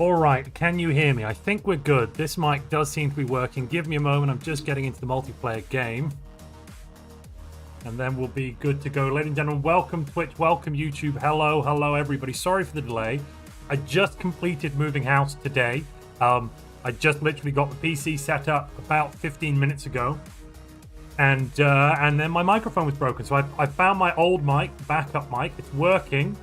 All right, can you hear me? I think we're good. This mic does seem to be working. Give me a moment. I'm just getting into the multiplayer game. And then we'll be good to go. Ladies and gentlemen, welcome Twitch, welcome YouTube. Hello, hello, everybody. Sorry for the delay. I just completed moving house today. I just literally got the PC set up about 15 minutes ago. And then my microphone was broken. So I found my old mic, backup mic. It's working.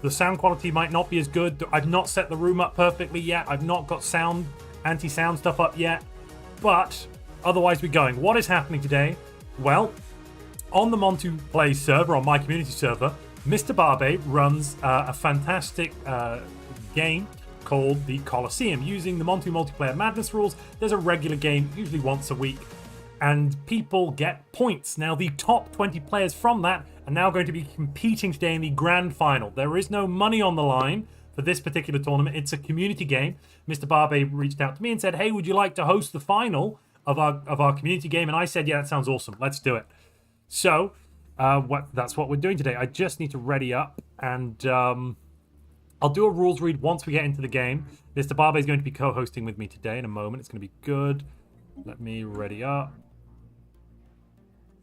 The sound quality might not be as good. I've not set the room up perfectly yet. I've not got anti-sound stuff up yet. But otherwise we're going. What is happening today? Well, on the montuplays server, on my community server, MrBarbe runs a fantastic game called the Colesseum. Using the Montu multiplayer madness rules, there's a regular game, usually once a week, and people get points. Now, the top 20 players from that are now going to be competing today in the grand final. There is no money on the line for this particular tournament. It's a community game. MrBarbe reached out to me and said, hey, would you like to host the final of our community game? And I said, yeah, that sounds awesome. Let's do it. So that's what we're doing today. I just need to ready up, and I'll do a rules read once we get into the game. MrBarbe is going to be co-hosting with me today in a moment. It's going to be good. Let me ready up.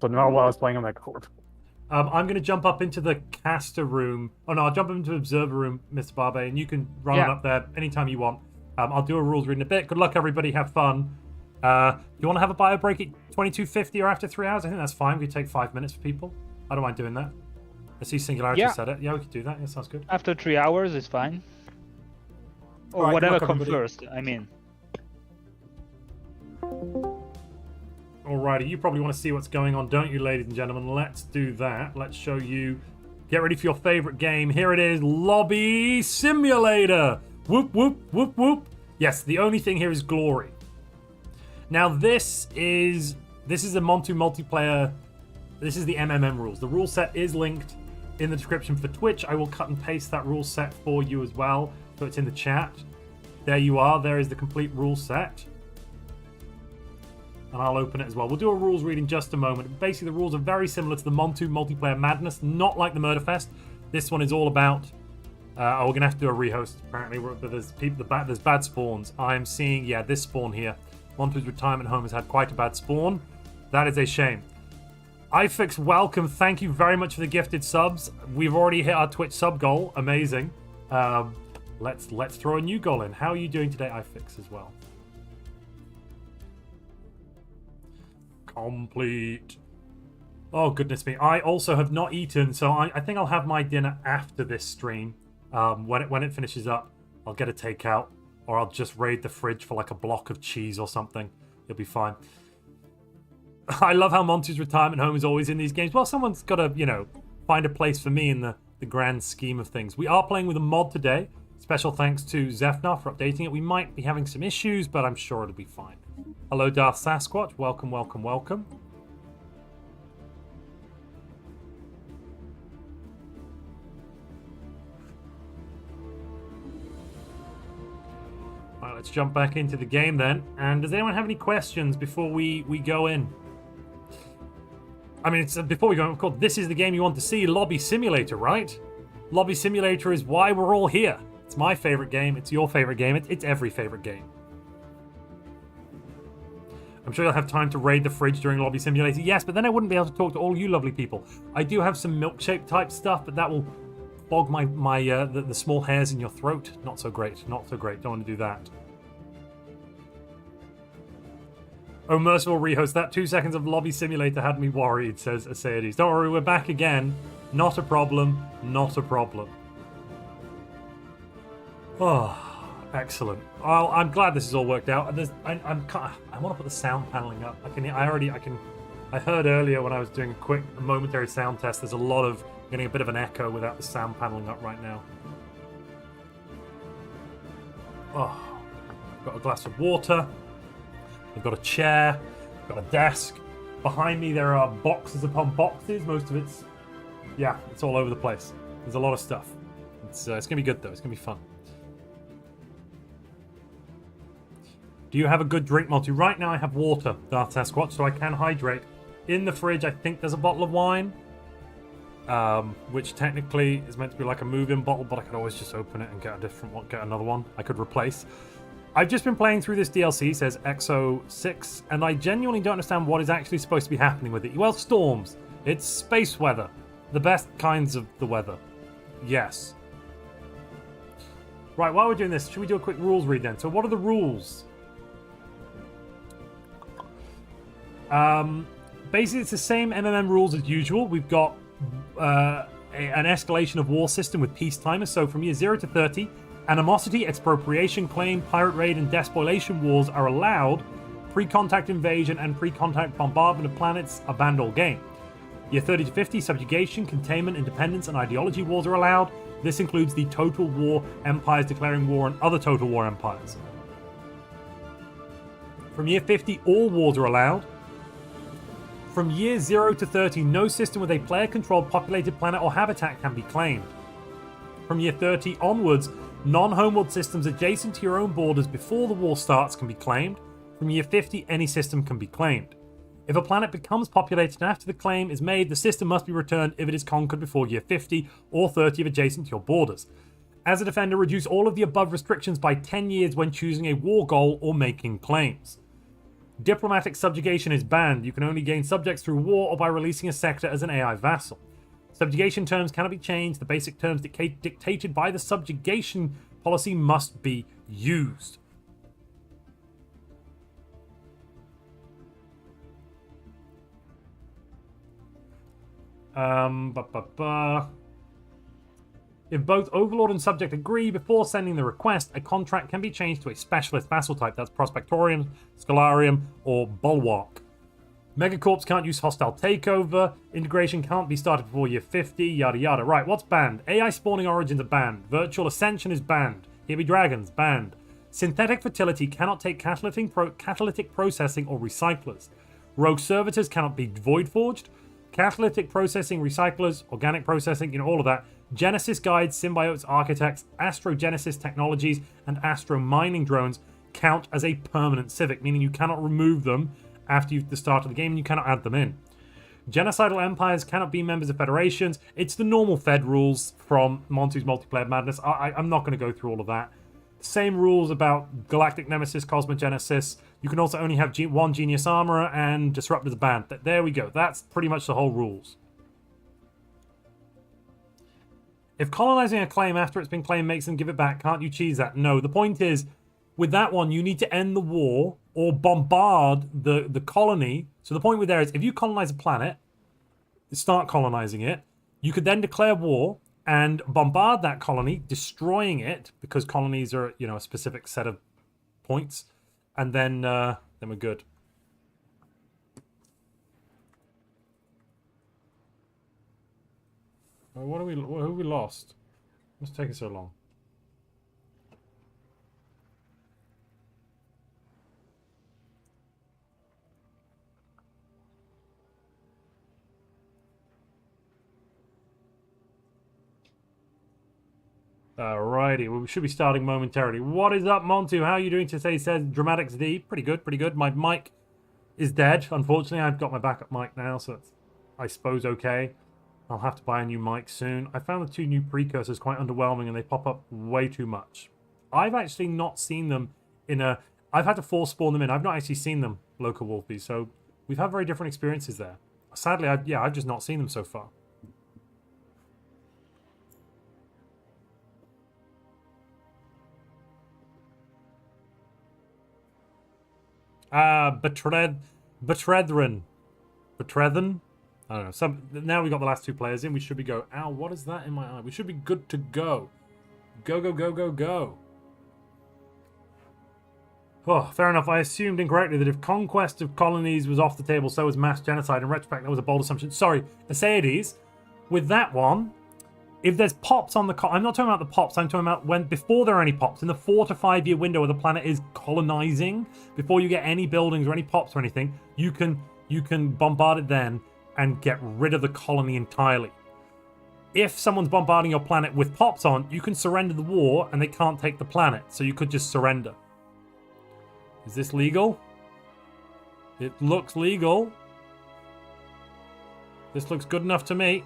So not while I was playing on that court. I'm going to jump up into the caster room. Oh, no, I'll jump up into the observer room, MrBarbe, and you can run up there anytime you want. I'll do a rules read in a bit. Good luck, everybody. Have fun. You want to have a bio break at 22:50 or after 3 hours? I think that's fine. We could take 5 minutes for people. I don't mind doing that. I see Singularity said it. Yeah, we could do that. Yeah, sounds good. After 3 hours is fine. Or right, whatever comes first, I mean. Alrighty, you probably want to see what's going on, don't you, ladies and gentlemen? Let's do that. Let's show you. Get ready for your favorite game. Here it is, Lobby Simulator. Whoop, whoop, whoop, whoop. Yes, the only thing here is glory. Now, this is a Montu multiplayer. This is the MMM rules. The rule set is linked in the description for Twitch. I will cut and paste that rule set for you as well, so it's in the chat. There you are. There is the complete rule set. And I'll open it as well. We'll do a rules read in just a moment. Basically, the rules are very similar to the Montu multiplayer madness, not like the Murderfest. This one is all about. We're gonna have to do a rehost apparently. But there's bad spawns. I'm seeing this spawn here. Montu's retirement home has had quite a bad spawn. That is a shame. iFix, welcome. Thank you very much for the gifted subs. We've already hit our Twitch sub goal. Amazing. Let's throw a new goal in. How are you doing today, iFix, as well? Complete. Oh, goodness me. I also have not eaten, so I think I'll have my dinner after this stream. When it finishes up, I'll get a takeout, or I'll just raid the fridge for like a block of cheese or something. It'll be fine. I love how Montu's retirement home is always in these games. Well, someone's got to, find a place for me in the grand scheme of things. We are playing with a mod today. Special thanks to Zephnar for updating it. We might be having some issues, but I'm sure it'll be fine. Hello, Darth Sasquatch. Welcome, welcome, welcome. All right, let's jump back into the game then. And does anyone have any questions before we go in? I mean, before we go in, of course, this is the game you want to see, Lobby Simulator, right? Lobby Simulator is why we're all here. It's my favorite game. It's your favorite game. It's every favorite game. I'm sure you'll have time to raid the fridge during Lobby Simulator. Yes, but then I wouldn't be able to talk to all you lovely people. I do have some milkshake type stuff, but that will bog the small hairs in your throat. Not so great. Not so great. Don't want to do that. Oh, merciful rehost. That 2 seconds of Lobby Simulator had me worried, says Asaides. Don't worry, we're back again. Not a problem. Not a problem. Oh, excellent. Well, I'm glad this has all worked out. And I want to put the sound paneling up. I heard earlier when I was doing a momentary sound test, there's getting a bit of an echo without the sound paneling up right now. Oh, I've got a glass of water. I've got a chair. I've got a desk. Behind me there are boxes upon boxes. Most of it's all over the place. There's a lot of stuff. It's going to be good though. It's going to be fun. Do you have a good drink, Monty? Right now I have water, Darth Sasquatch, so I can hydrate. In the fridge, I think there's a bottle of wine. which technically is meant to be like a move-in bottle, but I could always just open it and get a different one, get another one I could replace. I've just been playing through this DLC, says XO6, and I genuinely don't understand what is actually supposed to be happening with it. Well, storms. It's space weather. The best kinds of the weather. Yes. Right, while we're doing this, should we do a quick rules read then? So what are the rules? Basically, it's the same MMM rules as usual. We've got an escalation of war system with peace timers. So from year 0 to 30, animosity, expropriation, claim, pirate raid, and despoilation wars are allowed. Pre-contact invasion and pre-contact bombardment of planets are banned all game. Year 30 to 50, subjugation, containment, independence, and ideology wars are allowed. This includes the total war empires declaring war on other total war empires. From year 50, all wars are allowed. From year 0 to 30, no system with a player-controlled populated planet or habitat can be claimed. From year 30 onwards, non-homeworld systems adjacent to your own borders before the war starts can be claimed. From year 50, any system can be claimed. If a planet becomes populated after the claim is made, the system must be returned if it is conquered before year 50 or 30 of adjacent to your borders. As a defender, reduce all of the above restrictions by 10 years when choosing a war goal or making claims. Diplomatic subjugation is banned. You can only gain subjects through war or by releasing a sector as an AI vassal. Subjugation terms cannot be changed. The basic terms dictated by the subjugation policy must be used. If both Overlord and Subject agree before sending the request, a contract can be changed to a specialist vassal type. That's Prospectorium, Scholarium, or Bulwark. Megacorps can't use hostile takeover. Integration can't be started before year 50, yada yada. Right, what's banned? AI spawning origins are banned. Virtual ascension is banned. Here be dragons, banned. Synthetic fertility cannot take catalytic processing or recyclers. Rogue servitors cannot be void forged. Catalytic processing, recyclers, organic processing, all of that. Genesis guides, symbiotes, architects, astrogenesis technologies, and astro mining drones count as a permanent civic, meaning you cannot remove them after the start of the game and you cannot add them in. Genocidal empires cannot be members of federations. It's the normal Fed rules from Montu's Multiplayer Madness. I'm not going to go through all of that. Same rules about Galactic Nemesis, Cosmogenesis. You can also only have one Genius Armorer and Disruptors banned. There we go. That's pretty much the whole rules. If colonizing a claim after it's been claimed makes them give it back, can't you cheese that? No. The point is, with that one, you need to end the war or bombard the colony. So the point with there is, if you colonize a planet, start colonizing it, you could then declare war and bombard that colony, destroying it, because colonies are, a specific set of points, and then we're good. Who have we lost? What's taking so long? Alrighty, well, we should be starting momentarily. What is up, Montu? How are you doing today? Says Dramatics D. Pretty good, pretty good. My mic is dead. Unfortunately, I've got my backup mic now, so it's, I suppose, okay. I'll have to buy a new mic soon. I found the 2 new precursors quite underwhelming, and they pop up way too much. I've actually not seen them in a... I've had to force spawn them in. I've not actually seen them, Local Wolfie, so we've had very different experiences there. Sadly, I've just not seen them so far. Betredren. I don't know. Now we got the last 2 players in. We should be go. Ow, what is that in my eye? We should be good to go. Go, go, go, go, go. Oh, fair enough. I assumed incorrectly that if conquest of colonies was off the table, so was mass genocide. In retrospect, that was a bold assumption. Sorry, Asaides. With that one, if there's pops on the... I'm not talking about the pops. I'm talking about when before there are any pops. In the 4 to 5 year window where the planet is colonizing, before you get any buildings or any pops or anything, you can bombard it then and get rid of the colony entirely. If someone's bombarding your planet with pops on, you can surrender the war and they can't take the planet. So you could just surrender. Is this legal? It looks legal. This looks good enough to me.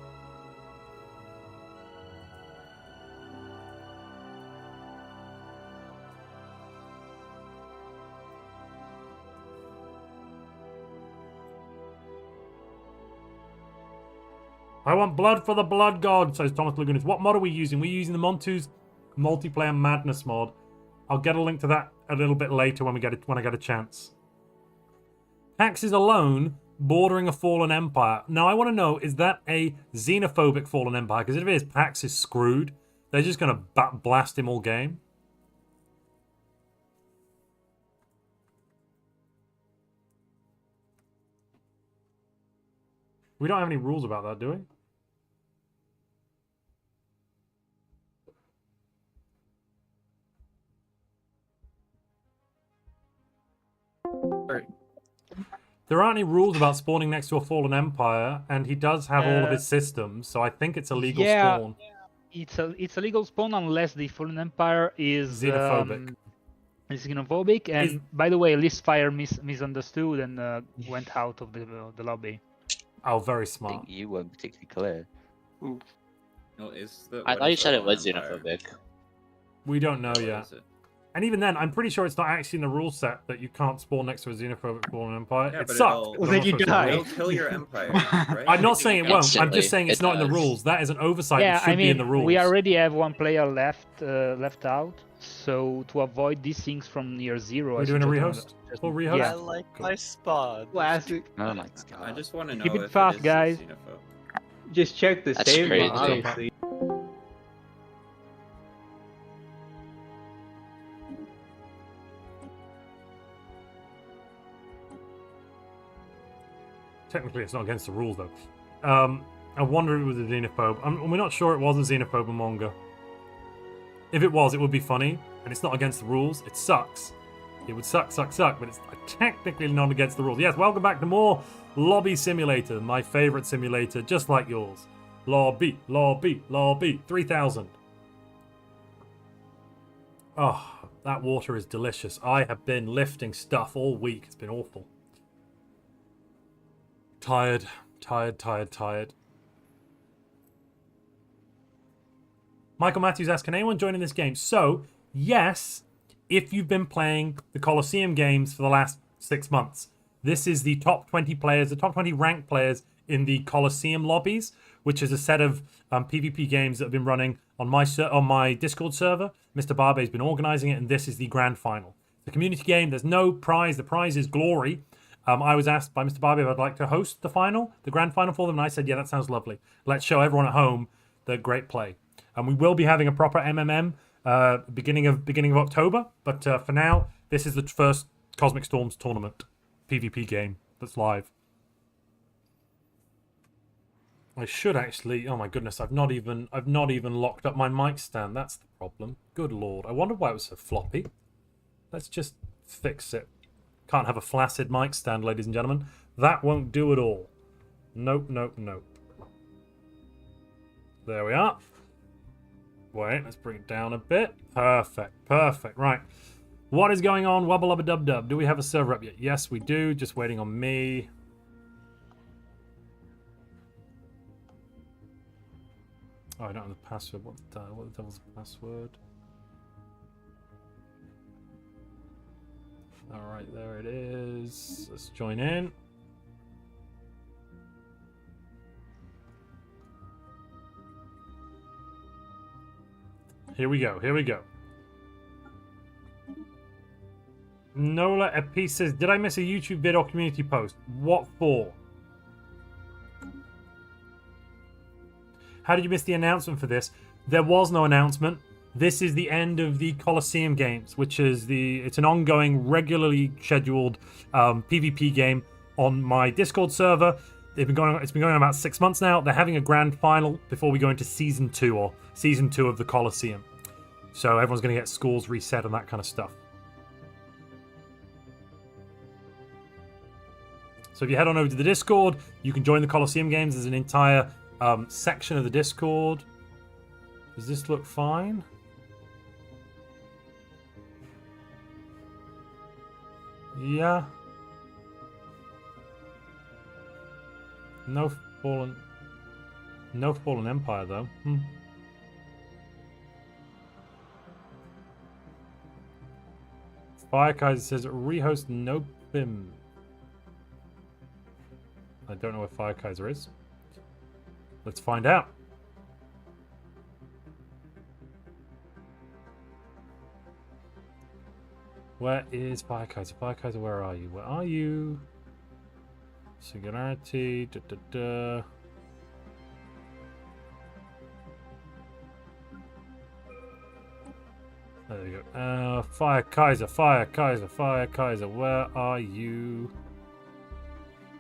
I want blood for the blood god, says Thomas Lagunas. What mod are we using? We're using the Montu's multiplayer madness mod. I'll get a link to that a little bit later when I get a chance. Pax is alone, bordering a fallen empire. Now I want to know, is that a xenophobic fallen empire? Because if it is, Pax is screwed. They're just going to blast him all game. We don't have any rules about that, do we? There aren't any rules about spawning next to a fallen empire, and he does have all of his systems, so I think it's a legal spawn. It's a legal spawn unless the fallen empire is Xenophobic. Is xenophobic, and by the way, Listfire misunderstood and went out of the lobby. Oh, very I smart. think you weren't particularly clear. No, is the, I what thought you is said the it was Fallen Empire? xenophobic. We don't know What yet. is it? And even then, I'm pretty sure it's not actually in the rule set that you can't spawn next to a xenophobic fallen empire. Yeah, It but sucked. it'll- but Well, I'm then not you sure it's in the die. It'll rules. kill your empire, right? I'm not saying it won't. I'm Instantly, just saying it's it not in the does. rules. That is an oversight. Yeah, It should I be mean, in the rules. we already have one player left out, so to avoid these things from near zero, We're I doing a suggest rehost? Full rehost? Yeah. I like my spawn. Classic. Oh my I god. just want to know Keep it if fast, it is guys. xenophobe. Just check the That's save, crazy. obviously. Technically, it's not against the rules, though. I wonder if it was a xenophobe. We're not sure it was a xenophobe manga. If it was, it would be funny, and it's not against the rules. It sucks. It would suck, but it's technically not against the rules. Yes, welcome back to more Lobby Simulator, my favorite simulator, just like yours. Lobby, 3000. Oh, that water is delicious. I have been lifting stuff all week. It's been awful. Tired. Michael Matthews asks, can anyone join in this game? So, yes, if you've been playing the Colosseum games for the last 6 months. This is the top 20 players, the top 20 ranked players in the Colosseum lobbies, which is a set of PvP games that have been running on my Discord server. MrBarbe has been organizing it, and this is the grand final. The community game, there's no prize. The prize is glory. I was asked by MrBarbe if I'd like to host the grand final for them, and I said, yeah, that sounds lovely. Let's show everyone at home the great play. And we will be having a proper MMM beginning of October, but for now, this is the first Cosmic Storms tournament PvP game that's live. I should actually. Oh my goodness! I've not even locked up my mic stand. That's the problem. Good lord! I wonder why it was so floppy. Let's just fix it. Can't have a flaccid mic stand, ladies and gentlemen. That won't do at all. Nope. There we are. Wait, let's bring it down a bit. Perfect. Right. What is going on? Wubba lubba dub dub. Do we have a server up yet? Yes, we do. Just waiting on me. Oh, I don't have the password. What the devil's the password? Alright, there it is. Let's join in. Here we go. Nola Epi says, did I miss a YouTube vid or community post? What for? How did you miss the announcement for this? There was no announcement. This is the end of the Colosseum games, which is it's an ongoing, regularly scheduled PvP game on my Discord server. It's been going on about 6 months now. They're having a grand final before we go into season 2 of the Colosseum. So everyone's going to get scores reset and that kind of stuff. So if you head on over to the Discord, you can join the Colosseum games. There's an entire section of the Discord. Does this look fine? Yeah. No fallen empire though. Firekaiser says rehost no BIM. I don't know where Firekaiser is. Let's find out. Where is Firekaiser? Firekaiser, where are you? Where are you? Singularity. Da, da, da. There we go. Firekaiser, Firekaiser, Firekaiser. Where are you?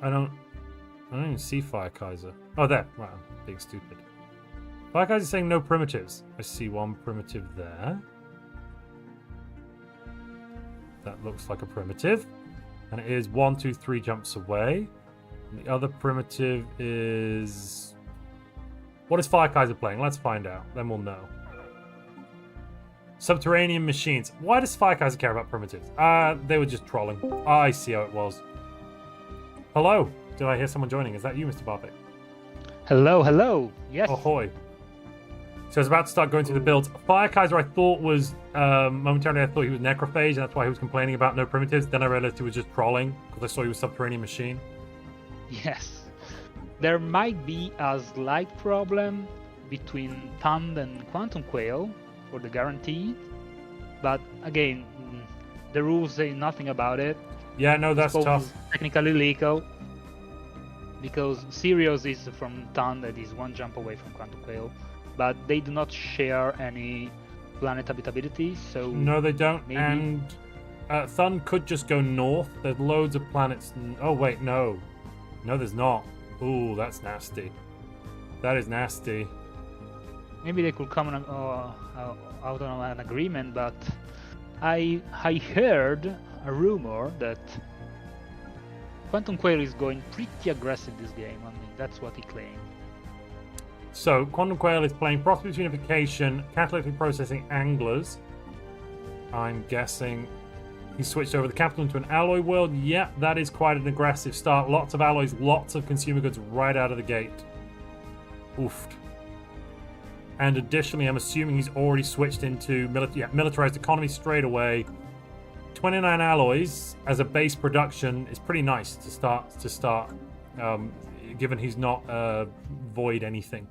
I don't even see Firekaiser. Oh, there. Wow, I'm being stupid. Firekaiser is saying no primitives. I see one primitive there. That looks like a primitive. And it is 1, 2, 3 jumps away. And the other primitive is... What is Firekaiser playing? Let's find out. Then we'll know. Subterranean machines. Why does Firekaiser care about primitives? They were just trolling. I see how it was. Hello. Did I hear someone joining? Is that you, MrBarbe? Hello, hello. Yes. Ahoy. So I was about to start going through the builds. Firekaiser I thought was, momentarily I thought he was Necrophage, and that's why he was complaining about no primitives. Then I realized he was just trolling, because I saw he was Subterranean Machine. Yes. There might be a slight problem between Thund and Quantum Quail for the guarantee, but again, the rules say nothing about it. Yeah, no, that's tough. It's technically legal, because Sirius is from Thund, that is 1 jump away from Quantum Quail, but they do not share any planet habitability, so... No, they don't, maybe... and Thund could just go north. There's loads of planets... Oh, wait, no. No, there's not. Ooh, that's nasty. That is nasty. Maybe they could come out on an agreement, but I heard a rumor that Quantum Quail is going pretty aggressive this game. I mean, that's what he claimed. So, Quantum Quail is playing Prosperous Unification, Catalytic Processing Anglers. I'm guessing he switched over the capital into an alloy world. Yeah, that is quite an aggressive start. Lots of alloys, lots of consumer goods right out of the gate. Oof. And additionally, I'm assuming he's already switched into militarized economy straight away. 29 alloys as a base production is pretty nice to start. Given he's not void anything.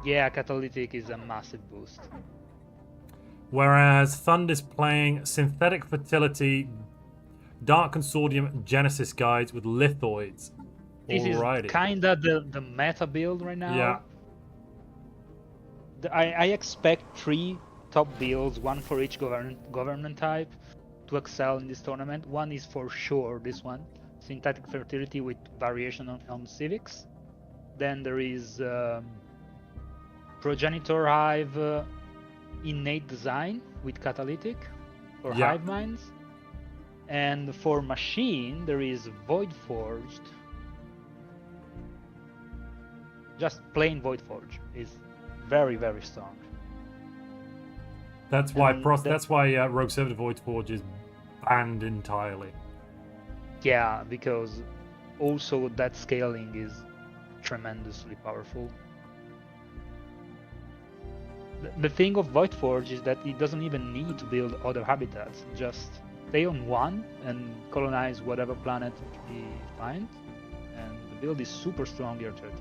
Yeah, catalytic is a massive boost. Whereas Thund is playing Synthetic Fertility, Dark Consortium Genesis Guides with Lithoids. This Alrighty. is kinda the meta build right now. Yeah. I expect 3 top builds, 1 for each government type, to excel in this tournament. One is for sure this one, Synthetic Fertility with variation on civics. Then there is Progenitor Hive Innate Design with Catalytic for hive minds. And for machine, there is Void Forged. Just plain Void Forge is very, very strong. That's why Rogue Servitor Void Forge is banned entirely. Yeah, because also that scaling is tremendously powerful. The thing of Void Forge is that it doesn't even need to build other habitats. Just stay on one and colonize whatever planet he finds, and the build is super strong year 13.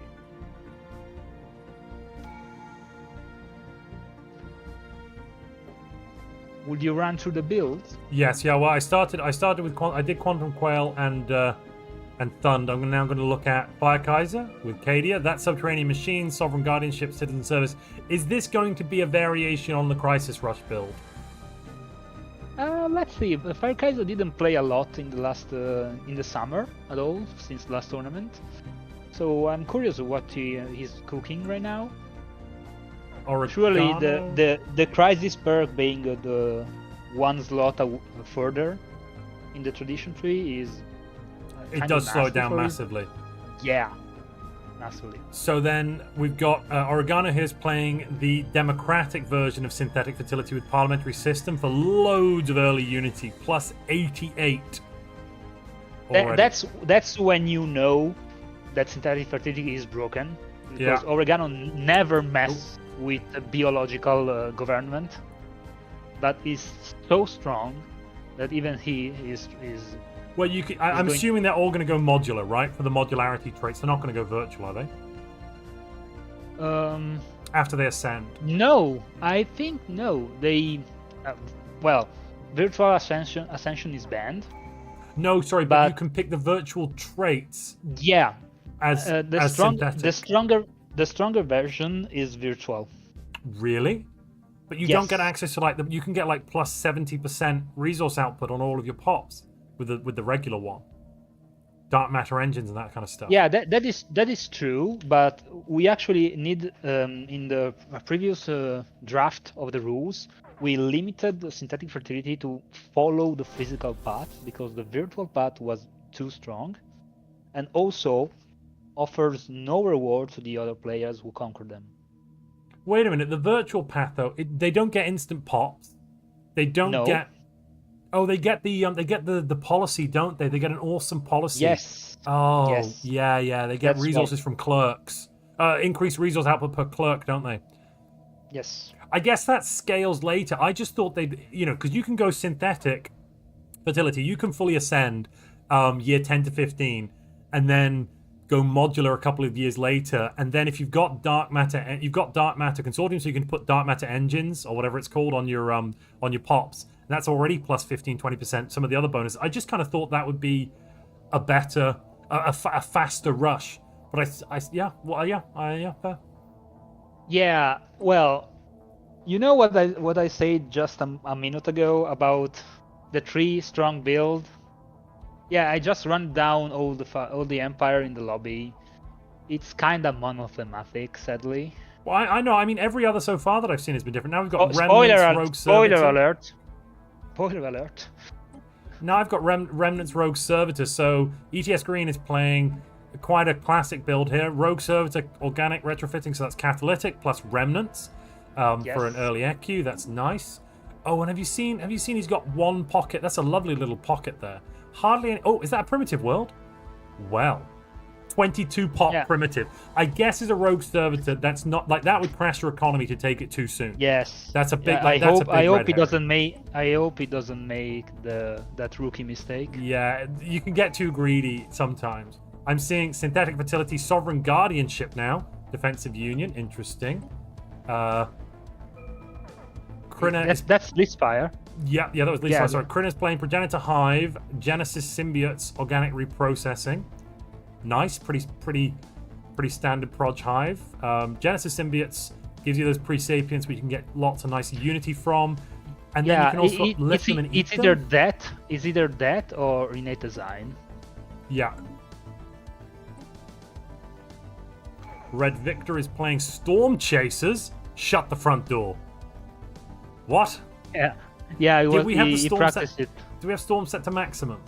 Would you run through the builds? Yes, yeah. Well, I started with I did Quantum Quail and Thund. I'm now going to look at Firekaiser with Cadia. That Subterranean Machine, Sovereign Guardianship, Citizen Service. Is this going to be a variation on the Crisis Rush build? Let's see. Firekaiser didn't play a lot in the summer at all since the last tournament, so I'm curious what he's cooking right now. Surely the Crisis perk being the 1 slot further in the tradition tree is. It does slow it down massively. Yeah, massively. So then we've got Oregano here's playing the democratic version of Synthetic Fertility with Parliamentary System for loads of early Unity, plus 88. That's when you know that Synthetic Fertility is broken, because Oregano never mess with a biological government, but is so strong that even he is. Well, I'm assuming they're all going to go modular, right? For the modularity traits, they're not going to go virtual, are they? after they ascend? No, I think no. They, well, virtual ascension is banned. No, sorry, but you But- can pick the virtual traits Yeah, as synthetic. the stronger version is virtual. Really? But you don't get Yes. access to like you can get like plus 70% resource output on all of your pops with the regular one. Dark matter engines and that kind of stuff. Yeah, that is true, but we actually need in the previous draft of the rules, we limited the synthetic fertility to follow the physical path because the virtual path was too strong, and also offers no reward to the other players who conquer them. Wait a minute, the virtual path though, they don't get instant pops. They don't No. get. Oh, they get the policy, don't they? They get an awesome policy. Yes. Oh, Yes. yeah. They get That's resources from clerks. Increased resource output per clerk, don't they? Yes. I guess that scales later. I just thought they'd, because you can go synthetic fertility, you can fully ascend year 10 to 15, and then go modular a couple of years later. And then if you've got dark matter consortium, so you can put dark matter engines or whatever it's called on your pops. And that's already plus 15-20%. Some of the other bonuses. I just kind of thought that would be a better, a faster rush. But fair. Yeah. Well, you know what I said just a minute ago about the 3 strong build. Yeah, I just run down all the Empire in the lobby. It's kind of monothematic, sadly. Well, I know. I mean, every other so far that I've seen has been different. Now we've got Spoiler Remnants, alert! Rogue Spoiler Servitor. alert! Spoiler alert! Now I've got Remnants, Rogue Servitor. So ETS Green is playing quite a classic build here. Rogue Servitor, organic retrofitting, so that's catalytic plus Remnants Yes. for an early EQ. That's nice. Oh, and have you seen he's got one pocket? That's a lovely little pocket there. Hardly any. Oh, is that a primitive world? Well, 22 pop primitive. I guess is a Rogue Servitor. That's not like that would crash your economy to take it too soon. Yes. That's a big. Yeah, Like, I hope he red doesn't make. I hope he doesn't make that rookie mistake. Yeah, you can get too greedy sometimes. I'm seeing synthetic fertility, sovereign guardianship now, defensive union. Interesting. Krina That's Blitzfire. Yeah, that was Lisa. Yeah. Sorry, Krina's playing Progenitor Hive, Genesis Symbiotes, Organic Reprocessing. Nice, pretty standard Proj Hive. Genesis Symbiotes gives you those pre-sapients where you can get lots of nice Unity from, and then you can also lift them and eat it's either them. it's either that or innate design. Yeah. Red Victor is playing Storm Chasers. Shut the front door. What? Yeah, Did we have the he storm practiced set? it. Do we have Storm set to maximum?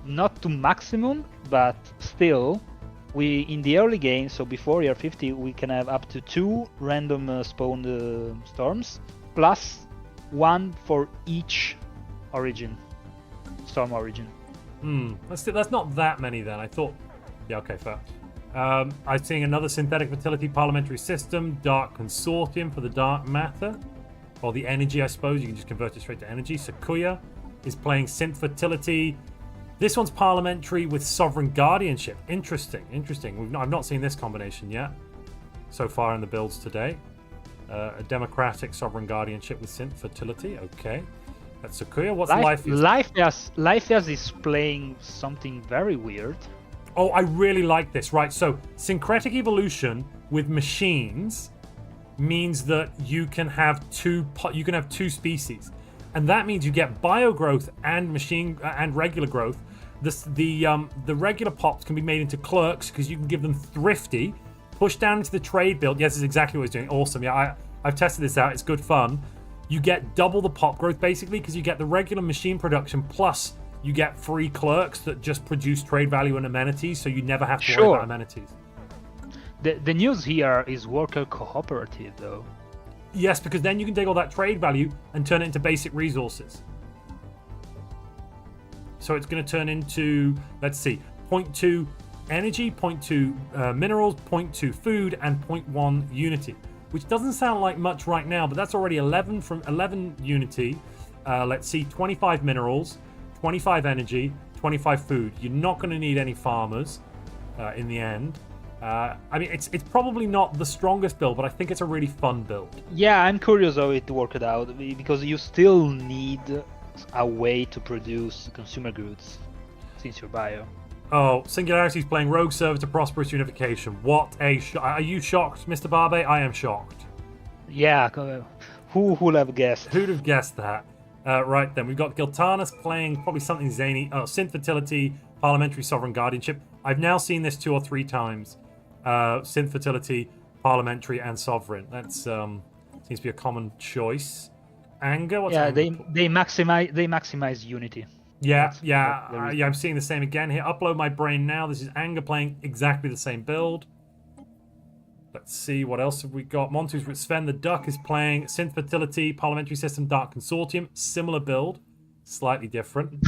Not to maximum, but still, we in the early game, so before year 50, we can have up to 2 random spawned storms, plus 1 for each storm origin. That's not that many then. I thought. Yeah, okay, fair. I'm seeing another synthetic fertility parliamentary system, Dark Consortium for the dark matter. Or the energy, I suppose. You can just convert it straight to energy. Sakuya is playing synth fertility. This one's parliamentary with sovereign guardianship. Interesting. I've not seen this combination yet so far in the builds today. A democratic sovereign guardianship with synth fertility. Okay. That's Sakuya. What's Lifeas is playing something very weird. Oh, I really like this. Right, so syncretic evolution with machines means that you can have two species, and that means you get biogrowth and machine and regular growth. The regular pops can be made into clerks because you can give them thrifty, push down into the trade build. Yes, this is exactly what it's doing. Awesome. Yeah, I've tested this out. It's good fun. You get double the pop growth basically because you get the regular machine production plus you get free clerks that just produce trade value and amenities, so you never have to worry about amenities. The news here is worker cooperative, though. Yes, because then you can take all that trade value and turn it into basic resources. So it's going to turn into, let's see, 0.2 energy, 0.2 minerals, 0.2 food, and 0.1 unity, which doesn't sound like much right now, but that's already 11 from 11 unity. Let's see, 25 minerals, 25 energy, 25 food. You're not going to need any farmers in the end. I mean, it's probably not the strongest build, but I think it's a really fun build. Yeah, I'm curious how it worked out because you still need a way to produce consumer goods since your bio. Oh, Singularity's playing Rogue Server to Prosperous Unification. What a Are you shocked, MrBarbe? I am shocked. Yeah, who would have guessed? Who'd have guessed that? Right then, we've got Giltanas playing probably something zany. Oh, Synth Fertility, Parliamentary Sovereign Guardianship. I've now seen this 2 or 3 times. Synth Fertility, Parliamentary, and Sovereign. That's seems to be a common choice. Anger? What's Yeah, Anger? they maximize unity. Yeah, That's yeah, yeah. I'm seeing the same again here. Upload my brain now. This is Anger playing exactly the same build. Let's see, what else have we got? Montu's with Sven the Duck is playing Synth Fertility, Parliamentary System, Dark Consortium. Similar build, slightly different.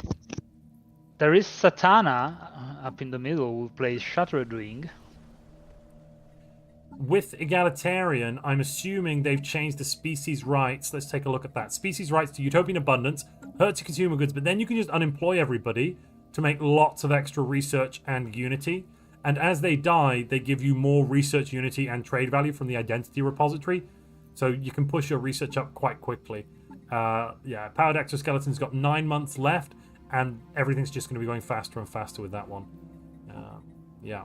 There is Satana up in the middle who plays Shattered Wing. With Egalitarian, I'm assuming they've changed the species rights. Let's take a look at that. Species rights to Utopian Abundance, hurts your consumer goods, but then you can just unemploy everybody to make lots of extra research and unity. And as they die, they give you more research, unity, and trade value from the identity repository. So you can push your research up quite quickly. Yeah, Powered Exoskeleton's got 9 months left, and everything's just going to be going faster and faster with that one. Yeah.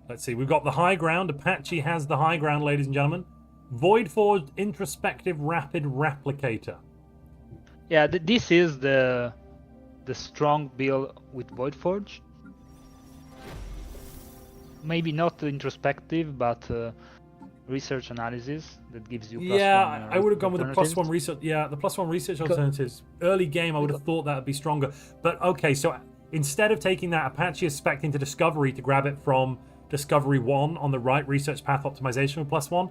Let's see, we've got the high ground. Apache has the high ground, ladies and gentlemen. Voidforged Introspective Rapid Replicator. Yeah, this is the strong build with Voidforge. Maybe not introspective, but research analysis that gives you plus one, I would have gone with the alternatives. +1 research. Yeah, the +1 research alternatives. Early game, I would have thought that would be stronger. But okay, so instead of taking that, Apache is spec'd into Discovery to grab it from Discovery 1 on the right, research path optimization with +1.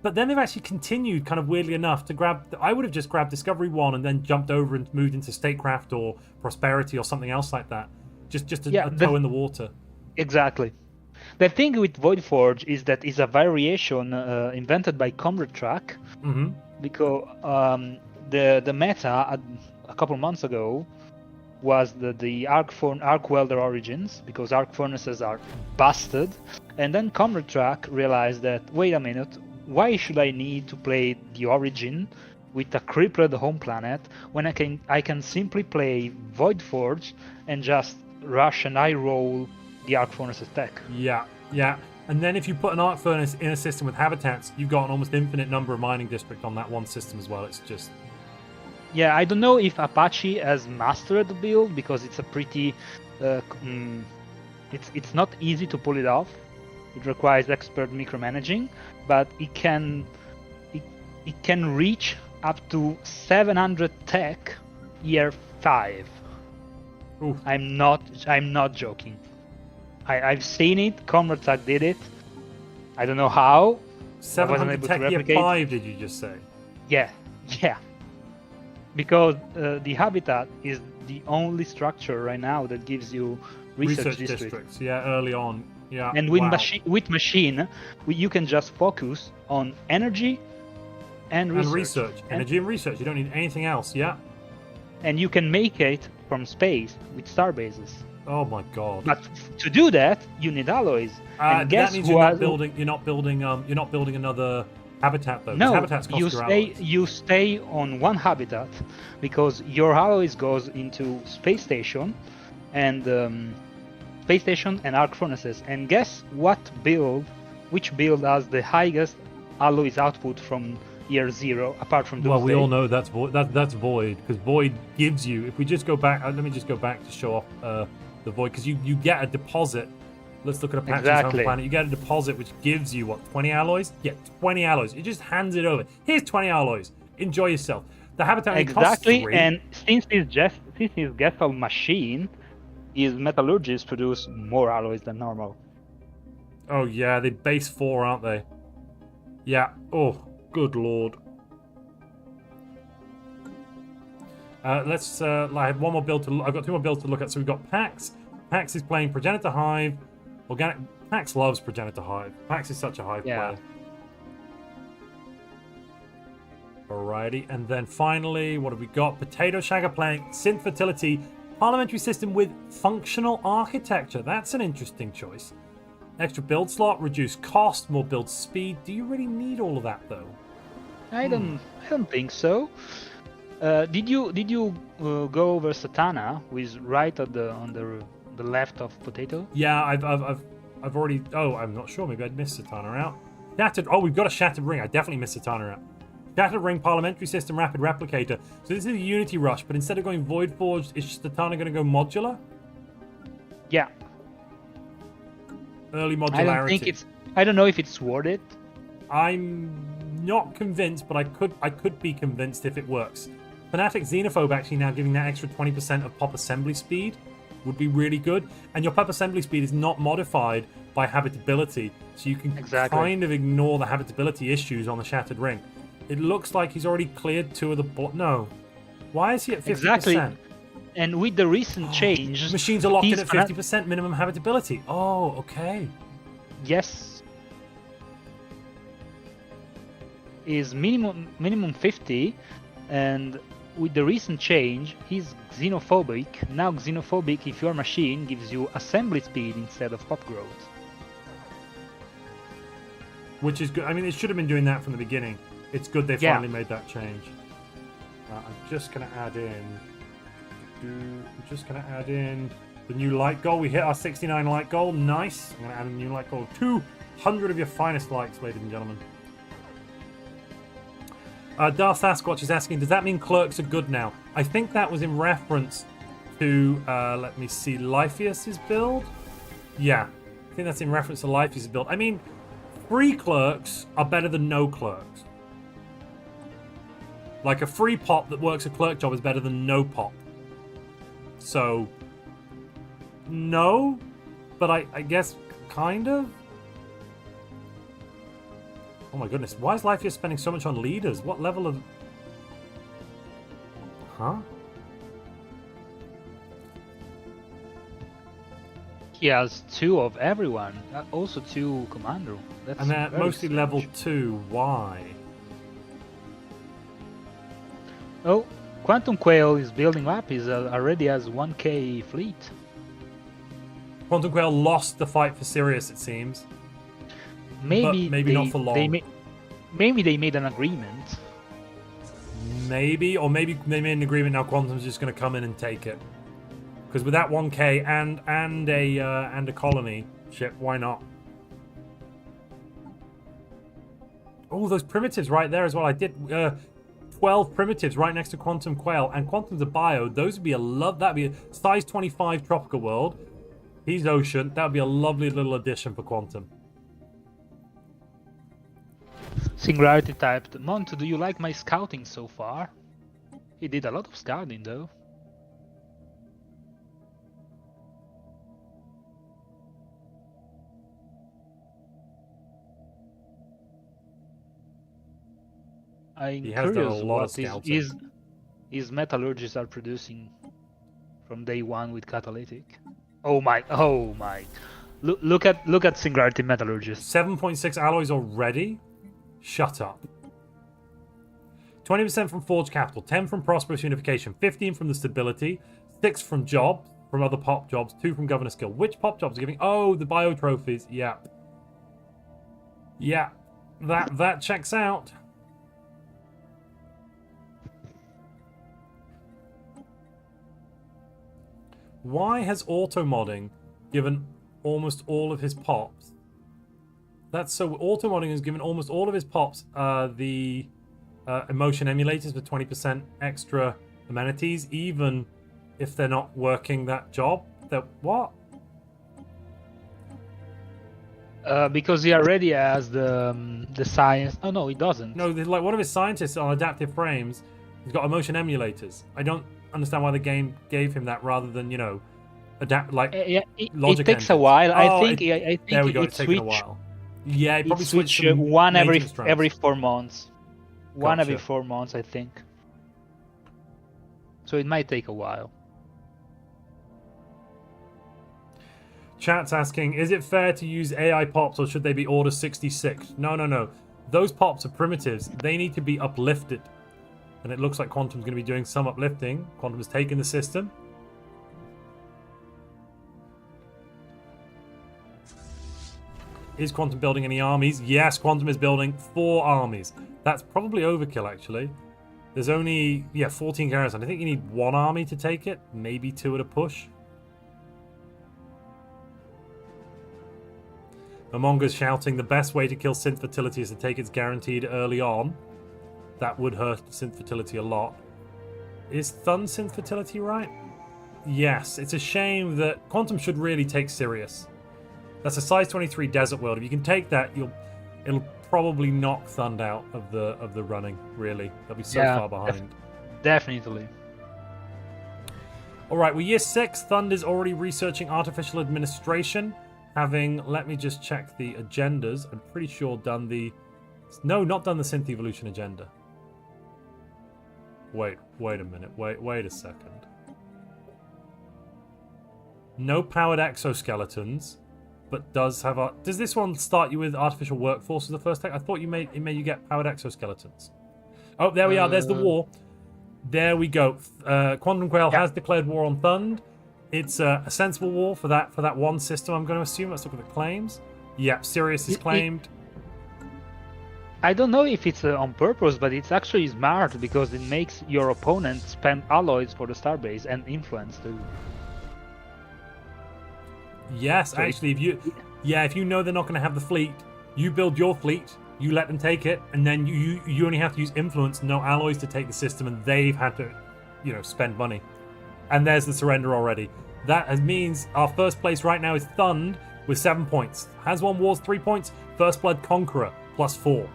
But then they've actually continued, kind of weirdly enough, to grab. I would have just grabbed Discovery 1 and then jumped over and moved into Statecraft or Prosperity or something else like that. Just a toe in the water. Exactly. The thing with Voidforge is that it's a variation invented by Comrade Track, because the meta a couple months ago was the arc welder origins, because arc furnaces are busted, and then Comrade Track realized that, wait a minute, why should I need to play the origin with a crippled home planet when I can simply play Voidforge and just rush and roll the arc furnaces tech? Yeah. And then if you put an arc furnace in a system with habitats, you've got an almost infinite number of mining districts on that one system as well. It's just... Yeah, I don't know if Apache has mastered the build, because it's a pretty... it's not easy to pull it off. It requires expert micromanaging, but it can reach up to 700 tech year 5. Oof. I'm not joking. I've seen it. Comrade Track did it. I don't know how. 700 tech year 5, did you just say? Yeah. Because the habitat is the only structure right now that gives you research districts. Yeah, early on. Yeah. And with machine, you can just focus on energy and research. Energy and research. You don't need anything else. Yeah. And you can make it from space with star bases. Oh my god! But to do that, you need alloys. And guess that means who you're not building another habitat though. No, habitats cost your alloys. you stay on one habitat, because your alloys goes into space station and arc furnaces. And guess which build has the highest alloys output from year 0, apart from Doomsday? Well, we all know that's Void. That's Void, because Void gives you. If we just go back, let me just go back to show off the Void, because you get a deposit. Let's look at Apache's home planet. You get a deposit which gives you, what, 20 alloys? Yeah, 20 alloys. It just hands it over. Here's 20 alloys. Enjoy yourself. The habitat costs 3. And since it's Gethal machine, his metallurgists produce more alloys than normal. Oh yeah, they base 4, aren't they? Yeah. Oh, good lord. Let's. I have one more build to. I've got 2 more builds to look at. So we've got Pax. Pax is playing Progenitor Hive. Organic. Pax loves Progenitor Hive. Pax is such a Hive player. All variety. And then finally, what have we got? Potato Shagger playing Synth Fertility, parliamentary system with functional architecture. That's an interesting choice. Extra build slot, reduced cost, more build speed. Do you really need all of that though? I don't think so. Did you go over Satana, who is right at on the left of Potato? Yeah, I've already. Oh, I'm not sure. Maybe I'd missed Satana out. Shattered. Oh, we've got a Shattered Ring. I definitely missed Satana out. Shattered Ring, Parliamentary System, Rapid Replicator. So this is a Unity Rush, but instead of going Void Forged, is Satana going to go modular? Yeah. Early modularity. I don't think it's. I don't know if it's worth it. I'm not convinced, but I could be convinced if it works. Fanatic Xenophobe actually now giving that extra 20% of pop assembly speed would be really good. And your pop assembly speed is not modified by habitability, so you can kind of ignore the habitability issues on the Shattered Ring. It looks like he's already cleared 2 of the... No. Why is he at 50%? Exactly. And with the recent change... Machines are locked in at 50% minimum habitability. Oh, okay. Yes. Is minimum 50, and with the recent change, he's xenophobic. Now xenophobic if your machine gives you assembly speed instead of pop growth. Which is good. I mean, it should have been doing that from the beginning. It's good they finally made that change. I'm just going to add in the new light goal. We hit our 69 light goal. Nice. I'm going to add a new light goal. 200 of your finest lights, ladies and gentlemen. Darth Sasquatch is asking, does that mean clerks are good now? I think that was in reference to, let me see, Liphius's build? Yeah, I think that's in reference to Liphius's build. I mean, free clerks are better than no clerks. Like a free pop that works a clerk job is better than no pop. So, no, but I guess kind of. Oh my goodness, why is Lifeyear spending so much on leaders? What level of... Huh? He has 2 of everyone, also 2 commando. That's and they're mostly strange. level 2, why? Oh, Quantum Quail is building up, he already has 1k fleet. Quantum Quail lost the fight for Sirius, it seems. Maybe not for long. Maybe they made an agreement. Maybe, or maybe they made an agreement now Quantum's just going to come in and take it. Because with that 1k and a colony ship, why not? Oh, those primitives right there as well. I did 12 primitives right next to Quantum Quail, and Quantum's a bio. Those would be that'd be a size 25 tropical world. He's ocean. That would be a lovely little addition for Quantum. Singularity typed, Montu, do you like my scouting so far? He did a lot of scouting though. I'm curious what his metallurgists are producing from day 1 with catalytic. Oh my! Look at Singularity metallurgists. 7.6 alloys already? Shut up. 20% from Forge Capital, 10 from Prosperous Unification, 15 from the Stability, 6 from Jobs, from other pop jobs, 2 from Governor Skill. Which pop jobs are giving? Oh, the Bio Trophies. Yeah. Yeah. That checks out. Why has auto-modding given almost all of his pops? That's so auto-modding has given almost all of his pops the emotion emulators for 20% extra amenities, even if they're not working that job. What? Because he already has the science. Oh no, he doesn't. No, like one of his scientists on Adaptive Frames, he's got emotion emulators. I don't understand why the game gave him that rather than, you know, adapt like logic. It takes a while. I think there we go. It's taken a while. Yeah, it probably switched one every 4 months. One every 4 months, I think. So it might take a while. Chat's asking, is it fair to use AI pops or should they be Order 66? No. Those pops are primitives. They need to be uplifted. And it looks like Quantum's going to be doing some uplifting. Quantum has taken the system. Is Quantum building any armies? Yes, Quantum is building 4 armies. That's probably overkill, actually. There's only, 14 garrisons. I think you need 1 army to take it. Maybe 2 at a push. Amonga's shouting, the best way to kill synth fertility is to take its guaranteed early on. That would hurt synth fertility a lot. Is Thun synth fertility right? Yes, it's a shame that Quantum should really take Sirius. That's a size 23 desert world. If you can take that, it'll probably knock Thund out of the running, really. They'll be so far behind. Definitely. Alright, we're year 6. Thund is already researching artificial administration. Having, let me just check the agendas. I'm pretty sure done the... No, not done the synth evolution agenda. Wait a minute. Wait a second. No powered exoskeletons, but does have a... Does this one start you with artificial workforce as the first tech? I thought it made you get powered exoskeletons. Oh, there we are. There's the war. There we go. Quantum Quail has declared war on Thund. It's a sensible war for that one system, I'm going to assume. Let's look at the claims. Yep, Sirius is claimed. I don't know if it's on purpose, but it's actually smart because it makes your opponent spend alloys for the starbase and influence too. Yes, so actually, if you know they're not going to have the fleet, you build your fleet, you let them take it, and then you only have to use influence, no alloys to take the system, and they've had to, spend money. And there's the surrender already. That means our first place right now is Thund with 7 points. Has Won Wars 3 points. First Blood Conqueror +4.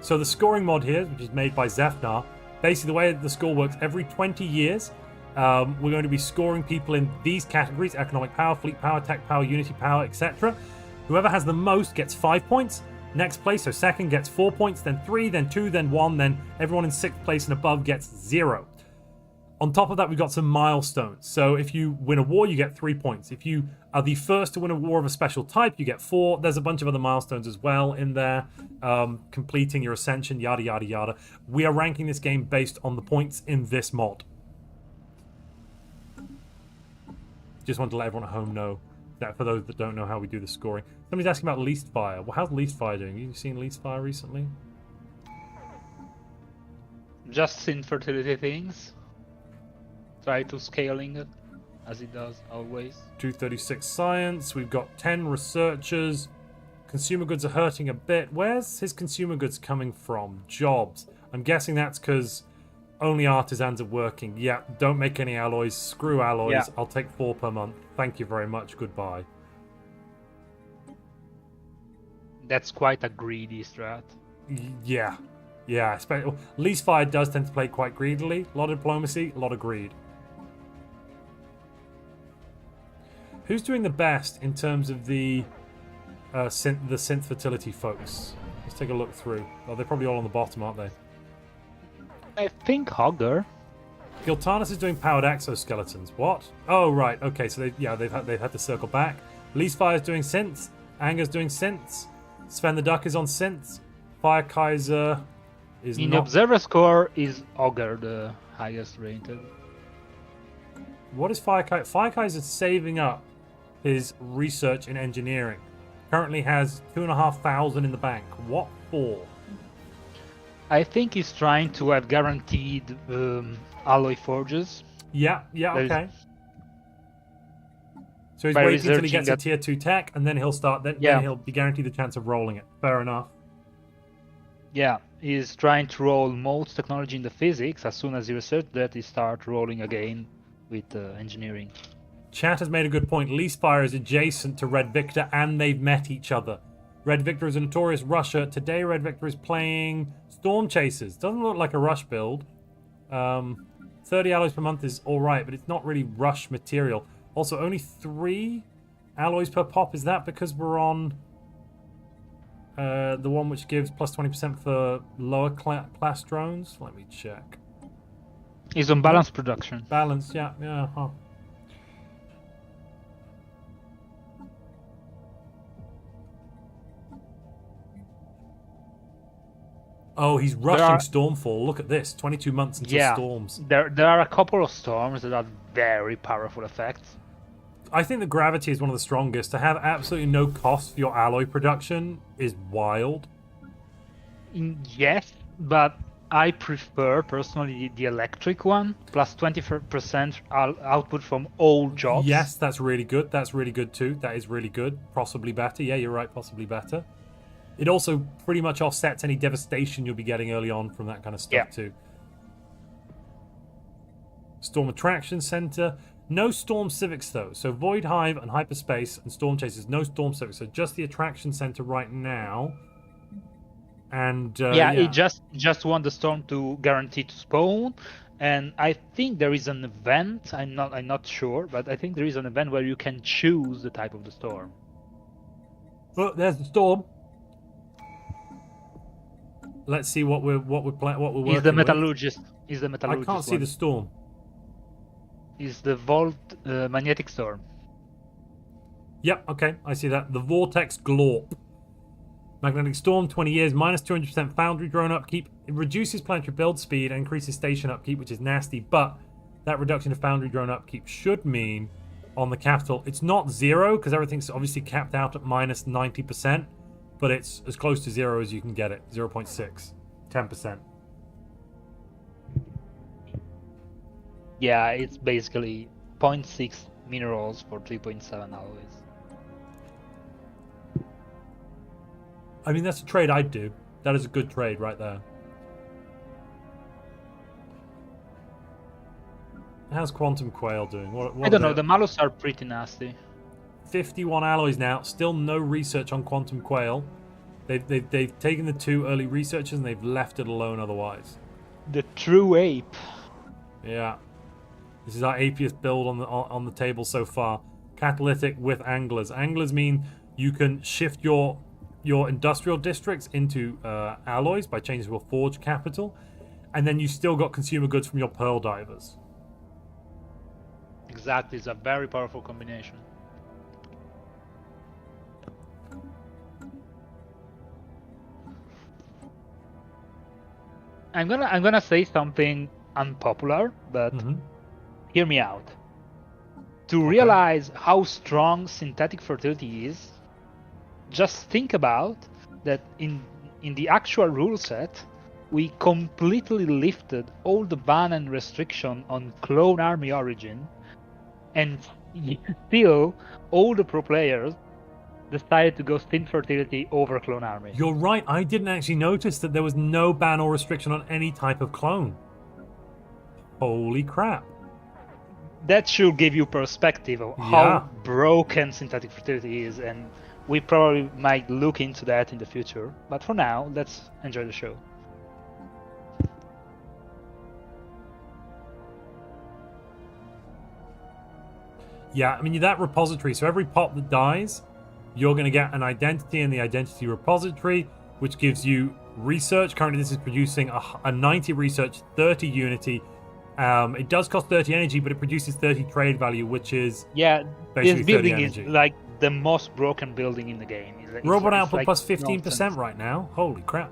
So the scoring mod here, which is made by Zepnar, basically the way the score works, every 20 years, we're going to be scoring people in these categories: economic power, fleet power, tech power, unity power, etc. Whoever has the most gets 5 points. Next place, so second, gets 4 points, then 3, then 2, then 1, then everyone in 6th place and above gets 0. On top of that, we've got some milestones. So if you win a war, you get 3 points. If you are the first to win a war of a special type, you get 4. There's a bunch of other milestones as well in there. Completing your ascension, yada, yada, yada. We are ranking this game based on the points in this mod. Just want to let everyone at home know that, for those that don't know how we do the scoring. Somebody's asking about Least Fire. Well, how's Least Fire doing? Have you seen Least Fire recently? Just infertility things. Try to scaling it, as it does always. 236 science. We've got 10 researchers. Consumer goods are hurting a bit. Where's his consumer goods coming from? Jobs. I'm guessing that's because only artisans are working. Yeah, don't make any alloys. Screw alloys. Yeah. I'll take 4 per month. Thank you very much. Goodbye. That's quite a greedy strat. Yeah. Yeah. Least Fire does tend to play quite greedily. A lot of diplomacy, a lot of greed. Who's doing the best in terms of the synth fertility folks? Let's take a look through. Oh, they're probably all on the bottom, aren't they? I think Hogger. Giltanus is doing powered exoskeletons. What? Oh, right. Okay, so they've had to circle back. Least Fire's doing synths. Anger's doing synths. Sven the Duck is on synths. Fire Kaiser is in not. Observer score is Augur the highest rated. What is Fire Kaiser? Fire Kaiser is saving up his research in engineering. Currently has 2,500 in the bank. What for? I think he's trying to have guaranteed alloy forges. Yeah, okay. So he's waiting until he gets a tier 2 tech, and then he'll start. Then he'll be guaranteed the chance of rolling it. Fair enough. Yeah, he's trying to roll most technology in the physics. As soon as he researches that, he starts rolling again with engineering. Chat has made a good point. Least Fire is adjacent to Red Victor, and they've met each other. Red Victor is a notorious rusher. Today, Red Victor is playing Storm Chasers. Doesn't look like a rush build. 30 alloys per month is all right, but it's not really rush material. Also, only 3 alloys per pop. Is that because we're on the one which gives plus 20% for lower class drones? Let me check. He's on balanced production. Balance, yeah. Huh. Oh, he's rushing Stormfall. Look at this. 22 months until storms. There are a couple of storms that are very powerful effects. I think the gravity is one of the strongest. To have absolutely no cost for your alloy production is wild. Yes, but I prefer personally the electric one, plus 20% output from all jobs. Yes, that's really good. That's really good too. That is really good. Possibly better. Yeah, you're right. Possibly better. It also pretty much offsets any devastation you'll be getting early on from that kind of stuff too. Storm Attraction Center. No Storm Civics though. So Void Hive and Hyperspace and Storm Chasers. No Storm Civics. So just the Attraction Center right now. And it just want the storm to guarantee to spawn, and I think there is an event. I'm not sure, but I think there is an event where you can choose the type of the storm. Oh, there's the storm. Let's see what we're working Is the with. metallurgist? Is the metallurgist? I can't see the storm. Is the Volt magnetic storm? Yep. Okay, I see that. The Vortex Glorp. Magnetic Storm, 20 years, minus 200% Foundry drone upkeep. It reduces planetary build speed and increases station upkeep, which is nasty, but that reduction of Foundry drone upkeep should mean on the capital, it's not zero, because everything's obviously capped out at minus 90%, but it's as close to zero as you can get it. 0.6, 10%. Yeah, it's basically 0.6 minerals for 3.7 alloys. I mean, that's a trade I'd do. That is a good trade right there. How's Quantum Quail doing? What I don't know, the Malus are pretty nasty. 51 alloys now, still no research on Quantum Quail. They've taken the 2 early researchers and they've left it alone otherwise. The true ape. Yeah. This is our apiest build on the table so far. Catalytic with anglers. Anglers mean you can shift your industrial districts into alloys by changing to a forge capital, and then you still got consumer goods from your pearl divers. Exactly, it's a very powerful combination. I'm gonna say something unpopular, but hear me out. To realize how strong synthetic fertility is, just think about that in the actual rule set, we completely lifted all the ban and restriction on clone army origin, and still all the pro players decided to go stint fertility over clone army. You're right, I didn't actually notice that there was no ban or restriction on any type of clone. Holy crap. That should give you perspective of how broken synthetic fertility is, and we probably might look into that in the future. But for now, let's enjoy the show. Yeah, I mean, that repository, so every pop that dies, you're going to get an identity in the identity repository, which gives you research. Currently, this is producing a 90 research, 30 unity. It does cost 30 energy, but it produces 30 trade value, which is basically this building 30 is energy. like the most broken building in the game. Robot output like plus 15% nonsense. right now. Holy crap.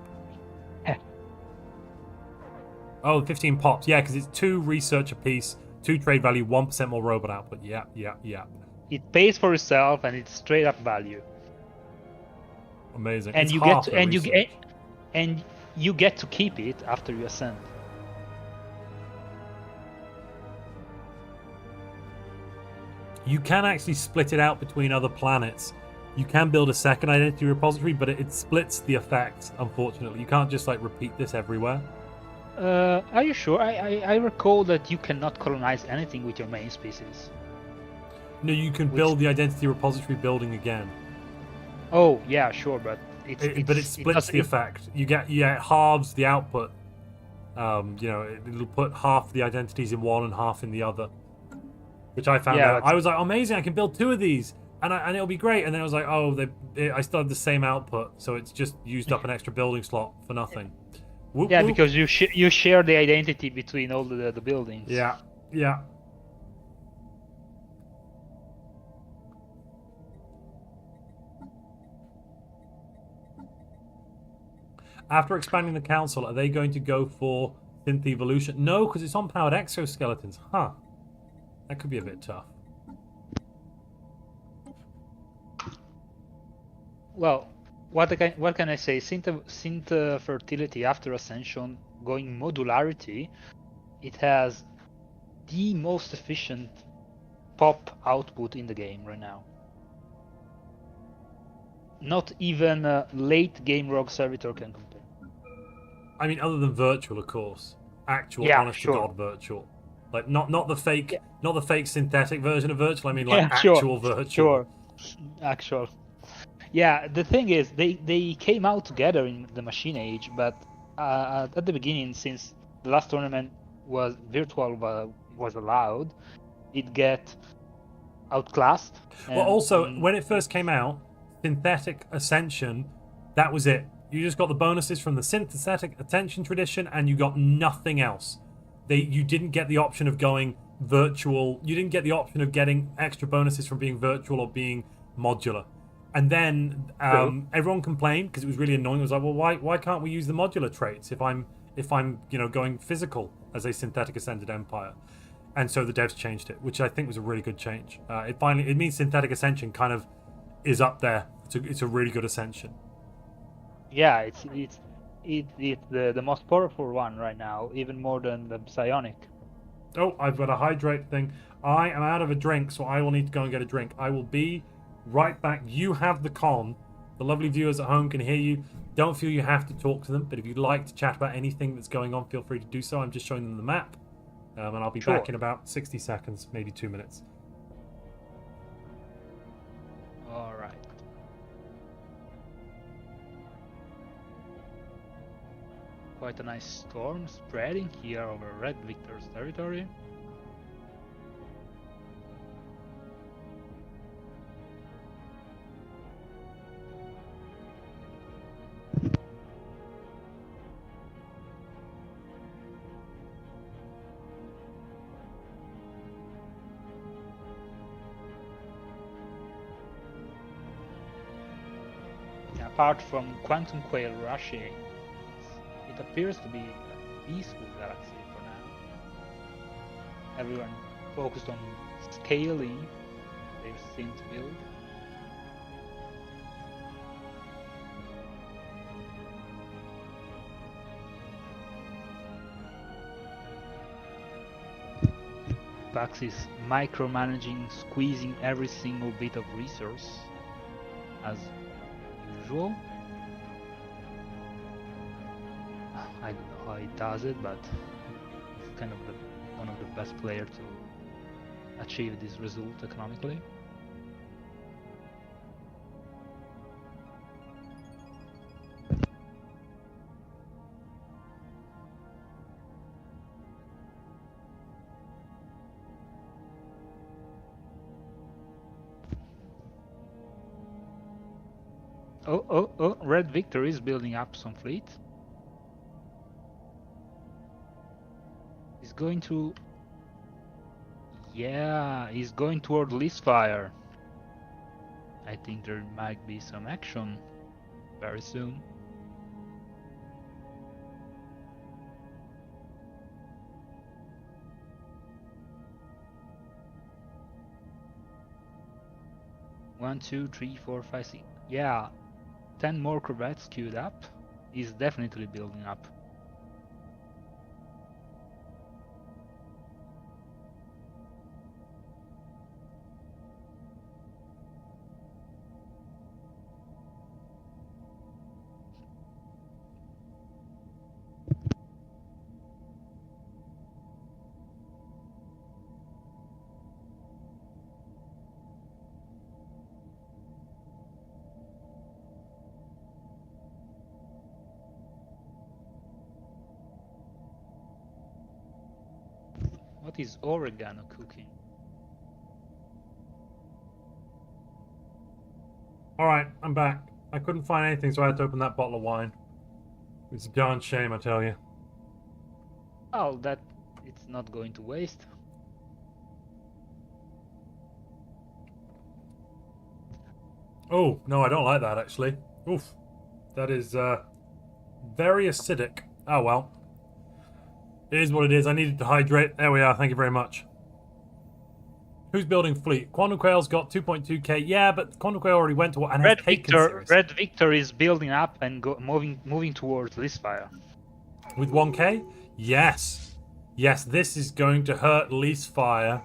Oh, 15 pops. Yeah, because it's 2 research a piece, 2 trade value, 1% more robot output. Yeah. It pays for itself, and it's straight up value. Amazing. And it's you half get the and research. you get to keep it after you ascend. You can actually split it out between other planets. You can build a second identity repository, but it splits the effects, unfortunately. You can't just repeat this everywhere. Are you sure? I recall that you cannot colonize anything with your main species. No, you can build the identity repository building again. Oh, yeah, sure, but it splits the effect. You get halves the output. It'll put half the identities in one and half in the other. Which I found out. I was like, amazing, I can build 2 of these, and it'll be great. And then I was like, I still have the same output, so it's just used up an extra building slot for nothing. Whoop, yeah, whoop. because you share the identity between all the buildings. Yeah. After expanding the council, are they going to go for synth evolution? No, because it's on powered exoskeletons. Huh. That could be a bit tough. Well, what can I say? Synth fertility after ascension, going modularity, it has the most efficient pop output in the game right now. Not even late game rogue servitor can compare. I mean, other than virtual, of course. Actual, Yeah, honest sure. to god virtual. Like not the fake, Yeah. not the fake synthetic version of virtual. I mean, like Yeah, actual virtual. Sure, actual. Yeah, the thing is, they came out together in the machine age, but at the beginning, since the last tournament was virtual was allowed, it get outclassed. Well, also when it first came out, synthetic ascension, that was it. You just got the bonuses from the synthetic ascension tradition, and you got nothing else. You didn't get the option of going virtual. You didn't get the option of getting extra bonuses from being virtual or being modular. And then everyone complained because it was really annoying. It was like, well, why can't we use the modular traits if I'm going physical as a synthetic ascended empire? And so the devs changed it, which I think was a really good change. It means synthetic ascension kind of is up there. It's a really good ascension. Yeah, it's the most powerful one right now, even more than the psionic. Oh, I've got a hydrate thing. I am out of a drink, so I will need to go and get a drink. I will be right back. You have the con. The lovely viewers at home can hear you. Don't feel you have to talk to them, but if you'd like to chat about anything that's going on, feel free to do so. I'm just showing them the map, and I'll be back in about 60 seconds, maybe 2 minutes. All right. Quite a nice storm spreading here over Red Victor's territory. Apart from Quantum Quail rushing, it appears to be a peaceful galaxy for now. Everyone focused on scaling their synth build. Pax is micromanaging, squeezing every single bit of resource as usual. I don't know how he does it, but he's kind of one of the best players to achieve this result economically. Oh, Red Victor is building up some fleet. He's going to... Yeah, he's going toward Leasefire. I think there might be some action very soon. One, two, three, four, five, six. Yeah, 10 more corvettes queued up. He's definitely building up. What is oregano cooking? Alright, I'm back. I couldn't find anything, so I had to open that bottle of wine. It's a darn shame, I tell you. Oh, that it's not going to waste. Oh, no, I don't like that, actually. Oof. That is Very acidic. Oh well. It is what it is. I needed to hydrate. There we are. Thank you very much. Who's building fleet? Quantum Quail's got 2.2k. Yeah, but Quantum Quail already went to what? And has taken serious. Red Victor is building up and moving towards Leasefire. With 1k? Yes. Yes, this is going to hurt Leasefire.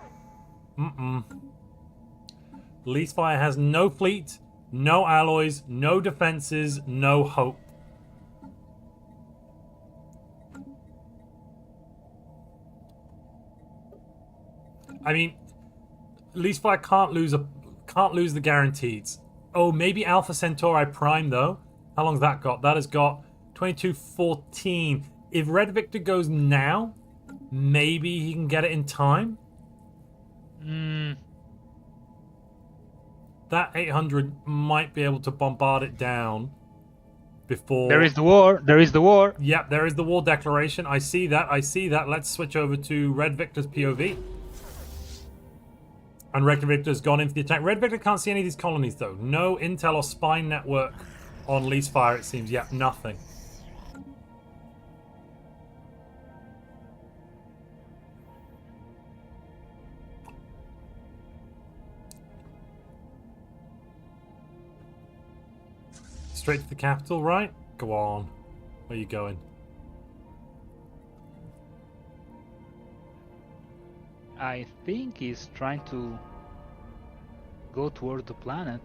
Leasefire has no fleet, no alloys, no defenses, no hope. I mean, Leasefire can't lose the guaranteeds. Oh, maybe Alpha Centauri Prime though. How long's that got? That has got 2214. If Red Victor goes now, maybe he can get it in time. That 800 might be able to bombard it down before. There is the war. There is the war. Yep, there is the war declaration. I see that. I see that. Let's switch over to Red Victor's POV. And Red Victor's gone into the attack. Red Victor can't see any of these colonies, though. No intel or spy network on Leasefire, it seems. Yep, nothing. Straight to the capital, right? Go on. Where are you going? I think he's trying to go toward the planet.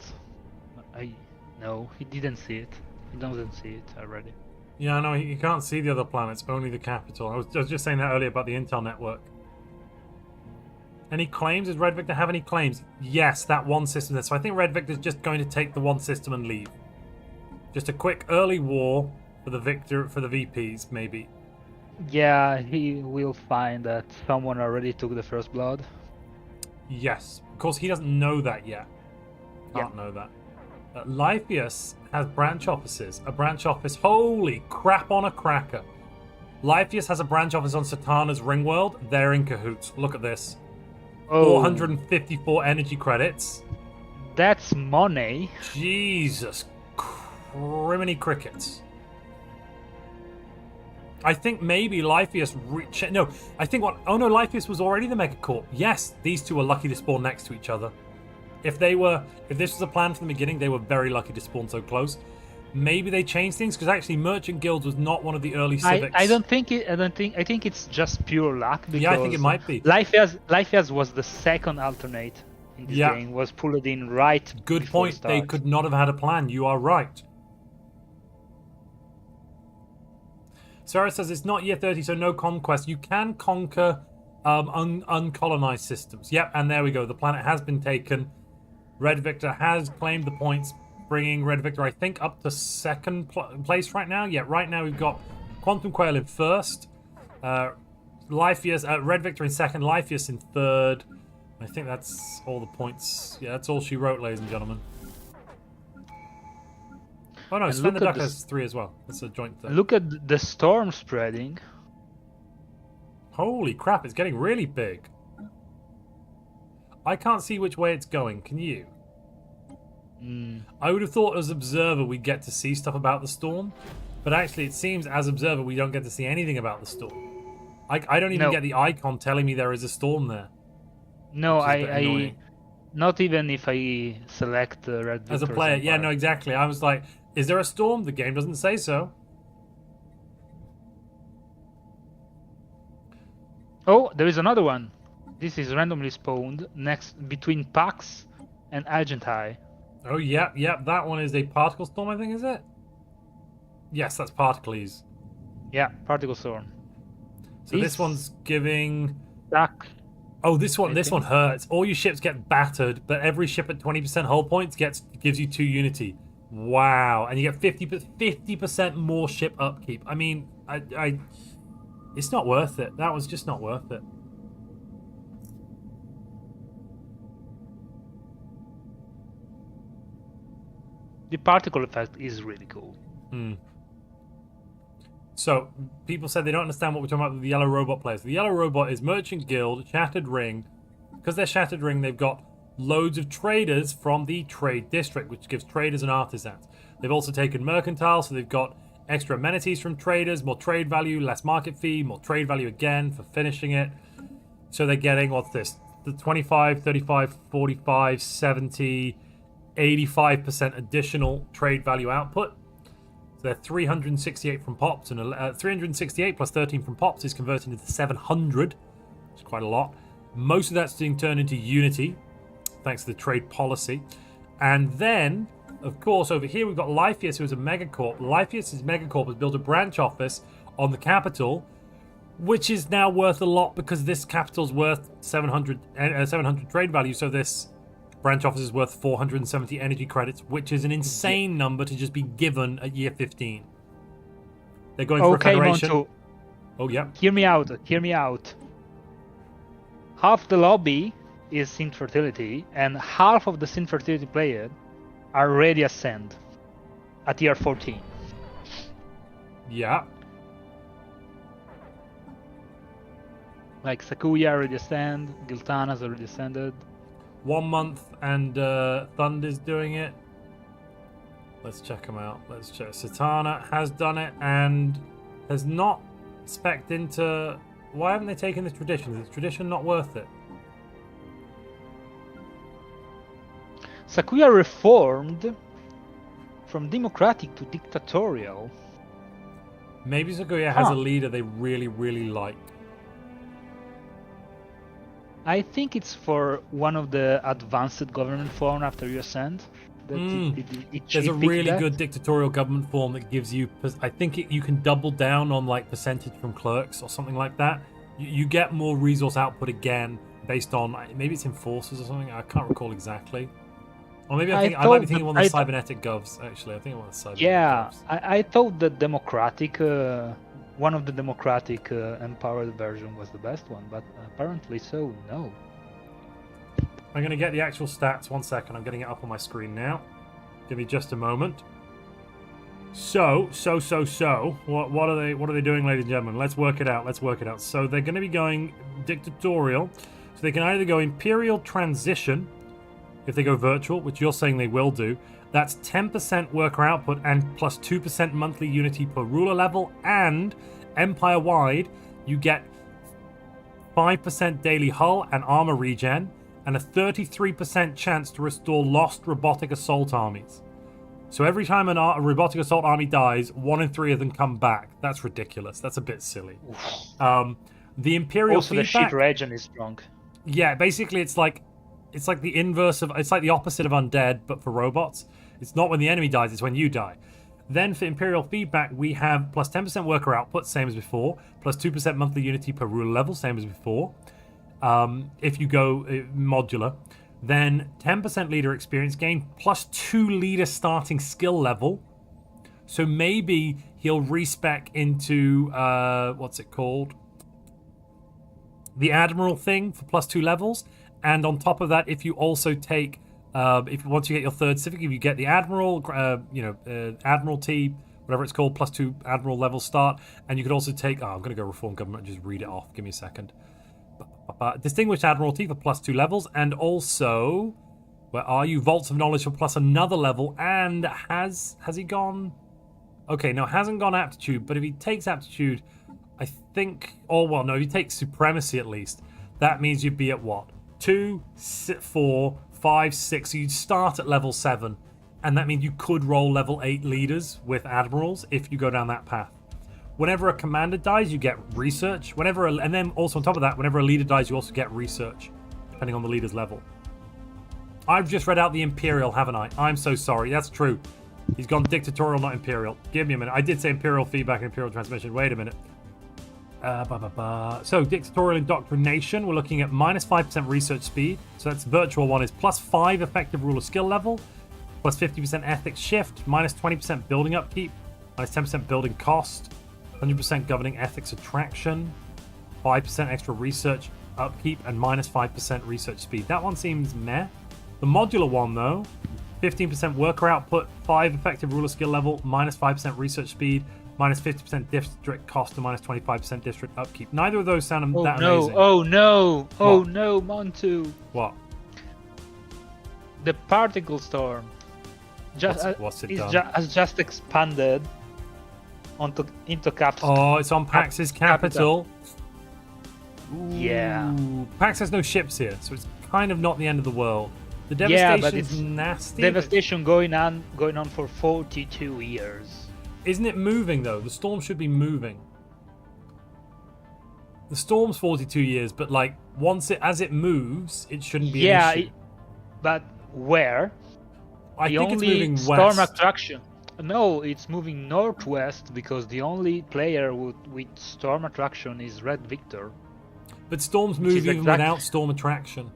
No, he didn't see it. He doesn't see it already. Yeah, no, he can't see the other planets, only the capital. I was just saying that earlier about the intel network. Any claims? Does Red Victor have any claims? Yes, that one system. So I think Red Victor's just going to take the one system and leave. Just a quick early war for the VPs, maybe. Yeah, he will find that someone already took the first blood. Yes. Of course, he doesn't know that yet. Can't know that. Lypheus has branch offices. A branch office. Holy crap on a cracker. Lypheus has a branch office on Satana's Ringworld. They're in cahoots. Look at this. Oh. 454 energy credits. That's money. Jesus. Criminy crickets. I think maybe Lypheus no, I think what... Oh no, Lypheus was already the Megacorp. Yes, these two are lucky to spawn next to each other. If this was a plan from the beginning, they were very lucky to spawn so close. Maybe they changed things, because actually Merchant Guild was not one of the early civics. I think it's just pure luck, because yeah, I think it might be. Lypheus was the second alternate in this game, was pulled in right. Good point. They could not have had a plan. You are right. Sarah says it's not year 30, so no conquest. You can conquer uncolonized systems. Yep, and there we go. The planet has been taken. Red Victor has claimed the points, bringing Red Victor, I think, up to second place right now. Yeah, right now we've got Quantum Quail in first, Lypheus, Red Victor in second, Lypheus in third. I think that's all the points. Yeah, that's all she wrote, ladies and gentlemen. Oh no, Sven the Duck has 3 as well. That's a joint thing. Look at the storm spreading. Holy crap, it's getting really big. I can't see which way it's going. Can you? I would have thought as Observer we'd get to see stuff about the storm. But actually it seems as Observer we don't get to see anything about the storm. I don't even get the icon telling me there is a storm there. No, I not even if I select Red Victor. As a player, yeah, no, exactly. I was like, is there a storm? The game doesn't say so. Oh, there is another one. This is randomly spawned next between Pax and Argentine. Oh, yeah, that one is a particle storm, I think, is it? Yes, that's Particles. Yeah, particle storm. So this one's giving... Pax. Oh, this one hurts. All your ships get battered, but every ship at 20% hull points gives you 2 unity. Wow, and you get 50% more ship upkeep. I mean, it's not worth it. That was just not worth it. The particle effect is really cool. So, people said they don't understand what we're talking about with the Yellow Robot players. The Yellow Robot is Merchant Guild, Shattered Ring. Because they're Shattered Ring, they've got loads of traders from the Trade District, which gives traders and artisans. They've also taken Mercantile, so they've got extra amenities from traders, more trade value, less market fee, more trade value again for finishing it. So they're getting, what's this? The 25, 35, 45, 70, 85% additional trade value output. So they're 368 from Pops, and 368 plus 13 from Pops is converted into 700, which is quite a lot. Most of that's being turned into Unity, thanks to the trade policy. And then, of course, over here we've got Lypheus, who is a megacorp. Lypheus' megacorp has built a branch office on the capital, which is now worth a lot because this capital's worth 700 trade value. So this branch office is worth 470 energy credits, which is an insane number to just be given at year 15. They're going for a federation. Montu. Oh, yeah. Hear me out. Hear me out. Half the lobby is synth fertility, and half of the synth fertility players are already ascend at year 14. Yeah. Like Sakuya already ascend, Giltana's already ascended. 1 month, and Thunder's doing it. Let's check them out. Let's check. Satana has done it and has not specced into... Why haven't they taken this tradition? Is the tradition not worth it? Sakuya reformed from democratic to dictatorial. Maybe Sakuya has a leader they really, really like. I think it's for one of the advanced government form after you ascend. There's a really good dictatorial government form that gives you... I think you can double down on like percentage from clerks or something like that. You get more resource output again based on... Maybe it's enforcers or something. I can't recall exactly. Or maybe I might be thinking one of the cybernetic govs, actually. I think one of the cybernetic govs. I thought the democratic... one of the democratic empowered version was the best one, but apparently so, no. I'm going to get the actual stats. 1 second. I'm getting it up on my screen now. Give me just a moment. So. What are they doing, ladies and gentlemen? Let's work it out. So they're going to be going dictatorial. So they can either go Imperial Transition, if they go virtual, which you're saying they will do. That's 10% worker output and plus 2% monthly unity per ruler level. And Empire-wide, you get 5% daily hull and armor regen, and a 33% chance to restore lost robotic assault armies. So every time a robotic assault army dies, 1 in 3 of them come back. That's ridiculous. That's a bit silly. The Imperial also feedback, the shit regen is strong. Yeah, basically it's like the inverse of... It's like the opposite of undead, but for robots. It's not when the enemy dies, it's when you die. Then for Imperial feedback, we have plus 10% worker output, same as before. Plus 2% monthly unity per ruler level, same as before. If you go modular. Then 10% leader experience gain, plus 2 leader starting skill level. So maybe he'll respec into, what's it called? The Admiral thing for plus 2 levels. And on top of that, if you also take, once you get your 3rd civic, if you get the Admiral, Admiralty, whatever it's called, plus 2 Admiral level start. And you could also take, I'm going to go Reform Government and just read it off. Give me a second. Distinguished Admiralty for plus 2 levels, and also, where are you? Vaults of Knowledge for plus another level, and has he gone? Okay, no, hasn't gone Aptitude, but if he takes Aptitude, I think, if he takes Supremacy at least, that means you'd be at what? 2, 4, 5, 6, so you'd start at level 7, and that means you could roll level 8 leaders with Admirals if you go down that path. Whenever a commander dies, you get research. And then also on top of that, whenever a leader dies, you also get research, depending on the leader's level. I've just read out the Imperial, haven't I? I'm so sorry. That's true. He's gone dictatorial, not Imperial. Give me a minute. I did say Imperial feedback and Imperial transmission. Wait a minute. So dictatorial indoctrination, we're looking at minus 5% research speed. So that's virtual one is plus 5 effective ruler skill level, plus 50% ethics shift, minus 20% building upkeep, minus 10% building cost, 100% governing ethics attraction, 5% extra research upkeep, and minus 5% research speed. That one seems meh. The modular one, though, 15% worker output, 5 effective ruler skill level, minus 5% research speed, minus 50% district cost, and minus 25% district upkeep. Neither of those sound that amazing. Oh no, Montu. What? The particle storm What's it done? has just expanded into caps. Oh, it's on Pax's capital. Yeah. Ooh, Pax has no ships here, so it's kind of not the end of the world. The Yeah, devastation but is it's nasty. devastation going on for 42 years. Isn't it moving though? The storm should be moving. The storm's 42 years, but like as it moves, it shouldn't be an issue. But where? I the think it's only moving storm west. attraction. No, it's moving northwest because the only player with storm attraction is Red Victor. But storms Which move is even exact- without storm attraction.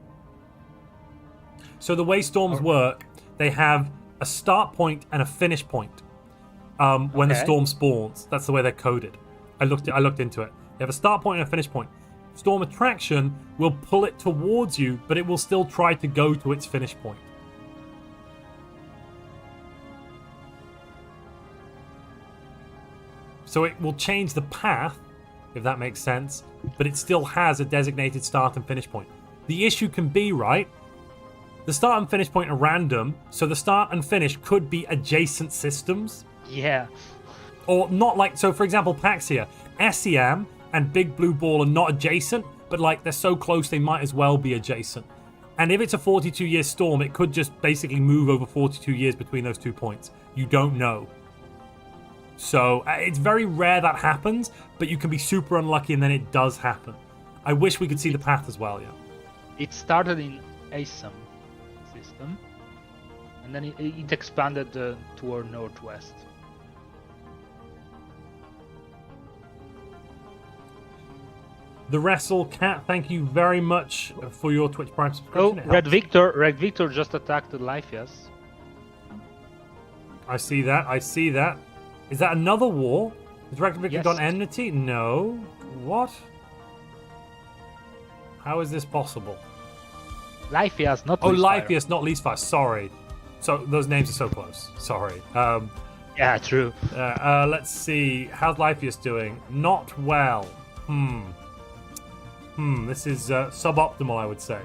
So the way storms work, they have a start point and a finish point when the Okay. storm spawns. That's the way they're coded. I looked into it. They have a start point and a finish point. Storm attraction will pull it towards you, but it will still try to go to its finish point. So it will change the path, if that makes sense, but it still has a designated start and finish point. The issue can be, right, the start and finish point are random, so the start and finish could be adjacent systems. Yeah. Or not like, so for example, Paxia, SEM and Big Blue Ball are not adjacent, but like they're so close they might as well be adjacent. And if it's a 42-year storm, it could just basically move over 42 years between those 2 points. You don't know. So it's very rare that happens, but you can be super unlucky and then it does happen. I wish we could see the path as well, yeah. It started in ASM system, and then it expanded toward northwest. The Wrestle Cat, thank you very much for your Twitch Prime Oh, subscription. It Red helps. Victor just attacked the Lyfias. I see that. Is that another war? Has Red Victor Yes. gone enmity? No. What? How is this possible? Lyfias, not Oh, Leafspire. Lyfius, not Leafspire. Sorry. So those names are so close. Sorry. Yeah, true. Let's see. How's Lyfius doing? Not well. This is suboptimal, I would say.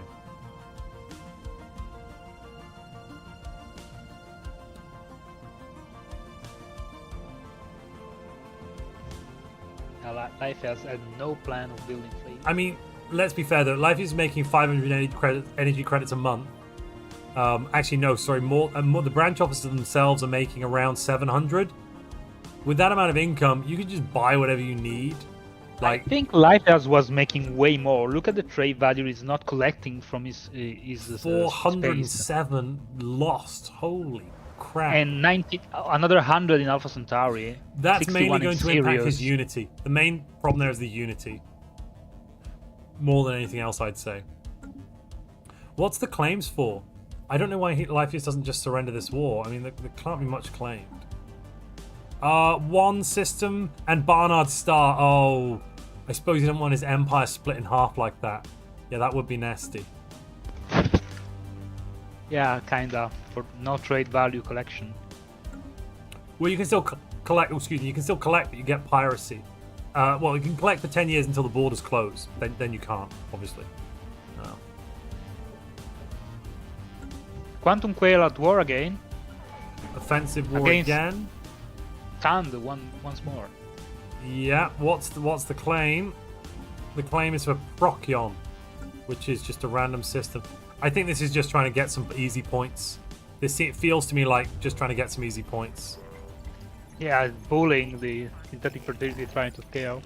Lyfias had no plan of building fleet. I mean, let's be fair though. Lyfius is making 500 energy credits a month. Actually, no, sorry. More. The branch officers themselves are making around 700. With that amount of income, you can just buy whatever you need. I think Lyfias was making way more. Look at the trade value; he's not collecting from his 407 lost. Holy crap! and 90, another 100 in Alpha Centauri. That's mainly 61 in going to impact his Sirius. Unity. The main problem there is the Unity. More than anything else, I'd say. What's the claims for? I don't know why Lyfius doesn't just surrender this war. I mean, there can't be much claimed. One system and Barnard Star. Oh, I suppose he doesn't want his empire split in half like that. Yeah, that would be nasty. Yeah, kinda for no trade value collection. Well, you can still collect. Oh, excuse me. You can still collect, but you get piracy. Well, you can collect for 10 years until the borders close. Then you can't, obviously. No. Quantum Quail at war again. Offensive war Against- again. Tand once more. Yeah. What's the claim? The claim is for Procyon, which is just a random system. I think this is just trying to get some easy points. It feels to me like just trying to get some easy points. Yeah, bullying the synthetic fertility, trying to scale.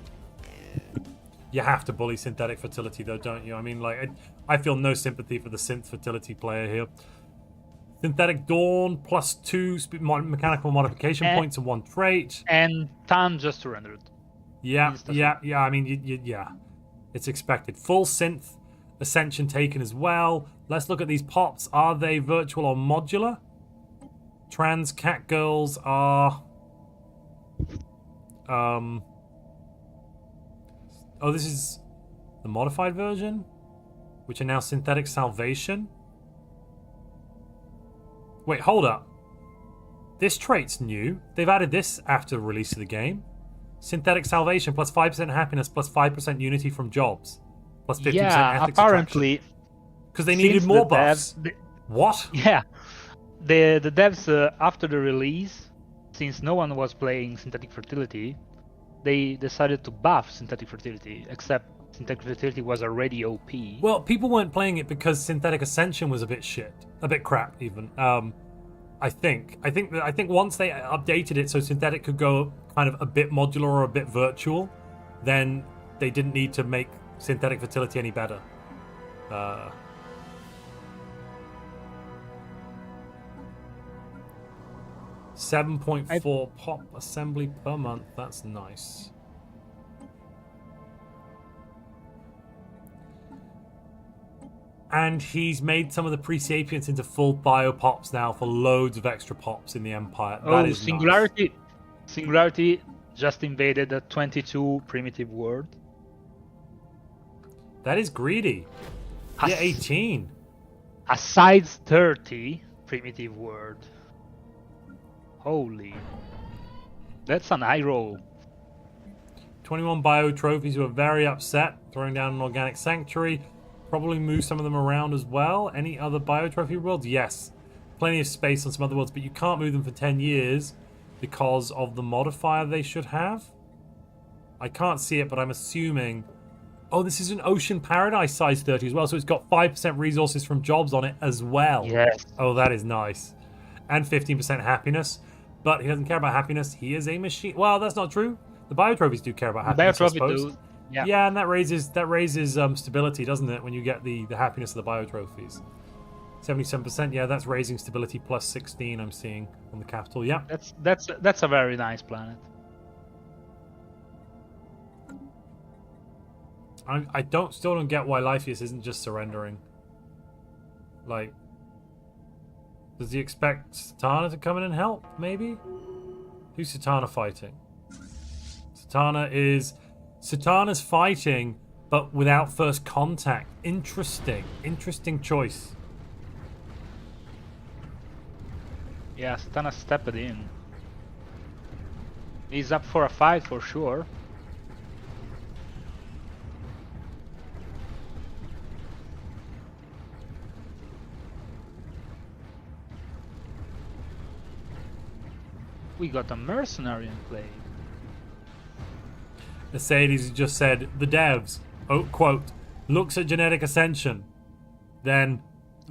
You have to bully synthetic fertility, though, don't you? I mean, like, I feel no sympathy for the synth fertility player here. Synthetic Dawn +2 mechanical modification points and 1 trait. And Tan just surrendered. Yeah. Instantly. Yeah. I mean, yeah, it's expected. Full synth ascension taken as well. Let's look at these pops. Are they virtual or modular? Trans cat girls are. Oh, this is the modified version, which are now synthetic salvation. Wait, hold up. This trait's new. They've added this after the release of the game. Synthetic salvation plus 5% happiness plus 5% unity from jobs. Plus 50% Yeah, ethics apparently. because they needed since more the buffs. devs- What? Yeah, the devs after the release since no one was playing synthetic fertility, they decided to buff synthetic fertility, except synthetic fertility was already OP. Well, people weren't playing it because synthetic ascension was a bit shit, a bit crap even. I think once they updated it so synthetic could go kind of a bit modular or a bit virtual, then they didn't need to make synthetic fertility any better. 7.4 pop assembly per month. That's nice. And he's made some of the pre-sapients into full biopops now for loads of extra pops in the Empire. That is Singularity. nice. Singularity just invaded a 22 primitive world. That is greedy. Yeah, 18. A size 30 primitive world. Holy. That's an eye roll. 21 bio trophies who are very upset, throwing down an organic sanctuary. Probably move some of them around as well. Any other bio trophy worlds? Yes. Plenty of space on some other worlds, but you can't move them for 10 years because of the modifier they should have. I can't see it, but I'm assuming... Oh, this is an Ocean Paradise size 30 as well, so it's got 5% resources from jobs on it as well. Yes. Oh, that is nice. And 15% happiness. But he doesn't care about happiness. He is a machine. Well, that's not true. The bio trophies do care about happiness, I suppose. Do. Yeah. Yeah, and that raises stability, doesn't it? When you get the happiness of the bio trophies. 77%. Yeah, that's raising stability plus 16. I'm seeing on the capital. Yeah, that's a very nice planet. I still don't get why Lypheus isn't just surrendering. Like, does he expect Satana to come in and help? Maybe. Who's Satana fighting? Satana's fighting, but without first contact. Interesting choice. Yeah, Satana stepped in. He's up for a fight for sure. We got a mercenary in play. Mercedes just said, the devs, quote, looks at genetic ascension. Then,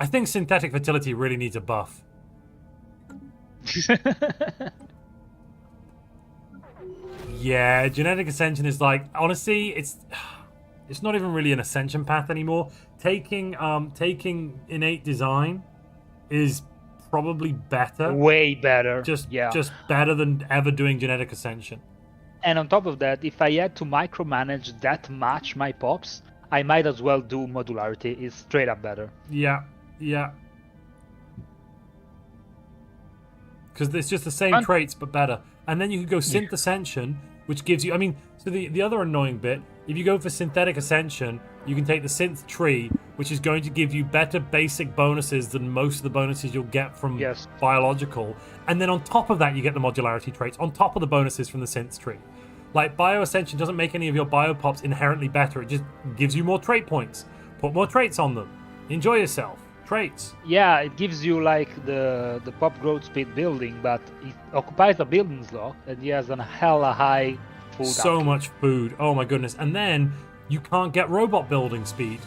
I think synthetic fertility really needs a buff. Yeah, genetic ascension is like, honestly, it's not even really an ascension path anymore. Taking innate design is probably better. Way better. Just better than ever doing genetic ascension. And on top of that, if I had to micromanage that much my pops, I might as well do modularity. It's straight up better. Yeah. Because it's just the same traits, but better. And then you could go synth ascension, which gives you... I mean, so the other annoying bit, if you go for synthetic ascension, you can take the synth tree, which is going to give you better basic bonuses than most of the bonuses you'll get from biological. And then on top of that, you get the modularity traits, on top of the bonuses from the synth tree. Like, Bioascension doesn't make any of your biopops inherently better. It just gives you more trait points. Put more traits on them. Enjoy yourself. Traits. Yeah, it gives you, like, the pop growth speed building, but it occupies a building slot, and he has a hella high food So upkeep. much food. Oh, my goodness. And then you can't get robot building speed,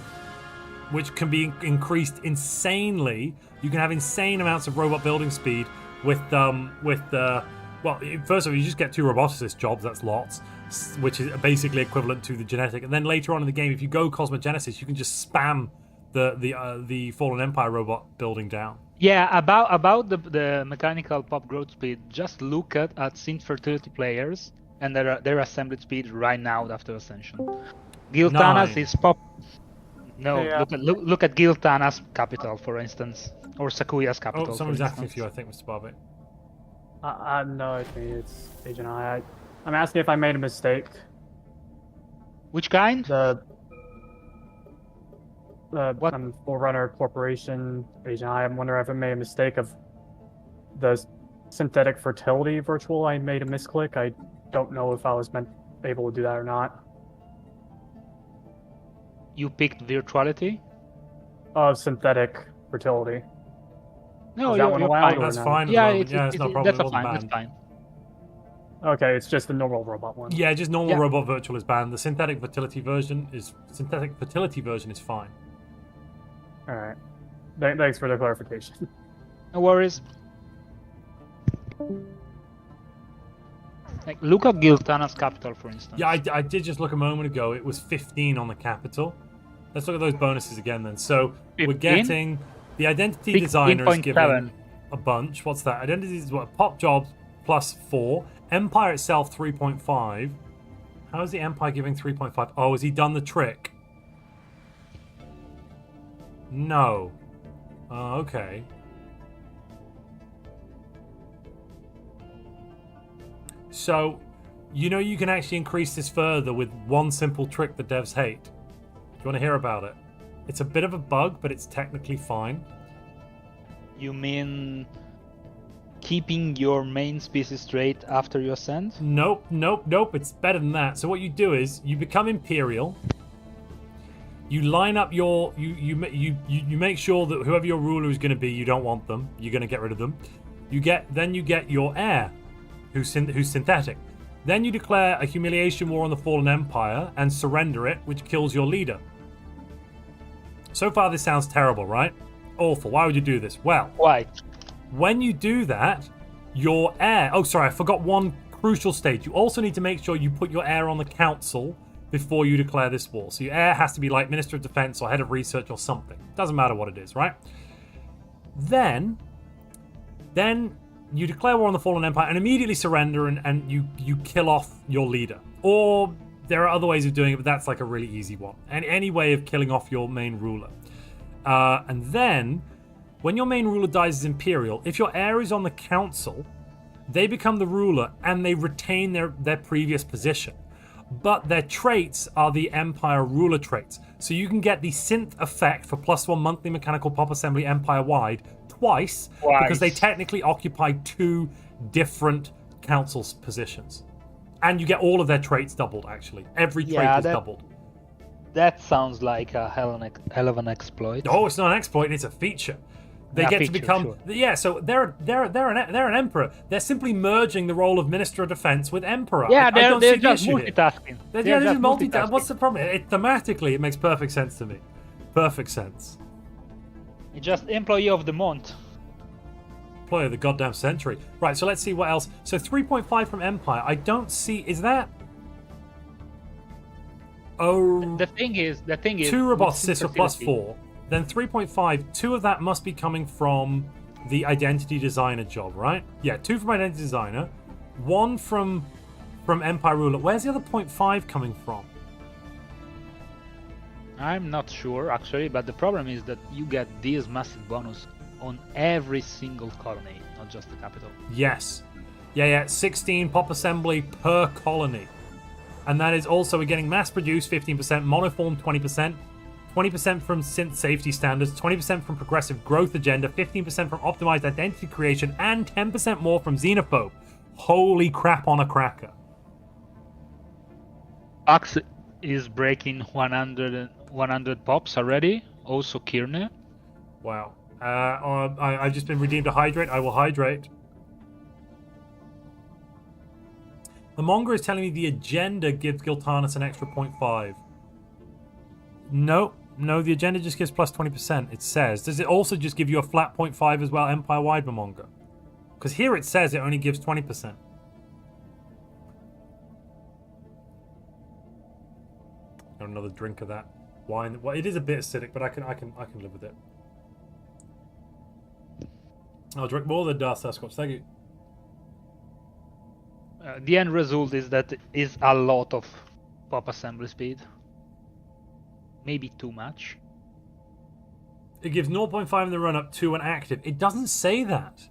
which can be increased insanely. You can have insane amounts of robot building speed with well, first of all, you just get 2 roboticist jobs, that's lots, which is basically equivalent to the genetic. And then later on in the game, if you go Cosmogenesis, you can just spam the Fallen Empire robot building down. Yeah, about the mechanical pop growth speed, just look at synth fertility players and their assembly speed right now after Ascension. Giltana's is pop. No, Yeah. look at Giltana's capital, for instance, or Sakuya's capital. Oh, someone's for asking instance. for you, I think, MrBarbe. No, it's Agent I. I'm asking if I made a mistake. Which kind? The What? Forerunner Corporation Agent I. I'm wondering if I made a mistake of the synthetic fertility virtual. I made a misclick. I don't know if I was able to do that or not. You picked virtuality? Synthetic fertility. No, Is that one you're allowed fine. or That's not? fine. Yeah, It's no problem. that's It wasn't fine. That's banned. fine. Okay, it's just the normal robot one. Yeah, just normal Yeah. robot virtual is banned. The synthetic fertility version is fine. All right. Thanks for the clarification. No worries. Like, look at Giltana's capital, for instance. Yeah, I did just look a moment ago. It was 15 on the capital. Let's look at those bonuses again then. So we're 15? getting the identity designer is 16.7. given a bunch. What's that? Identity is what? Pop jobs plus 4. Empire itself 3.5. How is the Empire giving 3.5? Oh, has he done the trick? No. Oh, okay. So, you know you can actually increase this further with one simple trick that devs hate. Do you want to hear about it? It's a bit of a bug, but it's technically fine. You mean keeping your main species trait after you ascend? Nope. It's better than that. So what you do is you become Imperial. You line up your you make sure that whoever your ruler is going to be, you don't want them. You're going to get rid of them. You get your heir, who's synthetic. Then you declare a humiliation war on the fallen empire and surrender it, which kills your leader. So far, this sounds terrible, right? Awful. Why would you do this? Well, Why? when you do that, your heir... Oh, sorry, I forgot one crucial stage. You also need to make sure you put your heir on the council before you declare this war. So your heir has to be like Minister of Defense or Head of Research or something. Doesn't matter what it is, right? Then you declare war on the fallen empire and immediately surrender and you kill off your leader. Or there are other ways of doing it, but that's like a really easy one. And any way of killing off your main ruler. And then, when your main ruler dies as Imperial, if your heir is on the council, they become the ruler and they retain their previous position. But their traits are the Empire ruler traits. So you can get the synth effect for +1 monthly mechanical pop assembly empire-wide twice, because they technically occupy 2 different council's positions. And you get all of their traits doubled, actually. Every trait is doubled. That sounds like a hell of an exploit. Oh, it's not an exploit, it's a feature. They get to become... Sure. Yeah, so they're an emperor. They're simply merging the role of Minister of Defense with Emperor. Yeah, they're just multitasking. They're just multitasking. What's the problem? Thematically, it makes perfect sense to me. Perfect sense. You're just employee of the month. Employee of the goddamn century. Right, so let's see what else. So 3.5 from Empire. I don't see... Is that... Oh... The thing is... 2 robots, Cicero +4. Then 3.5, 2 of that must be coming from the Identity Designer job, right? Yeah, 2 from Identity Designer, 1 from Empire Ruler. Where's the other 0.5 coming from? I'm not sure, actually, but the problem is that you get this massive bonus on every single colony, not just the capital. Yes. Yeah, 16 pop assembly per colony. And that is also, we're getting mass-produced 15%, monoform 20%, 20% from synth safety standards, 20% from progressive growth agenda, 15% from optimized identity creation, and 10% more from xenophobe. Holy crap on a cracker. Axe is breaking 100 pops already, also Kirne. Wow. I've just been redeemed to hydrate. I will hydrate. The Monger is telling me the agenda gives Giltanis an extra 0.5. No, the agenda just gives plus 20%, it says. Does it also just give you a flat 0.5 as well, Empire-wide, Momonga? Because here it says it only gives 20%. Another drink of that wine. Well, it is a bit acidic, but I can live with it. I'll drink more than Sasquatch, thank you. The end result is that is a lot of pop assembly speed. Maybe too much. It gives 0.5 in the run-up to an active. It doesn't say that.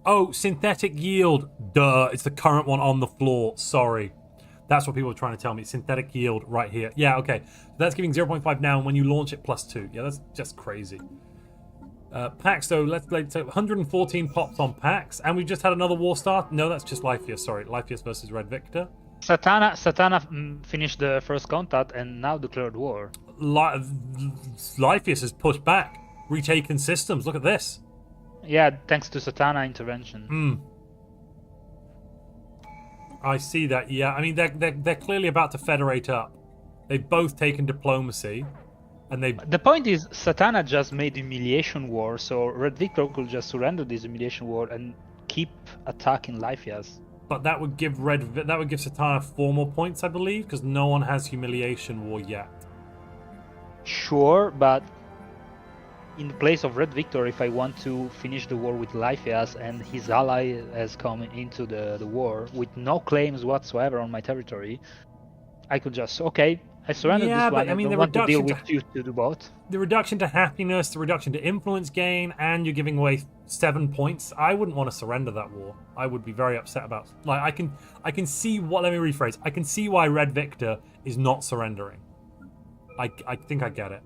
Oh, synthetic yield. Duh, it's the current one on the floor. Sorry. That's what people are trying to tell me. Synthetic yield right here. Yeah, okay. That's giving 0.5 now, and when you launch it, +2. Yeah, that's just crazy. Pax, though, let's take 114 pops on Pax, and we've just had another war start. No, that's just Lypheus. Sorry, Lypheus versus Red Victor. Satana finished the first contact and now declared war. Lypheus has pushed back, retaken systems. Look at this. Yeah, thanks to Satana intervention. I see that. Yeah, I mean they're clearly about to federate up. They've both taken diplomacy, and they. The point is, Satana just made humiliation war, so Red Victor could just surrender this humiliation war and keep attacking Lyfias. But that would give Satana 4 more points, I believe, because no one has humiliation war yet. Sure, but in the place of Red Victor, if I want to finish the war with Lyfias and his ally has come into the war with no claims whatsoever on my territory, I could just, okay, I surrender Yeah, this but one. I mean, I the don't want to deal reduction with you to do both. The reduction to happiness, the reduction to influence gain, and you're giving away 7 points. I wouldn't want to surrender that war. I would be very upset about. Like I can see what. Let me rephrase. I can see why Red Victor is not surrendering. I think I get it.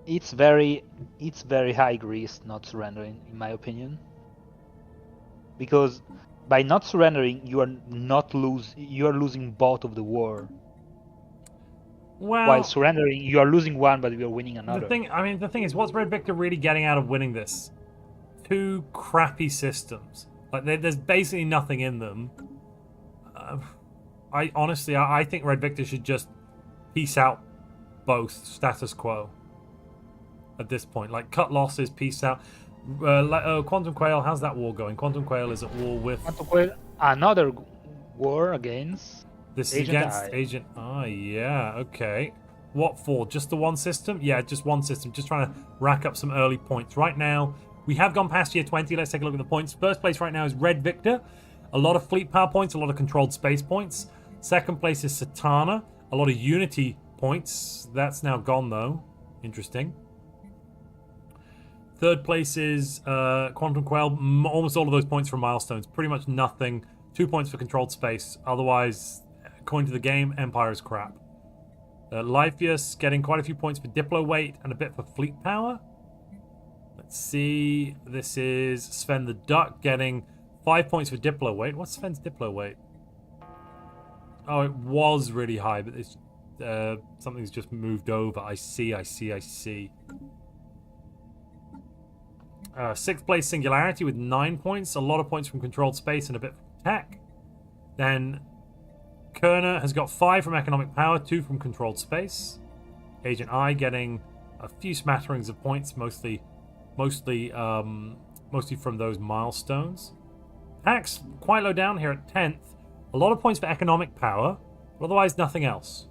It's very high risk not surrendering, in my opinion. Because by not surrendering, you are losing both of the war. Well, while surrendering, you are losing one, but you are winning another. The thing is, what's Red Victor really getting out of winning this? 2 crappy systems. Like there's basically nothing in them. I think Red Victor should just peace out both status quo. At this point, like cut losses, peace out. Quantum Quail, how's that war going? Quantum Quail is at war with Quantum Quail, another war against. This is against Agent I. Yeah, okay. What for? Just the one system? Yeah, just one system. Just trying to rack up some early points. Right now, we have gone past year 20. Let's take a look at the points. First place right now is Red Victor. A lot of fleet power points, a lot of controlled space points. Second place is Satana. A lot of Unity points. That's now gone, though. Interesting. Third place is Quantum Quail. Almost all of those points from milestones. Pretty much nothing. 2 points for controlled space. Otherwise, according to the game, Empire is crap. Lyfius getting quite a few points for Diplo weight and a bit for fleet power. Let's see. This is Sven the Duck getting 5 points for Diplo weight. What's Sven's Diplo weight? Oh, it was really high, but it's something's just moved over. I see. Sixth place Singularity with 9 points. A lot of points from controlled space and a bit from tech. Then Kerner has got 5 from economic power, 2 from controlled space. Agent I getting a few smatterings of points, mostly from those milestones. Pax quite low down here at 10th. A lot of points for economic power, but otherwise nothing else.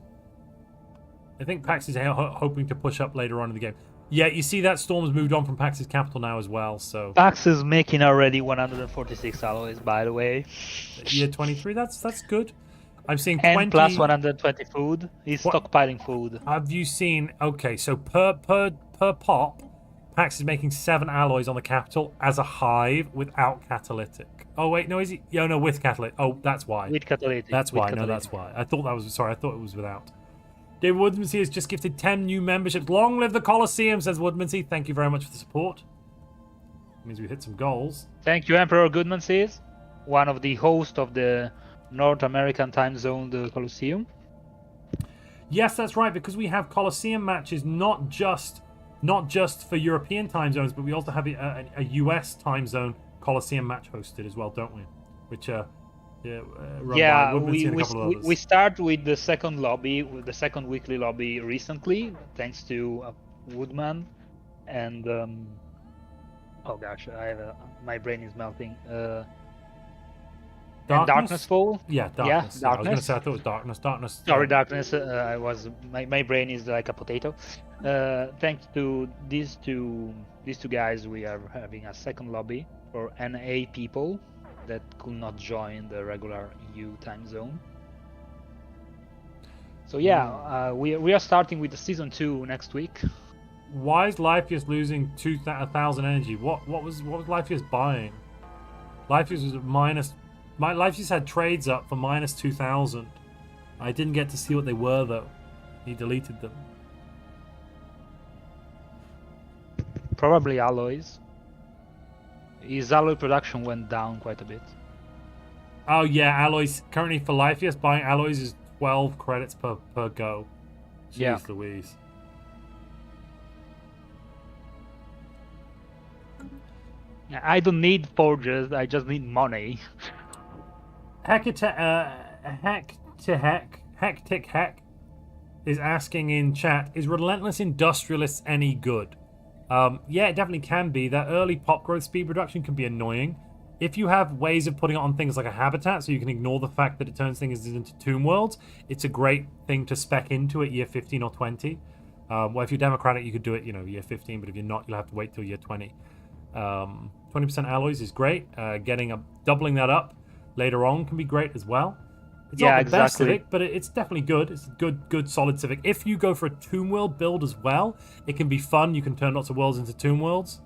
I think Pax is hoping to push up later on in the game. Yeah, you see that Storm's moved on from Pax's capital now as well, so... Pax is making already 146 alloys, by the way. Year 23, that's good. I'm seeing 10 20... plus 120 food. He's stockpiling food. Have you seen... Okay, so per pop, Pax is making 7 alloys on the capital as a hive without catalytic. Oh, wait, no, is he... Yeah, no, with catalytic. Oh, that's why. With catalytic. That's why, no, that's why. I thought it was without. David Woodmansey has just gifted 10 new memberships. Long live the Colosseum, says Woodmansey. Thank you very much for the support. It means we hit some goals. Thank you, Emperor Goodman says. One of the hosts of the North American time zone, the Colosseum. Yes, that's right, because we have Colosseum matches not just for European time zones, but we also have a US time zone Colosseum match hosted as well, don't we? Which we start with the second lobby, with the second weekly lobby recently, thanks to Woodman and oh gosh, my brain is melting. Darkness Fall. Yeah, Darkness. Yeah, Darkness. I was going to say I thought it was Darkness. Sorry, Darkness. My brain is like a potato. Thanks to these two guys, we are having a second lobby for NA people that could not join the regular EU time zone. So yeah, we are starting with the season 2 next week. Why is Lyfius losing 1,000 energy? What was Lyfius buying? Lyfius was minus. Lyfius had trades up for minus 2,000. I didn't get to see what they were though. He deleted them. Probably alloys. His alloy production went down quite a bit. Oh yeah, alloys. Currently for Lyfius, buying alloys is 12 credits per go. Jeez, yeah. Louise. I don't need forges, I just need money. Hectic Heck is asking in chat, is Relentless Industrialists any good? Yeah, it definitely can be. That early pop growth speed reduction can be annoying. If you have ways of putting it on things like a habitat, so you can ignore the fact that it turns things into tomb worlds, it's a great thing to spec into at year 15 or 20. Well, if you're democratic, you could do it, year 15, but if you're not, you'll have to wait till year 20. 20% alloys is great. Doubling that up later on can be great as well. It's not the best Civic, but it's definitely good. It's a good, solid Civic. If you go for a Tomb World build as well, it can be fun. You can turn lots of worlds into Tomb Worlds.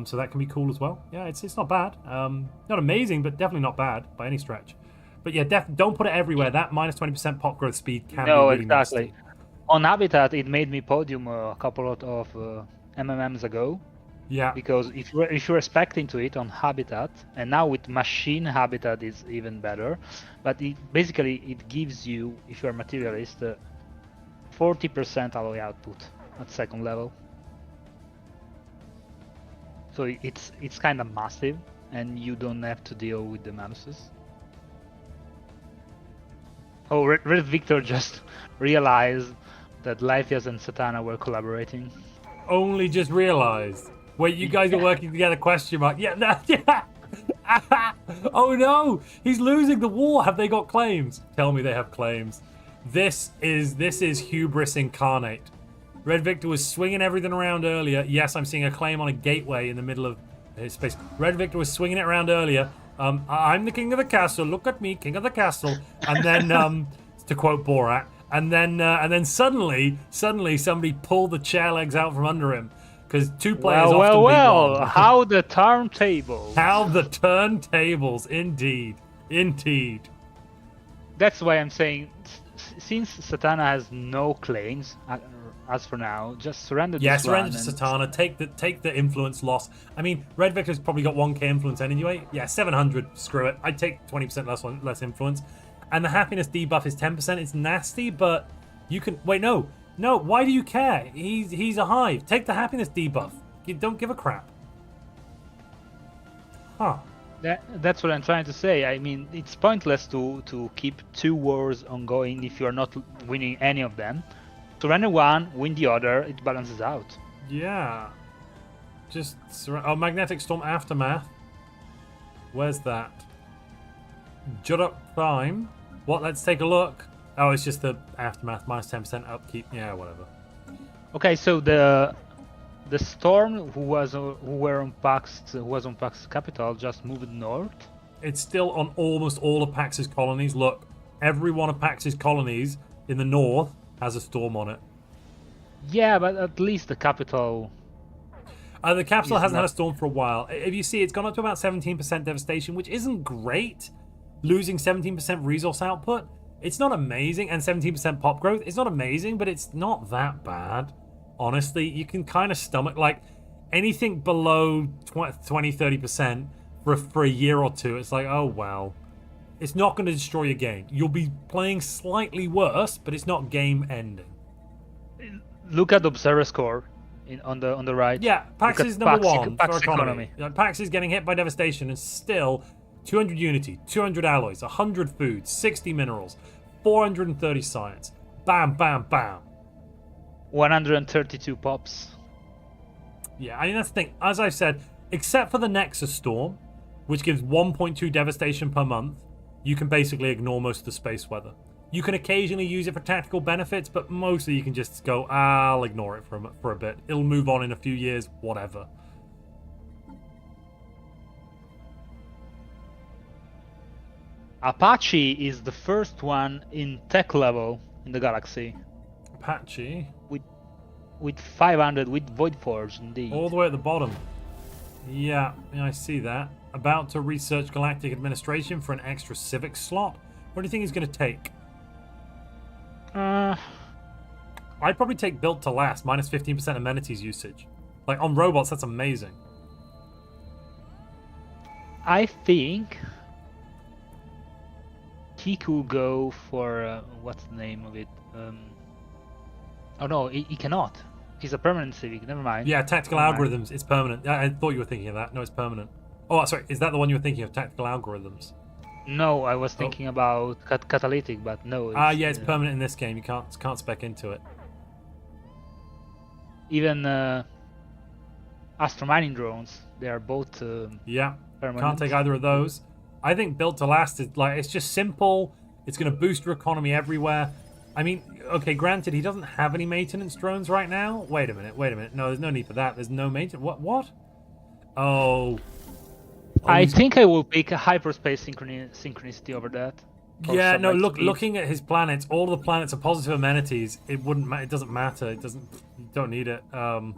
So that can be cool as well. Yeah, it's not bad. Not amazing, but definitely not bad by any stretch. But yeah, don't put it everywhere. That minus 20% pop growth speed can be really nasty. On Habitat, it made me podium a couple of MMMs ago. Yeah. Because if you're expecting to it on Habitat, and now with Machine Habitat is even better, but it gives you, if you're a materialist, 40% alloy output at second level. So it's kind of massive, and you don't have to deal with the maluses. Oh, Red Victor just realized that Lythias and Satana were collaborating. Only just realized. Wait, you guys are working together? Question mark. Yeah, no, yeah. Oh no, he's losing the war. Have they got claims? Tell me they have claims. This is hubris incarnate. Red Victor was swinging everything around earlier. Yes, I'm seeing a claim on a gateway in the middle of his space. Red Victor was swinging it around earlier. I'm the king of the castle. Look at me, king of the castle. And then, to quote Borat, and then suddenly somebody pulled the chair legs out from under him. Because two players often beat one. How the turntables. How the turntables, indeed. That's why I'm saying, since Satana has no claims, as for now, just surrender this surrender to Satana, take the influence loss. I mean, Red Victor's probably got 1k influence anyway. Yeah, 700, screw it. I'd take 20% less influence. And the happiness debuff is 10%. It's nasty, but you can... Wait, no, why do you care? He's a hive. Take the happiness debuff. You don't give a crap. Huh. That's what I'm trying to say. I mean, it's pointless to keep two wars ongoing if you're not winning any of them. Surrender one, win the other, it balances out. Yeah. Just Magnetic Storm Aftermath. Where's that? Juddup Prime. What? Let's take a look. Oh, it's just the Aftermath, minus 10% upkeep. Yeah, whatever. Okay, so the Storm who was on Pax capital just moved north. It's still on almost all of Pax's colonies. Look, every one of Pax's colonies in the north has a Storm on it. Yeah, but at least the capital... The capital hasn't had a Storm for a while. If you see, it's gone up to about 17% devastation, which isn't great. Losing 17% resource output, it's not amazing. And 17% pop growth, it's not amazing, but it's not that bad. Honestly, you can kind of stomach, like, anything below 20-30% for a year or two. It's like, oh, well. It's not going to destroy your game. You'll be playing slightly worse, but it's not game ending. Look at the Observer score on the right. Yeah, Pax is number one Pax for economy. Pax is getting hit by devastation and still 200 unity, 200 alloys, 100 food, 60 minerals, 430 science. Bam, bam, bam. 132 pops. Yeah, I mean, that's the thing. As I said, except for the Nexus Storm, which gives 1.2 devastation per month, you can basically ignore most of the space weather. You can occasionally use it for tactical benefits, but mostly you can just go, I'll ignore it for a bit. It'll move on in a few years, whatever. Apache is the first one in tech level in the galaxy. Apache? With 500, with Void Forge, indeed. All the way at the bottom. Yeah, I see that. About to research Galactic Administration for an extra civic slot. What do you think he's going to take? I'd probably take Built to Last, minus 15% amenities usage. Like, on robots, that's amazing. I think he could go for, what's the name of it? Oh no, he cannot. He's a permanent civic, never mind. Yeah, Tactical Algorithms, it's permanent. I thought you were thinking of that. No, it's permanent. Oh, sorry, is that the one you were thinking of, Tactical Algorithms? No, I was thinking about catalytic, but no. Yeah, it's permanent in this game. You can't spec into it. Even astro mining drones, they are both Yeah, permanent. can't take either of those. I think built to last is like it's just simple. It's going to boost your economy everywhere. I mean, okay, granted, he doesn't have any maintenance drones right now. Wait a minute. No, there's no need for that. There's no maintenance. What? Oh. I think I will pick a hyperspace synchronicity over that. Yeah, no. Looking at his planets, all of the planets are positive amenities. It wouldn't. It doesn't matter. It doesn't. You don't need it. Oh.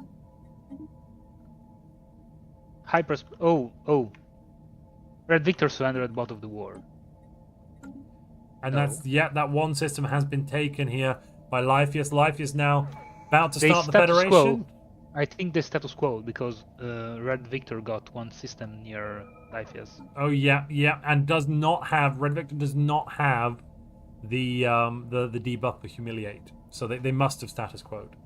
Red Victor surrendered at bottom of the war. And that one system has been taken here by Lypheus. Lypheus now about to start the Federation. Quo. I think the status quo because Red Victor got one system near Lypheus. Oh yeah, and Red Victor does not have the debuff for humiliate. So they must have status quo'd.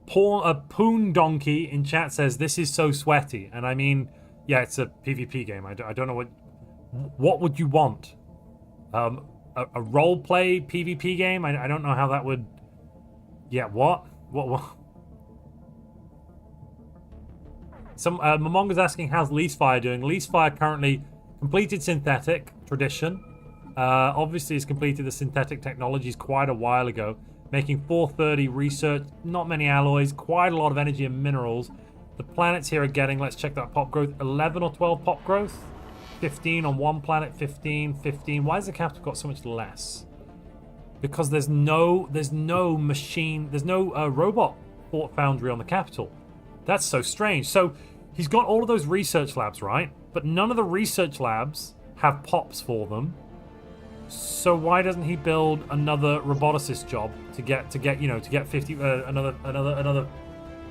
Poon Donkey in chat says this is so sweaty, and I mean, yeah, it's a PvP game. I don't know what would you want? A role play PvP game? I don't know how that would. Yeah, what? Momonga's asking how's Leasefire doing. Leasefire currently completed synthetic tradition. Obviously, has completed the synthetic technologies quite a while ago. Making 430 research, not many alloys, quite a lot of energy and minerals. The planets here are getting, let's check that pop growth, 11 or 12 pop growth. 15 on one planet, 15. Why has the capital got so much less? Because there's no machine, there's no robot thought foundry on the capital. That's so strange. So he's got all of those research labs, right? But none of the research labs have pops for them. So why doesn't he build another roboticist job to get 50 another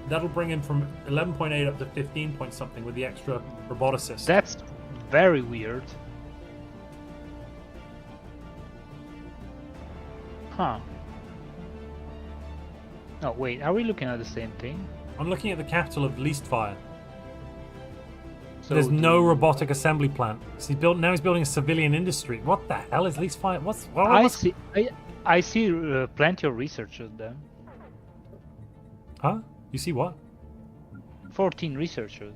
that'll bring him from 11.8 up to 15 point something with the extra roboticist. That's very weird. Huh. Oh wait, are we looking at the same thing? I'm looking at the capital of Leastfire. So there's no robotic assembly plant. So he's building a civilian industry. What the hell is Leastfire? I see plenty of researchers there. Huh? You see what? 14 researchers.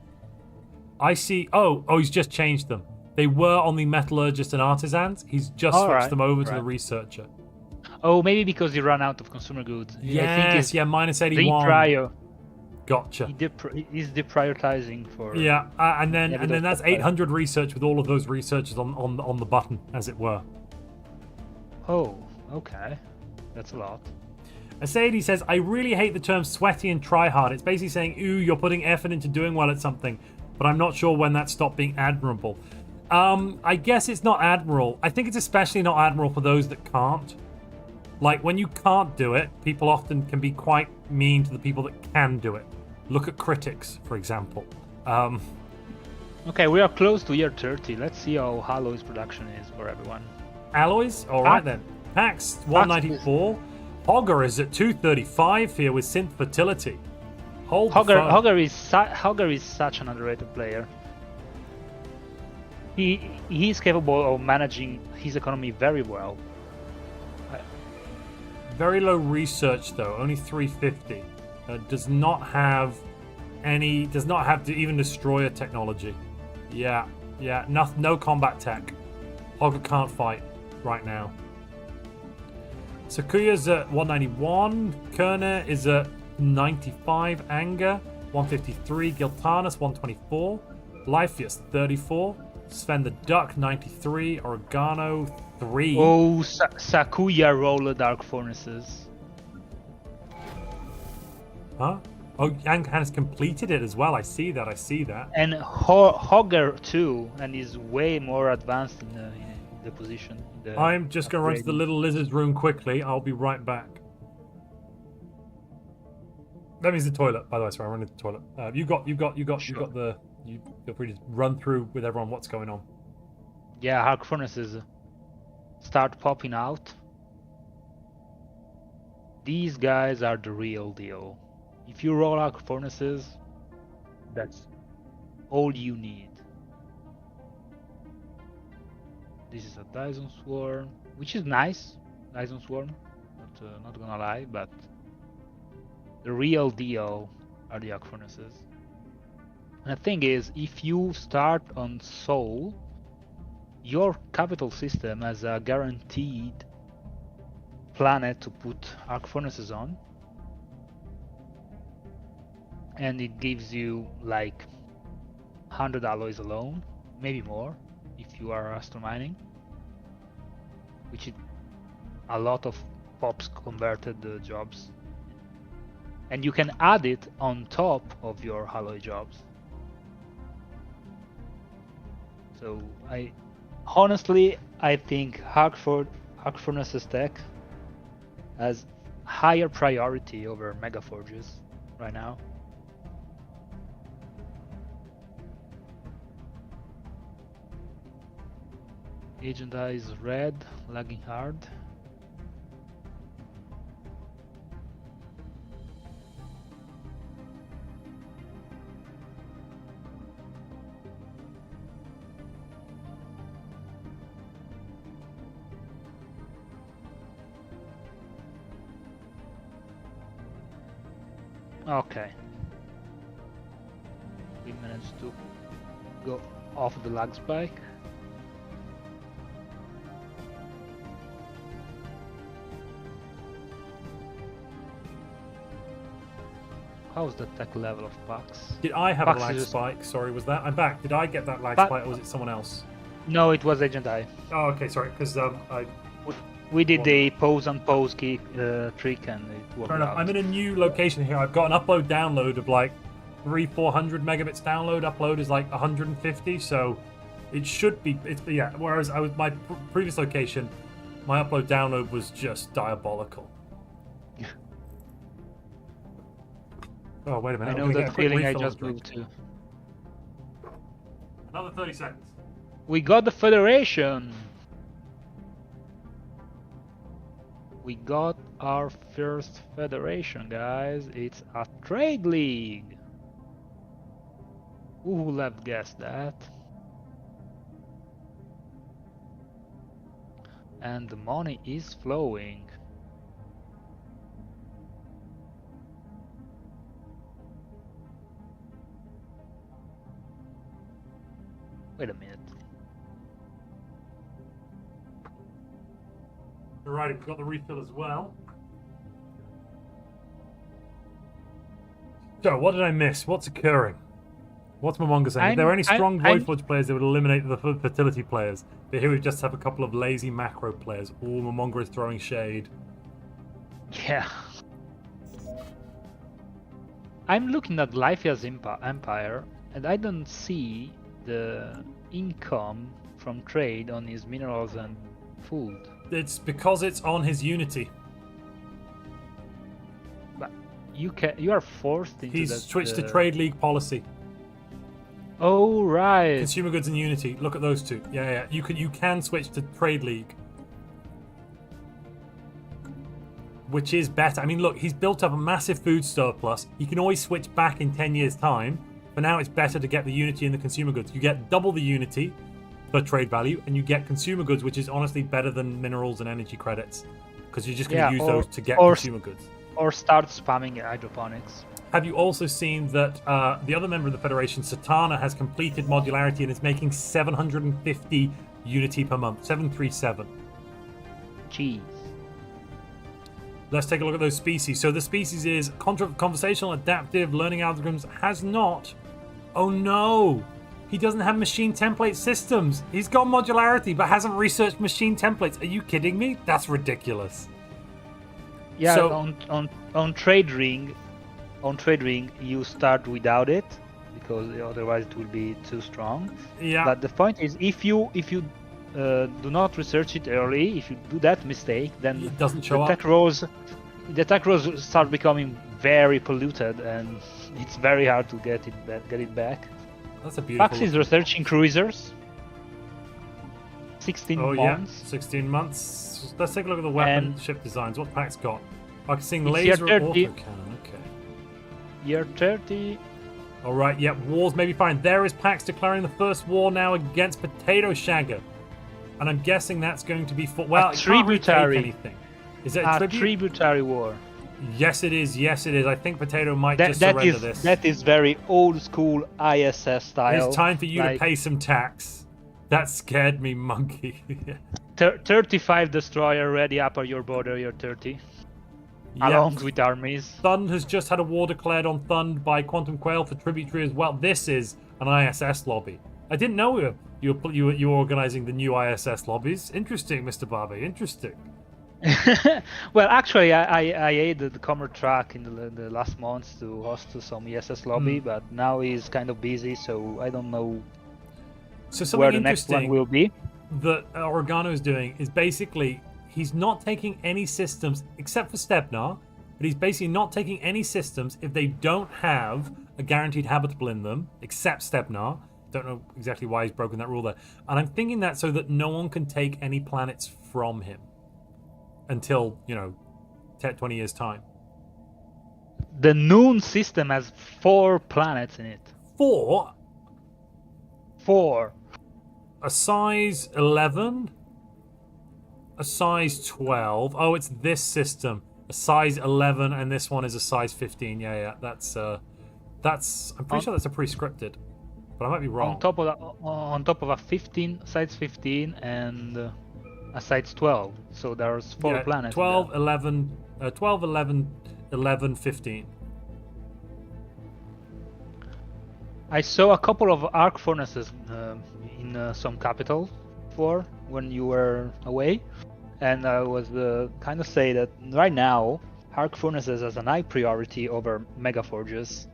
I see. Oh, he's just changed them. They were on the metallurgist and artisans. He's just switched them over to the researcher. Oh, maybe because he ran out of consumer goods. Yes, minus 81. Gotcha. He's deprioritizing for. Yeah, and then that's 800 research with all of those researchers on the button, as it were. Oh, okay, that's a lot. Asaidi says, I really hate the term sweaty and try hard. It's basically saying, ooh, you're putting effort into doing well at something, but I'm not sure when that stopped being admirable. I guess it's not admirable. I think it's especially not admirable for those that can't. Like, when you can't do it, people often can be quite mean to the people that can do it. Look at critics, for example. Okay, we are close to year 30. Let's see how Alloy's production is for everyone. Alloys? Alright then. Pax 194. Hogger is at 235 here with synth fertility. Hogger is such an underrated player. He is capable of managing his economy very well. Very low research though, only 350. Does not have to even destroyer technology. Yeah, no combat tech. Hogger can't fight right now. Sakuya's at 191. Kerner is at 95. Anger 153. Giltanus 124. Lypheus 34. Sven the Duck 93. Oregano 3. Oh, Sakuya roller dark furnaces. Huh? Oh, and has completed it as well. I see that. And Hogger too, and is way more advanced in the position. I'm just going to run to the little lizard's room quickly. I'll be right back. That means the toilet, by the way. Sorry, I'm running to the toilet. You feel free to run through with everyone what's going on. Yeah, arc furnaces start popping out. These guys are the real deal. If you roll arc furnaces, that's all you need. This is a Dyson Swarm, which is nice. Dyson Swarm, not gonna lie, but the real deal are the arc furnaces. And the thing is, if you start on Soul, your capital system has a guaranteed planet to put arc furnaces on, and it gives you like 100 alloys alone, maybe more if you are astro mining, which is a lot of pops converted jobs, and you can add it on top of your alloy jobs. So honestly I think arc furnaces tech has higher priority over mega forges right now. Agent Eye is red, lagging hard. Okay. We managed to go off the lag spike. How's the tech level of Pax? Did I have Pax a lag is- spike? Sorry, was that? I'm back. Did I get that lag Pa- spike or was it someone else? No, it was Agent Eye. Oh, okay, sorry, because We did the pose on pose key trick and it worked fair enough. out. I'm in a new location here. I've got an upload download of like 300-400 megabits download. Upload is like 150, so it should be. Yeah. Whereas I was my previous location, my upload download was just diabolical. Oh wait a minute! I I'm know gonna get that a quick feeling I refill of just the drink. moved to. Another 30 seconds. We got the Federation! We got our first Federation, guys. It's a trade league! Who would have guessed that? And the money is flowing. Wait a minute. Alrighty, we've got the refill as well. So, what did I miss? What's occurring? What's Momonga saying? If there were any strong Voidforge players, they would eliminate the fertility players. But here we just have a couple of lazy macro players. All Momonga is throwing shade. Yeah. I'm looking at Lithia's Empire, and I don't see the income from trade on his minerals and food. It's because it's on his Unity. But you are forced into He's that, switched to Trade League policy. Oh right. Consumer goods and Unity. Look at those two. Yeah. You can switch to Trade League, which is better. I mean, look, he's built up a massive food surplus. He can always switch back in 10 years' time. But now it's better to get the Unity and the consumer goods. You get double the Unity per trade value, and you get consumer goods, which is honestly better than minerals and energy credits, because you're just going to use those to get consumer goods. Or start spamming hydroponics. Have you also seen that the other member of the Federation, Satana, has completed modularity and is making 750 Unity per month? 737. Jeez. Let's take a look at those species. So the species is conversational adaptive learning algorithms has not. Oh no! He doesn't have machine template systems. He's got modularity but hasn't researched machine templates. Are you kidding me? That's ridiculous. Yeah, So- on Trade Ring, you start without it because otherwise it will be too strong. Yeah. But the point is, if you do not research it early, if you do that mistake, then It doesn't show the up. tech rows start becoming very polluted, and it's very hard to get it back. That's a beautiful. Pax is researching cruisers. 16 Oh yeah, months. 16 months. Let's take a look at the weapon And- ship designs. What Pax got? I can sing It's laser year or 30. autocannon. Okay. Year 30. All right. Yep. Wars may be fine. There is Pax declaring the first war now against Potato Shagger, and I'm guessing that's going to be for well, it can't really take tributary. anything. Is it a tribute? Tributary war. Yes, it is. Yes, it is. I think Potato might just surrender this. That is very old school ISS style. It's time for you like to pay some tax. That scared me, monkey. 35 destroyer ready up at your border, year 30. Yep. Along with armies. Thund has just had a war declared on Thund by Quantum Quail for tributary as well. This is an ISS lobby. I didn't know you were organizing the new ISS lobbies. Interesting, MrBarbe. Interesting. Well, actually, I aided the Comer Track in the last months to host some ESS lobby, but now he's kind of busy, so I don't know where the next one will be. That Organo is doing is basically he's not taking any systems except for Stebnar, but he's basically not taking any systems if they don't have a guaranteed habitable in them, except Stebnar. Don't know exactly why he's broken that rule there. And I'm thinking that so that no one can take any planets from him until, 20 years' time. The Noon system has 4 planets in it. 4? 4. A size 11? A size 12? Oh, it's this system. A size 11, and this one is a size 15. Yeah. That's. I'm pretty sure that's a pre-scripted, but I might be wrong. On top of a 15, size 15, and a size 12. So there's 4 planets. 12, 11, 11, 15. I saw a couple of arc furnaces in some capital for when you were away, and I was kind of say that right now arc furnaces has an high priority over mega forges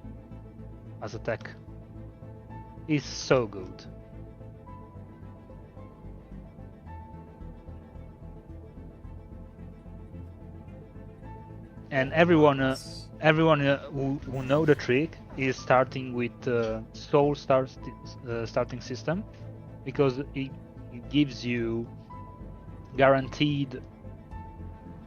as a tech. It's so good. And everyone who know the trick is starting with Soul starting system, because it gives you guaranteed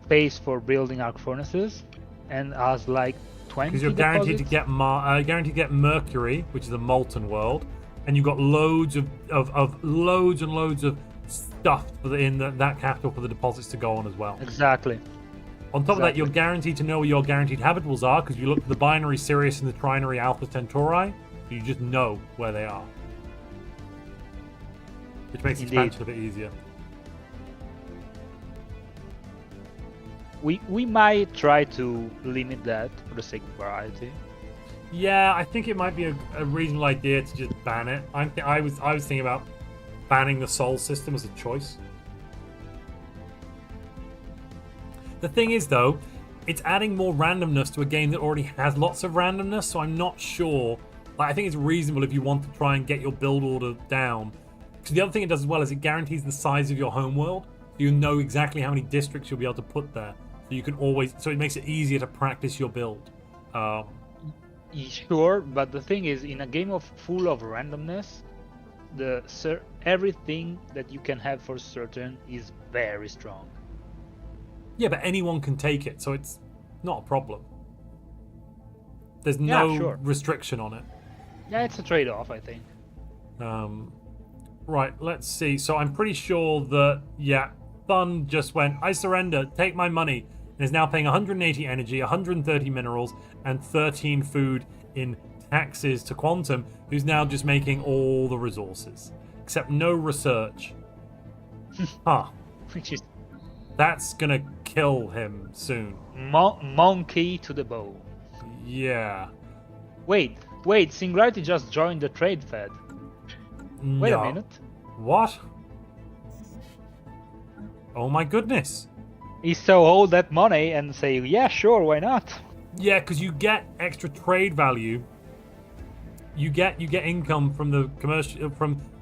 space for building arc furnaces, and has like 20 because you're guaranteed to get Mercury, which is a molten world, and you've got loads of loads of stuff in that capital for the deposits to go on as well. Exactly. On top of that, you're guaranteed to know where your guaranteed habitables are, because you look at the binary Sirius and the trinary Alpha Centauri, you just know where they are. Which makes expansion a bit easier. We might try to limit that for the sake of variety. Yeah, I think it might be a reasonable idea to just ban it. I was thinking about banning the Sol system as a choice. The thing is, though, it's adding more randomness to a game that already has lots of randomness, so I'm not sure. I think it's reasonable if you want to try and get your build order down. Because the other thing it does as well is it guarantees the size of your homeworld. So you know exactly how many districts you'll be able to put there. So you can always. So it makes it easier to practice your build. Sure, but the thing is, in a game full of randomness, everything that you can have for certain is very strong. Yeah, but anyone can take it, so it's not a problem. There's no restriction on it. Yeah, it's a trade-off, I think. Right, let's see. So I'm pretty sure that, Thun just went, I surrender, take my money, and is now paying 180 energy, 130 minerals, and 13 food in taxes to Quantum, who's now just making all the resources. Except no research. Which is... That's gonna kill him soon. Monkey to the bone. Yeah. Wait, Singularity just joined the trade fed. Wait a minute. What? Oh my goodness. He saw all that money and say, yeah, sure, why not? Yeah, because you get extra trade value. You get income from the commercial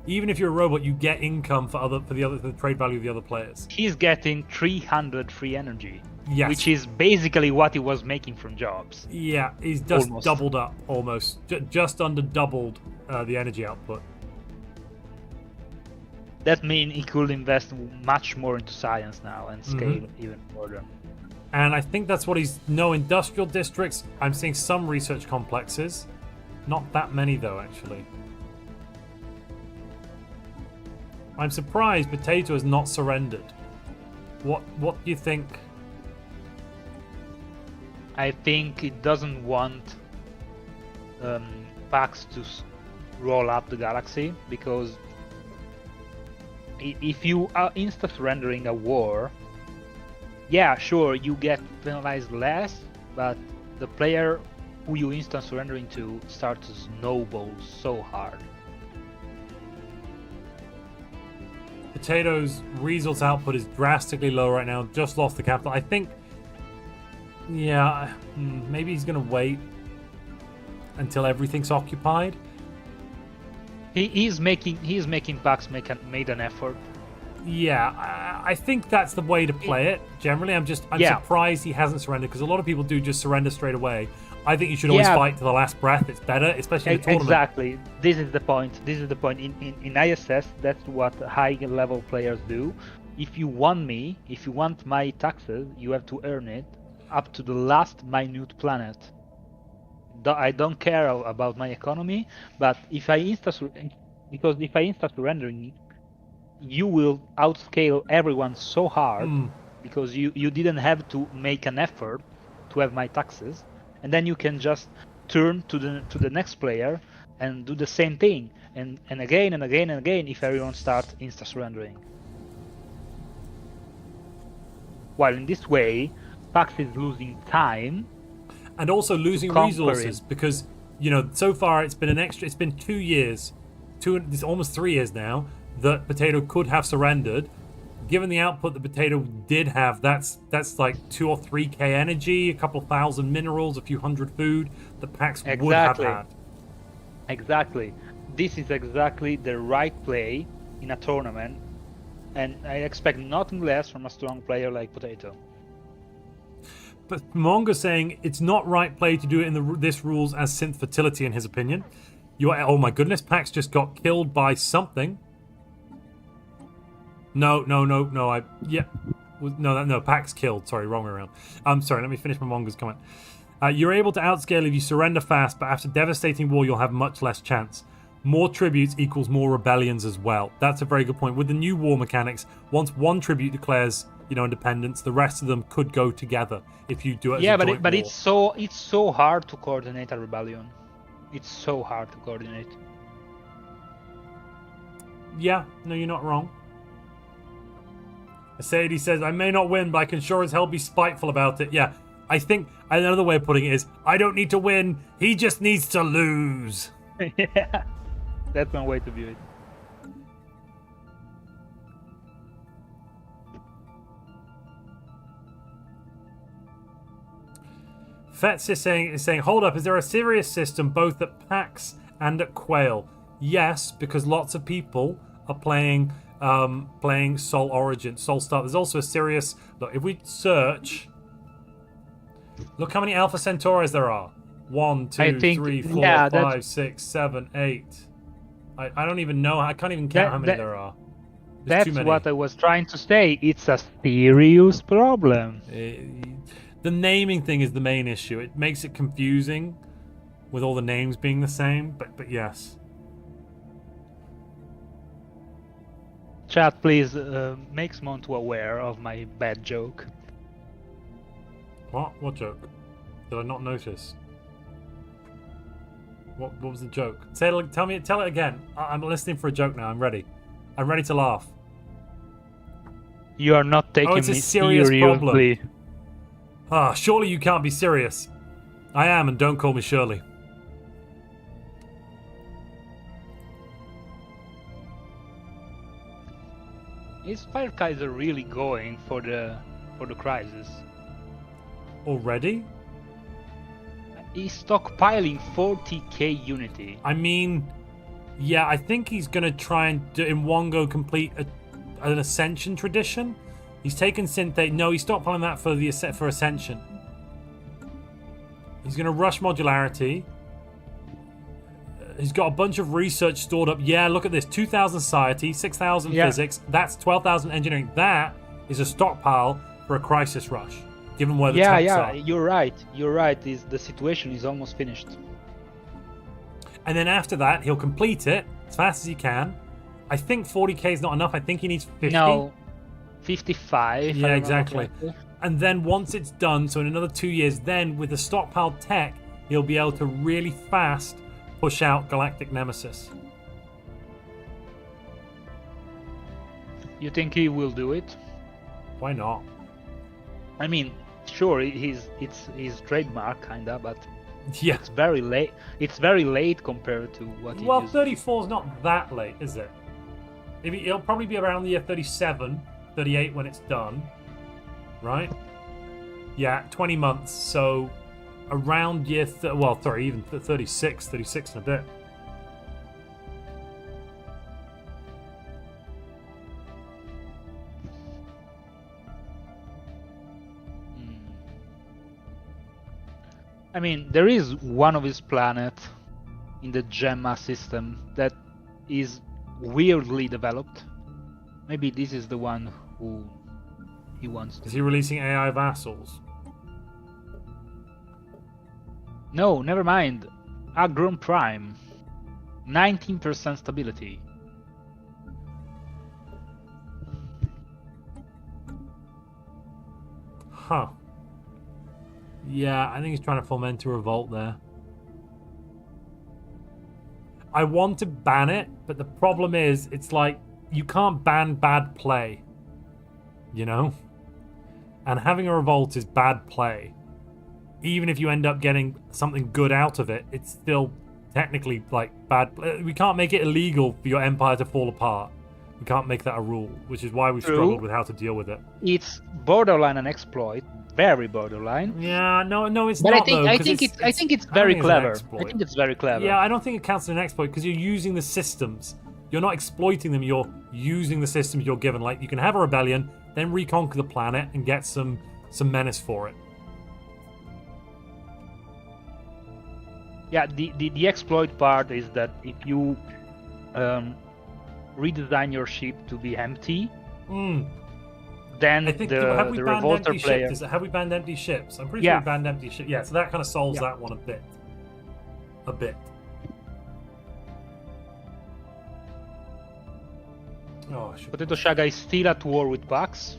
even if you're a robot, you get income for the trade value of the other players. He's getting 300 free energy. Yes. Which is basically what he was making from jobs. Yeah, he's just doubled up almost. Just under doubled the energy output. That means he could invest much more into science now and scale even further. And I think that's what he's... No industrial districts. I'm seeing some research complexes. Not that many, though, actually. I'm surprised Potato has not surrendered. What do you think? I think it doesn't want Pax to roll up the galaxy, because if you are insta-surrendering a war, yeah, sure, you get penalized less, but the player who you insta-surrendering to starts to snowball so hard. Potato's resource output is drastically low right now. Just lost the capital. I think... Yeah, maybe he's going to wait until everything's occupied. He's making Pax made an effort. Yeah, I think that's the way to play it. Generally, I'm surprised he hasn't surrendered, because a lot of people do just surrender straight away. I think you should always fight to the last breath. It's better, especially in the tournament. Exactly. This is the point. In ISS, that's what high-level players do. If you want my taxes, you have to earn it up to the last minute planet. I don't care about my economy, but if I insta-surrendering, you will outscale everyone so hard because you didn't have to make an effort to have my taxes, and then you can just turn to the next player and do the same thing, and again and again and again if everyone starts insta-surrendering. While in this way, Pax is losing time and also losing resources, because so far it's been 2 years, it's almost 3 years now that Potato could have surrendered. Given the output that Potato did have, that's like 2 or 3k energy, a couple thousand minerals, a few hundred food that Pax would have had. Exactly. This is exactly the right play in a tournament, and I expect nothing less from a strong player like Potato. But Mongo's saying it's not right play to do it in this rules as synth fertility, in his opinion. Oh my goodness, Pax just got killed by something. No, Pax killed. Sorry, wrong way around. Sorry, let me finish my Mongo's comment. You're able to outscale if you surrender fast, but after devastating war, you'll have much less chance. More tributes equals more rebellions as well. That's a very good point. With the new war mechanics, once one tribute declares, independence, the rest of them could go together if you do it. Yeah, but it's so hard to coordinate a rebellion. It's so hard to coordinate. Yeah, no, you're not wrong. Sadie says, I may not win, but I can sure as hell be spiteful about it. Yeah, I think another way of putting it is, I don't need to win, he just needs to lose. Yeah, that's one way to view it. Fetz is saying, hold up, is there a serious system both at PAX and at Quail? Yes, because lots of people are playing Sol Origin, Sol Star. There's also a serious... Look, if we search... Look how many Alpha Centauris there are. 1, 2, 3, 4, 5, 6, 7, 8. I don't even know. I can't even count how many there are. There's too that's many. what I was trying to say. It's a serious problem. The naming thing is the main issue. It makes it confusing with all the names being the same, but yes. Chat, please make Montu aware of my bad joke. What joke? Did I not notice? What was the joke? Tell it again. I'm listening for a joke now. I'm ready. I'm ready to laugh. You are not taking it's a me serious seriously. problem. Surely you can't be serious. I am, and don't call me Shirley. Is Firekaiser really going for the crisis? Already? He's stockpiling 40k unity. I mean, yeah, I think he's going to try and in one go complete an Ascension tradition. He's taken Synthate. No, he's stockpiling that for Ascension. He's going to rush modularity. He's got a bunch of research stored up. Yeah, look at this. 2,000 society, 6,000 physics. That's 12,000 engineering. That is a stockpile for a crisis rush. given where the Yeah, techs yeah, are. you're right. You're right. The situation is almost finished. And then after that, he'll complete it as fast as he can. I think 40k is not enough. I think he needs 50. No, 55. if I Yeah, remember exactly. correctly. And then once it's done, so in another 2 years, then with the stockpiled tech, he'll be able to really fast push out Galactic Nemesis. You think he will do it? Why not? I mean, sure, it's his trademark, kinda, but Yeah. it's very late. It's very late compared to what he Well, used. 34 is not that late, is it? It'll probably be around the year 37, 38 when it's done. Right? Yeah, 20 months. So around year... even 36 and a bit. I mean, there is one of his planet in the Gemma system that is weirdly developed. Maybe this is the one who he wants to. Is he releasing AI vassals? No, never mind. Agron Prime. 19% stability. Huh. Yeah, I think he's trying to foment a revolt there. I want to ban it, but the problem is, it's like, you can't ban bad play. You know? And having a revolt is bad play. Even if you end up getting something good out of it, it's still technically, like, bad play. We can't make it illegal for your empire to fall apart. We can't make that a rule, which is why we've True. struggled with how to deal with it. It's borderline an exploit, very borderline. Yeah, no, it's But not. I think though, I 'cause think I think it's I don't very think it's an clever. I exploit. think it's very clever. Yeah, I don't think it counts as an exploit because you're using the systems. You're not exploiting them. You're using the systems you're given. Like, you can have a rebellion, then reconquer the planet and get some menace for it. Yeah, the exploit part is that if you redesign your ship to be empty, then I think the have we banned revolter empty player. ships? Have we banned empty ships? I'm pretty Yeah. sure we banned empty ships. Yeah, so that kind of solves Yeah. that one a bit. A bit. Oh, I should... Potato Shaga is still at war with Pax.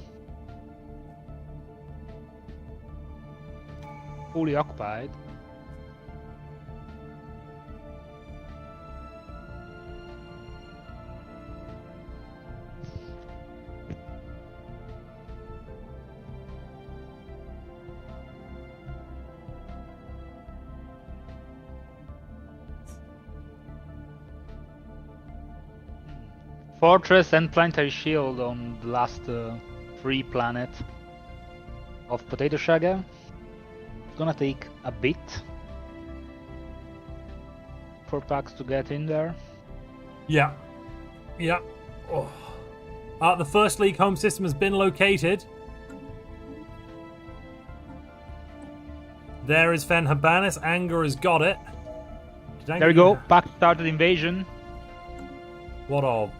Fully occupied. Fortress and planetary shield on the last free planet of Potato Shaga. It's gonna take a bit for Pax to get in there. Yeah. Yeah. Oh. The first league home system has been located. There is Fen Habanis. Anger has got it. There we go. Pax started invasion. What of?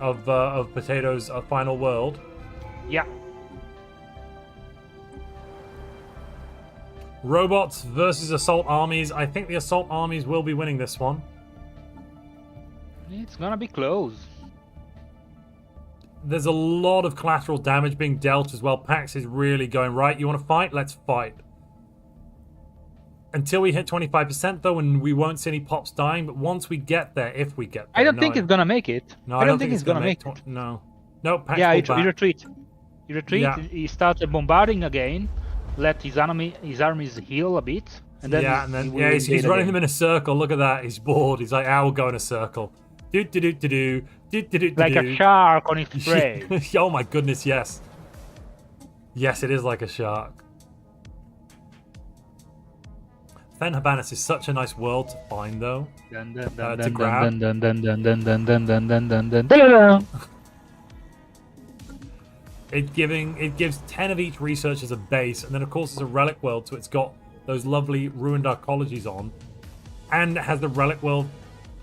Of Potato's final world. Yeah. Robots versus assault armies. I think the assault armies will be winning this one. It's gonna be close. There's a lot of collateral damage being dealt as well. Pax is really going, right, you want to fight? Let's fight. Until we hit 25% though, and we won't see any pops dying, but once we get there, if we get there... I don't think it's gonna make it. No, I don't think it's gonna make it. No. No, Pax Yeah, pulled he back. retreat. He retreat. Yeah. He started bombarding again. Let his armies heal a bit, and then he's running them in a circle. Look at that. He's bored. He's like, we'll go in a circle. Like a shark on its prey. Oh my goodness, yes. Yes, it is like a shark. Fen Habanis is such a nice world to find, though. To grab. It gives 10 of each research as a base, and then of course it's a relic world, so it's got those lovely ruined arcologies on, and it has the relic world.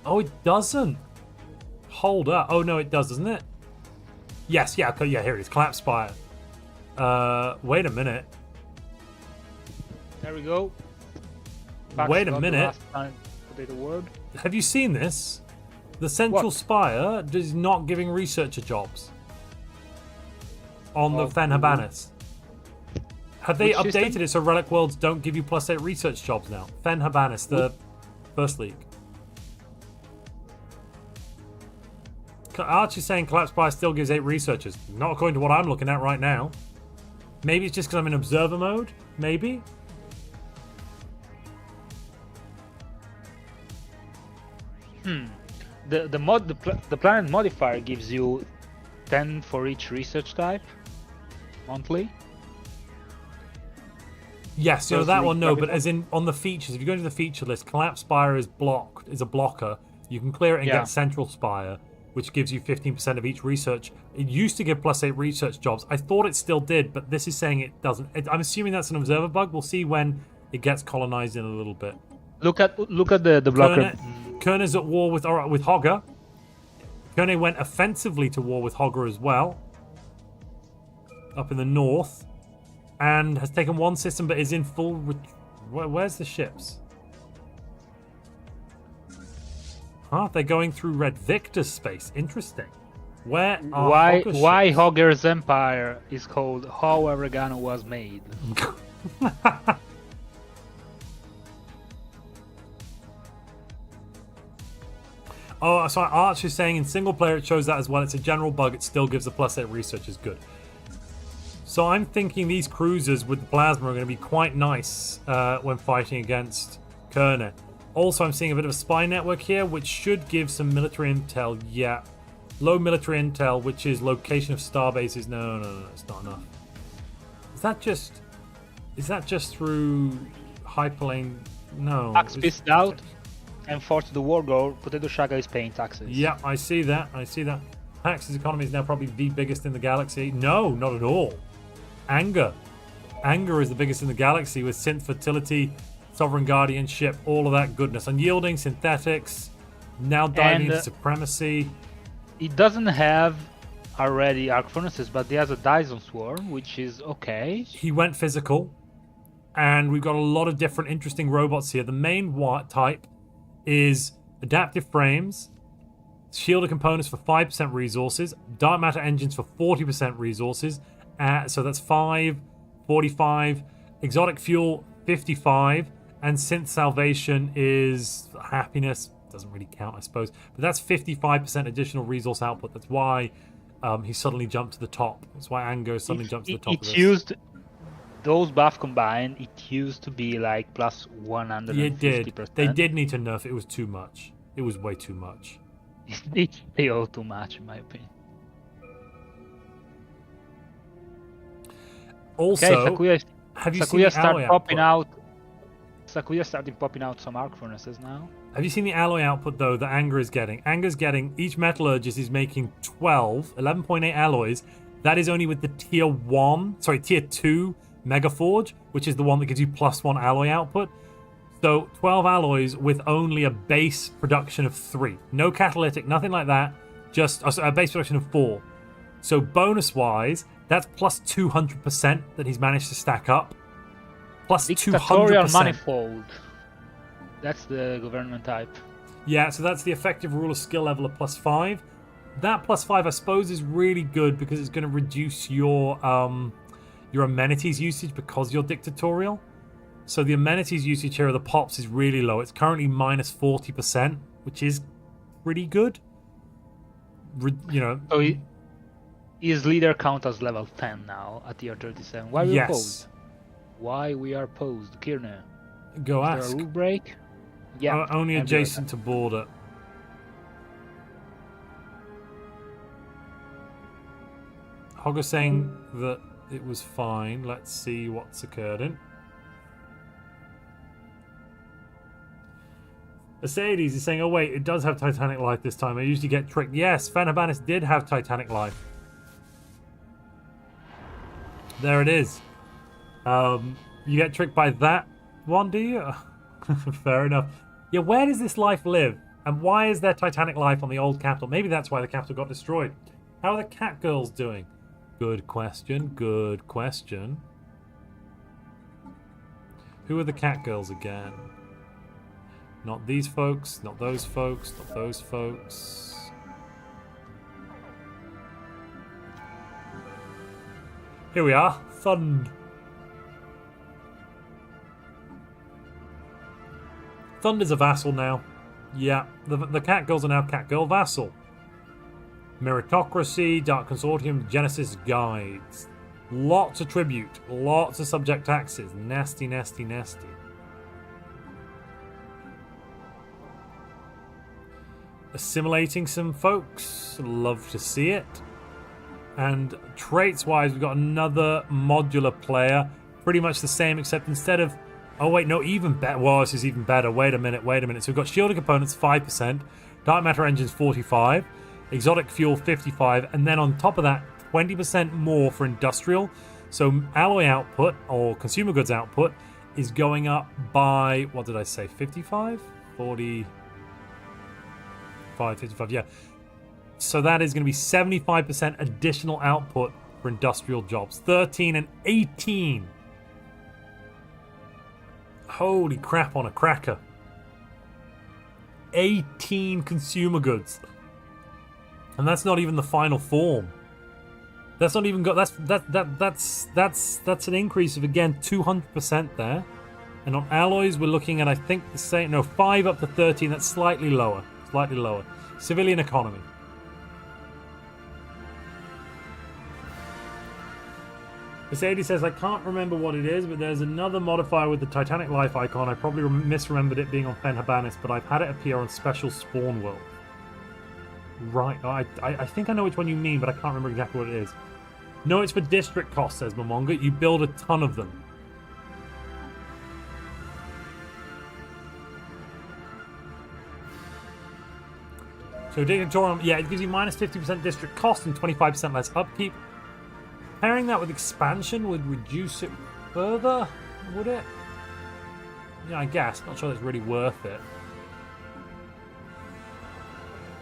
Oh, it doesn't. Hold up. Oh no, it does, doesn't it? Yes, yeah, okay, yeah. Here it is. Collapse Spire. Wait a minute. There we go. Wait a minute. Last time to the word. Have you seen this? The Central What? Spire is not giving researcher jobs on the Oh, Fen Habanis. Have they Which updated system? it so Relic Worlds don't give you +8 research jobs now? Fen Habanis, the first league. Archie's saying Collapse Spire still gives 8 researchers. Not according to what I'm looking at right now. Maybe it's just because I'm in observer mode? Maybe? The planet modifier gives you 10 for each research type monthly. Yes, you know First that league one, no, but capital. as in on the features, if you go into the feature list, Collapse Spire is blocked, is a blocker. You can clear it and Yeah. get Central Spire, which gives you 15% of each research. It used to give +8 research jobs. I thought it still did, but this is saying it doesn't. I'm assuming that's an observer bug. We'll see when it gets colonized in a little bit. Look at the blocker. Kerner's at war with Hogger. Kerner went offensively to war with Hogger as well, up in the north, and has taken one system, but is in full. Where's the ships? Huh? They're going through Red Victor's space. Interesting. Where are Why Hogger's ships? Hogger's empire is called How Oregano Was Made? Oh, sorry. Arch is saying in single player it shows that as well. It's a general bug. It still gives the +8 research is good. So I'm thinking these cruisers with the plasma are going to be quite nice when fighting against Kerner. Also, I'm seeing a bit of a spy network here, which should give some military intel. Yeah, low military intel, which is location of star bases. No, it's not enough. Is that just through hyperlane? No. Tax it's- pissed out and forced the war goal. Potato Shaga is paying taxes. Yeah, I see that. Pax's economy is now probably the biggest in the galaxy. No, not at all. Anger is the biggest in the galaxy with synth fertility, sovereign guardianship, all of that goodness. Unyielding, synthetics, now diving into supremacy. It doesn't have already arc furnaces, but it has a Dyson Swarm, which is okay. He went physical, and we've got a lot of different interesting robots here. The main type is adaptive frames, shielded components for 5% resources, dark matter engines for 40% resources. So that's 5, 45, exotic fuel 55, and synth salvation is happiness. Doesn't really count, I suppose, but that's 55% additional resource output. That's why he suddenly jumped to the top. That's why Ango suddenly jumped to the top of this. Used those buffs combined. It used to be like plus 150%. It did. They did need to nerf it. It was too much. It was way too much. It's still too much, in my opinion. Also, okay, have you Sakuya seen the alloy Sakuya started popping out some arc furnaces now. Have you seen the alloy output, though, that Anger is getting? Anger's getting, each metallurgist is making 11.8 alloys. That is only with the tier 2 Megaforge, which is the one that gives you +1 alloy output. So 12 alloys with only a base production of 3. No catalytic, nothing like that. Just a base production of 4. So bonus-wise, that's plus 200% that he's managed to stack up. Plus Dictatorial 200%. manifold. That's the government type. Yeah, so that's the effective rule of skill level of +5. That +5, I suppose, is really good because it's going to reduce your amenities usage because you're dictatorial. So the amenities usage here of the pops is really low. It's currently minus 40%, which is pretty good. So his leader count as level 10 now at tier 37. Why we opposed? Why we are opposed? Kirner. Go Is ask. there a rule break? Yeah. Only adjacent to border. Hogger saying that it was fine. Let's see what's occurred. Mercedes is saying, oh wait, it does have Titanic Life this time. I usually get tricked. Yes, Fanabanis did have Titanic Life. There it is. You get tricked by that one, do you? Fair enough. Yeah, where does this life live? And why is there Titanic Life on the old capital? Maybe that's why the capital got destroyed. How are the cat girls doing? Good question. Good question. Who are the cat girls again? Not these folks, not those folks, not those folks. Here we are. Thund. Thund is a vassal now. Yeah, the cat girls are now cat girl vassal. Meritocracy, Dark Consortium, Genesis Guides. Lots of tribute, lots of subject taxes. Nasty, nasty, nasty. Assimilating some folks. Love to see it. And traits-wise, we've got another modular player. Pretty much the same, except instead of... Oh, wait, no, even better. Well, this is even better. Wait a minute. So we've got shielded components, 5%. Dark matter engines, 45%. Exotic fuel, 55%. And then on top of that, 20% more for industrial. So alloy output, or consumer goods output, is going up by... What did I say? 55? 45, 55, yeah. So that is going to be 75% additional output for industrial jobs. 13 and 18. Holy crap on a cracker. 18 consumer goods. And that's not even the final form. That's not even got that's an increase of again 200% there. And on alloys we're looking at I think the same 5 up to 13, that's slightly lower. Slightly lower. Civilian economy. Mercedes says, I can't remember what it is, but there's another modifier with the Titanic Life icon. I probably misremembered it being on Fen Habanis, but I've had it appear on Special Spawn World. Right, I think I know which one you mean, but I can't remember exactly what it is. No, it's for district cost, says Momonga. You build a ton of them. So Dictatorium, yeah, it gives you minus 50% district cost and 25% less upkeep. Pairing that with expansion would reduce it further, would it? Yeah, I guess. Not sure that's really worth it.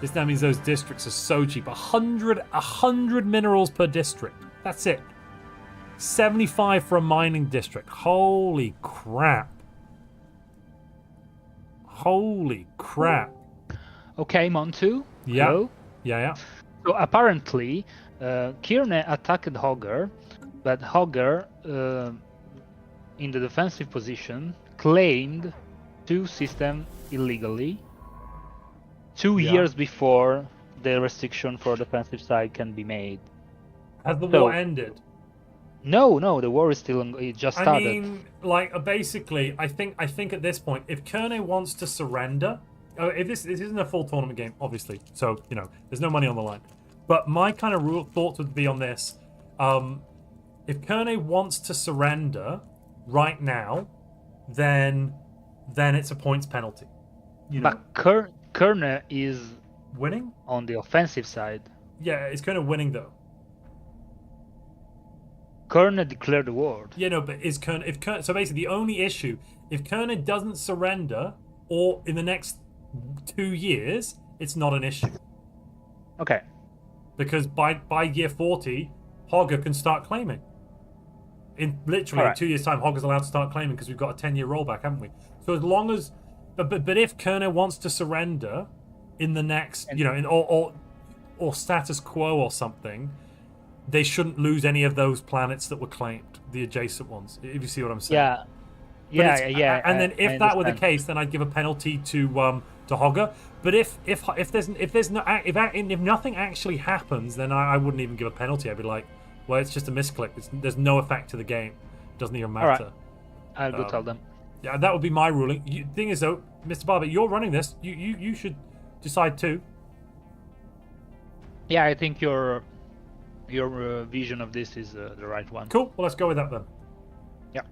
This now means those districts are so cheap. 100 minerals per district. That's it. 75 for a mining district. Holy crap. Holy crap. Okay, Montu. Yeah. Hello? Yeah. So apparently, Kirne attacked Hogger, but Hogger, in the defensive position, claimed 2 systems illegally 2 years before the restriction for defensive side can be made. Has the war ended? No, the war is still it just started. I mean, like, basically, I think at this point, if Kerne wants to surrender, if this isn't a full tournament game, obviously, so, you know, there's no money on the line. But my kind of thoughts would be on this, if Kerne wants to surrender right now, then it's a points penalty. You know? But Kerne is winning on the offensive side. Yeah, is Kerne winning though? Kerne declared the war. Yeah, no, but is Kerne so basically the only issue, if Kerne doesn't surrender or in the next 2 years, it's not an issue. Okay. Because by year 40, Hogger can start claiming. In literally 2 years' time, Hogger's allowed to start claiming because we've got a 10-year rollback, haven't we? So as long as, but if Kerne wants to surrender in the next, you know, or status quo or something, they shouldn't lose any of those planets that were claimed, the adjacent ones. If you see what I'm saying. Yeah. And then if that were the case, then I'd give a penalty to Hogger. But if nothing actually happens, then I wouldn't even give a penalty. I'd be like, well, it's just a misclick. There's no effect to the game. It doesn't even matter. All right. I'll go tell them. Yeah, that would be my ruling. Thing is, though, MrBarbe, you're running this. You should decide too. Yeah, I think your vision of this is the right one. Cool. Well, let's go with that then. Yeah.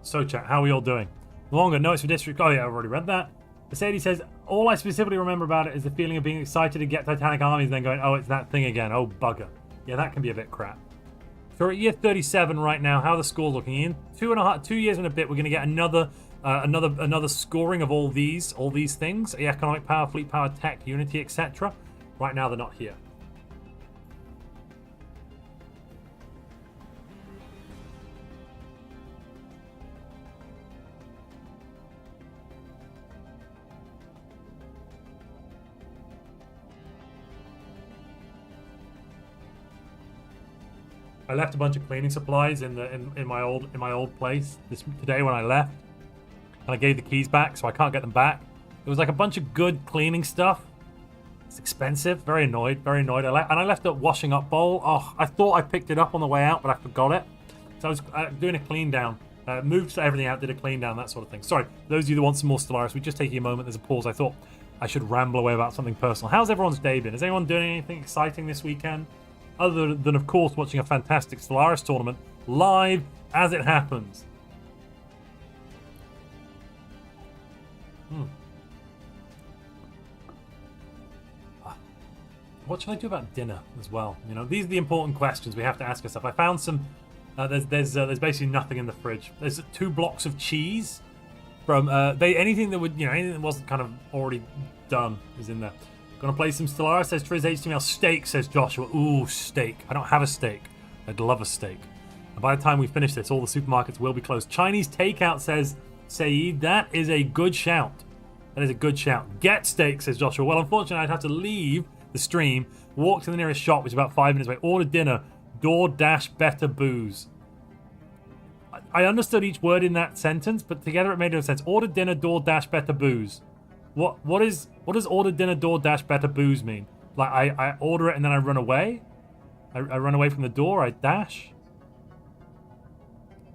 So, chat, how are we all doing? Longer notes for district. Oh yeah, I've already read that. Mercedes says, all I specifically remember about it is the feeling of being excited to get Titanic armies and then going, oh, it's that thing again. Oh, bugger. Yeah, that can be a bit crap. So we're at year 37 right now. How are the scores looking? In 2 years and a bit, we're going to get another scoring of all these things: the economic power, fleet power, tech, unity, etc. Right now, they're not here. I left a bunch of cleaning supplies in my old place today when I left, and I gave the keys back, so I can't get them back. It was like a bunch of good cleaning stuff. It's expensive. Very annoyed. I left a washing up bowl. Oh, I thought I picked it up on the way out, but I forgot it. So I was doing a clean down. Moved everything out, did a clean down, that sort of thing. Sorry, those of you that want some more Stellaris, we're just taking a moment. There's a pause. I thought I should ramble away about something personal. How's everyone's day been? Is anyone doing anything exciting this weekend? Other than, of course, watching a fantastic Stellaris tournament live as it happens. What should I do about dinner as well? You know, these are the important questions we have to ask ourselves. I found some. There's basically nothing in the fridge. There's 2 blocks of cheese from anything that wasn't kind of already done is in there. Gonna play some Stellaris, says Triz HTML. Steak, says Joshua. Ooh, steak. I don't have a steak. I'd love a steak. And by the time we finish this, all the supermarkets will be closed. Chinese takeout, says Saeed. That is a good shout. That is a good shout. Get steak, says Joshua. Well, unfortunately, I'd have to leave the stream, walk to the nearest shop, which is about 5 minutes away, order dinner, DoorDash better booze. I understood each word in that sentence, but together it made no sense. Order dinner, DoorDash better booze. What does order dinner, DoorDash better booze mean? Like I order it and then I run away? I run away from the door, I dash?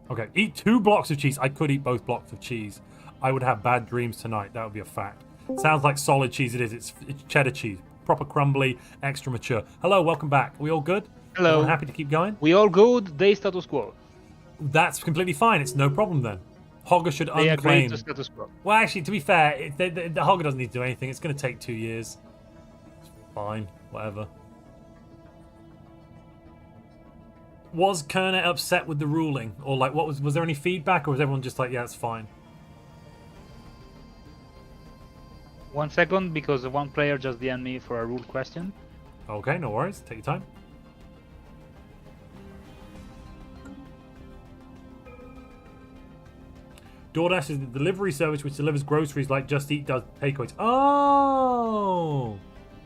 Okay, eat 2 blocks of cheese. I could eat both blocks of cheese. I would have bad dreams tonight. That would be a fact. Sounds like solid cheese it is. It's cheddar cheese. Proper crumbly, extra mature. Hello, welcome back. Are we all good? Hello. I'm happy to keep going? We all good. They status quo. That's completely fine. It's no problem then. Hogger should They agree unclaim. to status quo. Well, actually, to be fair, the Hogger doesn't need to do anything. It's going to take 2 years. It's fine. Whatever. Was Kerner upset with the ruling? Or like, was there any feedback? Or was everyone just like, yeah, it's fine? 1 second, because one player just DM'd me for a rule question. Okay, no worries. Take your time. DoorDash is the delivery service which delivers groceries like Just Eat does takeaways. Oh!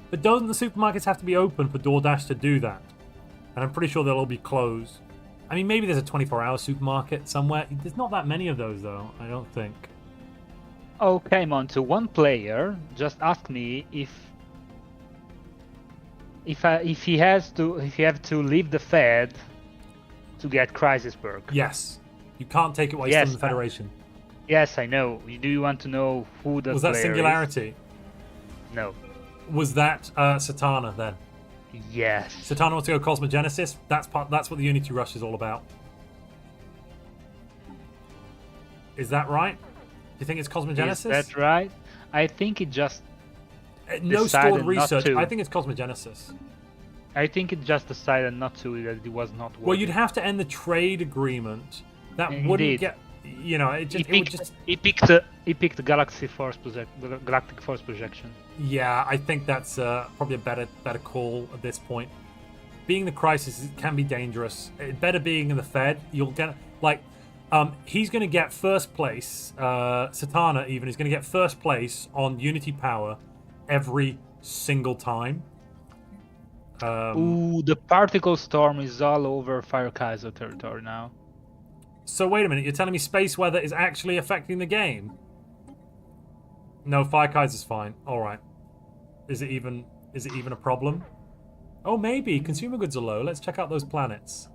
But doesn't the supermarkets have to be open for DoorDash to do that? And I'm pretty sure they'll all be closed. I mean, maybe there's a 24-hour supermarket somewhere. There's not that many of those, though, I don't think. Okay, Montu. One player just asked me if he have to leave the Fed to get Crisis perk. Yes. You can't take it while you're still in the Federation. Yes, I know. Do you want to know who the Was that player Singularity? Is? No. Was that Satana then? Yes. Satana wants to go Cosmogenesis. That's what the Unity Rush is all about. Is that right? Do you think it's Cosmogenesis? Is that right? I think it just no stored research. To. I think it's Cosmogenesis. I think it just decided not to. That it was not. Well, you'd have to end the trade agreement. That Indeed. wouldn't get. You know, it would just. He picked Galactic Force projection. Yeah, I think that's probably a better call at this point. Being the Crisis can be dangerous. Better being in the Fed. You'll get like. He's going to get first place. Satana even is going to get first place on Unity Power every single time. Ooh, the particle storm is all over Fire Kaiser territory now. So wait a minute, you're telling me space weather is actually affecting the game? No, Fire Kaiser's fine. All right. Is it even a problem? Oh, maybe consumer goods are low. Let's check out those planets.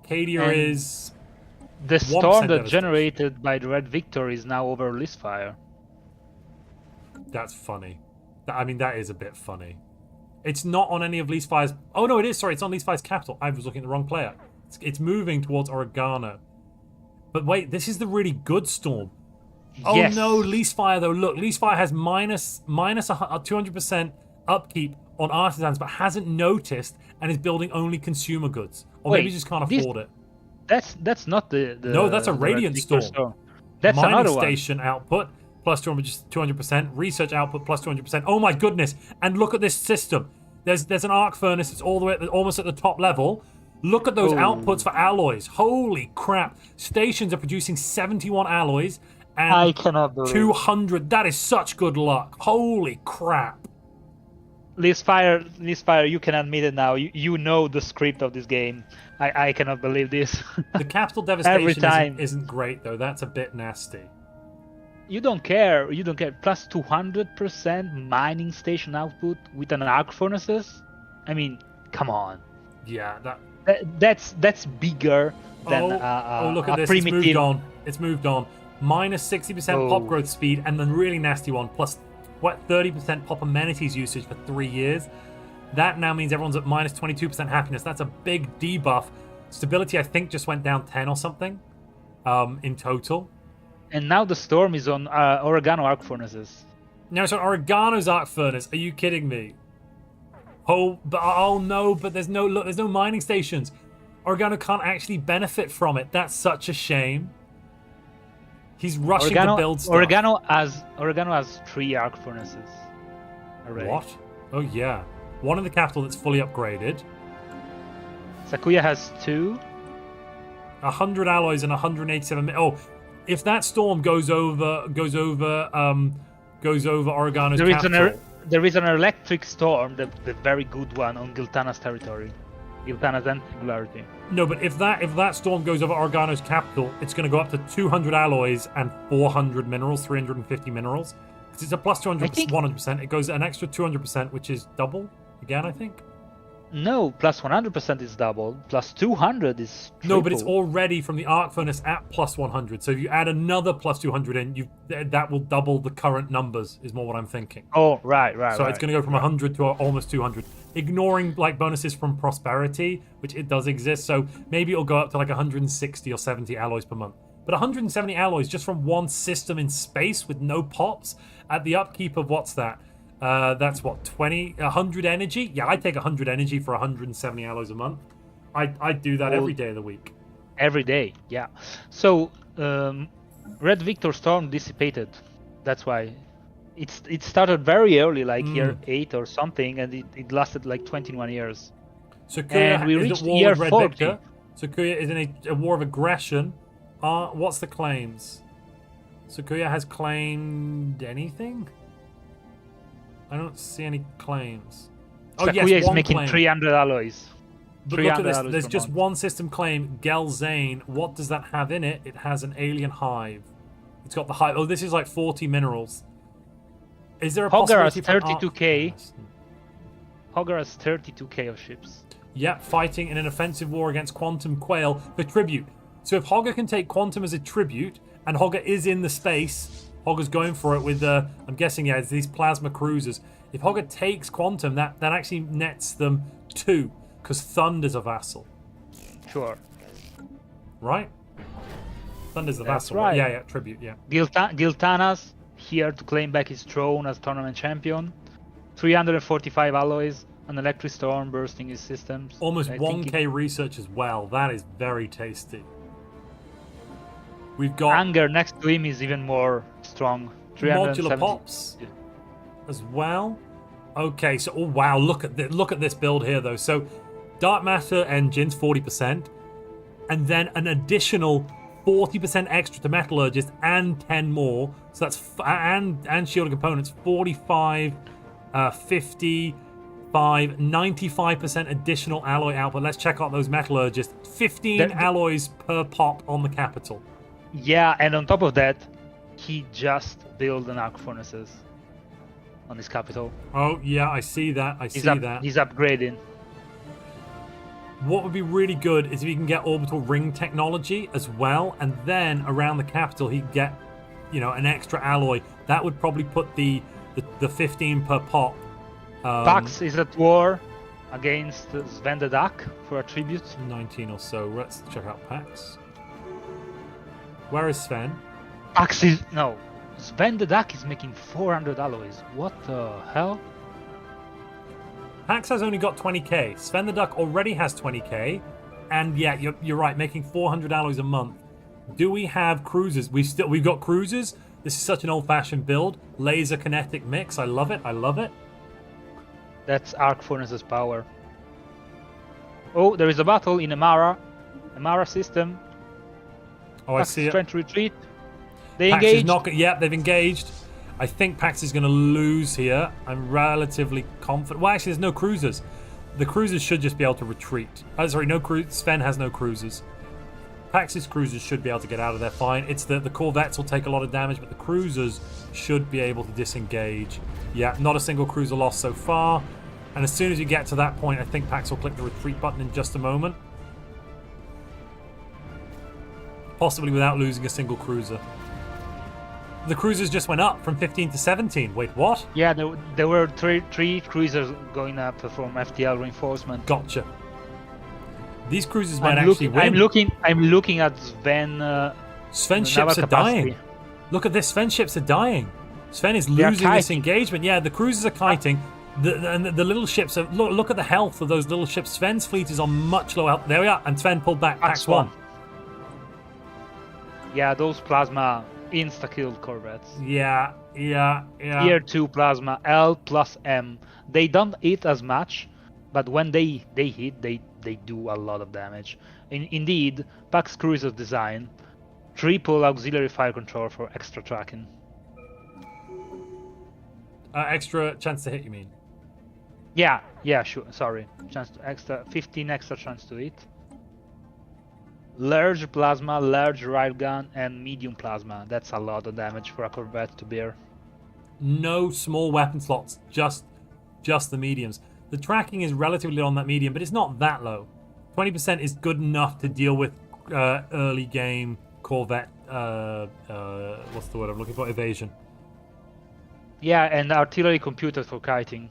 Cadia is. The storm that generated by the Red Victor is now over Listfire. That's funny. I mean, that is a bit funny. It's not on any of Leastfire's... Oh, no, it is. Sorry, it's on Leastfire's capital. I was looking at the wrong player. It's moving towards Oregano. But wait, this is the really good storm. Oh, yes. no, Leastfire, though. Look, Leastfire has minus 200% upkeep on artisans but hasn't noticed and is building only consumer goods, or Wait, maybe just can't this- afford it. That's not the No, that's a the radiant Red Victor storm. That's Mining another one. station output plus 200%. Research output plus 200%. Oh my goodness! And look at this system. There's an arc furnace. It's all the way almost at the top level. Look at those outputs for alloys. Holy crap! Stations are producing 71 alloys and I cannot believe 200. That is such good luck. Holy crap! Leafspire, you can admit it now. You know the script of this game. I cannot believe this. The capital Every devastation time. isn't great though. That's a bit nasty. You don't care. You don't care. Plus 200% mining station output with an arc furnaces. I mean, come on. Yeah, That's bigger than look at a this. primitive. It's moved on. It's moved on. Minus 60% pop growth speed, and then really nasty one. Plus 30% pop amenities usage for 3 years. That now means everyone's at minus 22% happiness. That's a big debuff. Stability, I think, just went down 10 or something in total. And now the storm is on Oregano arc furnaces. Now it's on Oregano's arc furnace. Are you kidding me? Oh no! But there's no mining stations. Oregano can't actually benefit from it. That's such a shame. He's rushing to build stuff. Oregano has 3 arc furnaces already. What? Oh yeah, one in the capital that's fully upgraded. Sakuya has 2. 100 alloys and 187. Oh, if that storm goes over Oregano's capital. There is an electric storm, the very good one on Giltana's territory. Giltana's and Singularity. No, but if that storm goes over Oregano's capital, it's going to go up to 200 alloys and 400 minerals, 350 minerals. Because it's a plus 100%. It goes an extra 200%, which is double again, I think. No, plus 100% is double. Plus 200 is triple. No, but it's already from the arc furnace at plus 100. So if you add another plus 200 in, that will double the current numbers. Is more what I'm thinking. Oh, right. So it's going to go from 100 to almost 200, ignoring like bonuses from prosperity, which it does exist. So maybe it'll go up to like 160 or 70 alloys per month. But 170 alloys just from one system in space with no pops at the upkeep of what's that? That's what, 100 energy? Yeah, I'd take 100 energy for 170 alloys a month. I'd do that every day of the week. Every day, yeah. So, Red Victor Storm dissipated. That's why. It started very early, like year 8 or something, and it lasted like 21 years. Sakuya we is reached at war year with Red 40. Victor. Sakuya is in a war of aggression. What's the claims? Sakuya has claimed anything? I don't see any claims. Sakuya is one making claim. 300 alloys. But look at 300 this. alloys There's per just month. one system claim, Gelzane. What does that have in it? It has an alien hive. It's got the hive. Oh, this is like 40 minerals. Is there a Hogger has possibility for an arc- 32k. Hogger has 32k of ships. Yep, fighting in an offensive war against Quantum Quail for tribute. So if Hogger can take Quantum as a tribute, and Hogger is in the space, Hogger's going for it with I'm guessing, it's these plasma cruisers. If Hogger takes Quantum, that actually nets them 2, because Thunder's a vassal. Sure. Right? Thunder's the That's vassal. right. Yeah, tribute, yeah. Giltana's here to claim back his throne as tournament champion. 345 alloys, an electric storm bursting his systems. Almost I think 1k research as well. That is very tasty. We've got Anger next to him is even more strong. modular 370. pops as well. Okay, so wow, look at this build here though. So dark matter engines 40%, and then an additional 40% extra to metallurgist and 10 more. So that's and shielded components 45, 55, 95% additional alloy output. Let's check out those metallurgists. 15 alloys per pop on the capital. Yeah, and on top of that, he just built an arc furnaces on his capital. Oh yeah, I see that. He's upgrading. What would be really good is if he can get orbital ring technology as well, and then around the capital he'd get, an extra alloy. That would probably put the 15 per pop. Pax is at war against Sven the Duck for a tribute. 19 or so. Let's check out Pax. Where is Sven? Pax is no. Sven the Duck is making 400 alloys. What the hell? Pax has only got 20k. Sven the Duck already has 20k. And yeah, you're right, making 400 alloys a month. Do we have cruisers? We've got cruisers. This is such an old-fashioned build. Laser kinetic mix. I love it. I love it. That's Arc Furnace's power. Oh, there is a battle in Amara. Amara system. Oh, I see it. Trying to retreat. They Pax engage. is not. Yeah, they've engaged. I think Pax is going to lose here. I'm relatively confident. Well, actually, there's no cruisers. The cruisers should just be able to retreat. Oh, sorry, no cruise. Sven has no cruisers. Pax's cruisers should be able to get out of there fine. It's the corvettes will take a lot of damage, but the cruisers should be able to disengage. Yeah, not a single cruiser lost so far. And as soon as you get to that point, I think Pax will click the retreat button in just a moment. Possibly without losing a single cruiser. The cruisers just went up from 15 to 17. Wait, what? Yeah, there were three cruisers going up from FTL reinforcement. Gotcha. These cruisers might actually win. I'm looking at Sven. Sven naval ships are capacity. dying. Look at this. Sven ships are dying. Sven is losing this kiting. engagement. Yeah, the cruisers are kiting. The little ships are. Look at the health of those little ships. Sven's fleet is on much lower health. There we are. And Sven pulled back. Pax won. Yeah, those plasma insta-killed corvettes. Yeah. Tier 2 plasma, L plus M. They don't hit as much, but when they hit, they do a lot of damage. Indeed, Pax Cruiser design, triple auxiliary fire control for extra tracking. Extra chance to hit, you mean? Yeah, sure. Sorry, 15 extra chance to hit. Large plasma, large railgun, and medium plasma. That's a lot of damage for a corvette to bear. No small weapon slots, just the mediums. The tracking is relatively low on that medium, but it's not that low. 20% is good enough to deal with early game corvette. What's the word I'm looking for? Evasion. Yeah, and artillery computed for kiting.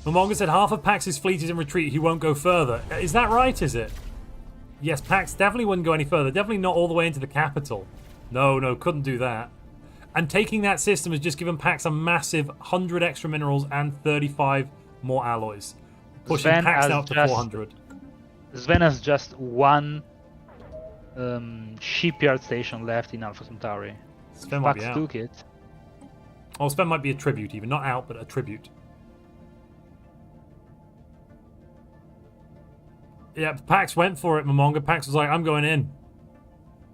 Momonga said half of Pax's fleet is in retreat. He won't go further. Is that right? Is it? Yes, Pax definitely wouldn't go any further. Definitely not all the way into the capital. No, couldn't do that. And taking that system has just given Pax a massive 100 extra minerals and 35 more alloys. Pushing Sven Pax has out to just- 400. Sven has just one shipyard station left in Alpha Centauri. Sven might Pax be out. took it. Oh, Sven might be a tribute even. Not out, but a tribute. Yeah, Pax went for it, Momonga. Pax was like, I'm going in.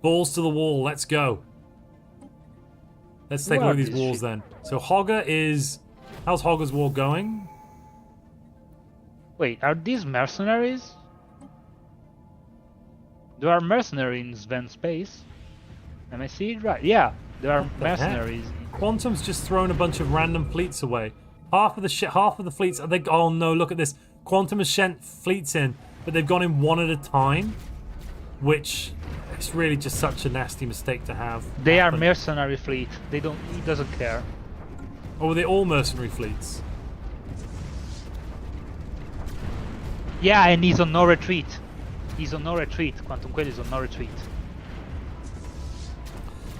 Balls to the wall, let's go. Let's take a look at these walls then. So Hogger is... How's Hogger's wall going? Wait, are these mercenaries? There are mercenaries in Sven's space. Am I seeing it right? Yeah, there are the heck? mercenaries. Quantum's just thrown a bunch of random fleets away. Half of the fleets... Are they, oh no, look at this. Quantum has sent fleets in, but they've gone in one at a time, which it's really just such a nasty mistake to have. They are happen. mercenary fleet. He doesn't care. Or were they all mercenary fleets? Yeah, and he's on no retreat. He's on no retreat. Quantum Quail is on no retreat.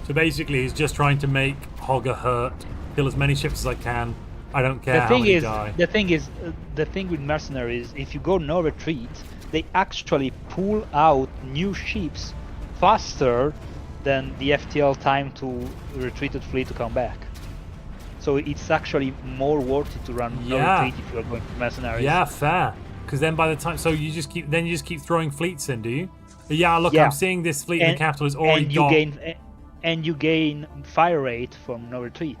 So basically, he's just trying to make Hogger hurt, kill as many ships as I can. I don't care how many die. The thing with mercenaries, if you go no retreat, they actually pull out new ships faster than the FTL time to retreated fleet to come back. So it's actually more worth it to run no retreat if you're going to mercenaries. Yeah, fair. Because then by the time, so you just keep throwing fleets in, do you? Yeah, look, I'm seeing this fleet in the capital is already and you gain fire rate from no retreat.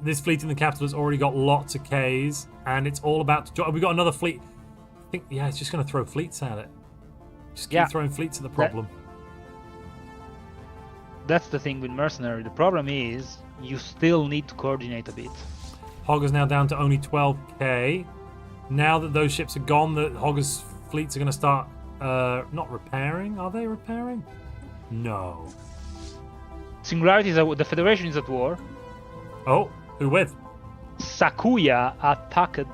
This fleet in the capital has already got lots of Ks, and it's all about to... We got another fleet. I think, yeah, it's just going to throw fleets at it. Just keep throwing fleets at the problem. That's the thing with mercenary. The problem is you still need to coordinate a bit. Hogger's now down to only 12k. Now that those ships are gone, the Hogger's fleets are going to start not repairing. Are they repairing? No. Singularity is the Federation is at war. Oh, who with? Sakuya attacked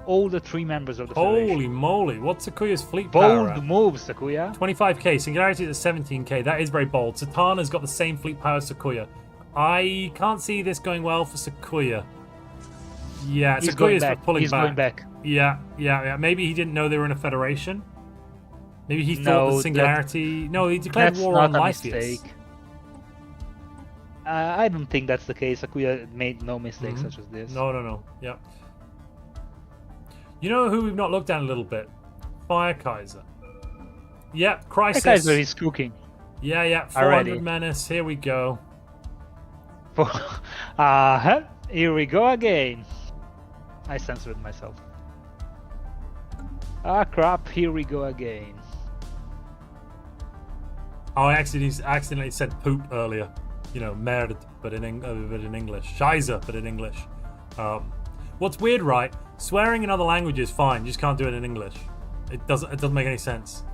all the 3 members of the Federation. Holy moly! What's Sakuya's fleet power Bold at? move, Sakuya. 25k. Singularity is at 17k. That is very bold. Satana's got the same fleet power as Sakuya. I can't see this going well for Sakuya. Yeah, He's so going Koya's back. pulling He's back. going back. Yeah. Maybe he didn't know they were in a federation. Maybe he thought the Singularity. No, he declared That's war not on a Lysias. mistake. I don't think that's the case. Akuya made no mistakes such as this. No. Yep. You know who we've not looked at a little bit? Fire Kaiser. Yep, Crisis. Kaiser is cooking. Yeah. 400 menace. Here we go. Here we go again. I censored myself. Ah, crap. Here we go again. Oh, I accidentally said poop earlier. You know, merde, but in English. Scheiße, but in English. What's weird, right? Swearing in other languages, fine. You just can't do it in English. It doesn't make any sense.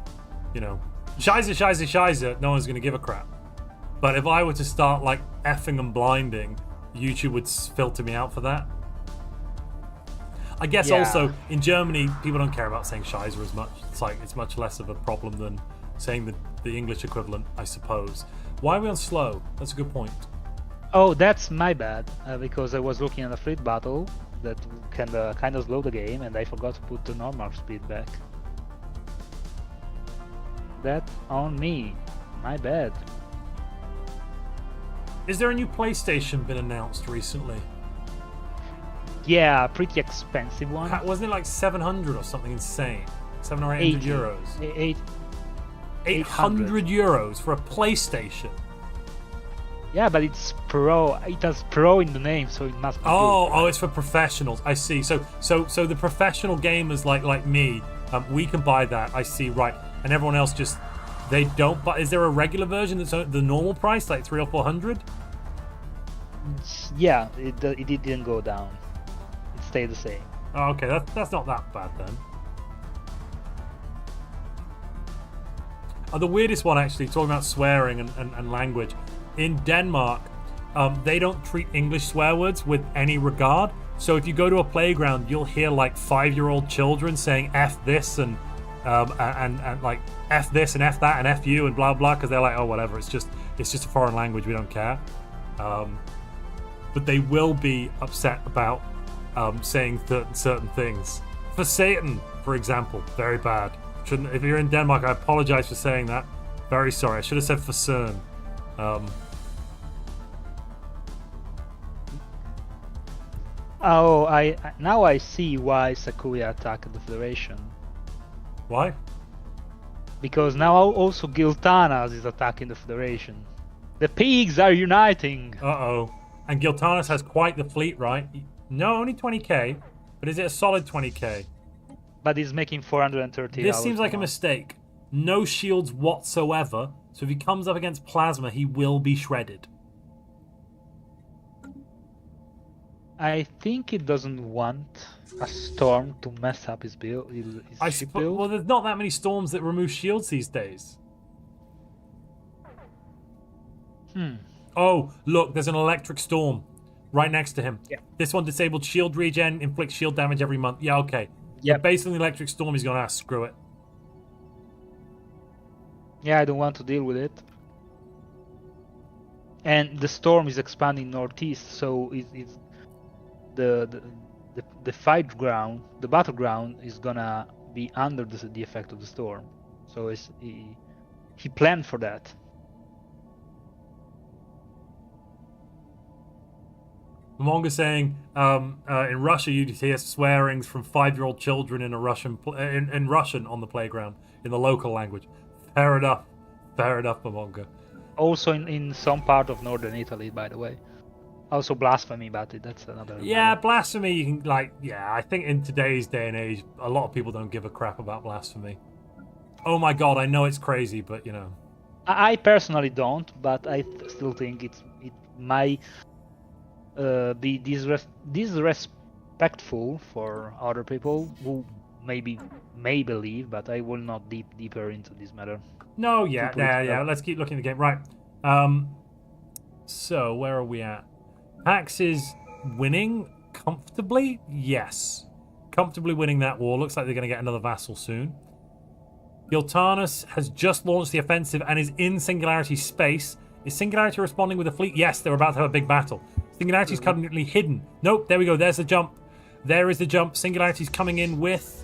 You know, Scheiße, no one's gonna give a crap. But if I were to start like effing and blinding, YouTube would filter me out for that. I guess also in Germany, people don't care about saying Scheiße as much. It's like it's much less of a problem than saying the English equivalent, I suppose. Why are we on slow? That's a good point. Oh, that's my bad, because I was looking at a fleet battle that can kind of slow the game, and I forgot to put the normal speed back. That's on me. My bad. Is there a new PlayStation been announced recently? Yeah, pretty expensive one. Wasn't it like 700 or something insane? 700 or 800 euros? 800 euros for a PlayStation. Yeah, but it's pro. It has pro in the name, so it must be good. Oh, it's for professionals. I see. So the professional gamers like me, we can buy that. I see. Right, and everyone else just they don't. But is there a regular version that's the normal price, like 300 or 400? Yeah, it didn't go down. It stayed the same. Oh, okay, that's not that bad then. The weirdest one, actually, talking about swearing and language. In Denmark, they don't treat English swear words with any regard. So if you go to a playground, you'll hear like 5-year-old children saying F this and like F this and F that and F you and blah blah, because they're like, oh whatever, it's just a foreign language, we don't care. But they will be upset about saying certain things. For Satan, for example, very bad. If you're in Denmark, I apologize for saying that. Very sorry. I should have said for CERN. Now I see why Sakuya attacked the Federation. Why? Because now also Giltanas is attacking the Federation. The pigs are uniting. Uh-oh. And Giltanas has quite the fleet, right? No, only 20k. But is it a solid 20k? But he's making 430. This seems like a mistake. No shields whatsoever. So if he comes up against Plasma, he will be shredded. I think he doesn't want a storm to mess up his build. His ship build. Well, there's not that many storms that remove shields these days. Oh, look, there's an electric storm right next to him. Yeah. This one disabled shield regen, inflicts shield damage every month. Yeah, okay. Yeah. Based on the electric storm, he's gonna screw it. Yeah, I don't want to deal with it. And the storm is expanding northeast, so it's the fight ground, the battleground is gonna be under the effect of the storm. So he planned for that. Monga saying, in Russia you'd hear swearings from 5-year-old children in in Russian on the playground in the local language. Fair enough, Monga. Also in some part of northern Italy, by the way. Also blasphemy, but that's another. Yeah, blasphemy. You can I think in today's day and age, a lot of people don't give a crap about blasphemy. Oh my god, I know it's crazy, but you know. I personally don't, but I still think it might be disrespectful for other people who may believe, but I will not deeper into this matter. No, yeah. Let's keep looking at the game. Right. So where are we at? Pax is winning comfortably. Yes, comfortably winning that war. Looks like they're going to get another vassal soon. Giltanas has just launched the offensive and is in Singularity space. Is Singularity responding with a fleet? Yes, they're about to have a big battle. Singularity's currently hidden. Nope, there we go. There's the jump. There is the jump. Singularity's coming in with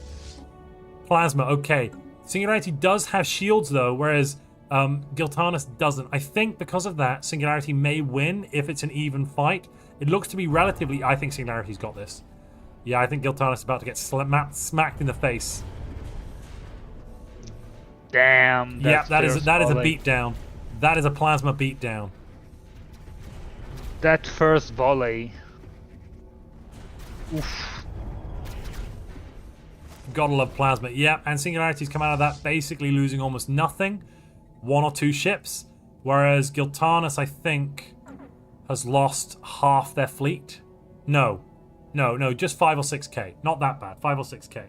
Plasma. Okay. Singularity does have shields, though, whereas Giltanus doesn't. I think because of that, Singularity may win if it's an even fight. It looks to be relatively... I think Singularity's got this. Yeah, I think Giltanus is about to get smacked in the face. Damn. Yeah, that is a beatdown. That is a Plasma beatdown. That first volley. Oof. Gotta love Plasma. Yeah, and Singularity's come out of that basically losing almost nothing. 1 or 2 ships. Whereas Giltanus, I think, has lost half their fleet. No, just 5 or 6k. Not that bad. 5 or 6k.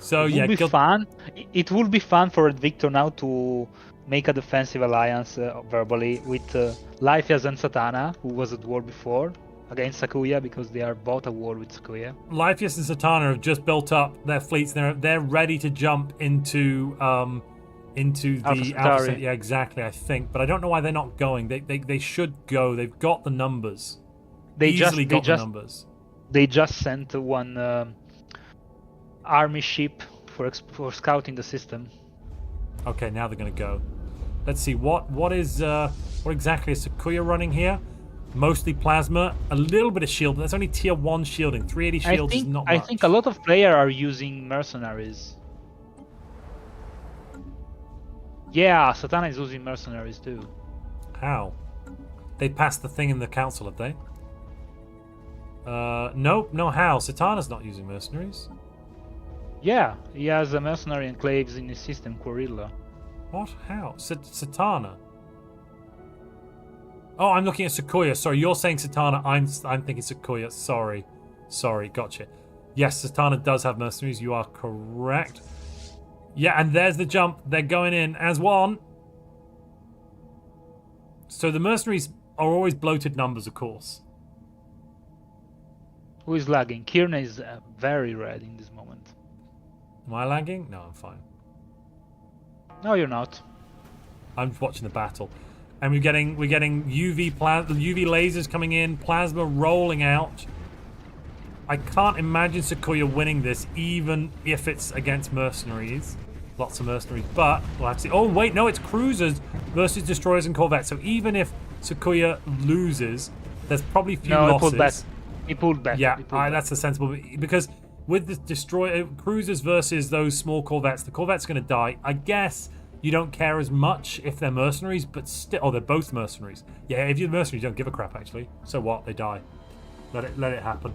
So it yeah, would be fun. It would be fun for Victor now to make a defensive alliance verbally with Lyfias and Satana, who was at war before, against Sakuya, because they are both at war with Sakuya. Lyfias and Satana have just built up their fleets. They're ready to jump into the Alpha. Yeah, exactly. I think, but I don't know why they're not going. They should go. They've got the numbers. They got the numbers. They just sent one army ship for scouting the system. Okay, now they're gonna go. Let's see what exactly is Sakuya running here. Mostly Plasma, a little bit of shield, but that's only tier 1 shielding. 380 shields is not much. I think a lot of players are using mercenaries. Yeah, Satana is using mercenaries too. How? They passed the thing in the council, have they? Nope, no how. Satana's not using mercenaries. Yeah, he has a mercenary enclaves in his system, Quarilla. What? How? Satana? Oh, I'm looking at Sakuya. Sorry, you're saying Satana. I'm thinking Sakuya. Sorry, gotcha. Yes, Satana does have mercenaries. You are correct. Yeah, and there's the jump. They're going in as one. So the mercenaries are always bloated numbers, of course. Who is lagging? Kirna is very red in this moment. Am I lagging? No, I'm fine. No, you're not. I'm watching the battle. And we're getting UV lasers coming in, Plasma rolling out. I can't imagine Sakuya winning this, even if it's against mercenaries. Lots of mercenaries, but we'll have to see. Oh wait, no, it's cruisers versus destroyers and corvettes. So even if Sakuya loses, there's probably few losses. He pulled back. Yeah, that's a sensible, because with the cruisers versus those small corvettes, the corvette's going to die. I guess you don't care as much if they're mercenaries, but still... Oh, they're both mercenaries. Yeah, if you're mercenaries, you don't give a crap, actually. So what? They die. Let it happen.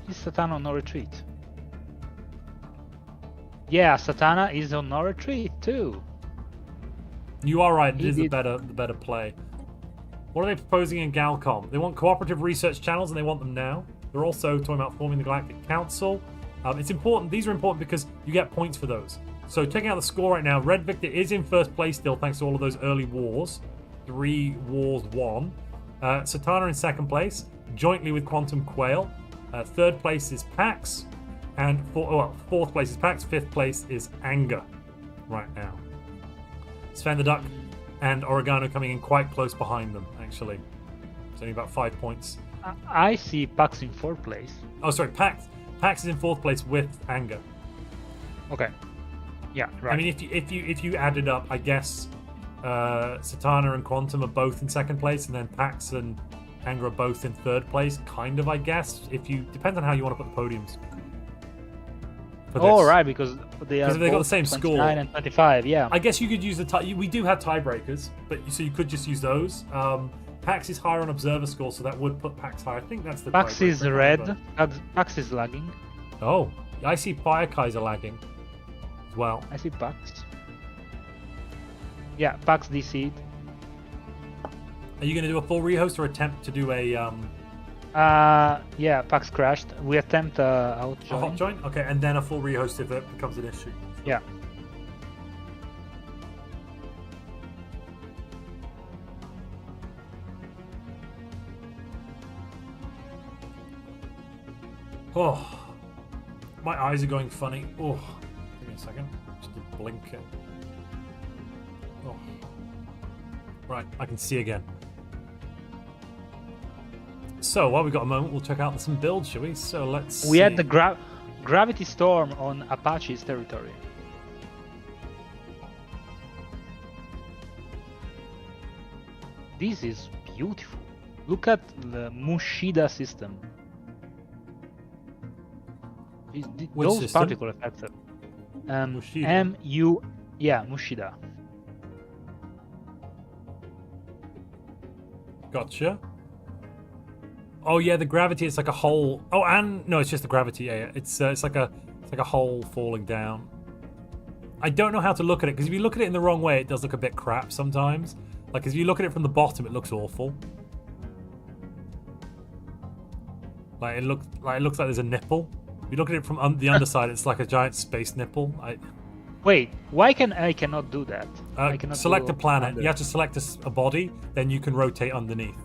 Is Satana on no retreat? Yeah, Satana is on no retreat, too. You are right. It is the better play. What are they proposing in Galcom? They want cooperative research channels, and they want them now. They're also talking about forming the Galactic Council. It's important. These are important because you get points for those. So checking out the score right now, Red Victor is in first place still, thanks to all of those early wars. 3 wars won. Satana in second place, jointly with Quantum Quail. Third place is Pax, and fourth place is Pax. Fifth place is Anger right now. Sven the Duck and Oregano coming in quite close behind them, actually. It's only about 5 points. I see Pax in fourth place. Oh, sorry, Pax is in fourth place with Anger. Okay. Yeah, right. I mean, if you add it up, I guess Satana and Quantum are both in second place, and then Pax and Anger are both in third place. Kind of, I guess. Depends on how you want to put the podiums. Oh, right, because they got the same score. 29 and 25. Yeah. I guess you could use we do have tiebreakers, but so you could just use those. Pax is higher on observer score, so that would put Pax higher. I think that's the Pax is red. Pax is lagging. Oh, I see Fire Kaiser lagging as well. I see Pax. Yeah, Pax DC'd. Are you going to do a full rehost or attempt to do a... Yeah, Pax crashed. We attempt a hot join? Okay, and then a full rehost if it becomes an issue. Yeah. Oh, my eyes are going funny. Oh, give me a second. Just to blink it. Oh. Right, I can see again. So while we've got a moment, we'll check out some builds, shall we? So let's see. We had the gravity storm on Apache's territory. This is beautiful. Look at the Mushida system. Which Those system? particle effects. Mushida. Yeah, Mushida. Gotcha. Oh yeah, the gravity. It's like a hole. Oh, and no, it's just the gravity. Yeah, yeah. It's like a hole falling down. I don't know how to look at it because if you look at it in the wrong way, it does look a bit crap sometimes. Like if you look at it from the bottom, it looks awful. Like it looks like there's a nipple. If you look at it from the underside, it's like a giant space nipple. Wait, why I cannot do that? I cannot select a planet. under. You have to select a body, then you can rotate underneath.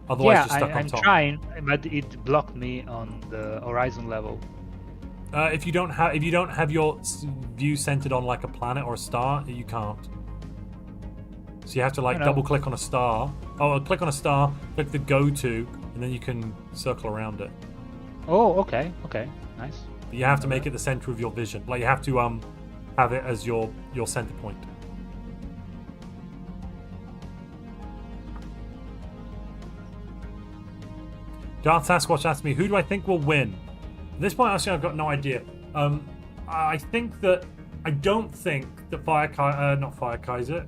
Otherwise, Yeah, you're stuck on I'm top. trying, but it blocked me on the horizon level. If you don't have your view centered on like a planet or a star, you can't. So you have to like double click on a star. Oh, click on a star, click the go to, and then you can circle around it. Oh, okay, nice. But you have to make it the center of your vision. Like you have to have it as your center point. Darth Sasquatch asked me, who do I think will win? At this point, actually, I've got no idea. I don't think that not Fire Kaiser.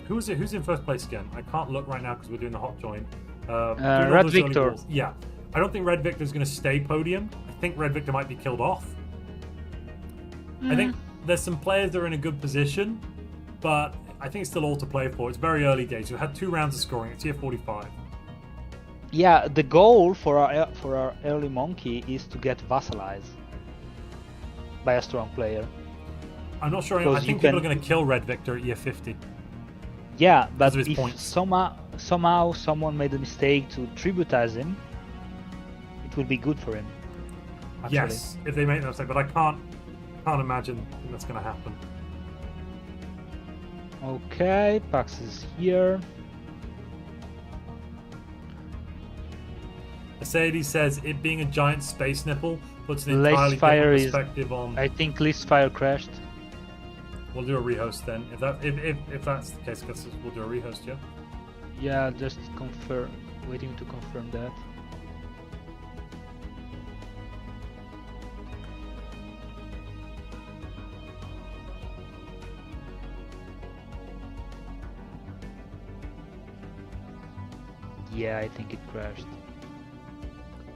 Who is it? Who's in first place again? I can't look right now because we're doing the hot join. Red Victor. Yeah. I don't think Red Victor is going to stay podium. I think Red Victor might be killed off. I think there's some players that are in a good position, but I think it's still all to play for. It's very early days. We've had 2 rounds of scoring. It's tier 45. Yeah, the goal for our early monkey is to get vassalized by a strong player. I'm not sure. I think people are going to kill Red Victor at year 50. Yeah, but of his if points. somehow someone made a mistake to tributize him, it would be good for him. Actually. Yes, if they make that mistake, but I can't imagine that's going to happen. Okay, Pax is here. Mercedes says it being a giant space nipple puts an entirely Fire different is- perspective on. I think Listfire crashed. We'll do a rehost then. If that's the case, I guess we'll do a rehost, yeah. Yeah, just waiting to confirm that. Yeah, I think it crashed.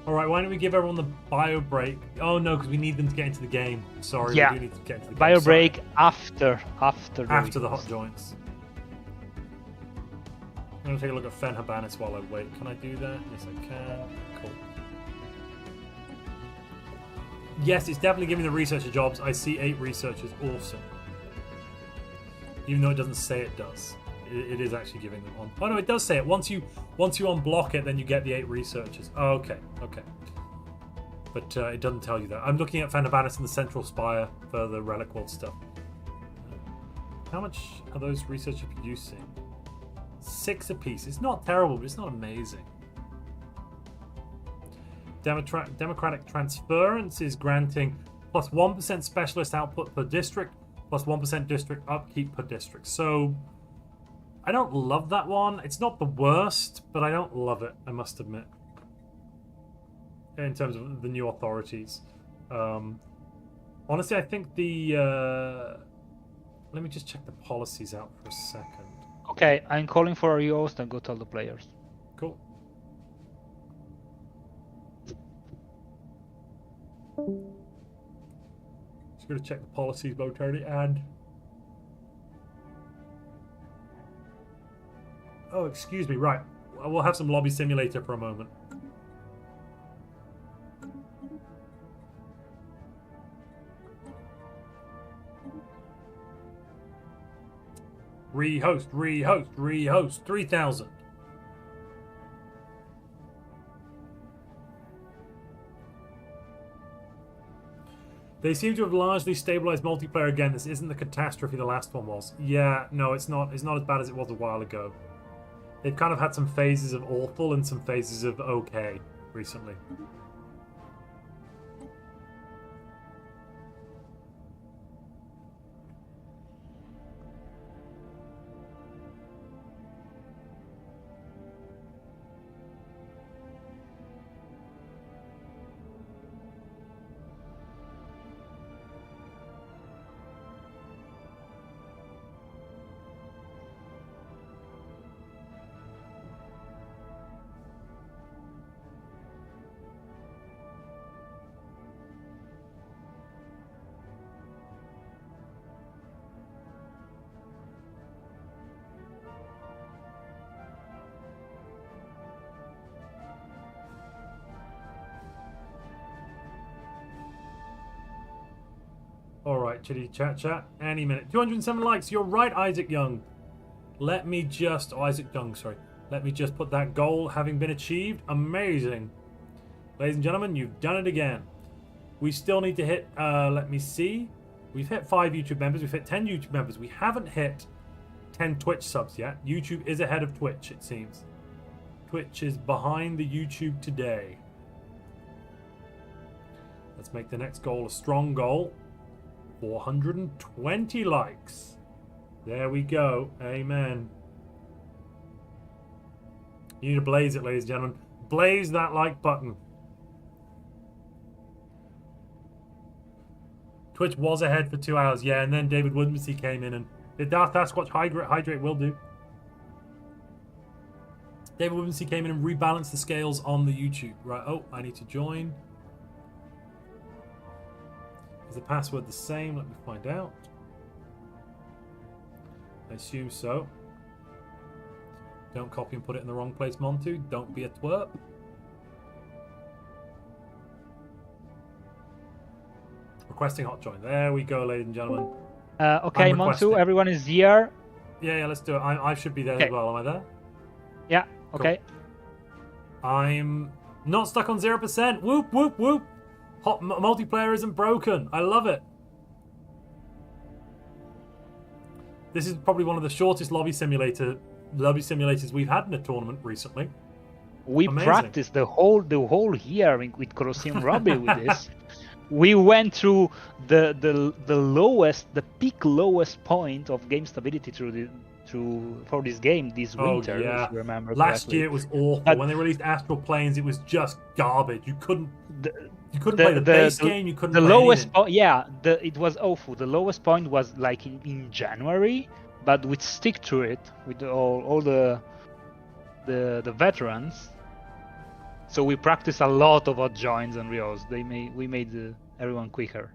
All right, why don't we give everyone the bio break? Oh no, because we need them to get into the game. Sorry, Yeah. we do need to get into the game. Bio Sorry. break after After the hot joints. I'm gonna take a look at Fen Habanis while I wait. Can I do that? Yes, I can. Cool. Yes, it's definitely giving the researcher jobs. I see 8 researchers. Awesome. Even though it doesn't say it does. It is actually giving them on. Oh no, it does say it. Once you unblock it, then you get the 8 researchers. Oh, okay. But it doesn't tell you that. I'm looking at Fen Habanis and the Central Spire for the Relic World stuff. How much are those researchers producing? 6 apiece. It's not terrible, but it's not amazing. Democratic transference is granting plus 1% specialist output per district, plus 1% district upkeep per district. So I don't love that one. It's not the worst, but I don't love it, I must admit. In terms of the new authorities. Honestly, I think the... let me just check the policies out for a second. Okay, I'm calling for a rehost and go tell the players. Cool. Just going to check the policies momentarily and... Oh, excuse me, right. We'll have some lobby simulator for a moment. Rehost, 3,000. They seem to have largely stabilized multiplayer again. This isn't the catastrophe the last one was. Yeah, no, it's not. It's not as bad as it was a while ago. They've kind of had some phases of awful and some phases of okay recently. Alright, chitty chat. Any minute. 207 likes. You're right, Isaac Young. Let me just... Oh, Isaac Young, sorry. Let me just put that goal having been achieved. Amazing. Ladies and gentlemen, you've done it again. We still need to hit... let me see. We've hit 5 YouTube members. We've hit 10 YouTube members. We haven't hit 10 Twitch subs yet. YouTube is ahead of Twitch, it seems. Twitch is behind the YouTube today. Let's make the next goal a strong goal. 420 likes. There we go. Amen. You need to blaze it, ladies and gentlemen. Blaze that like button. Twitch was ahead for 2 hours, yeah, and then David Woodmansey came in and did Darth Sasquatch hydrate will do. David Woodmansey came in and rebalanced the scales on the YouTube. Right, oh, I need to join. Is the password the same? Let me find out. I assume so. Don't copy and put it in the wrong place, Montu. Don't be a twerp. Requesting hot join. There we go, ladies and gentlemen. Okay, Montu, everyone is here. Yeah, let's do it. I should be there as well. Am I there? Yeah, okay. Cool. I'm not stuck on 0%. Whoop, whoop, whoop. Hot multiplayer isn't broken. I love it. This is probably one of the shortest lobby simulators we've had in a tournament recently. We practiced the whole year with Colosseum Robbie with this. We went through the peak lowest point of game stability for this game this winter. Yeah. If you remember last correctly. year it was awful. But when they released Astral Planes, it was just garbage. You couldn't play the base game. You couldn't. The play lowest point, it was awful. The lowest point was like in January, but we'd stick to it with all the veterans. So we practiced a lot of odd joins and reels. We made everyone quicker.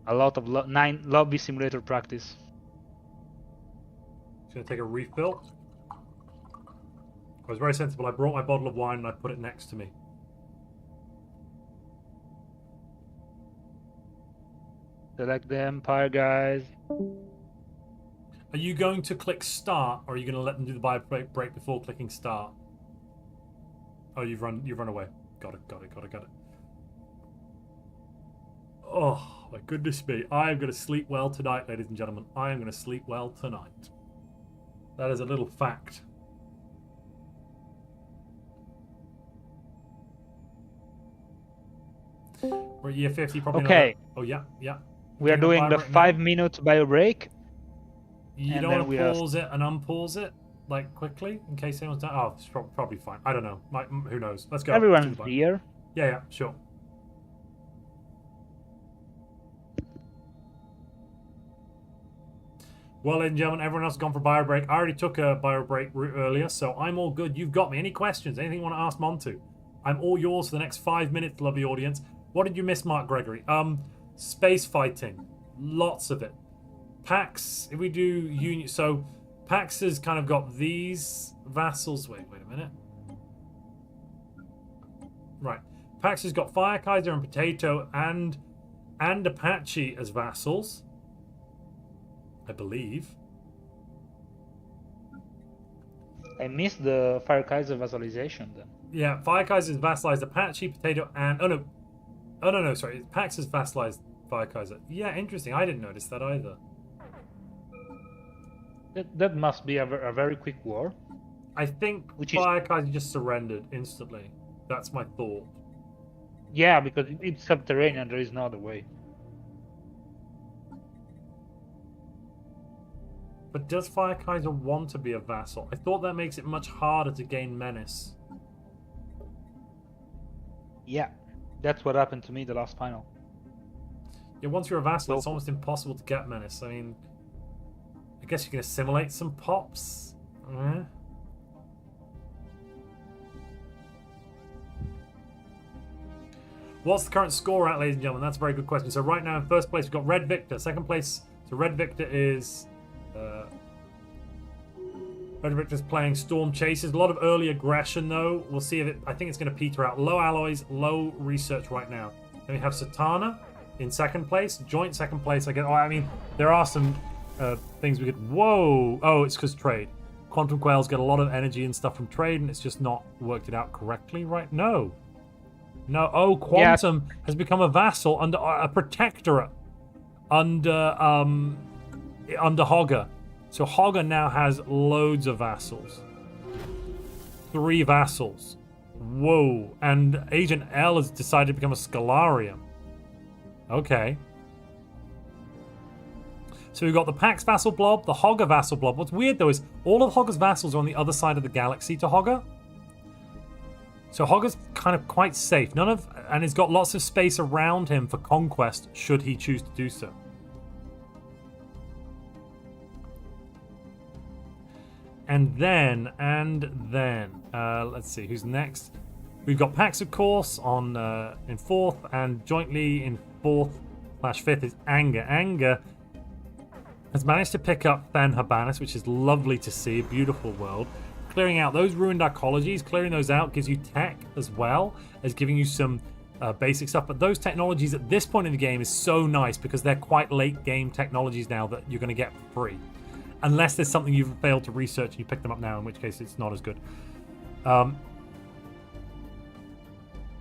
A lot of 9 lobby simulator practice. Just gonna take a refill. I was very sensible. I brought my bottle of wine and I put it next to me. Select the Empire, guys. Are you going to click start, or are you going to let them do the bio break before clicking start? Oh, you've run away. Got it. Oh my goodness me! I am going to sleep well tonight, ladies and gentlemen. I am going to sleep well tonight. That is a little fact. We're at year 50, probably. Okay. Oh yeah. We are doing the 5-minute bio break. You don't want to pause it and unpause it, like, quickly, in case anyone's done. Oh, it's probably fine. I don't know. Who knows? Let's go. Everyone's here. Yeah, sure. Well, ladies and gentlemen, everyone else has gone for bio break. I already took a bio break earlier, so I'm all good. You've got me. Any questions? Anything you want to ask Montu? I'm all yours for the next 5 minutes, lovely audience. What did you miss, Mark Gregory? Space fighting. Lots of it. PAX, if we do union, so PAX has kind of got these vassals. Wait a minute. Right, PAX has got Fire Kaiser and Potato and Apache as vassals, I believe. I missed the Fire Kaiser vassalization then. Yeah, Fire Kaiser is vassalized Apache, Potato, and Oh, no, sorry. Pax has vassalized Fire Kaiser. Yeah, interesting. I didn't notice that either. That must be a very quick war. I think Which Fire Kaiser just surrendered instantly. That's my thought. Yeah, because it's subterranean. There is no other way. But does Fire Kaiser want to be a vassal? I thought that makes it much harder to gain menace. Yeah, that's what happened to me the last final. Yeah, once you're a vassal, it's almost impossible to get menace. I mean, I guess you can assimilate some pops. What's the current score at, ladies and gentlemen? That's a very good question. So right now in first place we've got Red Victor. Second place, so Red Victor is Red Victor's playing Storm Chasers. A lot of early aggression though. We'll see if it. I think it's going to peter out. Low alloys, low research right now. Then we have Satana in second place, joint second place. I mean, there are some things we could. Whoa! Oh, it's because trade. Quantum Quails get a lot of energy and stuff from trade, and it's just not worked it out correctly, right? No. Oh, Quantum has become a vassal under a protectorate under Hogger. So Hogger now has loads of vassals. 3 vassals. Whoa! And Agent L has decided to become a Scalarium. Okay. So we've got the Pax vassal blob, the Hogger vassal blob. What's weird though is all of Hogger's vassals are on the other side of the galaxy to Hogger. So Hogger's kind of quite safe. And he's got lots of space around him for conquest should he choose to do so. And then, let's see who's next. We've got Pax, of course, on in 4th, and jointly in 4th/5th is Anger. Anger has managed to pick up Fen Habanis, which is lovely to see. A beautiful world. Clearing out those ruined ecologies, clearing those out gives you tech as well as giving you some basic stuff. But those technologies at this point in the game is so nice because they're quite late game technologies now that you're going to get for free. Unless there's something you've failed to research and you pick them up now, in which case it's not as good.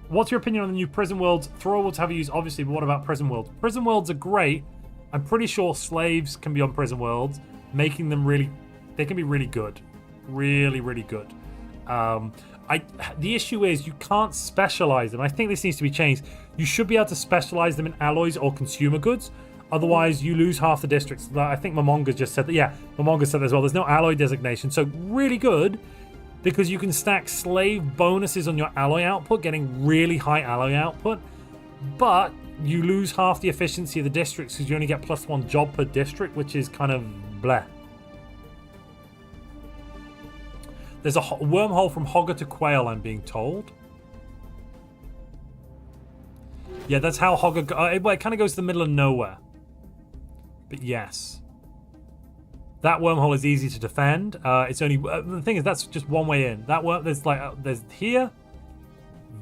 What's your opinion on the new prison worlds? Throw worlds have you used, obviously, but what about prison worlds? Prison worlds are great. I'm pretty sure slaves can be on prison worlds, making them they can be really good. Really, really good. The issue is you can't specialize them. I think this needs to be changed. You should be able to specialize them in alloys or consumer goods. Otherwise, you lose half the districts. I think Momonga just said that. Yeah, Momonga said that as well. There's no alloy designation. So really good because you can stack slave bonuses on your alloy output, getting really high alloy output. But you lose half the efficiency of the districts because you only get +1 job per district, which is kind of bleh. There's a wormhole from Hogger to Quail, I'm being told. Yeah, that's how Hogger... it kind of goes to the middle of nowhere. But yes. That wormhole is easy to defend. It's only... the thing is, that's just one way in. There's here,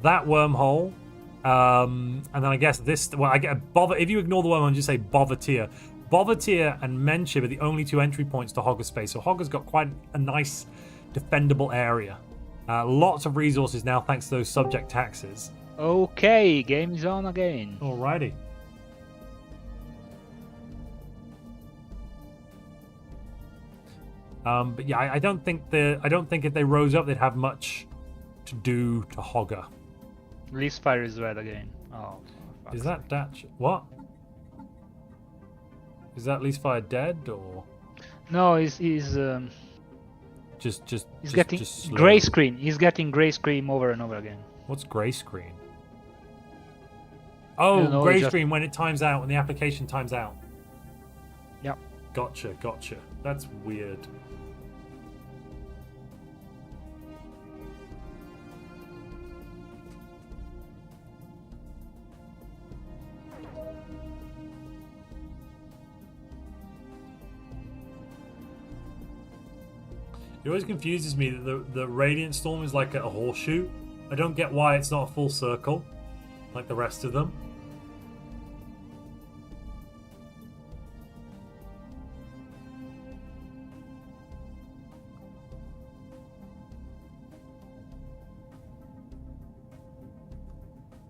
that wormhole, and then I guess this... Well, I get if you ignore the wormhole and just say Bovatir. Bovatir and Menshib are the only 2 entry points to Hogger space. So Hogger's got quite a nice... defendable area. Lots of resources now thanks to those subject taxes. Okay, game is on again. Alrighty. But yeah, I don't think if they rose up they'd have much to do to Hogger. Least fire is red again. Oh, is that Dutch? What? Is that least fire dead or? No, he's getting gray screen. He's getting gray screen over and over again. What's gray screen? Oh, gray screen when it times out, when the application times out. Yeah. Gotcha. That's weird. It always confuses me that the Radiant Storm is like a horseshoe. I don't get why it's not a full circle, like the rest of them.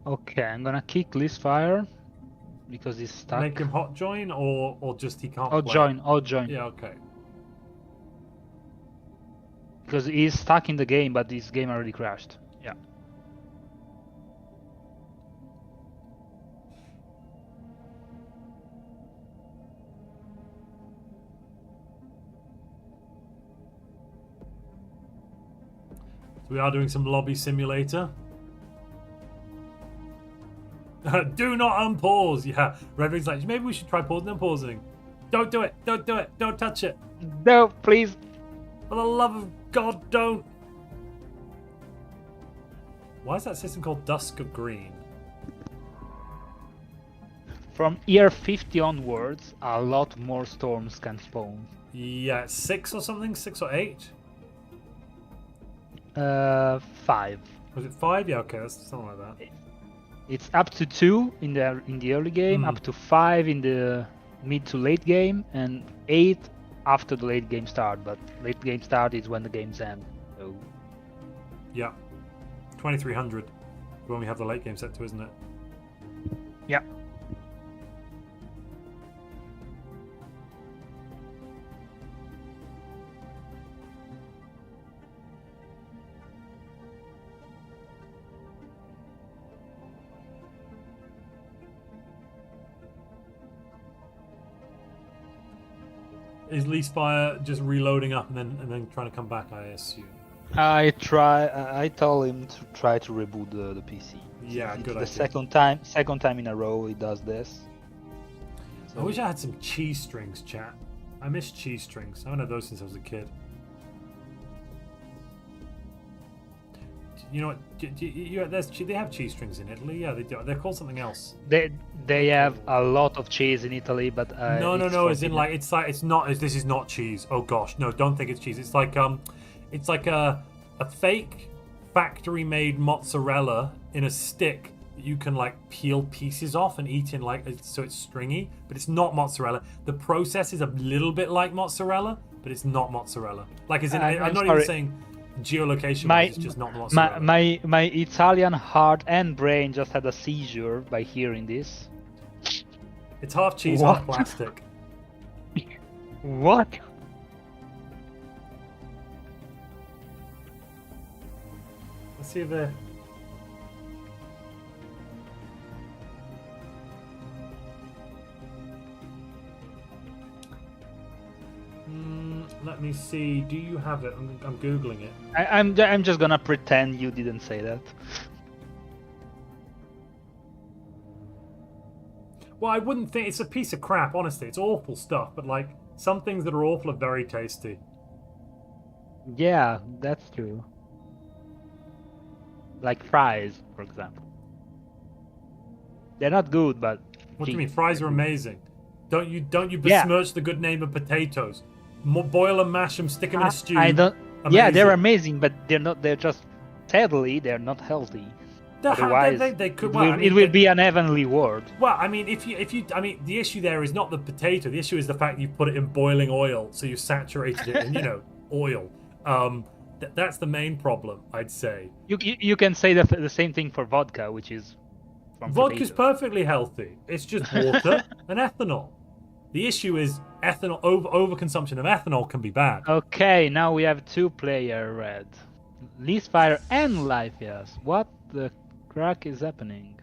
Okay, I'm gonna kick Fire because he's stuck. Make him hot join or just he can't I'll play? join. I'll join. Yeah, okay. Because he's stuck in the game, but this game already crashed. Yeah. So we are doing some lobby simulator. Do not unpause. Yeah, Redwing's like, maybe we should try pausing and pausing. Don't do it. Don't do it. Don't touch it. No, please. For the love of God, don't. Why is that system called Dusk of Green? From year 50 onwards, a lot more storms can spawn. Yeah, 6 or something? 6 or 8? 5. Was it 5? Yeah, okay, that's something like that. It's up to 2 in the early game, up to 5 in the mid to late game, and 8 after the late game start. But late game start is when the games end. So Yeah. 2300 when we have the late game set to, isn't it? yeah. Is Leafspire just reloading up and then trying to come back, I assume? I told him to try to reboot the PC. Yeah, It's good the idea. second time in a row he does this. I wish I had some cheese strings, chat. I miss cheese strings. I haven't had those since I was a kid. You know what? They have cheese strings in Italy. Yeah, they do. They're called something else. They have a lot of cheese in Italy, but No. As in, like, it's not. This is not cheese. Oh gosh, no! Don't think it's cheese. It's like a fake factory-made mozzarella in a stick that you can like peel pieces off and eat in, like, so it's stringy. But it's not mozzarella. The process is a little bit like mozzarella, but it's not mozzarella. Like, as in, I'm not even saying geolocation. It's just not mozzarella. My Italian heart and brain just had a seizure by hearing this. It's half cheese, What? half plastic. What? Let's see if they're... Let me see. Do you have it? I'm googling it. I'm just gonna pretend you didn't say that. Well, I wouldn't think it's a piece of crap. Honestly, it's awful stuff. But like, some things that are awful are very tasty. Yeah, that's true. Like fries, for example. They're not good, but What do you mean? Fries are amazing. Don't you Yeah. besmirch the good name of potatoes? Boil them, mash them, stick them in a stew. I don't. Yeah, they're Amazing. amazing, but they're not. They're just sadly they're not healthy. They Otherwise, could. it Well, will, I mean, it will be an heavenly world. Well, I mean, if you, I mean, the issue there is not the potato. The issue is the fact you put it in boiling oil, so you saturated it in, oil. That's the main problem, I'd say. You can say the same thing for vodka, which is from Vodka's potato. perfectly healthy. It's just water and ethanol. The issue is ethanol. Overconsumption of ethanol can be bad. Okay, now we have 2-player red. Leafspire and Lyfias. What the crack is happening?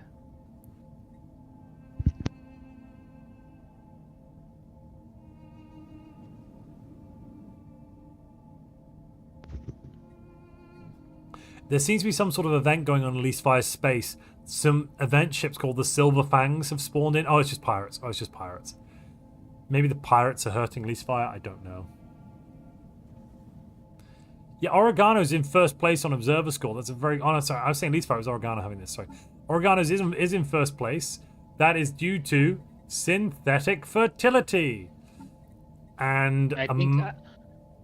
There seems to be some sort of event going on in Leafspire's space. Some event ships called the Silver Fangs have spawned in. Oh, it's just pirates. Maybe the pirates are hurting Leafspire. I don't know. Yeah, Oregano's in first place on Observer Score. That's a very... Oh, no, sorry. I was saying Leafspire was Oregano having this. Sorry. Oregano's is in first place. That is due to synthetic fertility. And... I think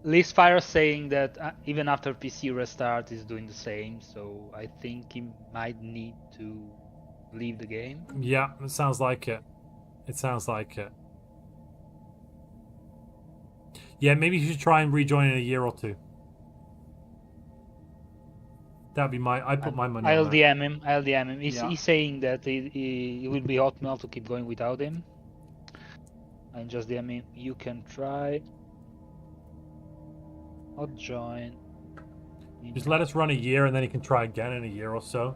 Leafspire saying that even after PC restart is doing the same, so I think he might need to leave the game. Yeah, it sounds like it. Yeah, maybe you should try and rejoin in a year or two. That'd be my. I put my money I'll on that. DM him. I'll DM him. Yeah. He's saying that it will be optimal to keep going without him. And just DM him. You can try. I'll join. Just let us run a year, and then he can try again in a year or so.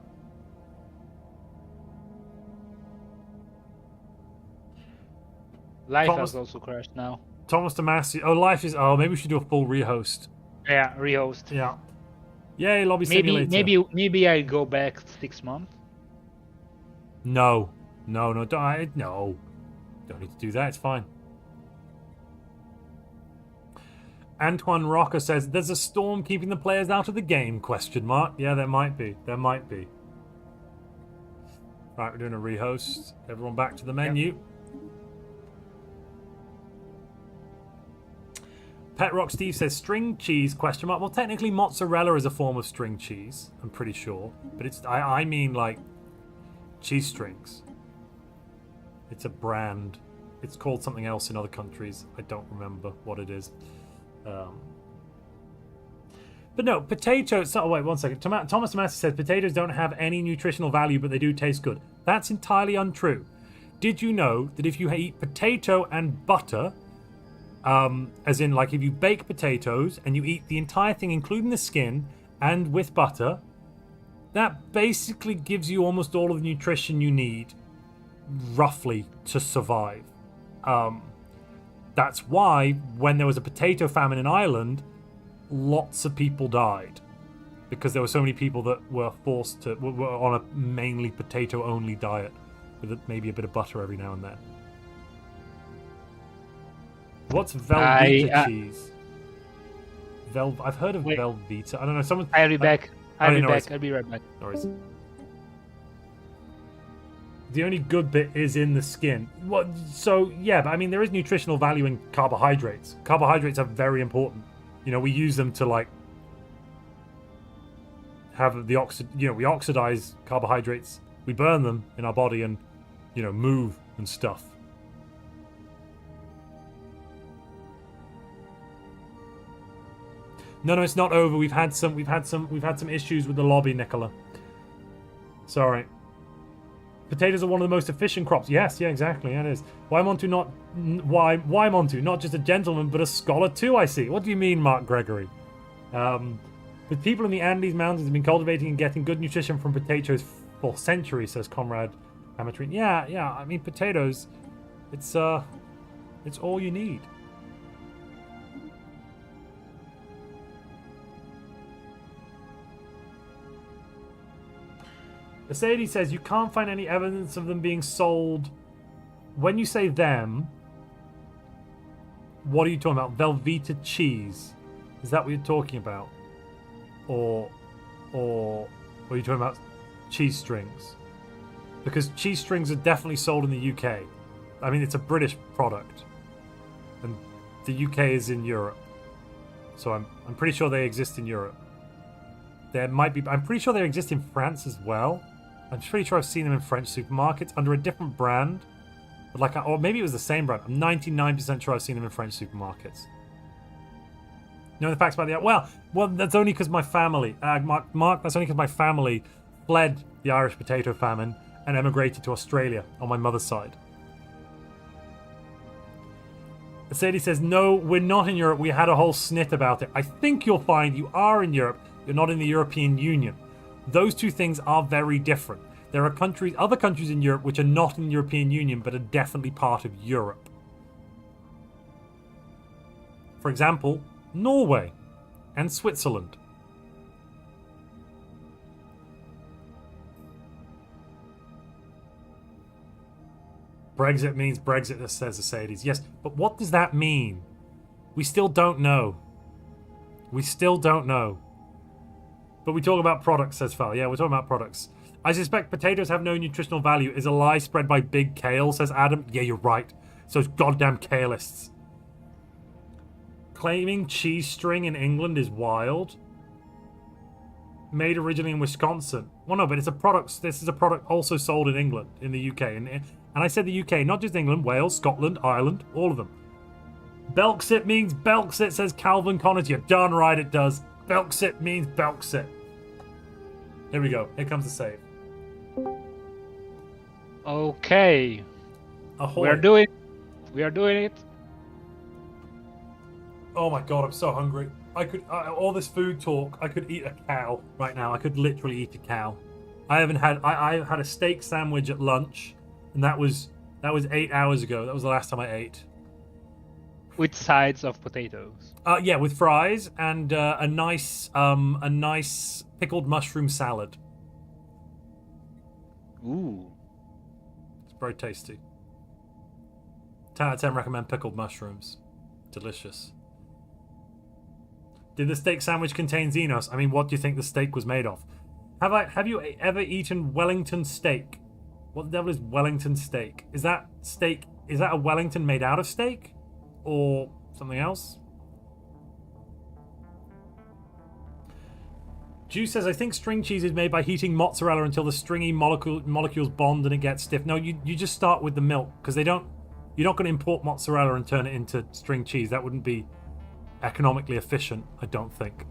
Life Thomas- has also crashed now. Thomas Damasi. Oh, life is. Oh, maybe we should do a full rehost. Yeah, rehost. Yeah. Yay, lobby simulator. Maybe I'll go back 6 months. No, don't. No, don't need to do that. It's fine. Antoine Rocker says, "There's a storm keeping the players out of the game?" ? Yeah, there might be. There might be. Right, we're doing a rehost. Everyone back to the menu. Yep. Pet Rock Steve says, "String cheese?" ? Well, technically mozzarella is a form of string cheese. I'm pretty sure, but it's. I mean like cheese strings. It's a brand. It's called something else in other countries. I don't remember what it is. But no, potatoes. Oh, wait, 1 second. Thomas Massey says potatoes don't have any nutritional value, but they do taste good. That's entirely untrue. Did you know that if you eat potato and butter, as in like if you bake potatoes and you eat the entire thing, including the skin, and with butter, that basically gives you almost all of the nutrition you need, roughly, to survive. That's why when there was a potato famine in Ireland, lots of people died, because there were so many people that were forced to were on a mainly potato only diet with maybe a bit of butter every now and then. What's Velveeta cheese? I've heard of Velveeta. I don't know. Someone. I'll be back. I'll be right back. No worries. The only good bit is in the skin. What? So yeah, but I mean, there is nutritional value in carbohydrates. Carbohydrates are very important. You know, we use them to like have the we oxidize carbohydrates. We burn them in our body and move and stuff. No, it's not over. We've had some issues with the lobby, Nicola. Sorry. Potatoes are one of the most efficient crops. Yes, yeah, exactly. Yeah, it is. Why Montu not just a gentleman, but a scholar too, I see. What do you mean, Mark Gregory? But people in the Andes Mountains have been cultivating and getting good nutrition from potatoes for centuries, says Comrade Amatrin. Yeah. I mean, potatoes, it's all you need. Mercedes says you can't find any evidence of them being sold. When you say them, what are you talking about? Velveeta cheese? Is that what you're talking about? Or are you talking about cheese strings? Because cheese strings are definitely sold in the UK. I mean, it's a British product, and the UK is in Europe, so I'm pretty sure they exist in Europe. There might be. I'm pretty sure they exist in France as well. I'm pretty sure I've seen them in French supermarkets under a different brand, but or maybe it was the same brand. I'm 99% sure I've seen them in French supermarkets. You know the facts about the well, that's only because my family, Mark. That's only because my family fled the Irish potato famine and emigrated to Australia on my mother's side. Sadie says, "No, we're not in Europe. We had a whole snit about it. I think you'll find you are in Europe. You're not in the European Union. Those two things are very different. There are other countries in Europe which are not in the European Union but are definitely part of Europe. For example, Norway and Switzerland. Brexit means Brexit, says Mercedes. Yes, but what does that mean? We still don't know. But we talk about products, says Fal. Yeah, we're talking about products. I suspect potatoes have no nutritional value is a lie spread by Big Kale, says Adam. Yeah, you're right. So it's goddamn Kaleists. Claiming cheese string in England is wild. Made originally in Wisconsin. Well, no, but it's a product. This is a product also sold in England, in the UK. And I said the UK, not just England, Wales, Scotland, Ireland, all of them. Belksit means Belksit, says Calvin Connors. You're darn right it does. Belksit means Belksit. Here we go. Here comes the save. Okay, Ahoy. we are doing it. Oh my god, I'm so hungry. I could all this food talk. I could eat a cow right now. I could literally eat a cow. I haven't had. I had a steak sandwich at lunch, and that was 8 hours ago. That was the last time I ate. With sides of potatoes. Yeah, with fries and a nice pickled mushroom salad. Ooh. It's very tasty. 10 out of 10 recommend pickled mushrooms. Delicious. Did the steak sandwich contain Xenos? I mean, what do you think the steak was made of? Have you ever eaten Wellington steak? What the devil is Wellington steak? Is that a Wellington made out of steak? Or something else? Juice says, I think string cheese is made by heating mozzarella until the stringy molecules bond and it gets stiff. No, you just start with the milk, because you're not going to import mozzarella and turn it into string cheese. That wouldn't be economically efficient, I don't think.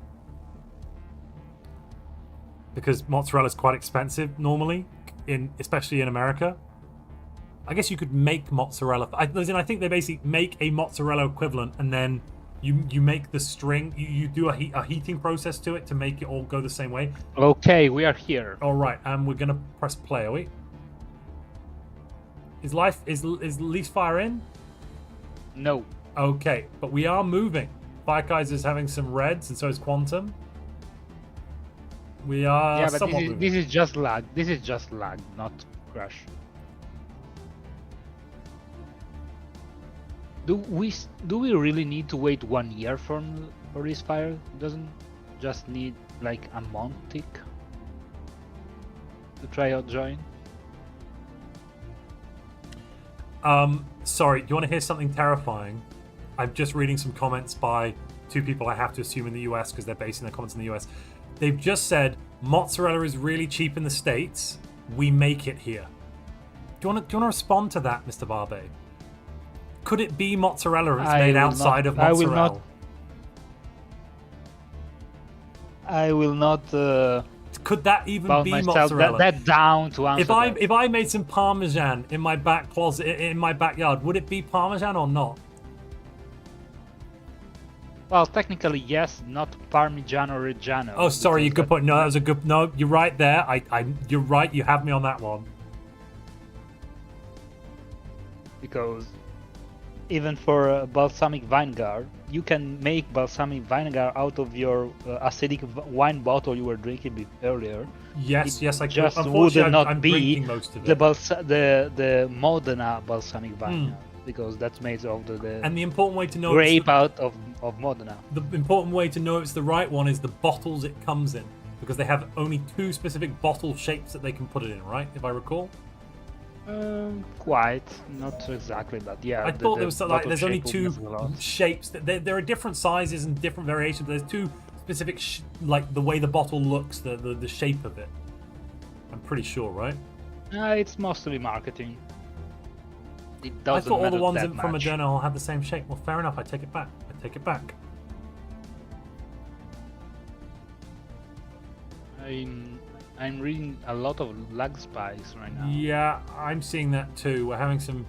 Because mozzarella is quite expensive normally, especially in America. I guess you could make mozzarella. I think they basically make a mozzarella equivalent, and then you make the string. You do a heating process to it to make it all go the same way. Okay, we are here. All right, and we're gonna press play. Are we? Is Leaf Fire in? No. Okay, but we are moving. Firekaiser's having some reds, and so is Quantum. We are. Yeah, but somewhat this is just lag. This is just lag, not crash. Do we really need to wait 1 year for this fire? Doesn't just need like a month tick to try out join? Sorry, do you want to hear something terrifying? I'm just reading some comments by two people I have to assume in the US because they're basing their comments in the US. They've just said mozzarella is really cheap in the States. We make it here. Do you want to respond to that, MrBarbe? Could it be mozzarella that's made outside of mozzarella? I will not. Could that even be myself mozzarella? That down to answer. If I made some Parmesan in my back closet in my backyard, would it be Parmesan or not? Well, technically yes, not Parmigiano Reggiano. Oh, sorry, good point. No, that was a good. No, you're right there. You're right. You have me on that one. Because even for balsamic vinegar, you can make balsamic vinegar out of your acidic wine bottle you were drinking earlier. Yes, I could. Just Unfortunately, would not I'm be drinking most of it. the Modena balsamic vinegar, because that's made of the and the important way to know grape out of Modena. The important way to know it's the right one is the bottles it comes in, because they have only 2 specific bottle shapes that they can put it in, right? If I recall. Quite, not exactly, but yeah. I thought there was like there's only 2 shapes. There are different sizes and different variations. There's 2 specific, like the way the bottle looks, the shape of it. I'm pretty sure, right? It's mostly marketing. It doesn't I thought all the ones that from much. Moderna all had the same shape. Well, fair enough. I take it back. I'm reading a lot of lag spikes right now. Yeah, I'm seeing that too. We're having some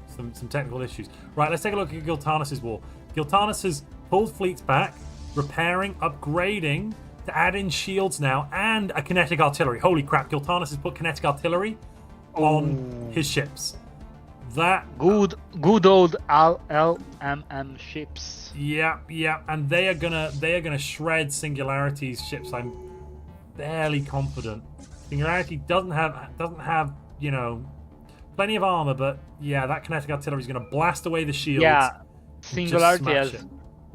technical issues. Right, let's take a look at Giltanis' war. Giltanis has pulled fleets back, repairing, upgrading to add in shields now, and a kinetic artillery. Holy crap, Giltanis has put kinetic artillery on his ships. That good old LMM ships. Yeah, and they are gonna shred Singularity's ships. I'm fairly confident. Singularity doesn't have plenty of armor, but yeah, that kinetic artillery is gonna blast away the shields. Yeah, Singularity has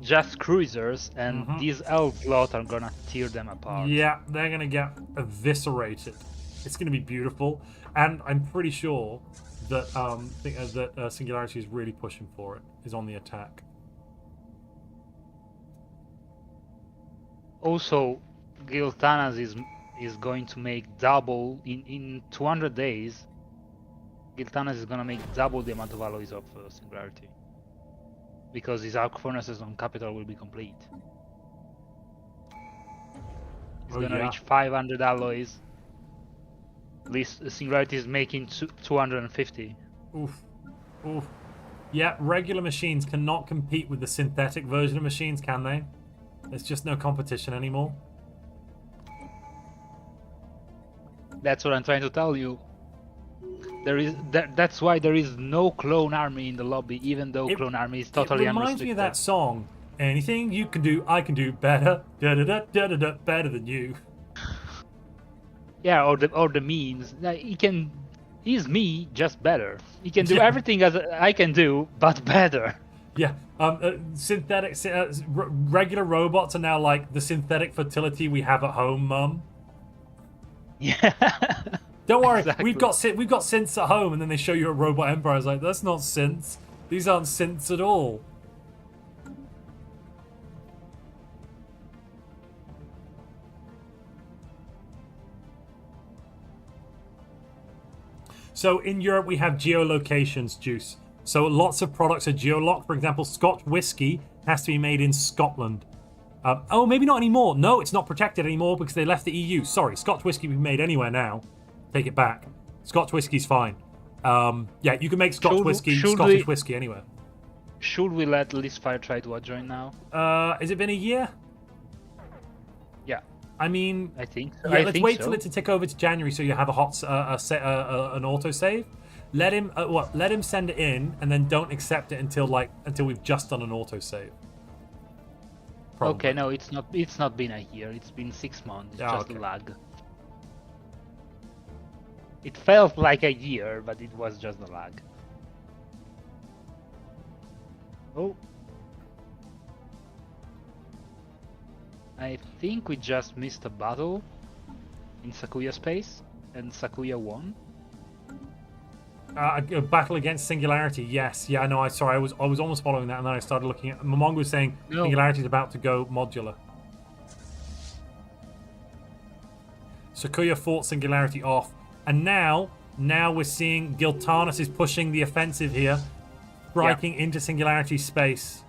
just cruisers, and these elf lot are gonna tear them apart. Yeah, they're gonna get eviscerated. It's gonna be beautiful, and I'm pretty sure that Singularity is really pushing for it. Is on the attack. Also, Giltanas is going to make double in 200 days. Giltanas is gonna make double the amount of alloys of Singularity, because his arc furnaces on capital will be complete. He's gonna reach 500 alloys At least Singularity is making 250. Oof. Oof. Yeah, regular machines cannot compete with the synthetic version of machines, can they? There's just no competition anymore. That's what I'm trying to tell you. That's why there is no clone army in the lobby, even though clone army is totally It reminds unrestricted. me of that song. Anything you can do, I can do better. Da da da da da da. Better than you. Yeah, or the memes. He's me, just better. He can do everything as I can do, but better. Yeah. Regular robots are now like the synthetic fertility we have at home, Mum. Yeah. Don't worry, Exactly. we've got synths at home, and then they show you a robot empire. It's like, that's not synths. These aren't synths at all. So in Europe, we have geolocations, Juice. So lots of products are geolocked. For example, Scotch whiskey has to be made in Scotland. Oh, maybe not anymore. No, it's not protected anymore because they left the EU. Sorry, Scotch whiskey can be made anywhere now. Take it back. Scotch whiskey's fine. Yeah, you can make Scottish whiskey anywhere. Should we let Listfire try to join now? Has it been a year? Yeah, I mean, I think so. yeah. Let's wait till it to tick over to January so you have an auto save. Let him send it in, and then don't accept it until we've just done an auto save. Okay, no, it's not been a year. It's been 6 months. It's just a lag. It felt like a year, but it was just a lag. Oh. I think we just missed a battle in Sakuya space, and Sakuya won. A battle against Singularity, yes. Yeah, no, I was almost following that, and then I started looking at... Momongo was saying Singularity is about to go modular. Sakuya fought Singularity off. And now we're seeing Giltanus is pushing the offensive here, striking into Singularity space.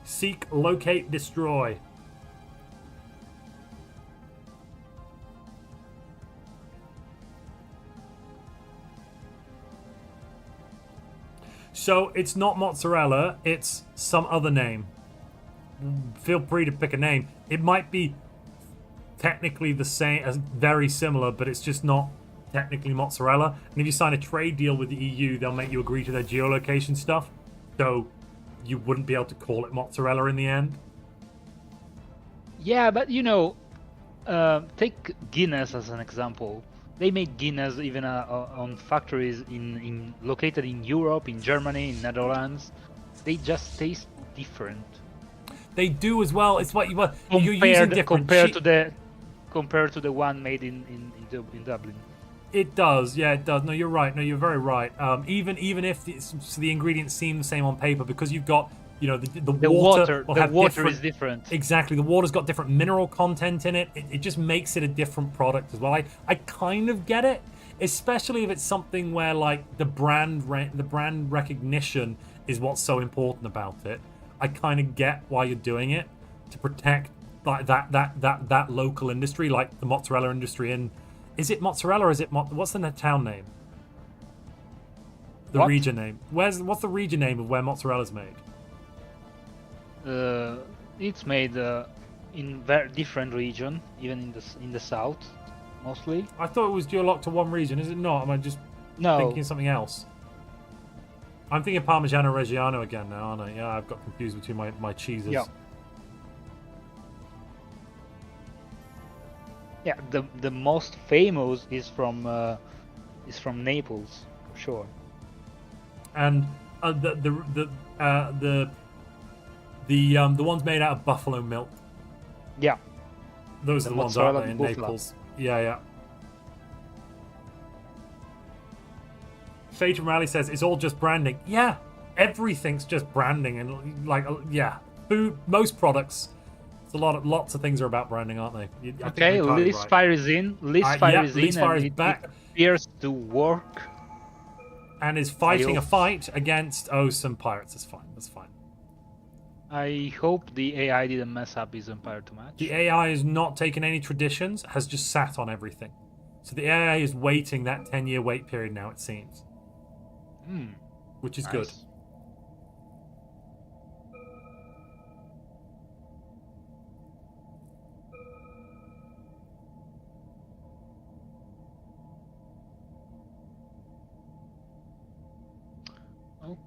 Seek, locate, destroy. So it's not mozzarella, it's some other name. Feel free to pick a name. It might be technically the same, as very similar, but it's just not technically mozzarella. And if you sign a trade deal with the EU, they'll make you agree to their geolocation stuff. So you wouldn't be able to call it mozzarella in the end. Yeah, but take Guinness as an example. They make Guinness even on factories located in Europe, in Germany, in Netherlands. They just taste different. They do as well. It's what you're using different compared to the one made in Dublin. It does, yeah, it does. No, you're right. No, you're very right. Even if the ingredients seem the same on paper, because you've got the water is different. Exactly, the water's got different mineral content in it. It just makes it a different product as well. I kind of get it, especially if it's something where like the brand recognition is what's so important about it. I kind of get why you're doing it, to protect like that local industry, like the mozzarella industry. And is it mozzarella or is it what's the town name? The region name. What's the region name of where mozzarella's made? It's made in very different region, even in the south, mostly. I thought it was geolocked to one region. Is it not? Am I just thinking of something else? I'm thinking Parmigiano Reggiano again now, aren't I? Yeah, I've got confused between my cheeses. Yeah. Yeah, the most famous is from Naples, for sure. And the ones made out of buffalo milk. Yeah. Those are the ones, aren't they, in Naples? Yeah. Phaeton Rally says it's all just branding. Yeah, everything's just branding, and food, most products. It's lots of things are about branding, aren't they? Okay, Listfire is in. Listfire is back. It appears to work. And is fighting a fight against some pirates. That's fine. I hope the AI didn't mess up his empire too much. The AI has not taken any traditions, has just sat on everything. So the AI is waiting that 10-year wait period now, it seems. Which is good. Nice.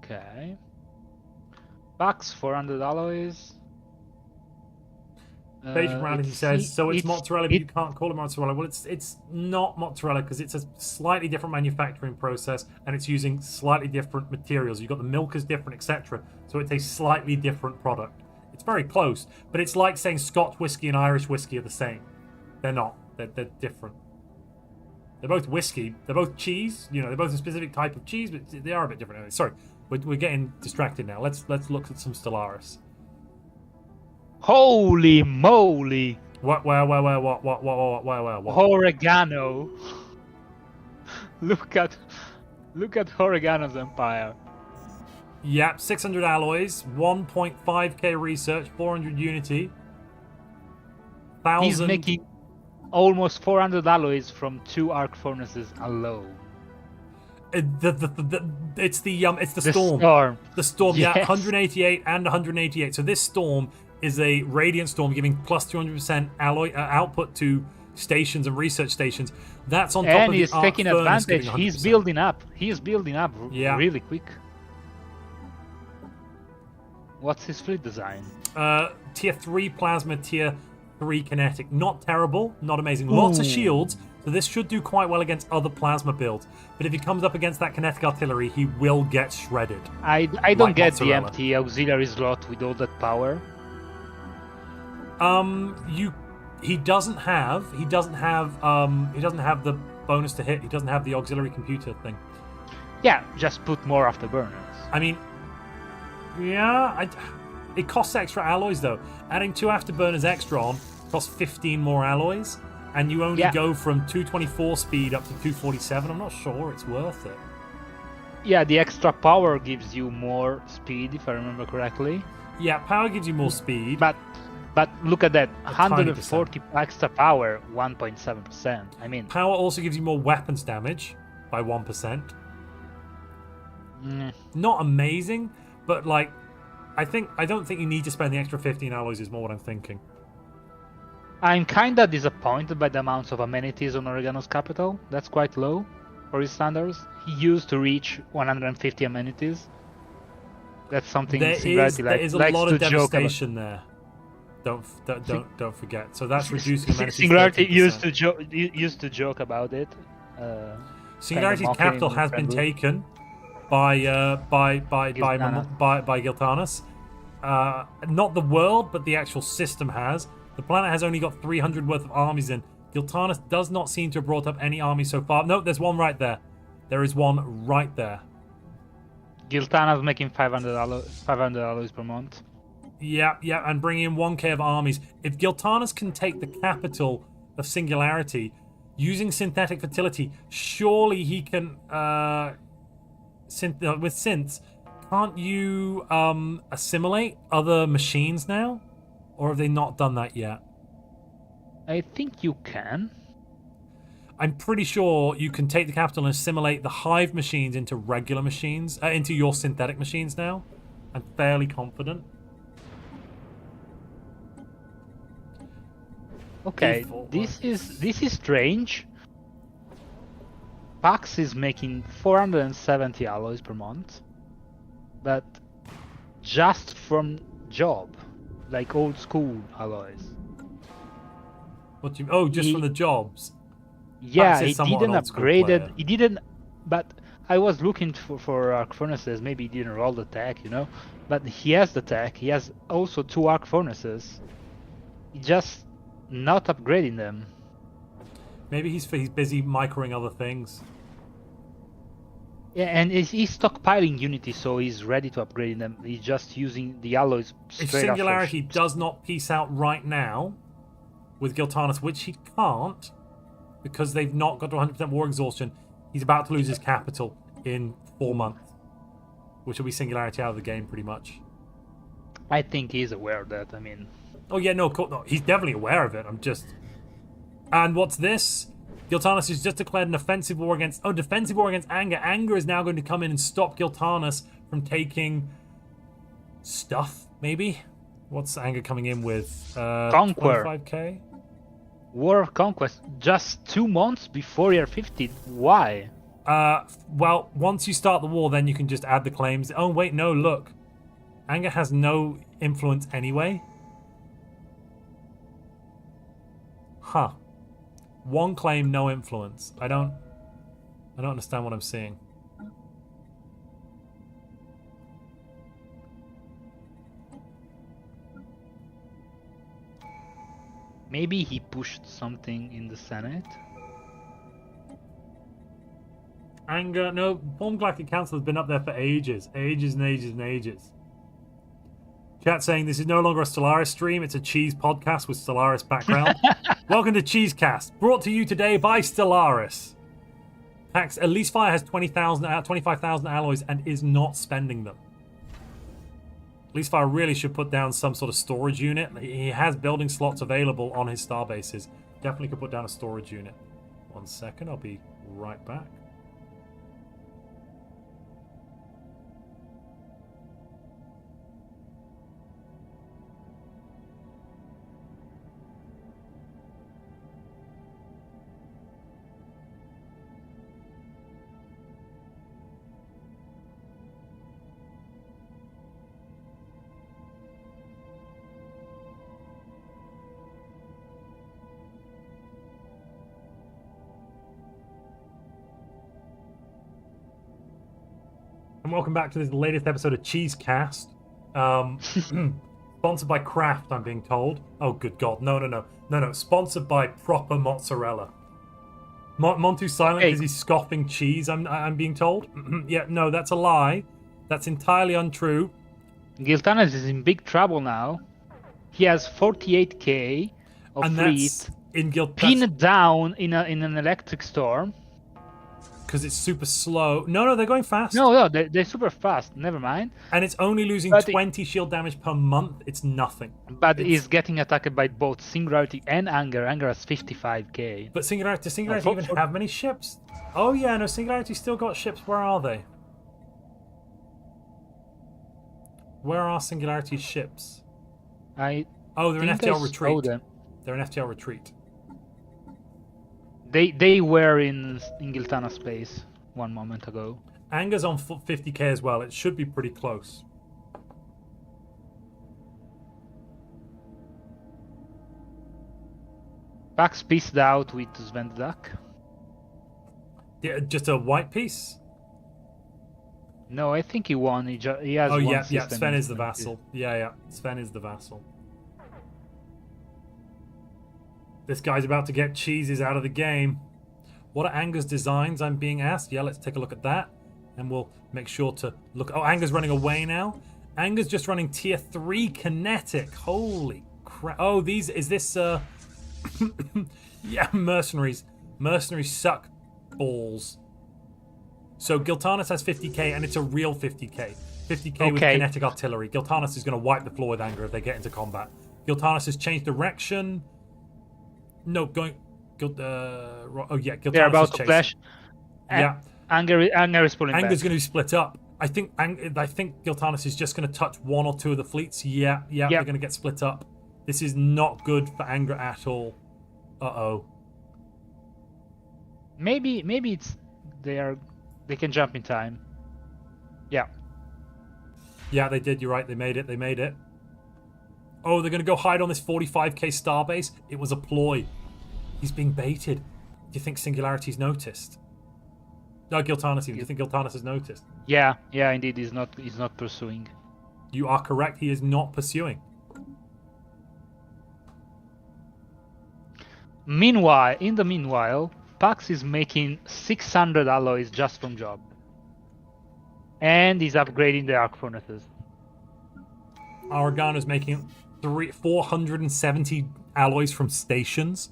Okay. Bucks, 400 alloys. Page Morality says, so it's mozzarella, but you can't call it mozzarella. Well, it's not mozzarella because it's a slightly different manufacturing process and it's using slightly different materials. You've got the milk is different, etc. So it's a slightly different product. It's very close, but it's like saying Scotch whiskey and Irish whiskey are the same. They're not. They're different. They're both whiskey. They're both cheese. You know, they're both a specific type of cheese, but they are a bit different. Sorry, we're getting distracted now. Let's look at some Stellaris. Holy moly! What? Oregano. Look at Oregano's empire. Yep, 600 alloys, 1.5k research, 400 unity. 1,000. He's making almost 400 alloys from 2 arc furnaces alone. It's the storm. The storm, yes. Yeah, 188 and 188. So this storm is a radiant storm giving plus 200% alloy output to stations and research stations. That's on top and of he's the arc taking furnace advantage. giving 100%. He's building up really quick. What's his fleet design? Tier 3 plasma, tier 3 kinetic. Not terrible, not amazing. Lots of shields, so this should do quite well against other plasma builds. But if he comes up against that kinetic artillery, he will get shredded. I don't like get mozzarella. the empty auxiliary slot with all that power. He doesn't have the bonus to hit. He doesn't have the auxiliary computer thing. Yeah, just put more afterburners. I mean, yeah, it costs extra alloys though. Adding 2 afterburners extra on costs 15 more alloys, and you only go from 224 speed up to 247. I'm not sure it's worth it. Yeah, the extra power gives you more speed, if I remember correctly. Yeah, power gives you more speed. But look at that, A tiny 140 extra power, 1.7%. I mean, power also gives you more weapons damage by 1%. Not amazing, but like, I don't think you need to spend the extra 15 alloys. Is more what I'm thinking. I'm kinda disappointed by the amounts of amenities on Oregano's capital. That's quite low for his standards. He used to reach 150 amenities. That's something There Singularity is a likes lot to of joke about. devastation there. Don't forget. So that's reducing amenities. Singularity 13%. used to joke about it. Singularity's capital has been taken by Giltanas. Not the world, but the actual system has. The planet has only got 300 worth of armies in. Giltanas does not seem to have brought up any armies so far. No, there's one right there. There is one right there. Giltana's making 500 alloys per month. Yeah, and bringing in 1k of armies. If Giltanas can take the capital of Singularity using synthetic fertility, surely he can. With synths, can't you assimilate other machines now, or have they not done that yet? I think you can. I'm pretty sure you can take the capital and assimilate the hive machines into regular machines, into your synthetic machines now. I'm fairly confident. Okay, this is strange. Pax is making 470 alloys per month, but just from job, like old school alloys. What do you? Oh, just from the jobs. Yeah, Pax is he somewhat didn't an old school upgrade it. player. He didn't. But I was looking for arc furnaces. Maybe he didn't roll the tech, you know. But he has the tech. He has also 2 arc furnaces. He just not upgrading them. Maybe he's busy microing other things. Yeah, and he's stockpiling Unity, so he's ready to upgrade them. He's just using the alloys straight If Singularity does not peace out right now with Giltanas, which he can't, because they've not got to 100% war exhaustion, he's about to lose his capital in 4 months, which will be Singularity out of the game pretty much. I think he's aware of that. I mean, Oh yeah, no, no, he's definitely aware of it. I'm just. And what's this? Giltanis has just declared an offensive war against. Oh, defensive war against Anger. Anger is now going to come in and stop Giltanis from taking stuff. Maybe. What's Anger coming in with? Conquer. 25k. War of Conquest just 2 months before year 50. Why? Well, once you start the war, then you can just add the claims. Oh wait, no, look. Anger has no influence anyway. Huh. One claim, no influence. I don't understand what I'm seeing. Maybe he pushed something in the Senate. Anger, no, Form Galactic Council has been up there for ages. Ages and ages and ages. Chat saying this is no longer a Stellaris stream, it's a cheese podcast with Stellaris background. Welcome to Cheesecast, brought to you today by Stellaris. Pax, Elise Fire has 25,000 alloys and is not spending them. Elise Fire really should put down some sort of storage unit. He has building slots available on his star bases. Definitely could put down a storage unit. 1 second, I'll be right back. And welcome back to this latest episode of Cheesecast. Sponsored by Kraft, I'm being told. Oh, good God. No. Sponsored by proper mozzarella. Montu's silent because he's scoffing cheese, I'm being told. Yeah, no, that's a lie. That's entirely untrue. Giltanis is in big trouble now. He has 48k of And fleet that's in pinned down in an electric storm. Because it's super slow. No, they're going fast. No, they're super fast. Never mind. And it's only losing But 20 shield damage per month. It's nothing. But he's getting attacked by both Singularity and Anger. Anger has 55k. But Singularity, does Singularity even have many ships? Oh yeah, no, Singularity still got ships. Where are they? Where are Singularity's ships? Oh, they're in FTL retreat. They're in FTL retreat. They were in Giltanas space 1 moment ago. Anger's on 50k as well. It should be pretty close. Pax pieced out with Svendak. Yeah, just a white piece? No, I think he won. He has Oh one yeah, system Sven is the in- vassal. Yeah, Sven is the vassal. This guy's about to get cheeses out of the game. What are Anger's designs, I'm being asked? Yeah, let's take a look at that. And we'll make sure to look. Oh, Anger's running away now. Anger's just running tier 3 kinetic. Holy crap. Oh, is this yeah, mercenaries. Mercenaries suck balls. So Giltanis has 50k and it's a real 50k. 50k with kinetic artillery. Giltanis is going to wipe the floor with Anger if they get into combat. Giltanis has changed direction. No, going. Oh yeah, Giltanis They're about is to chasing. clash. Yeah, Anger is pulling Anger's back. going to be split up. I think Giltanis is just going to touch 1 or 2 of the fleets. Yeah, they're going to get split up. This is not good for Anger at all. Uh-oh. Maybe it's they can jump in time. Yeah. Yeah, they did. You're right. They made it. Oh, they're going to go hide on this 45k starbase? It was a ploy. He's being baited. Do you think Singularity's noticed? No, Giltanis. Do you think Giltanis has noticed? Yeah, indeed, he's not pursuing. You are correct. He is not pursuing. In the meanwhile, Pax is making 600 alloys just from job. And he's upgrading the arc furnaces. Oregano's making 470 alloys from stations.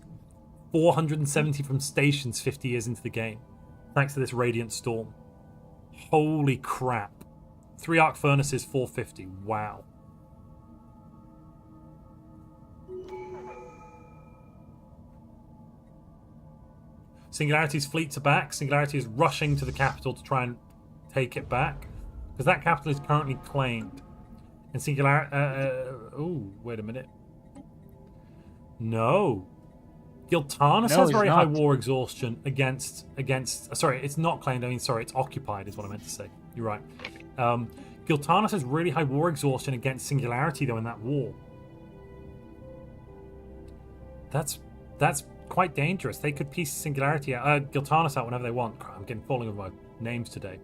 470 from stations 50 years into the game. Thanks to this Radiant Storm. Holy crap. 3 arc furnaces, 450. Wow. Singularity's fleets are back. Singularity is rushing to the capital to try and take it back. Because that capital is currently claimed. And Singularity... oh, wait a minute. No. Giltanis has very high war exhaustion against... Sorry, it's not claimed. I mean, sorry, it's occupied is what I meant to say. You're right. Giltanis has really high war exhaustion against Singularity, though, in that war. That's quite dangerous. They could piece Singularity out, Giltanis out whenever they want. I'm getting falling over my names today.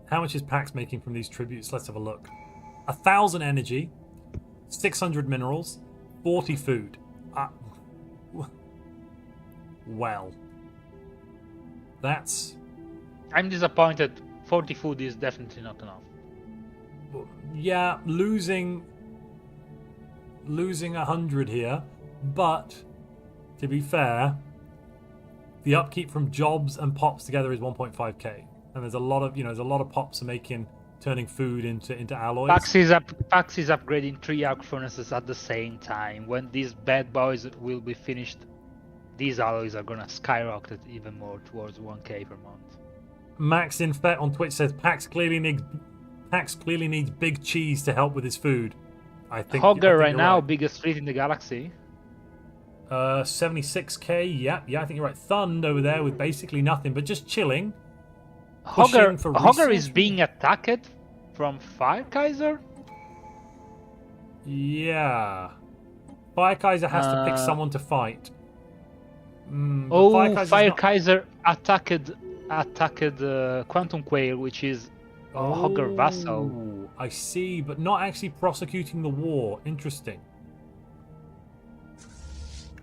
How much is Pax making from these tributes? Let's have a look. 1,000 energy, 600 minerals, 40 food. Well, that's... I'm disappointed. 40 food is definitely not enough. Yeah, losing 100 here, but to be fair, the upkeep from jobs and pops together is 1.5k, and there's a lot of pops are turning food into alloys. Pax is upgrading 3 arc furnaces at the same time. When these bad boys will be finished, these alloys are gonna skyrocket even more towards 1k per month. Max Infet on Twitch says Pax clearly needs big cheese to help with his food. I think Hogger right now, right. biggest fleet in the galaxy. 76k. Yeah, I think you're right. Thund over there with basically nothing but just chilling. Hogger is being attacked from Fire Kaiser. Yeah, Fire Kaiser has to pick someone to fight. Fire Kaiser attacked Quantum Quail, which is Hogger Vassal. I see, but not actually prosecuting the war. Interesting.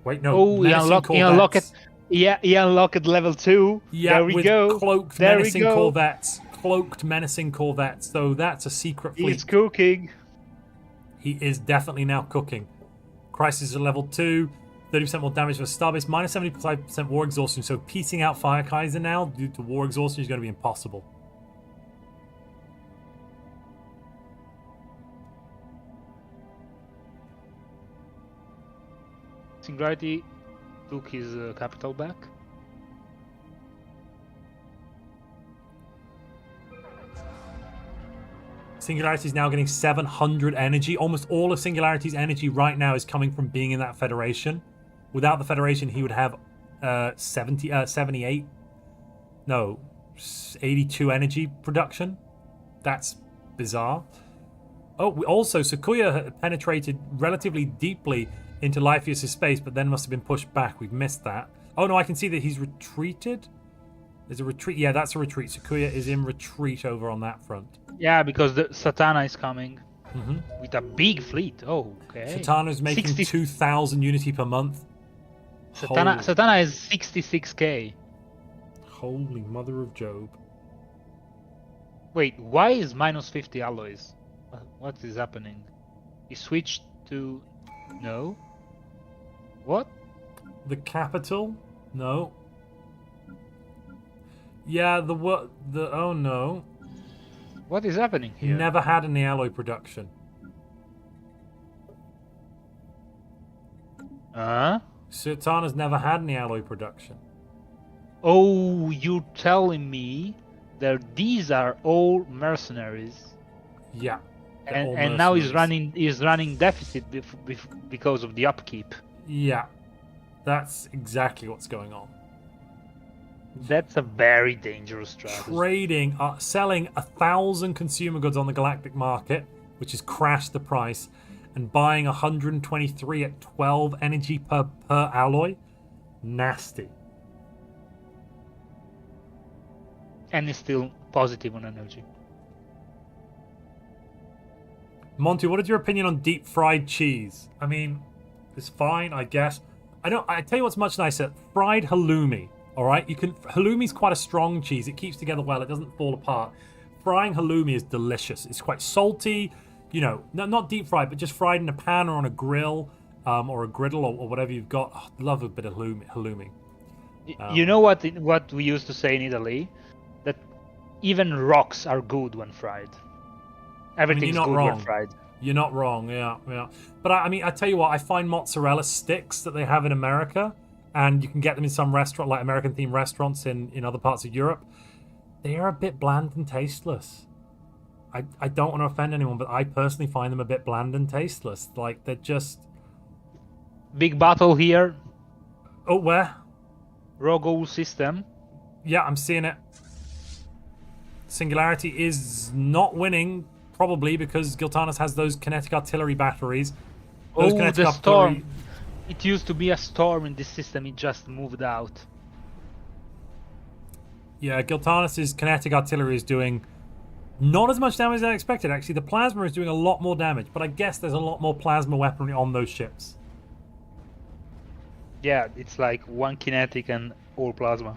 Wait, no. He unlocked. Yeah, he unlocked level 2. Yeah, there we go. Cloaked menacing corvettes. Cloaked menacing corvettes. So that's a secret fleet. He's cooking. He is definitely now cooking. Crisis at level 2. 30% more damage for Starbase. Minus 75% war exhaustion. So piecing out Fire Kaiser now due to war exhaustion is going to be impossible. Singularity took his capital back. Singularity is now getting 700 energy. Almost all of Singularity's energy right now is coming from being in that Federation. Without the Federation, he would have 78. No, 82 energy production. That's bizarre. Oh, also, Sakuya penetrated relatively deeply into Lypheus' space, but then must have been pushed back. We've missed that. Oh, no, I can see that he's retreated. There's a retreat. Yeah, that's a retreat. Sakuya is in retreat over on that front. Yeah, because the Satana is coming with a big fleet. Oh, okay. Satana's making 2,000 unity per month. Satana is 66k. Holy mother of Job. Wait, why is minus 50 alloys? What is happening? He switched to... No? What? The capital? No. Yeah, oh no. What is happening He here? never had any alloy production. Satana's never had any alloy production. Oh, you're telling me that these are all mercenaries? Yeah. And now he's running deficit because of the upkeep. Yeah. That's exactly what's going on. That's a very dangerous strategy. Selling 1,000 consumer goods on the galactic market, which has crashed the price, and buying 123 at 12 energy per alloy. Nasty. And it's still positive on energy. Montu, what is your opinion on deep fried cheese? I mean, it's fine, I guess. I tell you what's much nicer. Fried halloumi. All right, halloumi's quite a strong cheese. It keeps together well. It doesn't fall apart. Frying halloumi is delicious. It's quite salty. You know, not deep fried, but just fried in a pan or on a grill, or a griddle or whatever you've got. Oh, love a bit of halloumi. You know what we used to say in Italy? That even rocks are good when fried. Everything's good when fried. You're not wrong, yeah. But I mean, I tell you what, I find mozzarella sticks that they have in America, and you can get them in some restaurant, like American-themed restaurants in other parts of Europe. They are a bit bland and tasteless. I don't want to offend anyone, but I personally find them a bit bland and tasteless. Like, they're just... Big battle here. Oh, where? Rogo system. Yeah, I'm seeing it. Singularity is not winning, probably because Giltanis has those kinetic artillery batteries. Those Oh, kinetic the artillery... storm. It used to be a storm in this system, it just moved out. Yeah, Giltanis' kinetic artillery is doing not as much damage as I expected, actually. The plasma is doing a lot more damage, but I guess there's a lot more plasma weaponry on those ships. Yeah, it's like one kinetic and all plasma.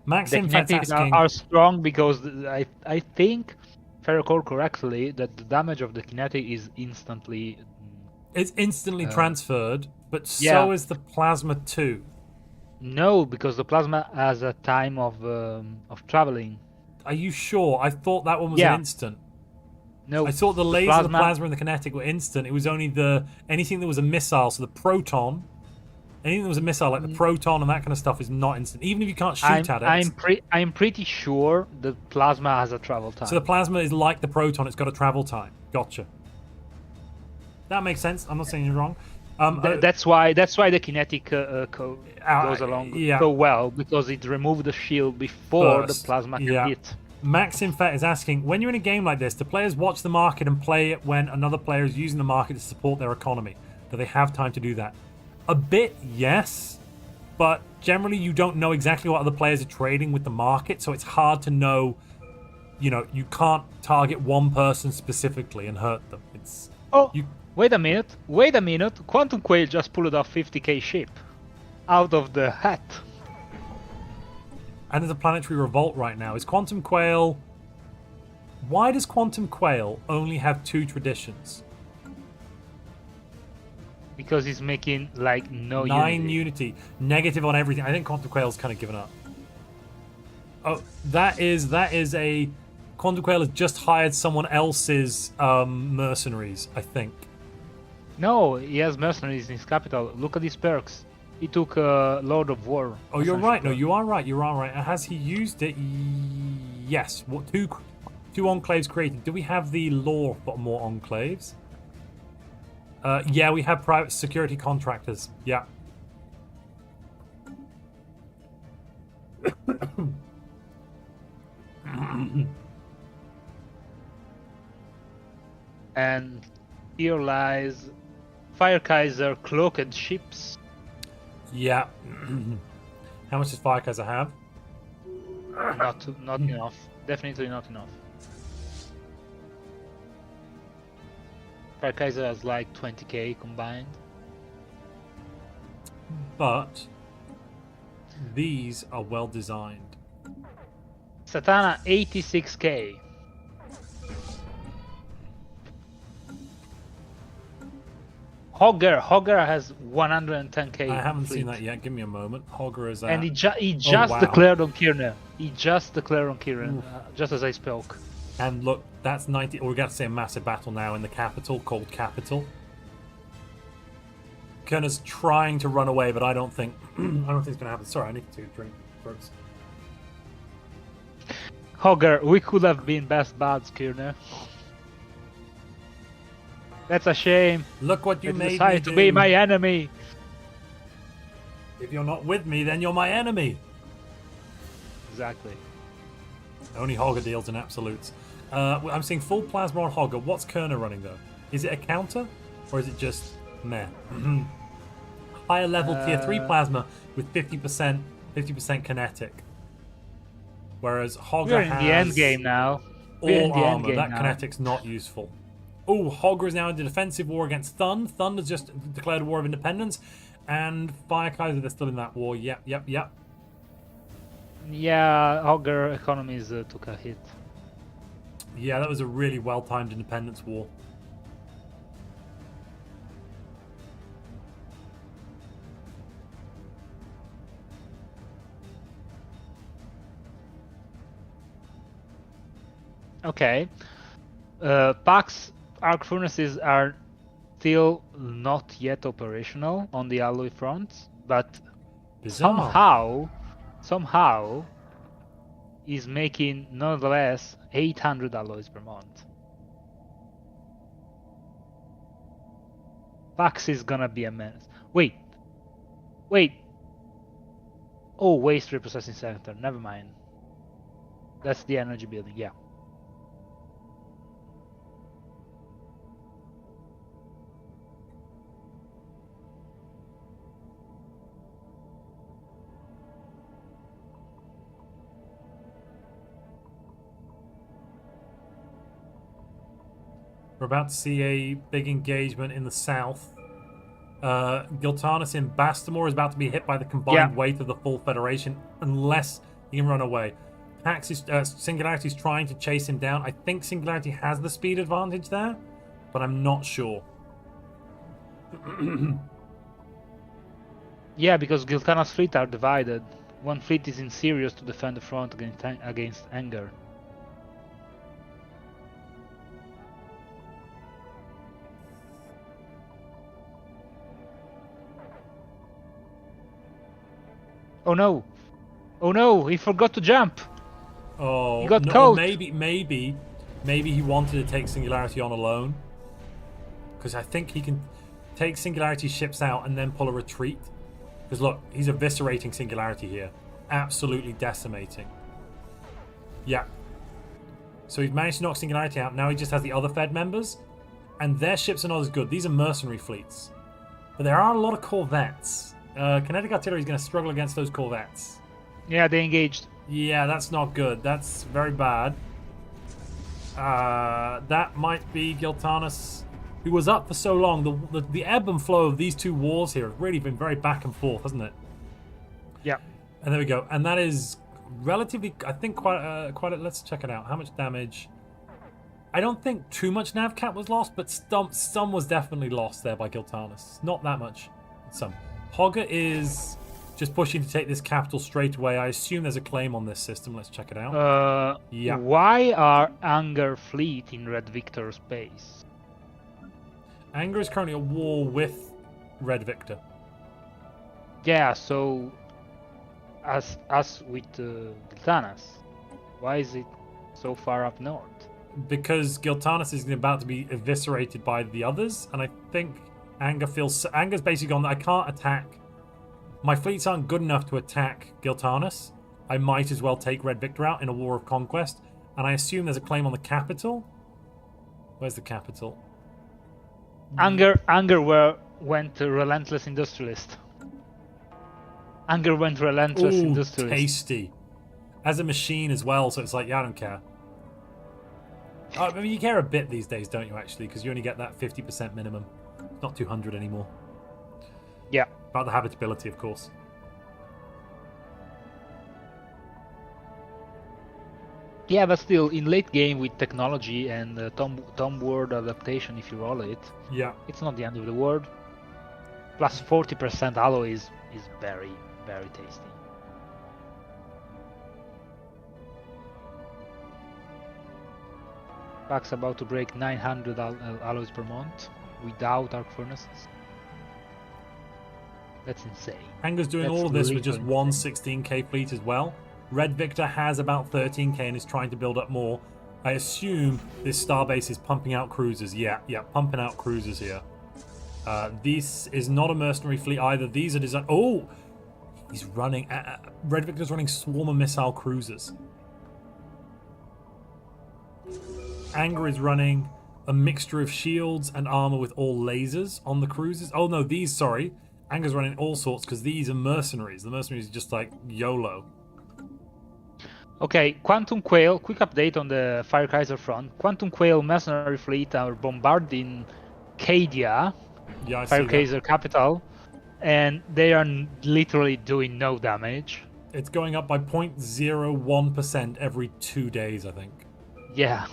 Max The Infant's kinetics asking... are strong because I think, if I recall correctly, that the damage of the kinetic is instantly... It's instantly transferred, but so yeah. is the plasma too. No, because the plasma has a time of traveling. Are you sure? I thought that one was Yeah. an instant. No, I thought the laser, the plasma, and the kinetic were instant. It was only anything that was a missile, so the proton, anything that was a missile, like the proton and that kind of stuff, is not instant. Even if you can't shoot at it. I'm pretty sure the plasma has a travel time. So the plasma is like the proton; it's got a travel time. Gotcha. That makes sense. I'm not saying you're wrong. That's why the kinetic goes along so well, because it removed the shield before the plasma can hit. Max Infat is asking, when you're in a game like this, do players watch the market and play it when another player is using the market to support their economy? Do they have time to do that? A bit, yes, but generally you don't know exactly what other players are trading with the market, so it's hard to know. You know, you can't target one person specifically and hurt them. Wait a minute. Quantum Quail just pulled off 50k ship out of the hat. And there's a planetary revolt right now. Is Quantum Quail... Why does Quantum Quail only have 2 traditions? Because he's making, like, no 9 unity. Negative on everything. I think Quantum Quail's kind of given up. Oh, that is a... Quantum Quail has just hired someone else's mercenaries, I think. No, he has mercenaries in his capital. Look at these perks. He took Lord of War. Oh, you're right. No, you are right. You are right. Has he used it? Yes. What, two enclaves created. Do we have the law for more enclaves? Yeah, we have private security contractors. Yeah. And here lies Fire Kaiser cloaked ships. Yeah. How much does Fire Kaiser have? Not enough. Definitely not enough. Fire Kaiser has like 20k combined. But these are well designed. Satana 86k. Hogger has 110k. I haven't fleet. seen that yet. Give me a moment. Hogger is and he just declared on Kirner. He just declared on Kirner, just as I spoke. And look, that's 90. We're going to see a massive battle now in the capital, called Capital. Kirner's trying to run away, but I don't think it's going to happen. Sorry, I need to drink first. Hogger, we could have been best buds, Kirner. That's a shame. Look what you made me decided to be my enemy. If you're not with me, then you're my enemy. Exactly. Only Hogger deals in absolutes. I'm seeing full plasma on Hogger. What's Kerner running though? Is it a counter, or is it just meh? Higher level tier 3 plasma with 50% kinetic. Whereas Hogger We're in has the end game now. all armor. That kinetic's not useful. Oh, Hogger is now in the defensive war against Thun. Thun has just declared a war of independence. And Fire Kaiser, they're still in that war. Yep. Yeah, Hogger economies took a hit. Yeah, that was a really well-timed independence war. Okay. Pax arc furnaces are still not yet operational on the alloy front, but Bizarre. somehow is making nonetheless 800 alloys per month. Pax is gonna be a menace. Wait. Oh, waste reprocessing center. Never mind. That's the energy building. Yeah. We're about to see a big engagement in the south. Giltanis in Bastamore is about to be hit by the combined weight of the full Federation, unless he can run away. Singularity's trying to chase him down. I think Singularity has the speed advantage there, but I'm not sure. Yeah, because Giltana's fleet are divided. One fleet is in Sirius to defend the front against Anger. Oh no! Oh no! He forgot to jump. Oh, he got no, caught. Maybe he wanted to take Singularity on alone, because I think he can take Singularity ships out and then pull a retreat. Because look, he's eviscerating Singularity here, absolutely decimating. Yeah. So he's managed to knock Singularity out. Now he just has the other Fed members, and their ships are not as good. These are mercenary fleets, but there are a lot of corvettes. Kinetic artillery is going to struggle against those corvettes. Yeah, they engaged. Yeah, that's not good. That's very bad. That might be Giltanis, who was up for so long. The ebb and flow of these two wars here have really been very back and forth, hasn't it? Yeah. And there we go. And that is relatively, I think, quite. Let's check it out. How much damage? I don't think too much nav cap was lost, but some was definitely lost there by Giltanis. Not that much. Some. Hogger is just pushing to take this capital straight away. I assume there's a claim on this system. Let's check it out. Yeah. Why are Anger fleet in Red Victor space? Anger is currently at war with Red Victor. Yeah, so as with Giltanas, why is it so far up north? Because Giltanis is about to be eviscerated by the others, and I think Anger's basically gone, I can't attack. My fleets aren't good enough to attack Giltanis. I might as well take Red Victor out in a war of conquest. And I assume there's a claim on the capital. Where's the capital? Anger went to relentless industrialist. Anger went relentless industrialist. Tasty. As a machine as well, so it's like, yeah, I don't care. I mean, you care a bit these days, don't you, actually? Because you only get that 50% minimum. It's not 200 anymore. Yeah. About the habitability, of course. Yeah, but still, in late game with technology and Tom Ward adaptation, if you roll it, yeah, it's not the end of the world. Plus 40% alloy is very, very tasty. Pack's about to break 900 alloys per month without arc furnaces. That's insane. Anger's doing all of this with just one 16k fleet as well. Red Victor has about 13k and is trying to build up more. I assume this starbase is pumping out cruisers. Yeah, pumping out cruisers here. This is not a mercenary fleet either. These are designed... Oh! He's running... Red Victor's running swarm of missile cruisers. Anger is running a mixture of shields and armor with all lasers on the cruisers. Oh no, sorry. Anger's running all sorts because these are mercenaries. The mercenaries are just like YOLO. Okay, Quantum Quail, quick update on the Fire Kaiser front. Quantum Quail mercenary fleet are bombarding Cadia, Fire Kaiser capital, and they are literally doing no damage. It's going up by 0.01% every 2 days, I think. Yeah.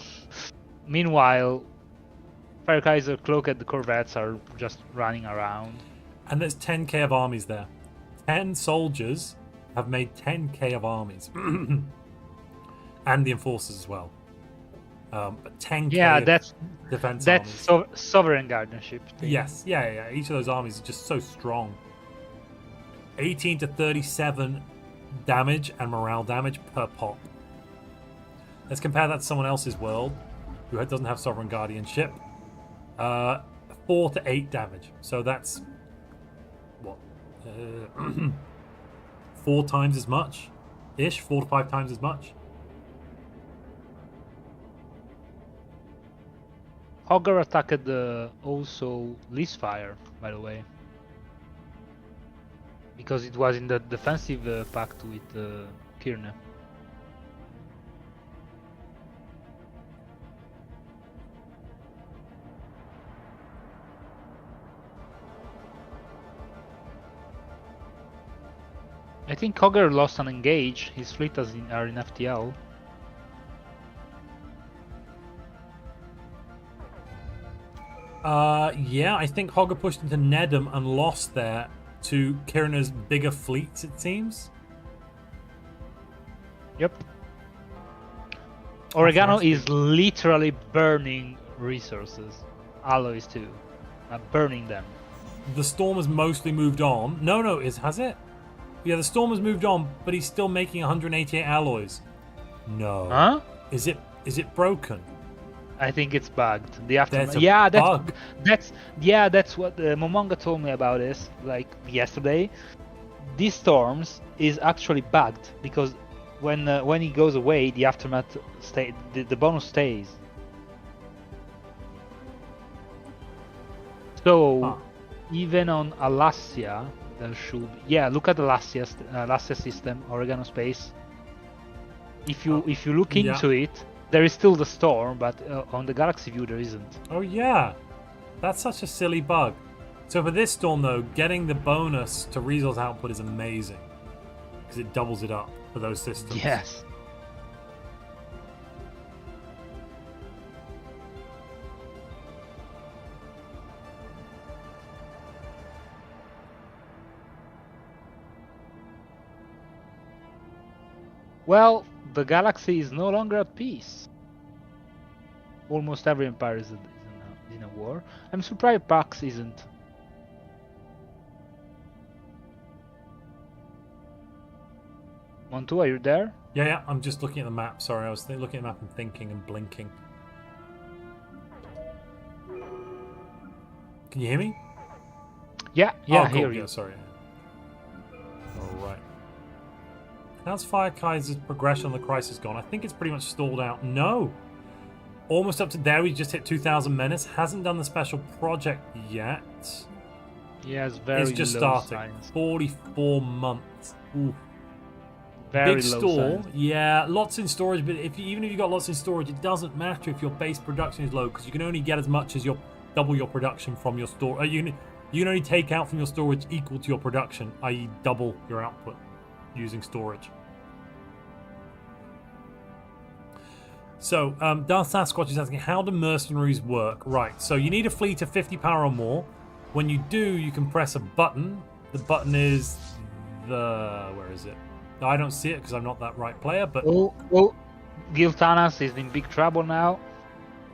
Meanwhile, Fire Kaiser Cloaked corvettes are just running around. And there's 10k of armies there. 10 soldiers have made 10k of armies. And the enforcers as well. But 10k Yeah, of that's defense that's armies. sovereign guardianship thing. Yes, yeah. Each of those armies is just so strong. 18 to 37 damage and morale damage per pop. Let's compare that to someone else's world who doesn't have sovereign guardianship. 4 to 8 damage. So that's what 4 times as much ish, 4 to 5 times as much. Hogger attacked also Leasefire, by the way, because it was in the defensive pact with Kirne. I think Hogger lost an engage. His fleet are in FTL. Yeah, I think Hogger pushed into Nedum and lost there to Kirina's bigger fleets, it seems. Yep. Oregano nasty. is literally burning resources. Alloys too. Burning them. The storm has mostly moved on. No, has it? Yeah, the storm has moved on, but he's still making 188 alloys. No. Huh? Is it broken? I think it's bugged. The aftermath. That's a Yeah, bug. that's what Momonga told me about this like yesterday. These storms is actually bugged because when he goes away, the aftermath the bonus stays. So even on Alassia, there should look at Alassia system, Oregano space. If you look into it, there is still the storm, but on the galaxy view there isn't. Oh yeah, that's such a silly bug. So for this storm though, getting the bonus to resource output is amazing because it doubles it up for those systems. Yes. Well, the galaxy is no longer at peace. Almost every empire is in a war. I'm surprised Pax isn't. Montu, are you there? Yeah, I'm just looking at the map. Sorry, I was looking at the map and thinking and blinking. Can you hear me? Yeah, Oh, I cool. hear you. Yeah, sorry. All right. How's Fire Kaiser's progression on the crisis gone? I think it's pretty much stalled out. No. Almost up to there. We just hit 2,000 menace. Hasn't done the special project yet. Yeah, it's very It's just low starting. science. 44 months. Ooh. Very Big low store. science. Yeah, lots in storage, but even if you got lots in storage, it doesn't matter if your base production is low because you can only get as much as double your production from your store. You can only take out from your storage equal to your production, i.e. double your output using storage. So, Darth Sasquatch is asking, how do mercenaries work? Right, so you need a fleet of 50 power or more. When you do, you can press a button. The button is where is it? I don't see it because I'm not that right player, but... Oh, Giltanas is in big trouble now,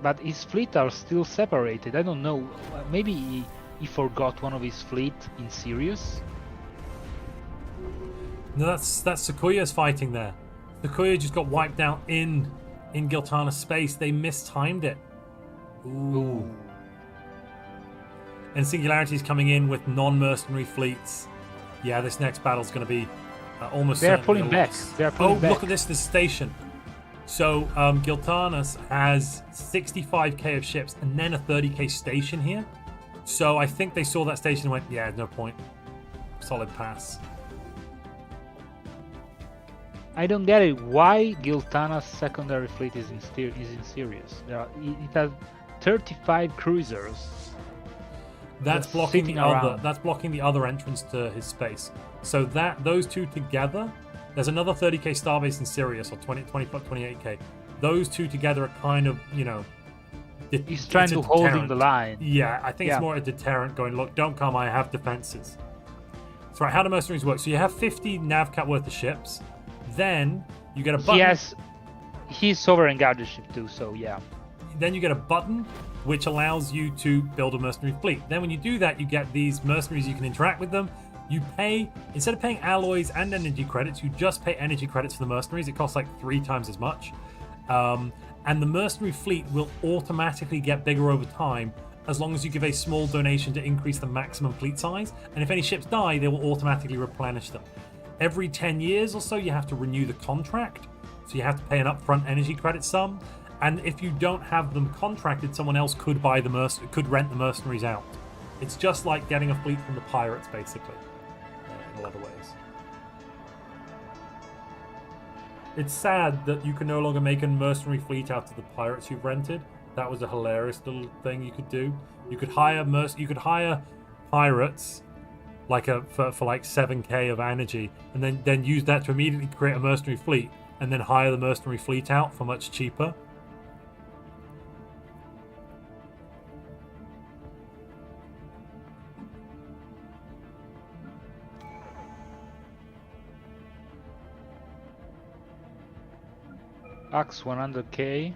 but his fleet are still separated. I don't know, maybe he forgot one of his fleet in Sirius? No, that's Sequoia's fighting there. Sequoia just got wiped out in Giltana's space. They mistimed it. Ooh. And Singularity's coming in with non-mercenary fleets. Yeah, this next battle's going to be almost They're certainly pulling a back. loss. They're pulling back. Look at this station. So Giltanas has 65k of ships and then a 30k station here. So I think they saw that station and went, yeah, no point. Solid pass. I don't get it. Why Giltana's secondary fleet is in Sirius? It has 35 cruisers. That's Just blocking sitting the other. around. That's blocking the other entrance to his space. So those two together, there's another 30k starbase in Sirius, or 28k. Those two together are kind of, He's trying to hold in the line. Yeah, I think it's more a deterrent going, look, don't come, I have defenses. So right, how do mercenaries work? So you have 50 navcat worth of ships. Then you get a button. He's sovereign guardianship too, so yeah. Then you get a button which allows you to build a mercenary fleet. Then when you do that, you get these mercenaries, you can interact with them. You pay, instead of paying alloys and energy credits, you just pay energy credits for the mercenaries. It costs like 3 times as much. And the mercenary fleet will automatically get bigger over time as long as you give a small donation to increase the maximum fleet size. And if any ships die, they will automatically replenish them. Every 10 years or so, you have to renew the contract. So you have to pay an upfront energy credit sum. And if you don't have them contracted, someone else could buy could rent the mercenaries out. It's just like getting a fleet from the pirates, basically, in a lot of ways. It's sad that you can no longer make a mercenary fleet out of the pirates you've rented. That was a hilarious little thing you could do. You could hire pirates like for like 7k of energy, and then use that to immediately create a mercenary fleet, and then hire the mercenary fleet out for much cheaper. Pax 100k.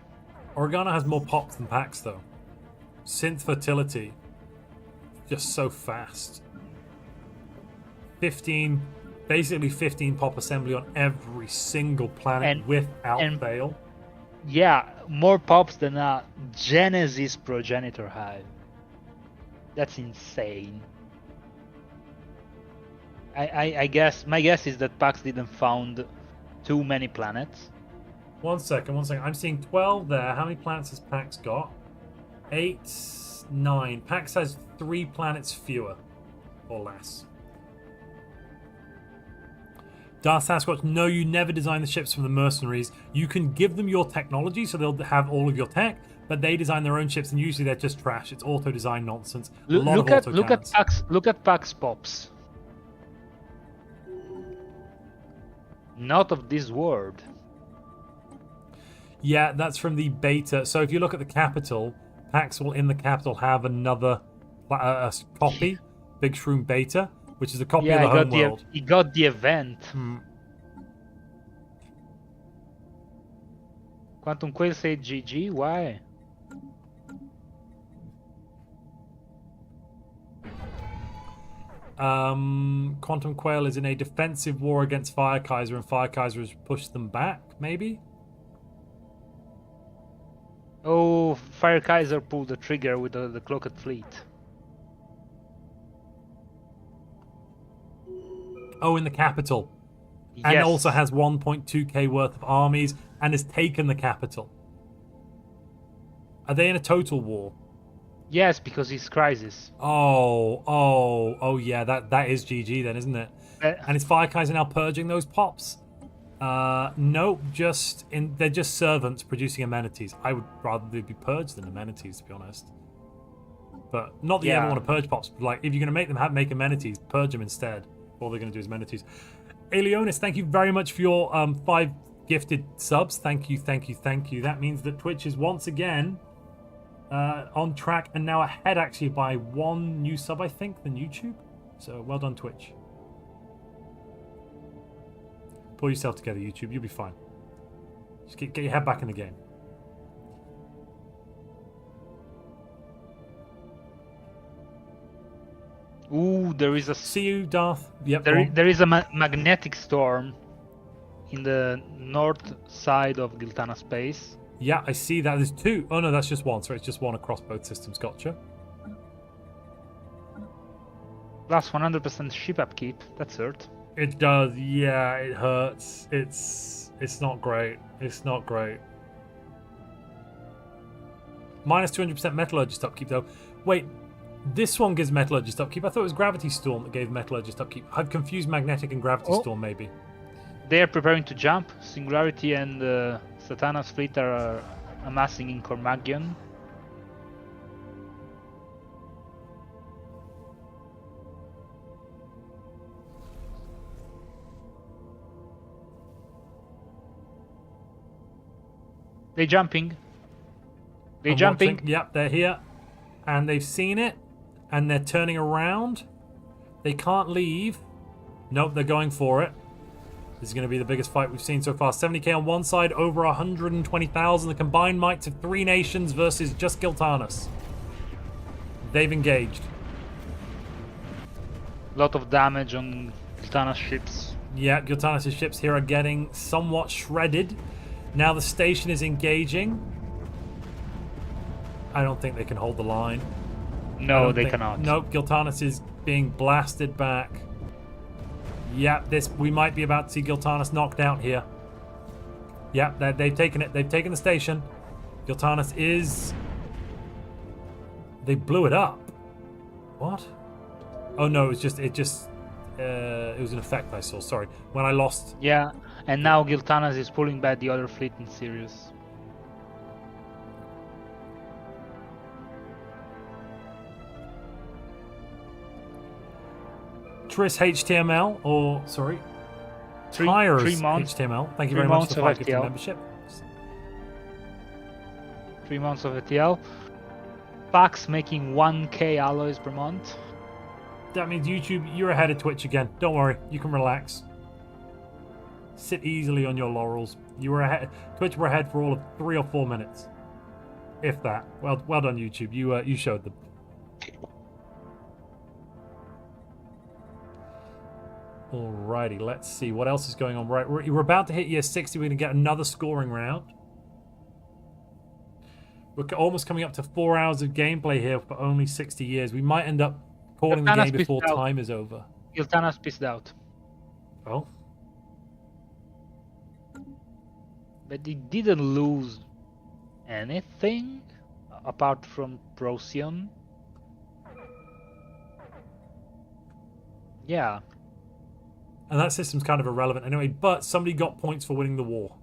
Organa has more pops than Pax, though. Synth fertility, just so fast. basically 15 pop assembly on every single planet without fail. Yeah, more pops than a Genesis progenitor hive. That's insane. I guess my guess is that Pax didn't found too many planets. One second. I'm seeing 12 there. How many planets has Pax got? 8, 9. Pax has 3 planets fewer or less. Darth Sasquatch, no, you never design the ships for the mercenaries. You can give them your technology, so they'll have all of your tech, but they design their own ships, and usually they're just trash. It's auto-design nonsense. Look at Pax pops. Not of this world. Yeah, that's from the beta. So if you look at the capital, Pax will in the capital have another copy, Big Shroom Beta, which is a copy of the home world. He got the event. Quantum Quail said GG. Why? Quantum Quail is in a defensive war against Fire Kaiser, and Fire Kaiser has pushed them back, maybe? Oh, Fire Kaiser pulled the trigger with the cloaked fleet. Oh, in the capital. Yes. And also has 1.2k worth of armies and has taken the capital. Are they in a total war? Yes, because it's Crisis. Oh, yeah, that is GG then, isn't it? And is Fire Kaiser now purging those pops? No, they're just servants producing amenities. I would rather they be purged than amenities, to be honest. But not that you ever want to purge pops, but like if you're going to make them make amenities, purge them instead. All they're going to do is amenities. Alionis, thank you very much for your 5 gifted subs. Thank you. That means that Twitch is once again on track and now ahead actually by 1 new sub, I think, than YouTube. So well done, Twitch. Pull yourself together, YouTube. You'll be fine. Just get your head back in the game. Ooh, there is a... See you, Darth. Yep. There is a magnetic storm in the north side of Giltana space. Yeah, I see that. There's 2. Oh, no, that's just 1. Sorry, it's just 1 across both systems. Gotcha. Plus 100% ship upkeep. That's hurt. It does. Yeah, it hurts. It's not great. It's not great. Minus 200% metallurgist upkeep, though. Wait, this one gives metallurgist upkeep. I thought it was Gravity Storm that gave metallurgist upkeep. I've confused Magnetic and Gravity Storm, maybe. They are preparing to jump. Singularity and Satana's fleet are amassing in Cormagion. They're jumping. They're jumping. Watching. Yep, they're here. And they've seen it. And they're turning around. They can't leave. Nope, they're going for it. This is going to be the biggest fight we've seen so far. 70k on one side, over 120,000. The combined mights of 3 nations versus just Giltanis. They've engaged. A lot of damage on Giltanas ships. Yeah, Giltanis' ships here are getting somewhat shredded. Now the station is engaging. I don't think they can hold the line. No, they cannot. Nope, Giltanis is being blasted back. Yeah, we might be about to see Giltanis knocked out here. Yeah, they've taken it. They've taken the station. Giltanis is... They blew it up. What? Oh no, it was an effect I saw. Sorry, when I lost. Yeah, and now Giltanas is pulling back the other fleet in Sirius. Tris HTML, or sorry, Tires HTML. Thank you very much for the 5 gifted membership. 3 months of ETL. Pax making 1k alloys per month. That means YouTube, you're ahead of Twitch again. Don't worry, you can relax. Sit easily on your laurels. You were ahead. Twitch were ahead for all of 3 or 4 minutes, if that. Well done, YouTube. You showed them. Alrighty, let's see what else is going on. Right, we're about to hit year 60. We're going to get another scoring round. We're almost coming up to 4 hours of gameplay here for only 60 years. We might end up calling the game before time is over. Giltanas pissed out. Oh. But he didn't lose anything apart from Procyon. Yeah. And that system's kind of irrelevant anyway, but somebody got points for winning the war.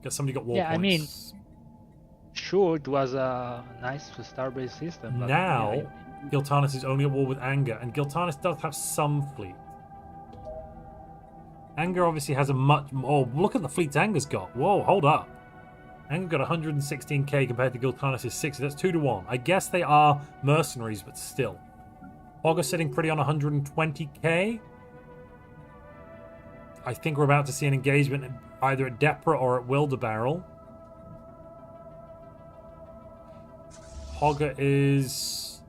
Guess somebody got war points. Yeah, I mean, sure, it was a nice star-based system. But now, yeah, Giltanis is only at war with Anger, and Giltanis does have some fleet. Anger obviously has a much... Oh, look at the fleets Anger's got. Whoa, hold up. Anger got 116k compared to Giltanis' 60. That's 2 to 1. I guess they are mercenaries, but still. Hogger's sitting pretty on 120k. I think we're about to see an engagement either at Depra or at Wildebarrel. Hogger is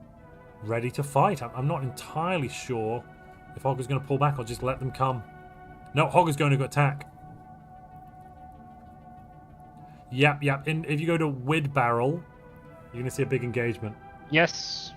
ready to fight. I'm not entirely sure if Hogger's going to pull back or just let them come. No, Hogger's going to go attack. Yep. And if you go to Widbarrel, you're going to see a big engagement. yes.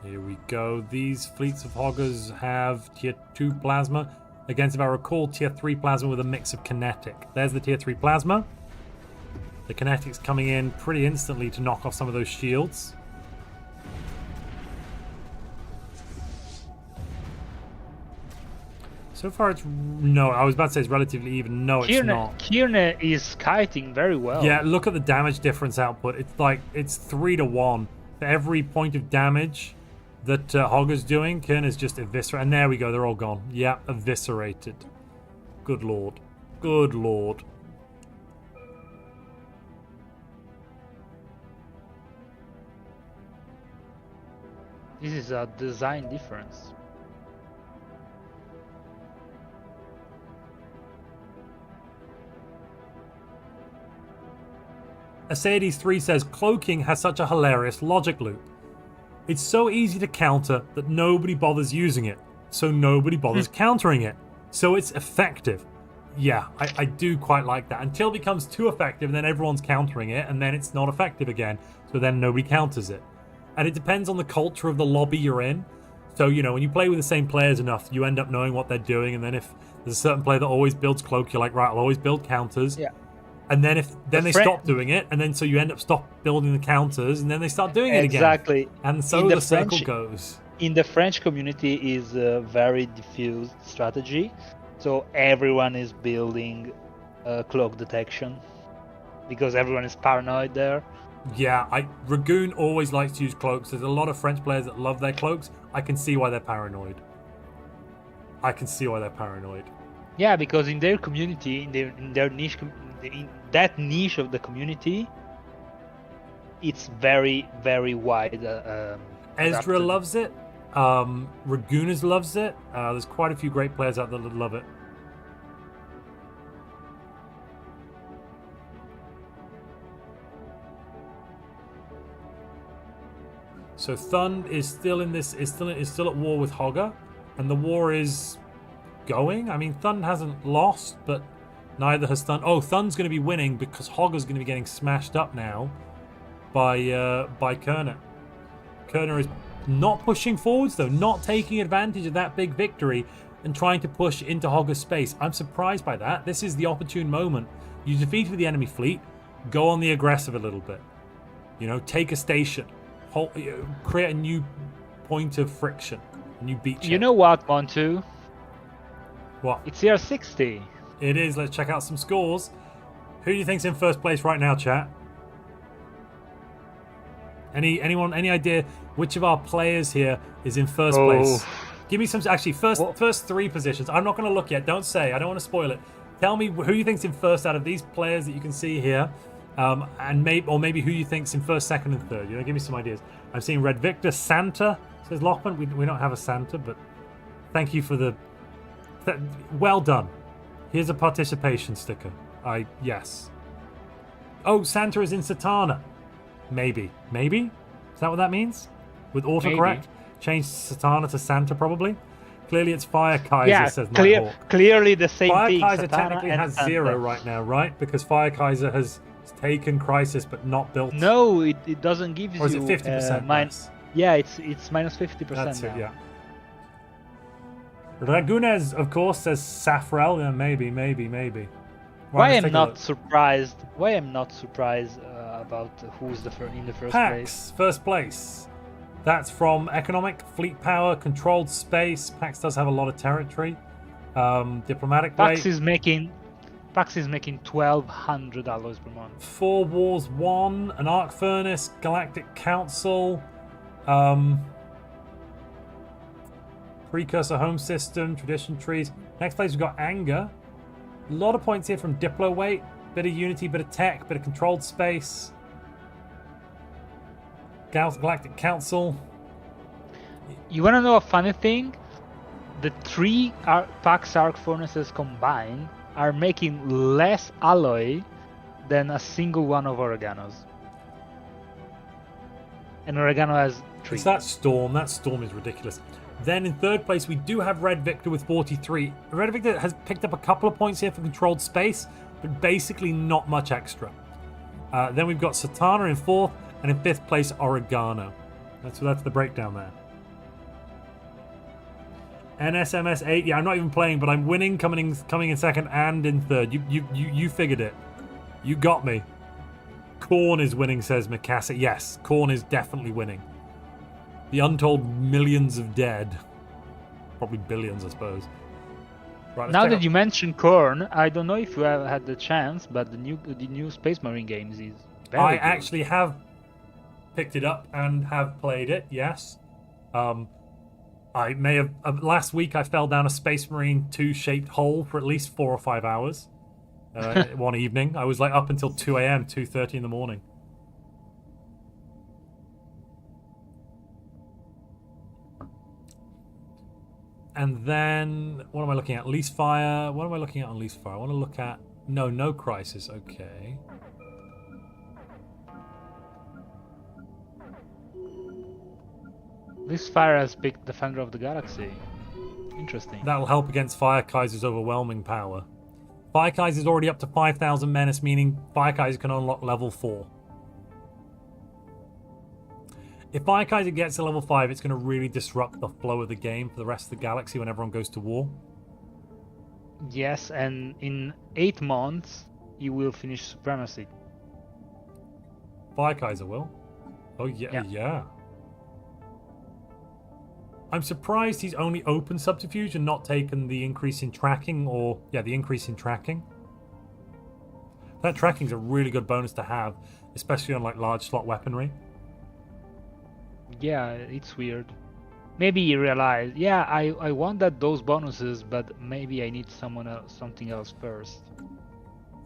Here we go. These fleets of Hoggers have tier 2 plasma against, if I recall, tier 3 plasma with a mix of kinetic. There's the tier 3 plasma. The kinetic's coming in pretty instantly to knock off some of those shields. So far it's... No, I was about to say it's relatively even. No, it's not. Kirne is kiting very well. Yeah, look at the damage difference output. It's like, it's 3 to 1. For every point of damage that Hogger's doing, Kirn is just eviscerated. And there we go, they're all gone. Yeah, eviscerated. Good lord. Good lord. This is a design difference. Asades3 says, cloaking has such a hilarious logic loop. It's so easy to counter that nobody bothers using it, so nobody bothers countering it. So it's effective. Yeah, I do quite like that. Until it becomes too effective, and then everyone's countering it, and then it's not effective again, so then nobody counters it. And it depends on the culture of the lobby you're in. So, you know, when you play with the same players enough, you end up knowing what they're doing, and then if there's a certain player that always builds cloak, you're like, right, I'll always build counters. Yeah. And then they stop doing it, and then so you end up building the counters, and then they start doing it again. Exactly. And so the circle goes. In the French community is a very diffused strategy, so everyone is building cloak detection because everyone is paranoid there. Yeah, Ragoon always likes to use cloaks. There's a lot of French players that love their cloaks. I can see why they're paranoid. Yeah, because in their community, in their niche, in that niche of the community, it's very, very wide. Ezra adapted. loves it. Ragooners loves it. There's quite a few great players out there that love it. So Thund is still in this. Is still at war with Hogger, and the war is going. I mean, Thund hasn't lost, but neither has Thund. Oh, Thund's going to be winning because Hogger's going to be getting smashed up now by Kerner. Kerner is not pushing forwards though, not taking advantage of that big victory and trying to push into Hogger's space. I'm surprised by that. This is the opportune moment. You defeated the enemy fleet. Go on the aggressive a little bit. You know, take a station. Create a new point of friction, a new beachhead. You know what, Montu? What? It's year 60. It is. Let's check out some scores. Who do you think's in first place right now, chat? Anyone? Any idea which of our players here is in first place? Give me some. Actually, first three positions. I'm not going to look yet. Don't say. I don't want to spoil it. Tell me who you think's in first out of these players that you can see here. And maybe who you think's in first, second, and third. You know, give me some ideas. I'm seeing Red Victor, Santa, says Lochman. We don't have a Santa, but thank you for the. Well done. Here's a participation sticker. Yes. Oh, Santa is in Satana. Maybe. Is that what that means? With autocorrect, change Satana to Santa probably. Clearly, it's Fire Kaiser. Says Nighthawk. Clearly the same Fire thing. Kaiser Satana technically and has Santa. 0 right now, right? Because Fire Kaiser has taken Crisis but not built. No, it doesn't give you. Or is it 50%? Yeah, it's minus 50%. That's now. it. Yeah. Ragunes, of course, says Safrel. Yeah, maybe. Why let's I'm take a not look. surprised? Why I'm not surprised about who's in the first Pax, place? first place. That's from Economic, Fleet Power, Controlled Space. Pax does have a lot of territory. Diplomatic Pax rate. is making $1,200 per month. 4 Wars 1, an Arc Furnace, Galactic Council, Precursor Home System, Tradition Trees. Next place we've got Anger. A lot of points here from Diplo Weight, bit of Unity, bit of Tech, bit of Controlled Space. Galactic Council. You wanna know a funny thing? The 3 Pax Arc Furnaces combined are making less alloy than a single one of Oregano's. And Oregano has 3. It's that Storm. That Storm is ridiculous. Then in third place, we do have Red Victor with 43. Red Victor has picked up a couple of points here for Controlled Space, but basically not much extra. Then we've got Satana in fourth, and in fifth place, Oregano. That's the breakdown there. NSMS 8. Yeah, I'm not even playing, but I'm winning, coming in second and in third. You figured it. You got me. Korn is winning, says Mikasa. Yes, Korn is definitely winning. The untold millions of dead. Probably billions, I suppose. Right, Now that you mention Korn, I don't know if you have had the chance, but the new Space Marine games is very I good. actually have picked it up and have played it, yes. I may have... last week I fell down a Space Marine 2 shaped hole for at least 4 or 5 hours. One evening. I was like up until 2 a.m., 2:30 in the morning. And then, what am I looking at? Lease Fire. What am I looking at on Lease Fire? I want to look at... No Crisis. Okay. This fire has picked Defender of the Galaxy. Interesting. That'll help against Fire Kaiser's overwhelming power. Fire Kaiser's already up to 5,000 menace, meaning Fire Kaiser can unlock level 4. If Fire Kaiser gets to level 5, it's going to really disrupt the flow of the game for the rest of the galaxy when everyone goes to war. Yes, and in 8 months, you will finish Supremacy. Fire Kaiser will. Oh, yeah. I'm surprised he's only opened Subterfuge and not taken the increase in tracking, or... Yeah, the increase in tracking. That tracking's a really good bonus to have, especially on like large slot weaponry. Yeah, it's weird. Maybe he realized, yeah, I wanted those bonuses, but maybe I need something else first.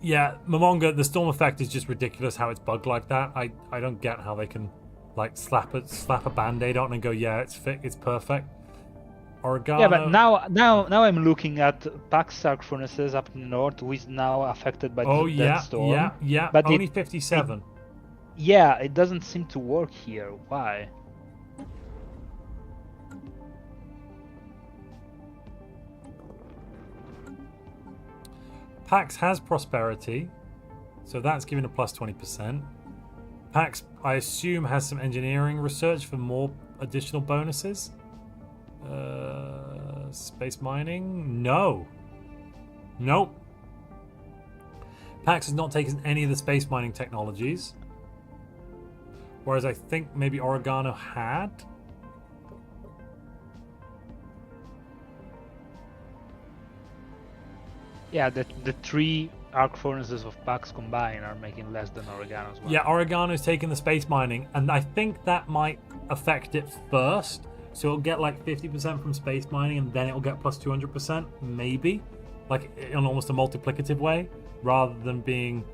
Yeah, Momonga, the storm effect is just ridiculous how it's bugged like that. I don't get how they can like slap a band-aid on and go, yeah, it's perfect. Oregano. Yeah, but now I'm looking at Pax Arc Furnaces up in the north, who is now affected by that storm. Yeah, but only 57. Yeah, it doesn't seem to work here. Why? Pax has prosperity, so that's giving a plus 20%. Pax, I assume, has some engineering research for more additional bonuses. Space mining? No. Nope. Pax has not taken any of the space mining technologies. Whereas I think maybe Oregano had. Yeah, the three arc furnaces of Pax combined are making less than Oregano's one. Yeah, Oregano's taking the space mining, and I think that might affect it first. So it'll get like 50% from space mining, and then it'll get plus 200%, maybe. Like in almost a multiplicative way, rather than being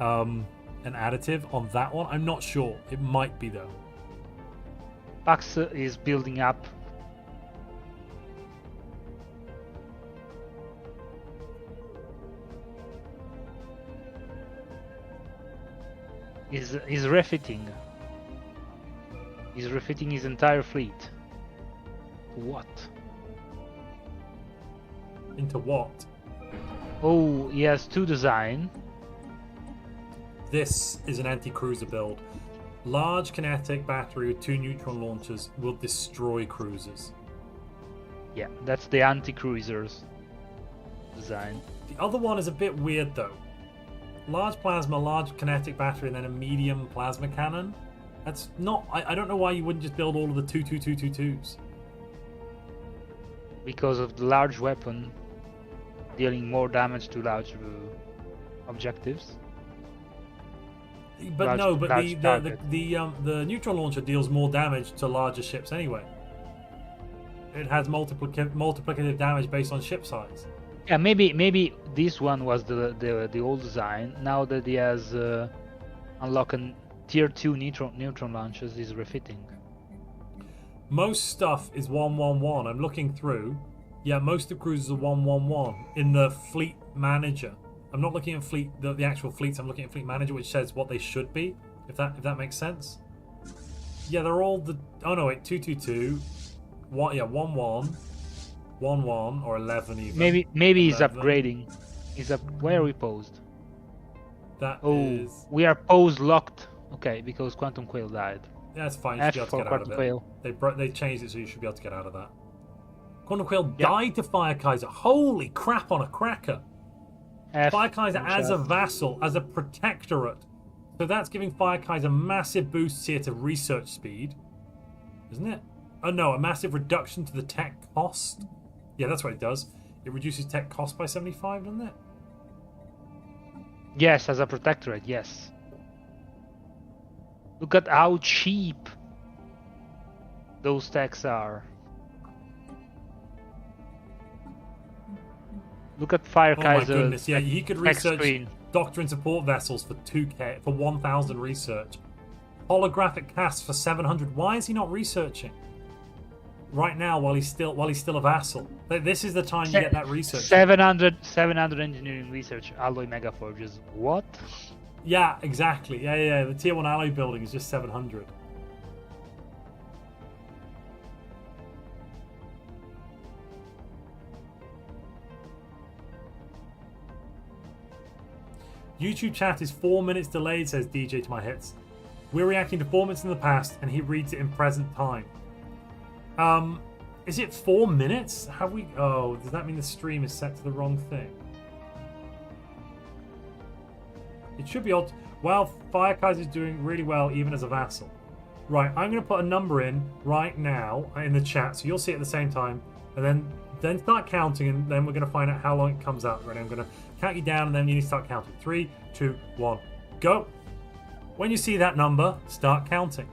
an additive on that one. I'm not sure. It might be, though. Pax is building up. Is refitting. He's refitting his entire fleet. What? Into what? Oh, he has two design. This is an anti-cruiser build. Large kinetic battery with 2 neutron launchers will destroy cruisers. Yeah, that's the anti-cruisers design. The other one is a bit weird though. Large plasma, large kinetic battery, and then a medium plasma cannon. That's not... I don't know why you wouldn't just build all of the 22222s. Because of the large weapon dealing more damage to large objectives. But large the neutron launcher deals more damage to larger ships anyway. It has multiplicative damage based on ship size. Yeah, maybe this one was the old design. Now that he has unlocking tier 2 neutron launchers, he's refitting. Most stuff is 111. I'm looking through. Yeah, most of the cruisers are 111 in the fleet manager. I'm not looking at fleet the actual fleets. I'm looking at fleet manager, which says what they should be. If that makes sense. Yeah, they're all the. Oh no, wait, 222. What? Yeah, 11, 11 or 11 even. Maybe he's upgrading. He's up. Where are we posed? That is. We are posed locked. Okay, because Quantum Quail died. Yeah, that's fine. You should be able to get out of it. Quail. They changed it so you should be able to get out of that. Quantum Quail died to Fire Kaiser. Holy crap on a cracker. Fire Kaiser as a vassal, as a protectorate. So that's giving Fire Kaiser massive boosts here to research speed. Isn't it? Oh no, a massive reduction to the tech cost. Yeah, that's what it does. It reduces tech cost by 75, doesn't it? Yes, as a protectorate, yes. Look at how cheap those techs are. Look at Fire Kaiser. Oh my goodness, yeah, he could research Doctrine support vessels for 2k, for 1,000 research. Holographic casts for 700. Why is he not researching? Right now, while he's still a vassal. This is the time you get that research. 700 engineering research, alloy megaforges. What? Yeah, exactly. Yeah. The tier 1 alloy building is just 700. YouTube chat is 4 minutes delayed, says DJ to my hits. We're reacting to 4 minutes in the past, and he reads it in present time. Is it 4 minutes? Have we... Oh, does that mean the stream is set to the wrong thing? It should be odd. Well, Fire Kaiser is doing really well, even as a vassal. Right, I'm going to put a number in right now in the chat, so you'll see it at the same time. And then start counting, and then we're going to find out how long it comes out. Ready? I'm going to count you down, and then you need to start counting. 3, 2, 1, go. When you see that number, start counting.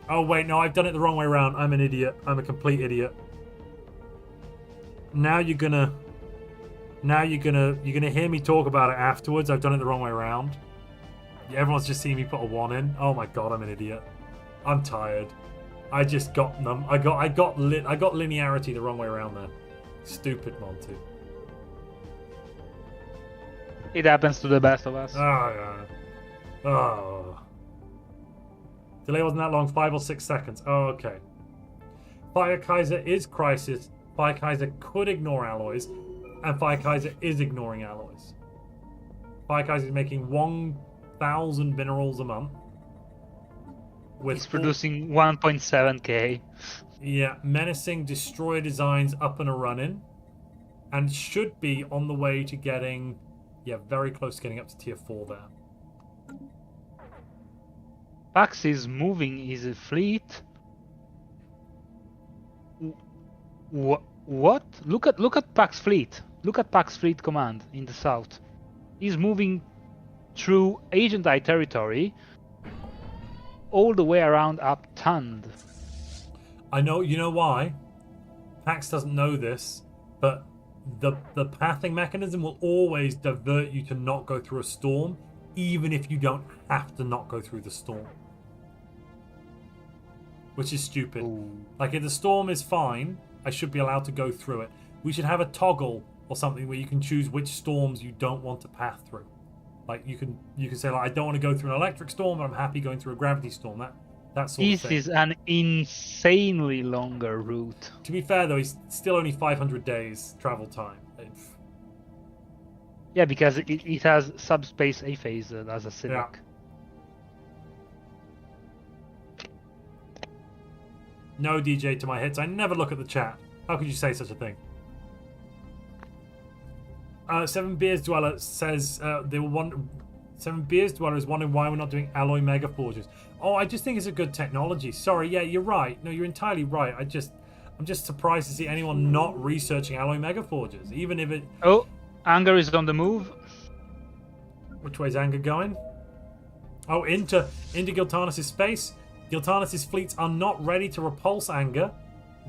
Oh wait, no, I've done it the wrong way around. I'm an idiot. I'm a complete idiot. Now you're gonna hear me talk about it afterwards. I've done it the wrong way around. Yeah, everyone's just seeing me put a 1 in. Oh my god, I'm an idiot. I'm tired. I just got I got linearity the wrong way around there. Stupid Montu. It happens to the best of us. Oh yeah. Oh. Delay wasn't that long, 5 or 6 seconds. Oh, okay. Fire Kaiser is crisis. Fire Kaiser could ignore alloys, and Fire Kaiser is ignoring alloys. Fire Kaiser is making 1,000 minerals a month. It's producing 1.7k. Yeah, menacing destroyer designs up and a running, and should be on the way to getting, very close to getting up to tier 4 there. Pax is moving his fleet. What? Look at Pax fleet. Look at Pax fleet command in the south. He's moving through Agent I territory, all the way around up Tund. I know. You know why? Pax doesn't know this, but the pathing mechanism will always divert you to not go through a storm, even if you don't have to not go through the storm. Which is stupid. Ooh. Like, if the storm is fine, I should be allowed to go through it. We should have a toggle or something where you can choose which storms you don't want to path through. Like, you can say, like, I don't want to go through an electric storm, but I'm happy going through a gravity storm. That sort of thing. This is an insanely longer route. To be fair, though, he's still only 500 days travel time. Yeah, because it has subspace A phase as a civic. Yeah. No DJ to my hits. I never look at the chat. How could you say such a thing? 7 Beers Dweller says Seven Beers Dweller is wondering why we're not doing alloy mega forges. Oh, I just think it's a good technology. Sorry, yeah, you're right. No, you're entirely right. I'm just surprised to see anyone not researching alloy mega forges, even if it. Oh, Anger is on the move. Which way's Anger going? Oh, into Giltanis' space. Giltanis' fleets are not ready to repulse Anger.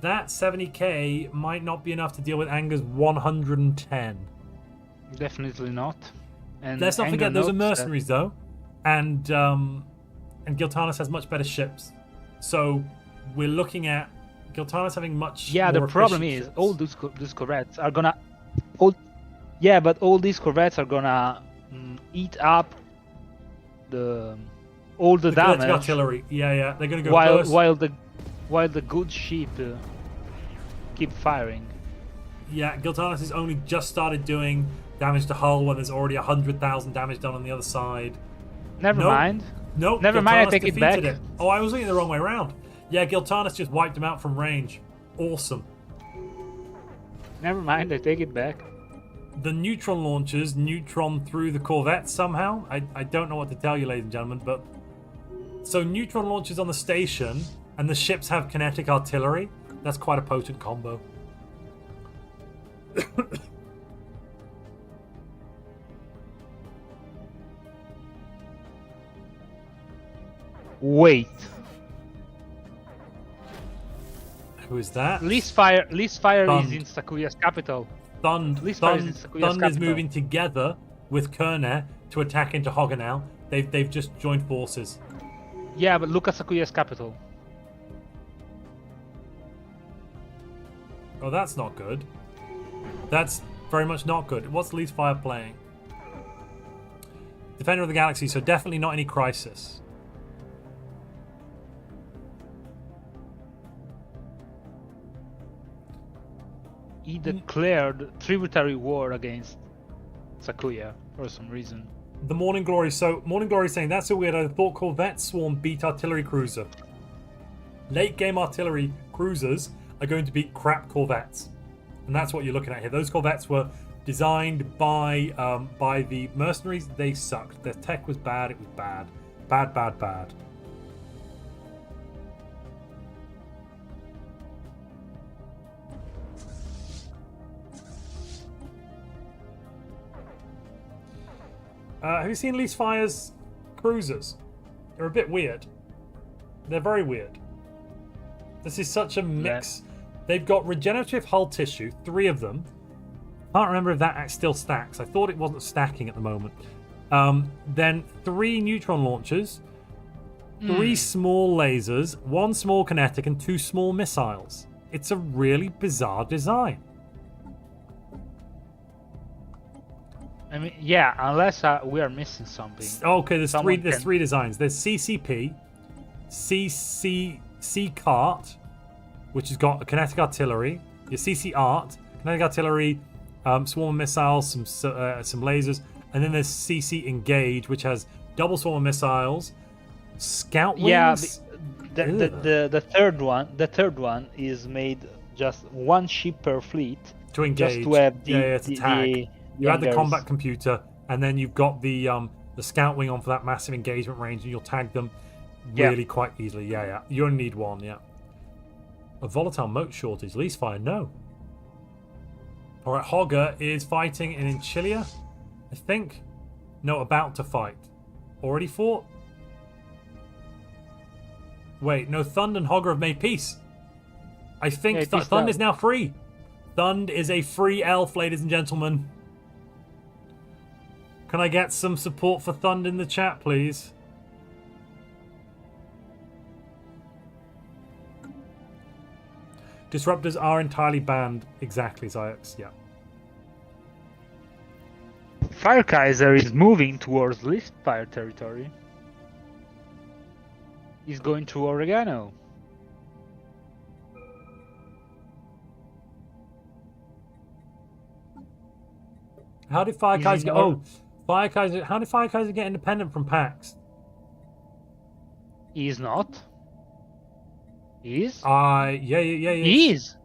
That 70k might not be enough to deal with Anger's 110. Definitely not. And let's not Anger forget those are knows mercenaries though, and Giltanis has much better ships. So we're looking at Giltanis having much. Yeah, more the problem efficient is ships. all these corvettes are gonna. All these corvettes are gonna eat up all the kinetic damage. artillery. Yeah, they're gonna go while first. while the good ship keep firing. Yeah, Giltanis has only just started doing damage to hull when there's already 100,000 damage done on the other side. Never mind. Nope. Never mind, I Giltanis take it back. defeated Oh, I was looking the wrong way around. Yeah, Giltanis just wiped him out from range. Awesome. Never mind, I take it back. The neutron launchers neutron through the corvettes somehow. I don't know what to tell you, ladies and gentlemen, but so neutron launchers on the station and the ships have kinetic artillery. That's quite a potent combo. Wait. Who is that? Leastfire Thund. is in Sakuya's capital. Thund Leastfire is Thund in Sakuya's Thund is capital. moving together with Kerner to attack into Hogganau. They've just joined forces. Yeah, but look at Sakuya's capital. Oh, that's not good. That's very much not good. What's Leastfire playing? Defender of the Galaxy, so definitely not any crisis. He declared tributary war against Sakuya for some reason. The Morning Glory. So Morning Glory is saying that's so weird. I thought Corvette Swarm beat artillery cruiser. Late game artillery cruisers are going to beat crap corvettes, and that's what you're looking at here. Those corvettes were designed by the mercenaries. They sucked. Their tech was bad. It was bad. Bad. Have you seen Lease Fire's cruisers? They're a bit weird. They're very weird. This is such a mix. They've got regenerative hull tissue, 3 of them. Can't remember if that still stacks. I thought it wasn't stacking at the moment. Then 3 neutron launchers, 3 small lasers, 1 small kinetic, and 2 small missiles. It's a really bizarre design. I mean, yeah, unless we are missing something. Okay, there's 3 designs. There's CCP, CC Cart, which has got a kinetic artillery. Your CC Art, kinetic artillery, swarm missiles, some lasers, and then there's CC Engage, which has double swarm missiles, scout wings. Yeah, the third one is made just 1 ship per fleet to engage. Just to have it's a tag. You add the combat computer, and then you've got the scout wing on for that massive engagement range, and you'll tag them really quite easily. Yeah. You only need 1. Yeah. A volatile mote shortage. Lease fire. No. All right. Hogger is fighting in Chilia, I think. No, about to fight. Already fought. Wait, no. Thund and Hogger have made peace. I think Thund is now free. Thund is a free elf, ladies and gentlemen. Can I get some support for Thund in the chat, please? Disruptors are entirely banned. Exactly, Ziox. Yeah. Firekaiser is moving towards List Fire territory. He's going to Oregano. How did Firekaiser get... Oh, Firekaiser... How did Firekaiser get independent from PAX? He is not. He is? Yeah. He is.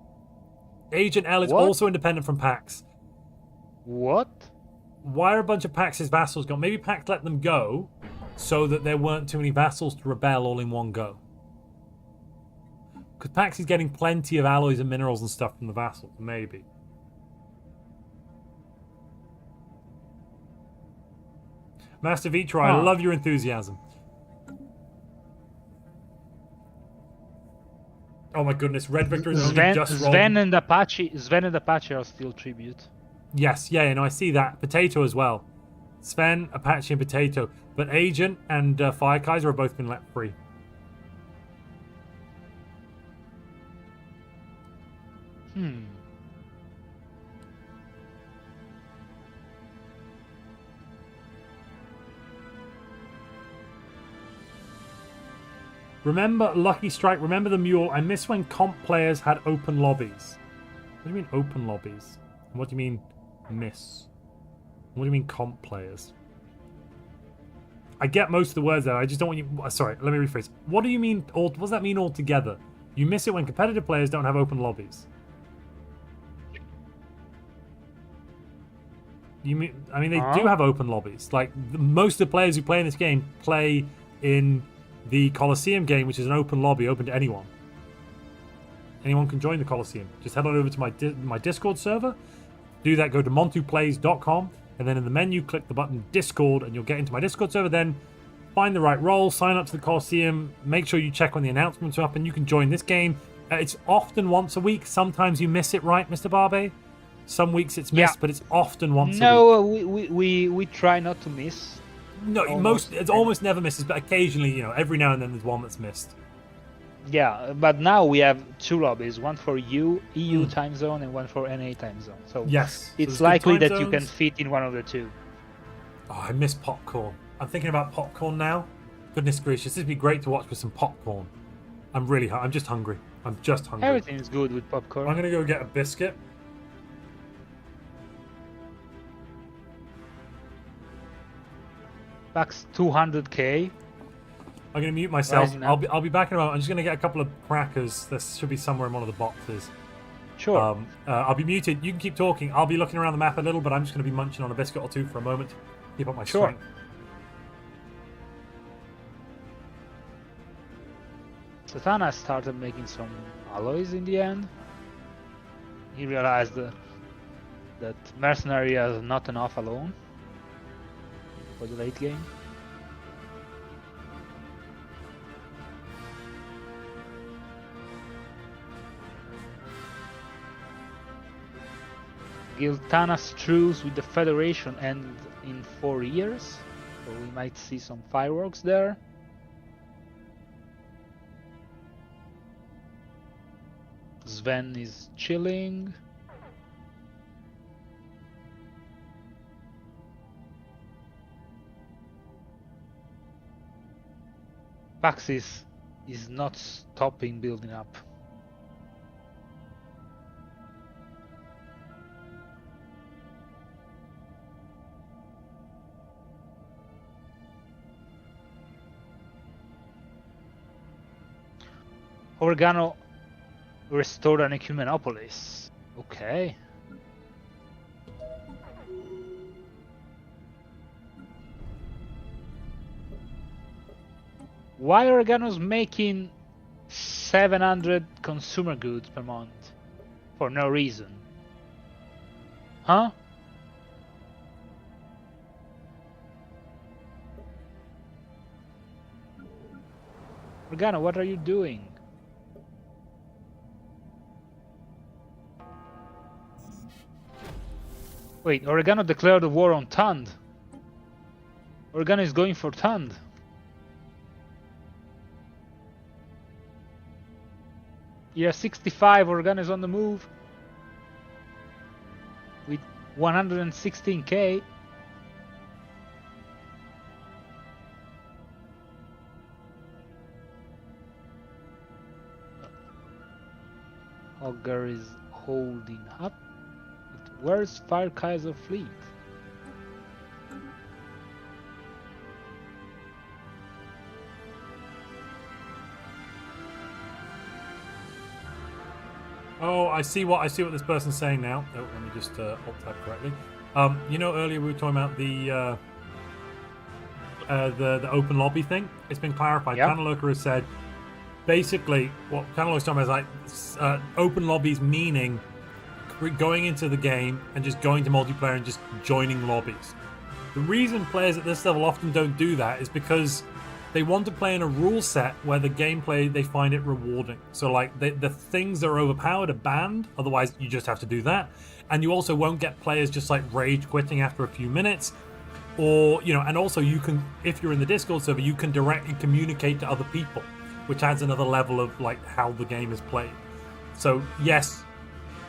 Agent L is also independent from PAX. What? Why are a bunch of PAX's vassals gone? Maybe PAX let them go so that there weren't too many vassals to rebel all in one go. Because PAX is getting plenty of alloys and minerals and stuff from the vassals. Maybe. Master Vitra, I love your enthusiasm. Oh my goodness, Red Victor is only just rolled. Sven and Apache are still tribute. Yes, no, I see that. Potato as well. Sven, Apache, and Potato. But Agent and Firekaiser have both been let free. Remember Lucky Strike, remember the Mule. I miss when comp players had open lobbies. What do you mean open lobbies? What do you mean miss? What do you mean comp players? I get most of the words there. I just don't want you... Sorry, let me rephrase. What do you mean... What does that mean altogether? You miss it when competitive players don't have open lobbies. You mean... I mean, they do have open lobbies. Like, most of the players who play in this game play in the Colesseum game, which is an open lobby, open to anyone. Anyone can join the Colosseum. Just head on over to my Discord server. Do that, go to montuplays.com, and then in the menu, click the button Discord, and you'll get into my Discord server. Then find the right role, sign up to the Colosseum, make sure you check when the announcements are up, and you can join this game. It's often once a week. Sometimes you miss it, right, MrBarbe? Some weeks it's missed, but it's often once a week. No, we try not to miss. No, it almost never misses, but occasionally, every now and then there's one that's missed. Yeah, but now we have 2 lobbies, one for EU time zone and one for NA time zone. So yes, it's likely that you can fit in one of the 2. Oh, I miss popcorn. I'm thinking about popcorn now. Goodness gracious, this would be great to watch with some popcorn. I'm just hungry. Everything's good with popcorn. I'm gonna go get a biscuit. Max 200k. I'm going to mute myself. I'll be back in a moment. I'm just going to get a couple of crackers. This should be somewhere in one of the boxes. Sure. I'll be muted. You can keep talking. I'll be looking around the map a little, but I'm just going to be munching on a biscuit or 2 for a moment. Keep up my strength. Satana started making some alloys in the end. He realized that mercenary is not enough alone. for the late game. Giltana's truce with the Federation ends in 4 years, so we might see some fireworks there. Sven is chilling. Paxis is not stopping building up. Oregano restored an ecumenopolis. Okay. Why Oregano's making 700 consumer goods per month? For no reason. Huh? Oregano, what are you doing? Wait, Oregano declared a war on Tund. Oregano is going for Tund. Yeah, 65, Oregano is on the move. With 116k. Hogger is holding up. Where's Fire Kaiser fleet? Oh, I see what this person's saying now. Oh, let me just alt tab correctly. You know, earlier we were talking about the open lobby thing. It's been clarified. Yep. Canalurker has said basically what Canalurker's talking about is like open lobbies, meaning going into the game and just going to multiplayer and just joining lobbies. The reason players at this level often don't do that is because they want to play in a rule set where the gameplay, they find it rewarding. So like the things that are overpowered are banned, otherwise you just have to do that. And you also won't get players just like rage quitting after a few minutes. Or, you know, and also you can, if you're in the Discord server, you can directly communicate to other people, which adds another level of like how the game is played. So yes,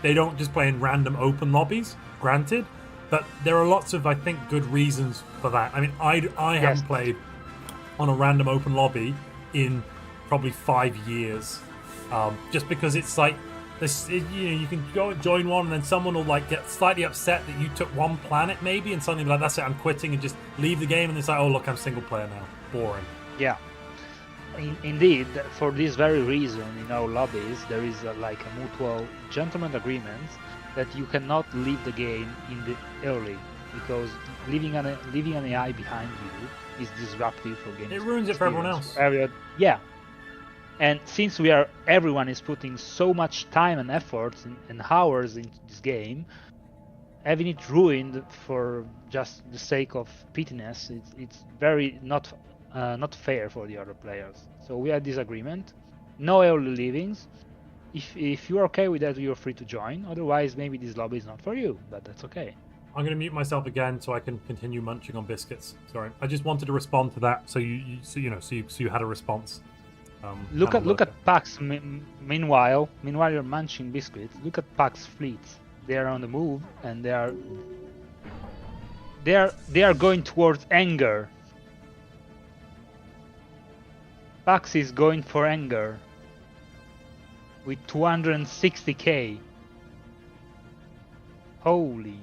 they don't just play in random open lobbies, granted, but there are lots of, I think, good reasons for that. I mean, I haven't played on a random open lobby in probably 5 years, just because it's like this. You know, you can go and join one, and then someone will like get slightly upset that you took one planet, maybe, and suddenly be like, "That's it, I'm quitting," and just leave the game. And it's like, "Oh, look, I'm single player now. Boring." Yeah. Indeed, for this very reason, in our lobbies, there is like a mutual gentleman agreement that you cannot leave the game in the early, because leaving an AI behind you is disruptive for game. It ruins it for everyone else. Yeah, and since everyone is putting so much time and effort and hours into this game, having it ruined for just the sake of pittiness, it's very not fair for the other players. So we had this agreement. No early leavings. If you're okay with that, you're free to join. Otherwise, maybe this lobby is not for you, but that's okay. I'm going to mute myself again so I can continue munching on biscuits. Sorry, I just wanted to respond to that, so you had a response. Look at Pax. Meanwhile you're munching biscuits. Look at Pax fleet. They are on the move, and they are going towards Anger. Pax is going for Anger with 260k. Holy.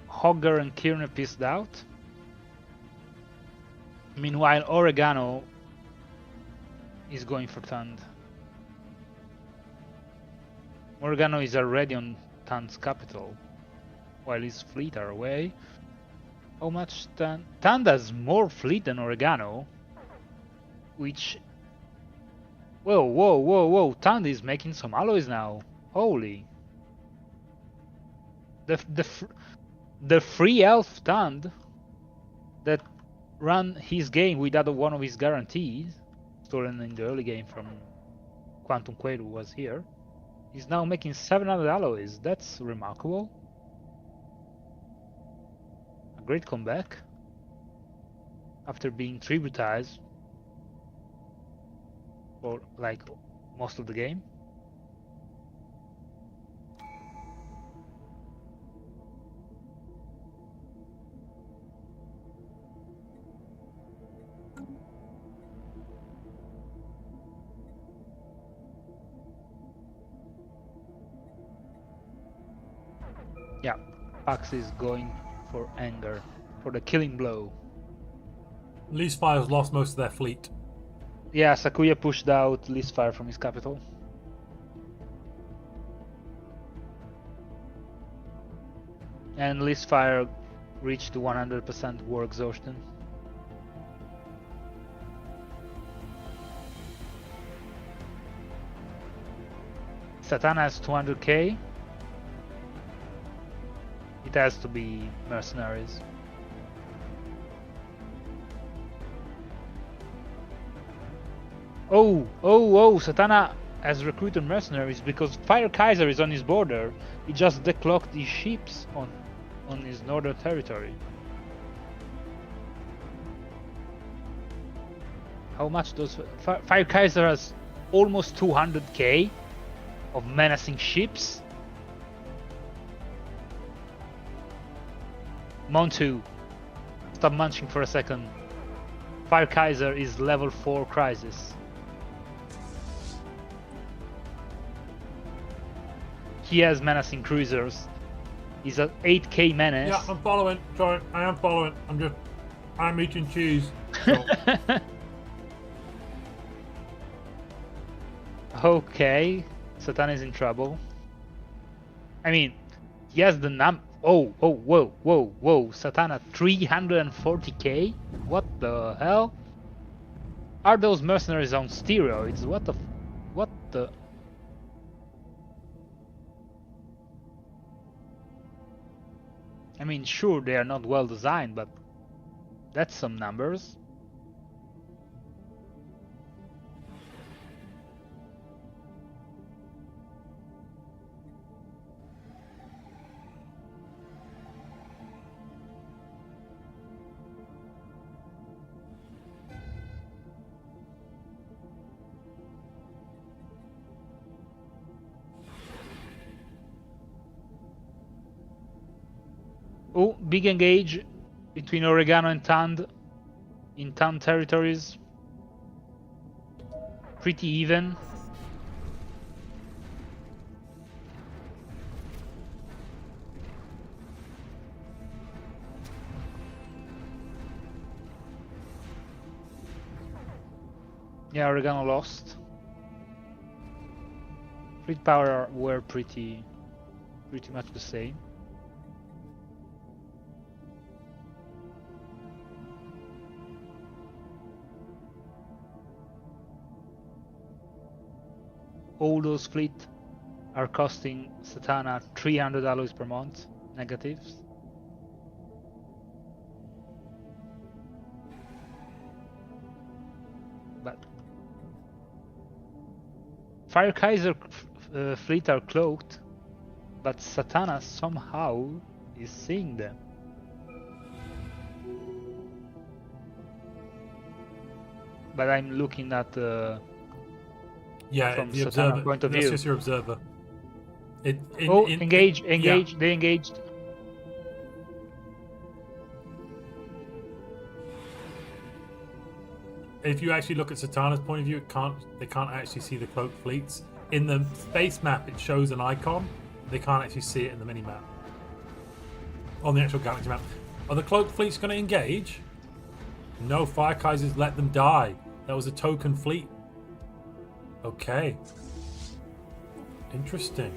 Hogger and Kirne pissed out. Meanwhile, Oregano is going for Tund. Oregano is already on Tund's capital, while his fleet are away. How much Tund has more fleet than Oregano, which Whoa, whoa, whoa, whoa! Tand is making some alloys now. Holy. The free elf Tand that ran his game without one of his guarantees, stolen in the early game from Quantum Quail, who was here, is now making 700 alloys. That's remarkable. A great comeback after being tributized for like most of the game. Yeah, Pax is going for anger, for the killing blow. Leasefire's lost most of their fleet. Yeah, Sakuya pushed out Leasefire from his capital. And Leasefire reached 100% war exhaustion. Satana has 200k. It has to be mercenaries. Oh, Satana has recruited mercenaries because Fire Kaiser is on his border. He just declocked his ships on his northern territory. How much does Fire Kaiser has? Almost 200k of menacing ships. Montu, stop munching for a second. Fire Kaiser is level 4 crisis. He has menacing cruisers. He's at 8k menace. Yeah, I'm following. Sorry, I am following. I'm eating cheese. So. Okay, Satan is in trouble. I mean, he has the whoa, Satana 340k? What the hell? Are those mercenaries on steroids? What the? I mean, sure, they are not well designed, but that's some numbers. Oh, big engage between Oregano and Tand in Tand territories. Pretty even. Yeah, Oregano lost. Fleet power were pretty much the same. All those fleet are costing Satana 300 alloys per month, negatives. But Fire Kaiser fleet are cloaked, but Satana somehow is seeing them. But I'm looking at yeah, from the Satana observer. point of That's view. just your observer. Engage! Yeah. They engaged. If you actually look at Satana's point of view, they can't actually see the cloaked fleets. In the space map, it shows an icon. They can't actually see it in the mini map. On the actual galaxy map. Are the cloaked fleets going to engage? No, Fire Kaisers let them die. That was a token fleet. Okay. Interesting.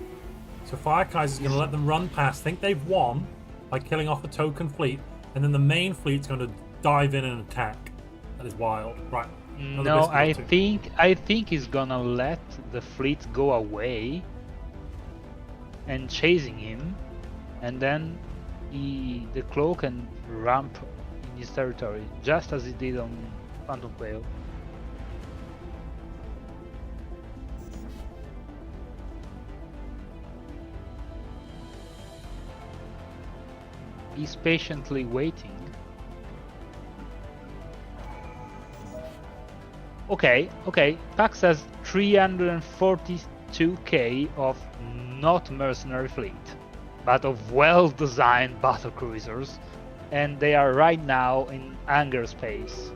So Fire Kaiser's going to let them run past, think they've won by killing off a token fleet, and then the main fleet's going to dive in and attack. That is wild. Right. Another No, biscuit or two. I think he's gonna let the fleet go away and chasing him, and then the claw can ramp in his territory, just as he did on Phantom Whale. He's patiently waiting. Okay, Pax has 342k of not mercenary fleet, but of well-designed battle cruisers, and they are right now in anger space.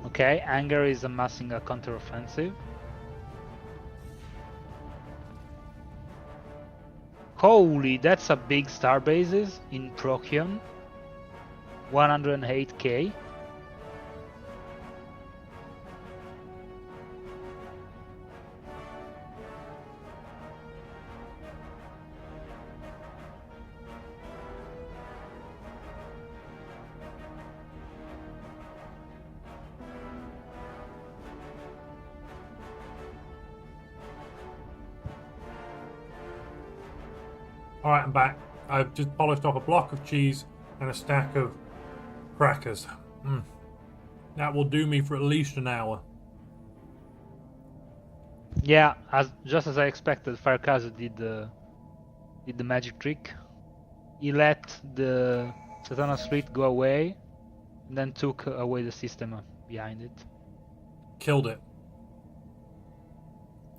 Okay, Anger is amassing a counteroffensive. Holy, that's a big star bases in Procyon. 108k. Alright, I'm back. I've just polished off a block of cheese and a stack of crackers. That will do me for at least an hour. Yeah, just as I expected, Farkazu did the magic trick. He let the Satana's fleet go away, and then took away the system behind it. Killed it.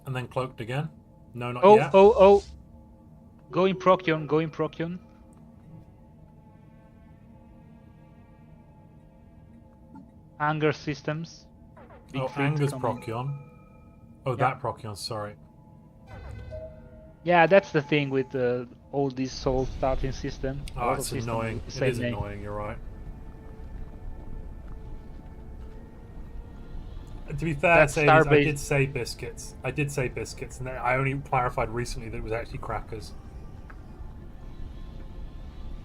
And then cloaked again. No, not Oh, yet. oh! Go in Procyon, Anger systems. Big Oh, fleet Anger's coming. Procyon. Oh, Yeah. that Procyon, sorry. Yeah, that's the thing with all these soul starting system. A Oh, lot of it's systems annoying. with the It same is name. annoying, you're right. To be fair, That's say this, I Starbase. did say biscuits. I did say biscuits, and I only clarified recently that it was actually crackers.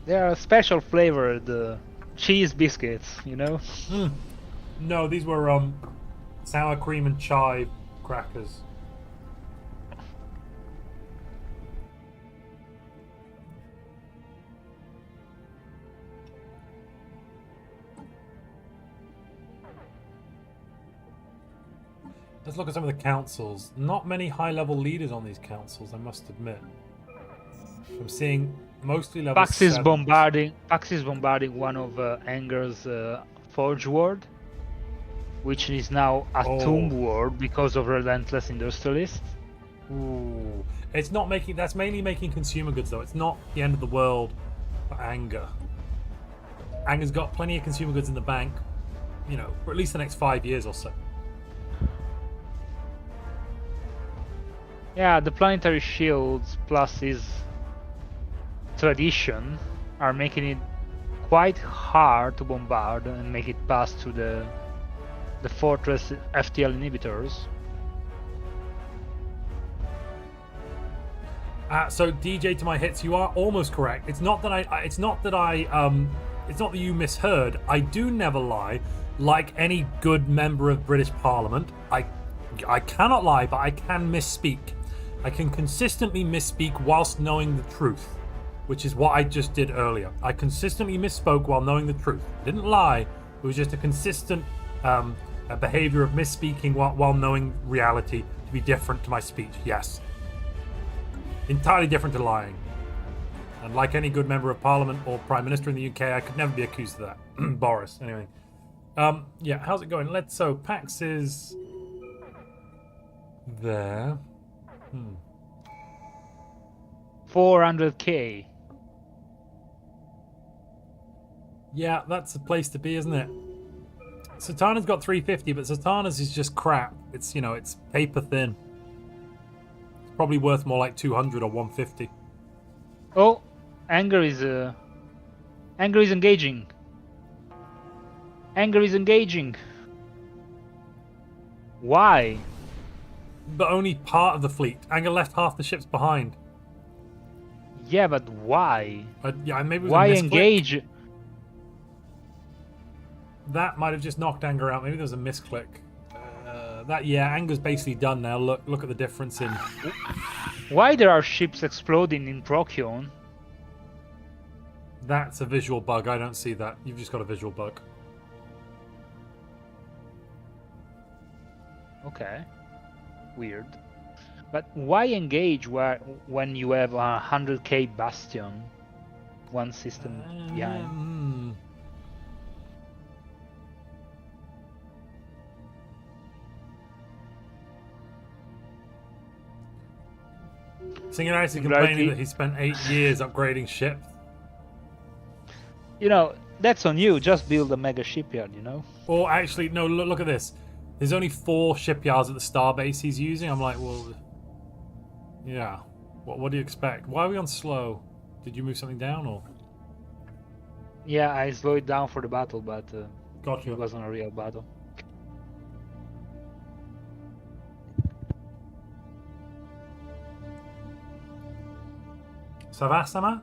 They are special flavored cheese biscuits, you know? No, these were sour cream and chive crackers. Let's look at some of the councils. Not many high-level leaders on these councils, I must admit. I'm seeing mostly level Pax is 7. bombarding one of Anger's Forge Ward, which is now a Tomb Ward because of Relentless Industrialist. Ooh. It's not making... That's mainly making consumer goods, though. It's not the end of the world for Anger. Anger's got plenty of consumer goods in the bank, you know, for at least the next 5 years or so. Yeah, the planetary shields plus his tradition are making it quite hard to bombard and make it pass to the fortress FTL inhibitors. So DJ to my hits, you are almost correct. It's not that you misheard. I do never lie. like any good member of British Parliament, I cannot lie, but I can misspeak. I can consistently misspeak whilst knowing the truth, which is what I just did earlier. I consistently misspoke while knowing the truth. I didn't lie. It was just a consistent behavior of misspeaking while knowing reality to be different to my speech. Yes. Entirely different to lying. And like any good member of Parliament or Prime Minister in the UK, I could never be accused of that. Boris, anyway. Yeah, how's it going? So Pax is there. 400k. Yeah, that's the place to be, isn't it? Satana's got 350, but Satana's is just crap. It's, you know, it's paper thin. It's probably worth more like 200 or 150. Oh, anger is engaging. Anger is engaging. Why? But only part of the fleet. Anger left half the ships behind. Yeah, but why? Yeah, maybe it was Why a misclick. engage? That might have just knocked Anger out. Maybe there was a misclick. Yeah, Anger's basically done now. Look at the difference in. Why there are ships exploding in Procyon? That's a visual bug. I don't see that. You've just got a visual bug. Okay, weird. But why engage when you have a 100k bastion, one system behind? Singularity complaining that he spent 8 years upgrading ships. You know, that's on you. Just build a mega shipyard, you know? Or actually, no, look at this. There's only 4 shipyards at the starbase he's using. I'm like, well, yeah. What do you expect? Why are we on slow? Did you move something down, or? Yeah, I slowed it down for the battle, but Gotcha. it wasn't a real battle. Savasama?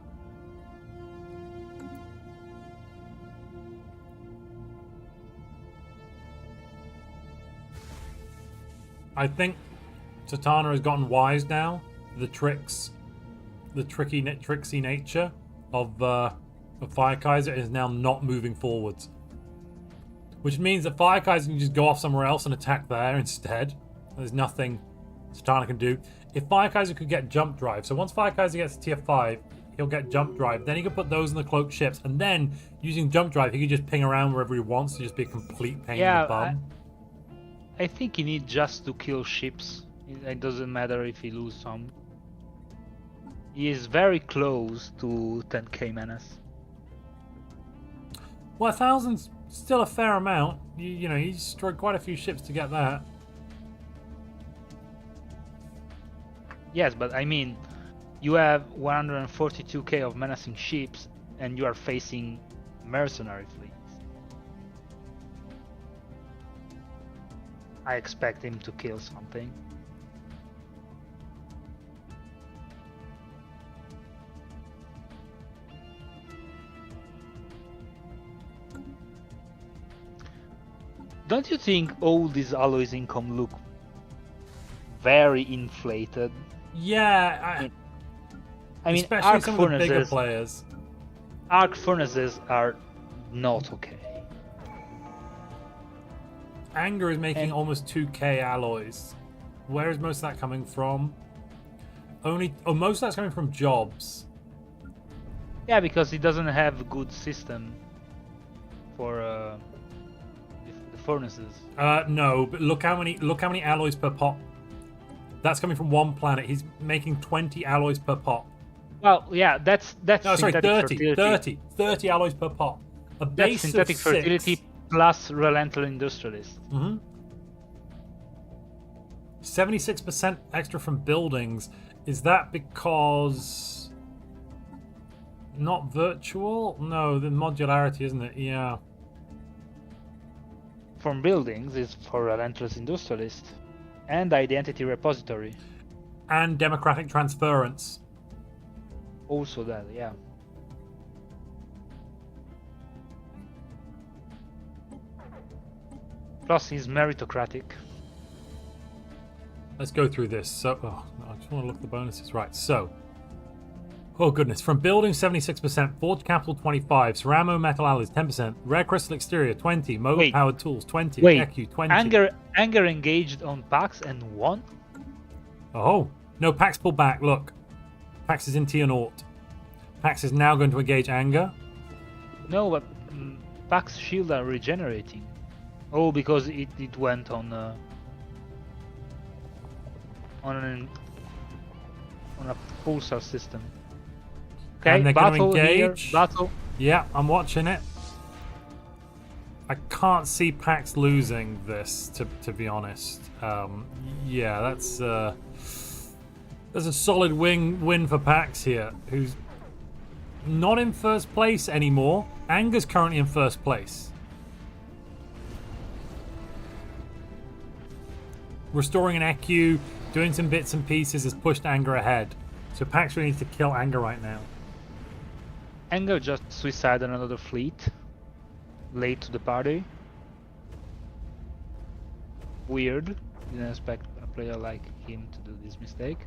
I think Satana has gotten wise now. The tricksy nature of Fire Kaiser is now not moving forwards, which means that Fire Kaiser can just go off somewhere else and attack there instead. There's nothing Satana can do. If Fire Kaiser could get jump drive, so once Fire Kaiser gets to tier 5, he'll get jump drive. Then he can put those in the cloaked ships, and then using jump drive, he can just ping around wherever he wants to just be a complete pain in the bum. I think he needs just to kill ships. It doesn't matter if he loses some. He is very close to 10k menace. Well, 1,000's still a fair amount. You know, he destroyed quite a few ships to get that. Yes, but I mean, you have 142k of menacing ships, and you are facing mercenary fleets. I expect him to kill something. Don't you think all these alloys income look very inflated? Yeah, I mean, especially arc some of the bigger furnaces. players. Arc furnaces are not okay. Anger is making And- almost 2k alloys. Where is most of that coming from? Most of that's coming from jobs. Yeah, because it doesn't have a good system for the furnaces. No, but look how many alloys per pop. That's coming from one planet. He's making 20 alloys per pop. Well, yeah, that's No, sorry, synthetic 30, fertility. 30 alloys per pop. A That's base synthetic of fertility 6. plus relentless industrialist. 76% extra from buildings. Is that because not virtual? No, the modularity, isn't it? Yeah. From buildings is for relentless industrialist and identity repository. And democratic transference. Also that, yeah. Plus, he's meritocratic. Let's go through this. So, oh, no, I just want to look at the bonuses. Right, so. Oh, goodness. From building, 76%. Forged capital, 25. Ceramo metal alloys, 10%. Rare crystal exterior, 20. Mobile powered tools, 20. EQ, 20. Anger engaged on Pax and won? Oh. No, Pax pulled back. Look. Pax is in tier 0. Pax is now going to engage anger. No, but Pax shield are regenerating. Oh, because it went on a pulsar system. Okay, and they're battle going to engage. Here, battle. Yeah, I'm watching it. I can't see Pax losing this, to be honest. Yeah, that's a solid win for Pax here, who's not in first place anymore. Anger's currently in first place. Restoring an EQ, doing some bits and pieces has pushed Anger ahead. So Pax really needs to kill Anger right now. Anger just suicided another fleet. Late to the party. Weird. Didn't expect a player like him to do this mistake.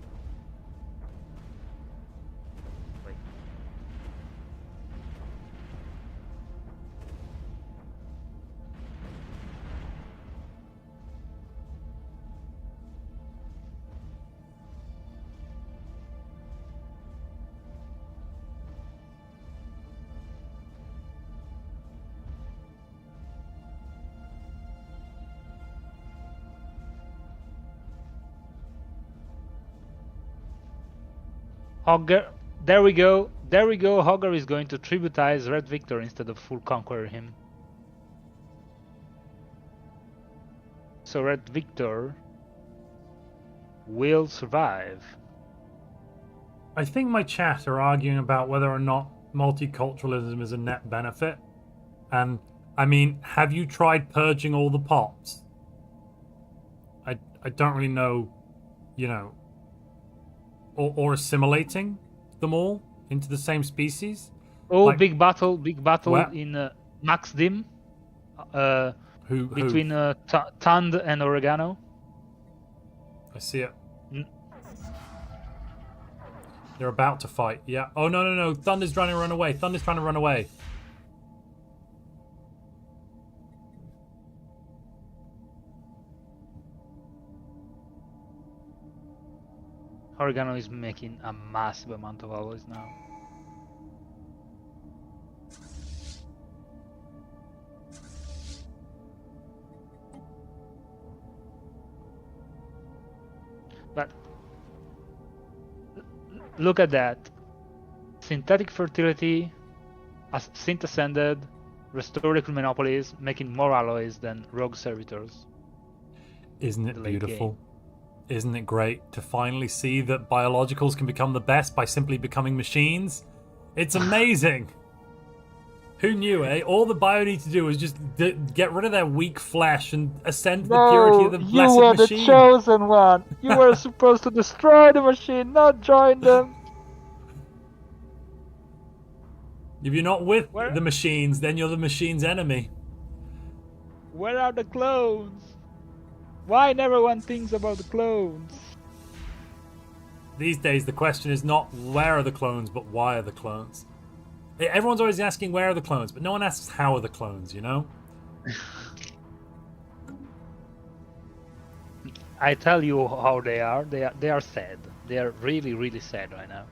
Hogger, there we go. There we go. Hogger is going to tributize Red Victor instead of full conquer him. So Red Victor will survive. I think my chat are arguing about whether or not multiculturalism is a net benefit. And, I mean, have you tried purging all the pops? I don't really know, you know, or assimilating them all into the same species. Oh, like, big battle where? in Max Dim. Who? Between Tand and Oregano. I see it. They're about to fight. Yeah. Oh, no. Thunder's trying to run away. Thunder's trying to run away. Oregano is making a massive amount of alloys now. But look at that. Synthetic fertility, as synth ascended, restored equal monopolies, making more alloys than rogue servitors. Isn't it beautiful? Isn't it great to finally see that biologicals can become the best by simply becoming machines? It's amazing! Who knew, eh? All the bio need to do is just get rid of their weak flesh and ascend to the purity of the blessed machine. You were the chosen one! You were supposed to destroy the machine, not join them! If you're not with the machines, then you're the machine's enemy. Where are the clones? Why never one thinks about the clones? These days, the question is not where are the clones, but why are the clones? Everyone's always asking where are the clones, but no one asks how are the clones, you know? I tell you how they are. They are sad. They are really, really sad right now.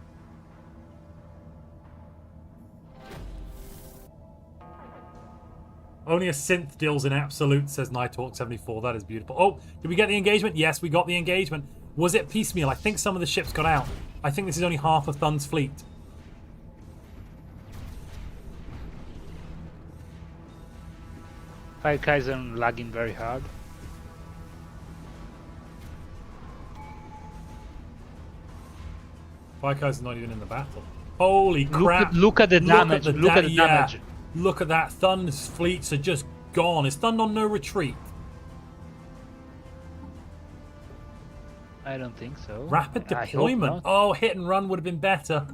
Only a synth deals in absolute, says Nighthawk74. That is beautiful. Oh, did we get the engagement? Yes, we got the engagement. Was it piecemeal? I think some of the ships got out. I think this is only half of Thun's fleet. Fire Kaiser lagging very hard. Fire Kaiser's not even in the battle. Holy crap. Look at the damage. Look at the damage. Look at that. Thun's fleets are just gone. Is Thun on no retreat? I don't think so. Rapid deployment. Oh, hit and run would have been better.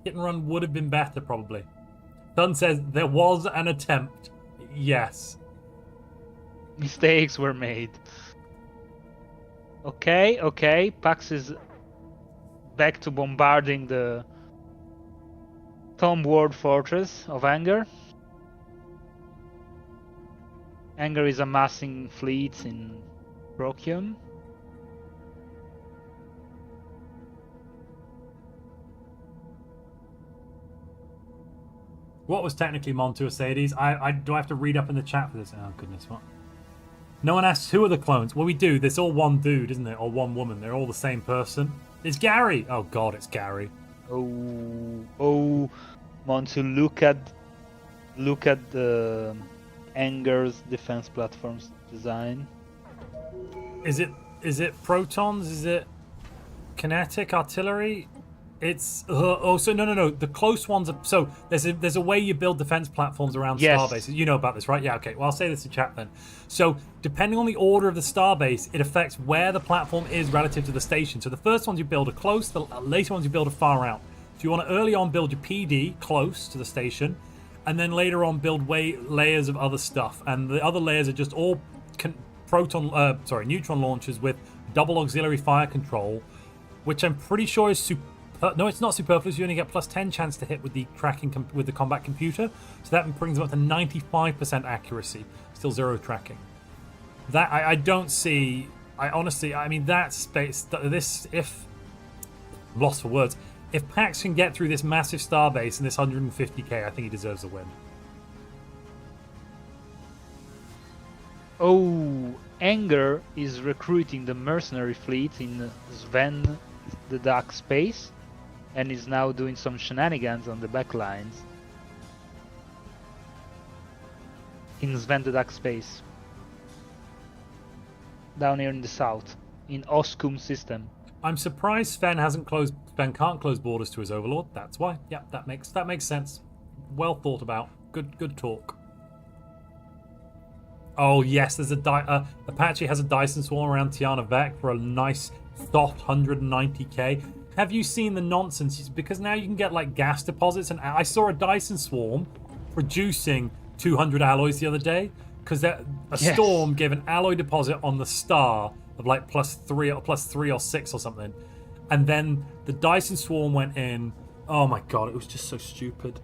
Hit and run would have been better, probably. Thun says there was an attempt. Yes. Mistakes were made. Okay. Pax is back to bombarding the Tomb World Fortress of Anger. Anger is amassing fleets in Procyon. What was technically Montu Sades? Do I have to read up in the chat for this? Oh goodness, what? No one asks who are the clones. Well, we do. There's all one dude, isn't it? Or one woman. They're all the same person. It's Gary. Oh god, it's Gary. Oh, Montu, look at the Anger's defense platforms design. Is it protons? Is it kinetic artillery? It's no. The close ones are so there's a way you build defense platforms around starbases. You know about this, right? Yeah. Okay. Well, I'll say this in chat then. So depending on the order of the starbase, it affects where the platform is relative to the station. So the first ones you build are close. The later ones you build are far out. So you want to early on build your PD close to the station, and then later on build layers of other stuff. And the other layers are just all neutron launchers with double auxiliary fire control, which I'm pretty sure is no, it's not superfluous. You only get plus 10 chance to hit with the tracking with the combat computer, so that brings them up to 95% accuracy. Still 0 tracking. That I don't see. I honestly, I mean, that space. This, if I'm lost for words, if Pax can get through this massive starbase and this 150k, I think he deserves a win. Oh, Anger is recruiting the mercenary fleet in Sven the Dark Space, and is now doing some shenanigans on the backlines in Sven the Dark Space, down here in the south, in Oskum system. I'm surprised Sven can't close borders to his overlord. That's why. Yeah, that makes sense. Well thought about. Good talk. Oh yes, there's Apache has a Dyson swarm around Tiana Vec for a nice soft 190k. Have you seen the nonsense? Because now you can get like gas deposits, and I saw a Dyson swarm producing 200 alloys the other day because storm gave an alloy deposit on the star of like +3 or +6 or something, and then the Dyson swarm went in. Oh my god, it was just so stupid.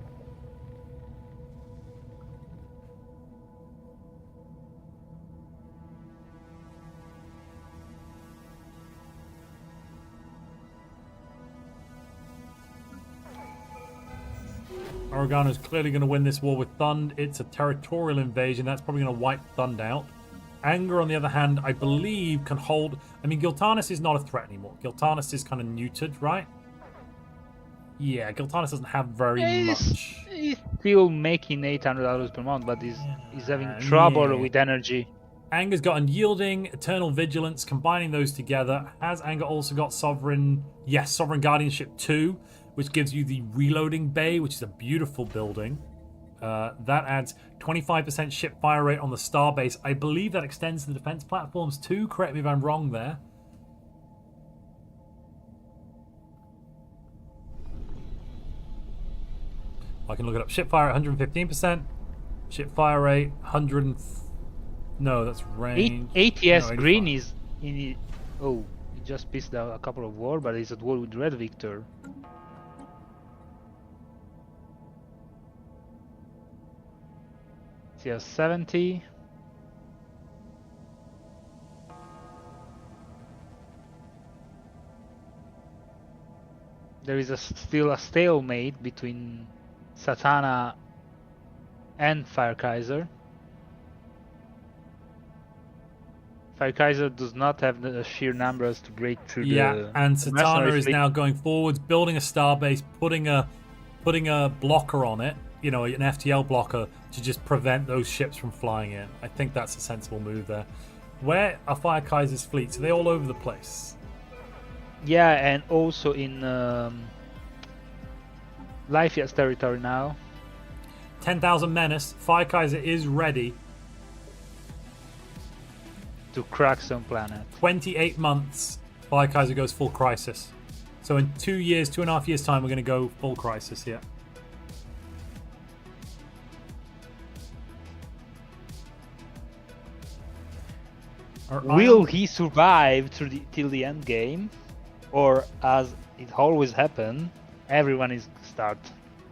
Oregano's clearly going to win this war with Thund. It's a territorial invasion. That's probably going to wipe Thund out. Anger, on the other hand, I believe can hold... I mean, Giltanis is not a threat anymore. Giltanis is kind of neutered, right? Yeah, Giltanis doesn't have very much. He's still making $800 per month, but he's having trouble with energy. Anger's got Unyielding, Eternal Vigilance. Combining those together. Has Anger also got Sovereign... Yes, Sovereign Guardianship 2, which gives you the reloading bay, which is a beautiful building. That adds 25% ship fire rate on the starbase. I believe that extends to the defense platforms too. Correct me if I'm wrong there. I can look it up. Ship fire 115%. Ship fire rate 100. No, that's range. ATS Green is in. Oh, he just pissed out a couple of war, but he's at war with Red Victor. He has 70. There is still a stalemate between Satana and Firekaiser. Firekaiser does not have the sheer numbers to break through and Satana is now going forwards, building a starbase, putting a blocker on it, you know, an FTL blocker to just prevent those ships from flying in. I think that's a sensible move there. Where are Firekaiser's fleets? Are they all over the place? Yeah, and also in Lifeya's territory now. 10,000 Menace. Firekaiser is ready to crack some planet. 28 months, Firekaiser goes full crisis. So in 2.5 years time, we're going to go full crisis here. Will he survive till the end game, or as it always happens, everyone is start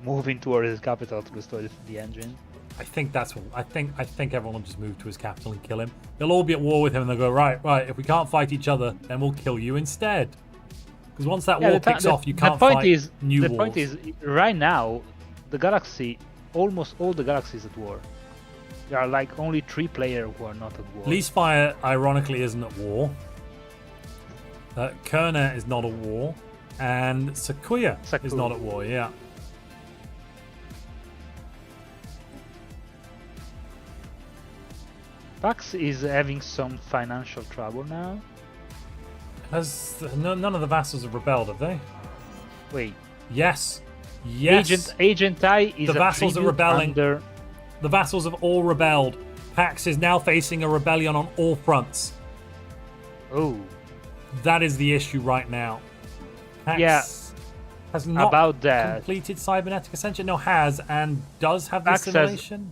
moving towards his capital to destroy the engine? I think that's what I think everyone will just move to his capital and kill him. They'll all be at war with him and they'll go, right, if we can't fight each other, then we'll kill you instead. Because once that war kicks off, you can't fight new wars. The point is, right now, the galaxy, almost all the galaxies at war. There are like only 3 players who are not at war. Leasefire, ironically, isn't at war. Kerner is not at war. And Sakuya is not at war, yeah. Pax is having some financial trouble now. None of the vassals have rebelled, have they? Wait. Yes. Yes. Agent I is the vassals are rebelling. Under... The vassals have all rebelled. Pax is now facing a rebellion on all fronts. Oh. That is the issue right now. Pax has not completed cybernetic ascension. No, has and does have the assimilation.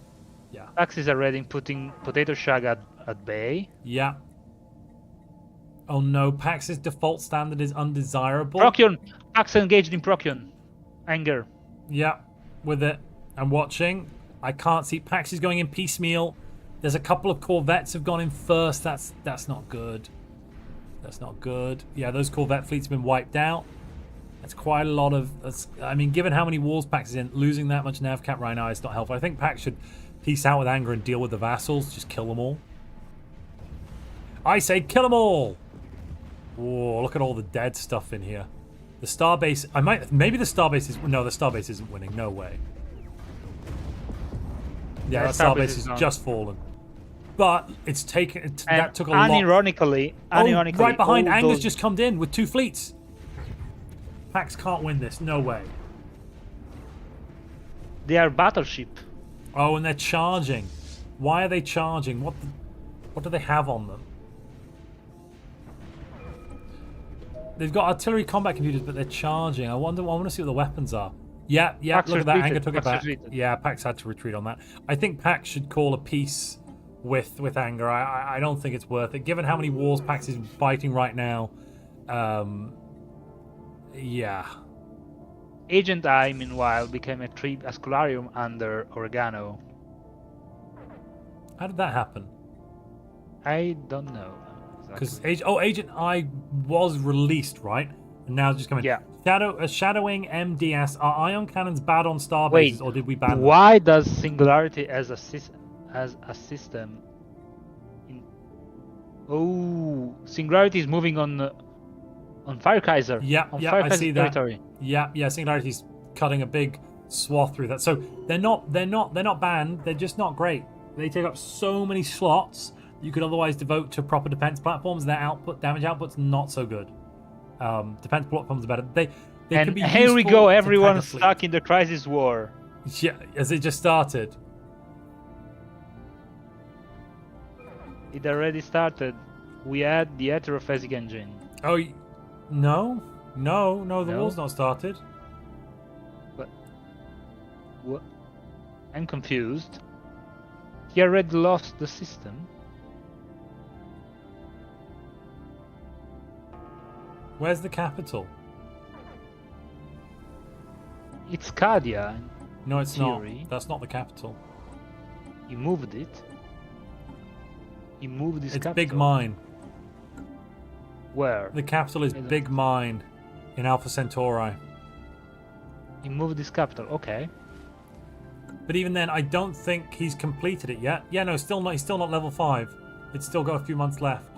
Yeah. Pax is already putting Potato Shag at bay. Yeah. Oh no, Pax's default standard is undesirable. Procyon! Pax engaged in Procyon. Anger. Yeah, with it. I'm watching. I can't see. Pax is going in piecemeal. There's a couple of Corvettes have gone in first. That's not good. That's not good. Yeah, those Corvette fleets have been wiped out. That's quite a lot of... I mean, given how many wars Pax is in, losing that much nav cap right now is not helpful. I think Pax should peace out with anger and deal with the vassals. Just kill them all. I say kill them all! Whoa, look at all the dead stuff in here. The starbase... Maybe the starbase is... No, the starbase isn't winning. No way. Yeah, that starbase is just fallen. But it's taken... That took a lot. Unironically, right behind, Anger's just come in with 2 fleets. Pax can't win this. No way. They are battleship. Oh, and they're charging. Why are they charging? What do they have on them? They've got artillery combat computers, but they're charging. I want to see what the weapons are. Yeah, Pax look at that. Anger took it back. Retreated. Yeah, Pax had to retreat on that. I think Pax should call a peace with Anger. I don't think it's worth it. Given how many wars Pax is fighting right now, yeah. Agent I, meanwhile, became a Ascularium under Oregano. How did that happen? I don't know. Because Agent I was released, right? And now it's just coming. Yeah. Shadowing MDS. Are ion cannons bad on starbases, or did we ban them? Why does Singularity as a system? Singularity is moving on Firekaiser. Yeah, Firekaiser I see territory. that. Yeah, Singularity's cutting a big swath through that. So they're not banned. They're just not great. They take up so many slots you could otherwise devote to proper defense platforms. Their damage output's not so good. Defense platforms are better. They and can be here we go. Everyone stuck stuck in the crisis war. Yeah, as it just started. It already started. We had the heterophasic engine. Oh, no, the war's not started. But what? I'm confused. He already lost the system. Where's the capital? It's Cadia. No, it's theory. not. That's not the capital. He moved it. He moved his capital. It's Big Mine. Where? The capital is Big Mine in Alpha Centauri. He moved his capital. Okay. But even then, I don't think he's completed it yet. Yeah, no, still not. He's still not level 5. It's still got a few months left.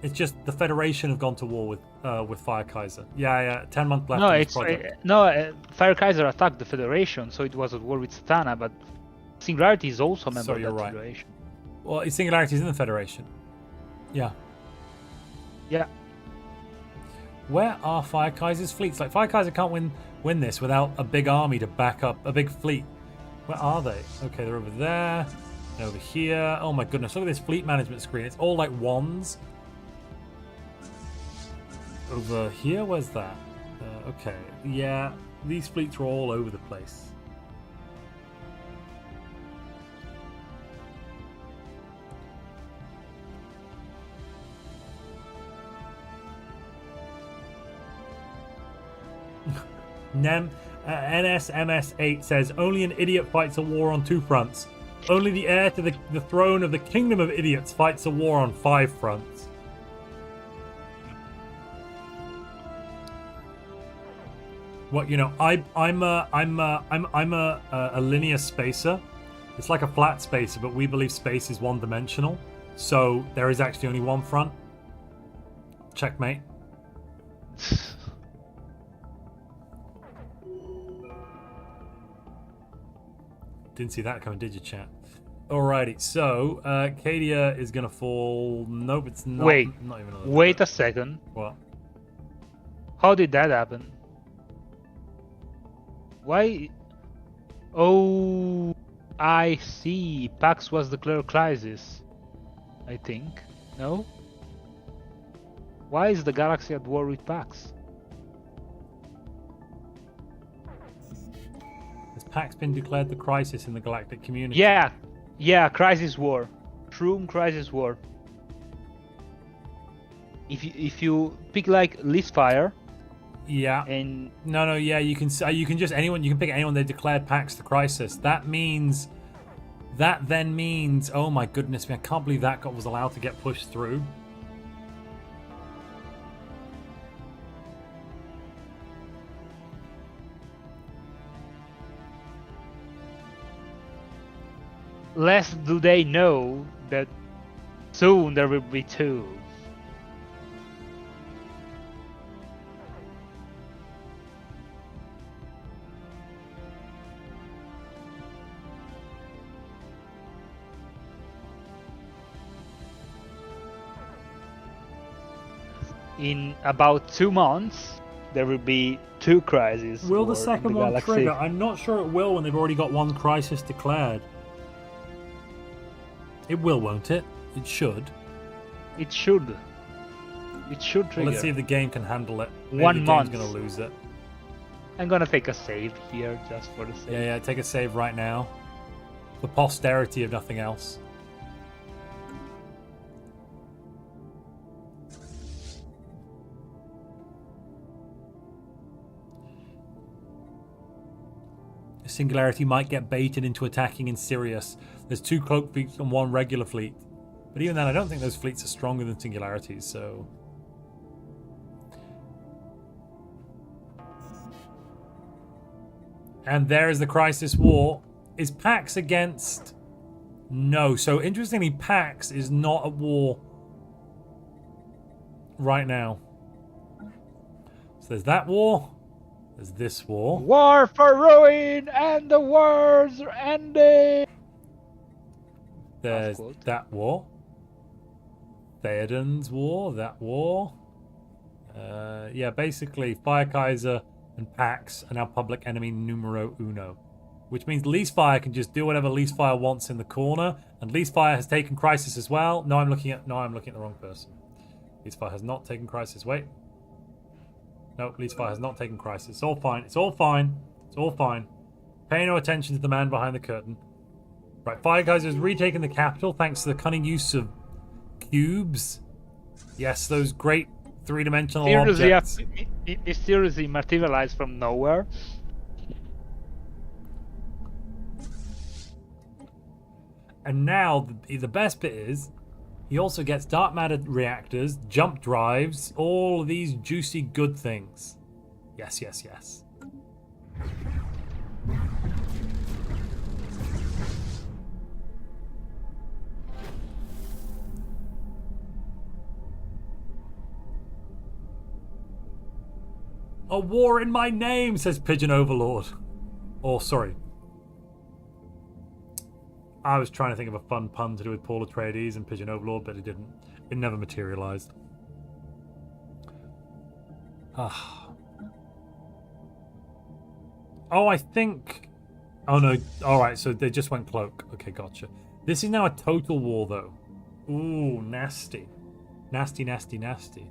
It's just the Federation have gone to war with Fire Kaiser. Yeah, 10 months left. No, Fire Kaiser attacked the Federation, so it was at war with Satana. But Singularity is also a member of that Federation. Well, Singularity is in the Federation. Yeah. Yeah. Where are Fire Kaiser's fleets? Like, Fire Kaiser can't win this without a big army to back up a big fleet. Where are they? Okay, they're over there. They're over here. Oh my goodness, look at this fleet management screen. It's all like wands. Over here, where's that? Okay, yeah, these fleets are all over the place. NSMS8 says, only an idiot fights a war on 2 fronts. Only the heir to the throne of the kingdom of idiots fights a war on 5 fronts. What, you know, I'm a linear spacer. It's like a flat spacer, but we believe space is one-dimensional. So there is actually only one front. Checkmate. Didn't see that coming, did you, chat? Alrighty, so Cadia is gonna fall. Nope, it's not. Wait, not even a little wait bit. a second. What? How did that happen? Why? Oh, I see. Pax was declared crisis. I think. No? Why is the galaxy at war with Pax? Has Pax been declared the crisis in the galactic community? Yeah, crisis war. Shroom crisis war. If you pick like Lisfire. Yeah. And no, yeah, you can just anyone, you can pick anyone. They declared Pax the crisis. That then means, oh my goodness me, I can't believe that was allowed to get pushed through. less do they know that soon there will be 2. In about 2 months, there will be 2 crises. Will the for second the one galaxy. trigger? I'm not sure it will when they've already got 1 crisis declared. It will, won't it? It should. It should. It should Well, trigger. let's see if the game can handle it. Maybe 1 the month. game's going to lose it. I'm gonna take a save here just for the sake. Yeah, take a save right now. For posterity, if nothing else. Singularity might get baited into attacking in Sirius. There's 2 cloak fleets and 1 regular fleet. But even then, I don't think those fleets are stronger than Singularities, so... And there is the Crisis War. Is Pax against... No. So, interestingly, Pax is not at war right now. So there's that war. There's this war. War for ruin and the wars are ending. There's that war. Theoden's war, that war. Yeah, basically, Fire Kaiser and Pax are now public enemy numero uno. Which means Leasefire can just do whatever Leasefire wants in the corner. And Leasefire has taken Crisis as well. No, I'm looking at the wrong person. Leasefire has not taken Crisis. Wait. No, Leasefire has not taken Crisis. It's all fine. It's all fine. It's all fine. Pay no attention to the man behind the curtain. Right, Fire Kaiser has retaken the capital thanks to the cunning use of cubes. Yes, those great 3-dimensional objects. Mysteriously materialized from nowhere. And now, the best bit is, he also gets dark matter reactors, jump drives, all of these juicy good things. Yes, yes, yes. A war in my name, says Pigeon Overlord. Or, sorry. I was trying to think of a fun pun to do with Paul Atreides and Pigeon Overlord, but it didn't. It never materialized. Ah. Oh, I think... Oh, no. Alright, so they just went cloak. Okay, gotcha. This is now a total war, though. Ooh, nasty. Nasty, nasty, nasty.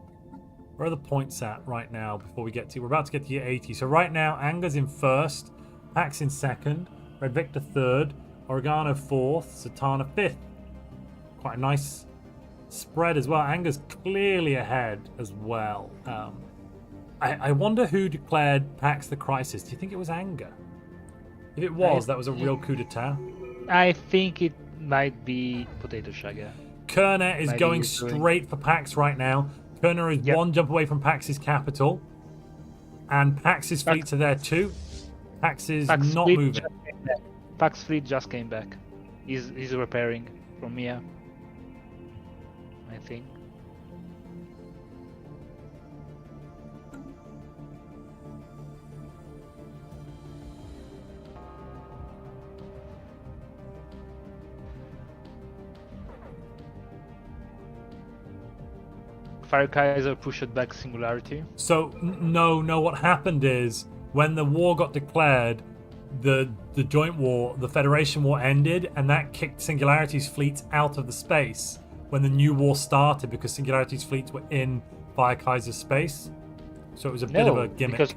Where are the points at right now before we get to... We're about to get to year 80. So right now, Anger's in first. Pax in second. Red Victor third. Oregano 4th, Satana 5th. Quite a nice spread as well. Anger's clearly ahead as well. I wonder who declared Pax the Crisis. Do you think it was Anger? If it was, that was a real coup d'etat. I think it might be Potato Shagger. Kerner is Maybe going he's doing- straight for Pax right now. Kerner is Yep. one jump away from Pax's capital. And Pax's fleets are there too. Pax is Pax not fleet moving. just came back. Pax fleet just came back. He's repairing from here. I think. Fire Kaiser pushed back Singularity. So no, what happened is when the war got declared, the joint war, the Federation war ended, and that kicked Singularity's fleets out of the space when the new war started because Singularity's fleets were in Fire Kaiser's space. So it was a bit of a gimmick. Because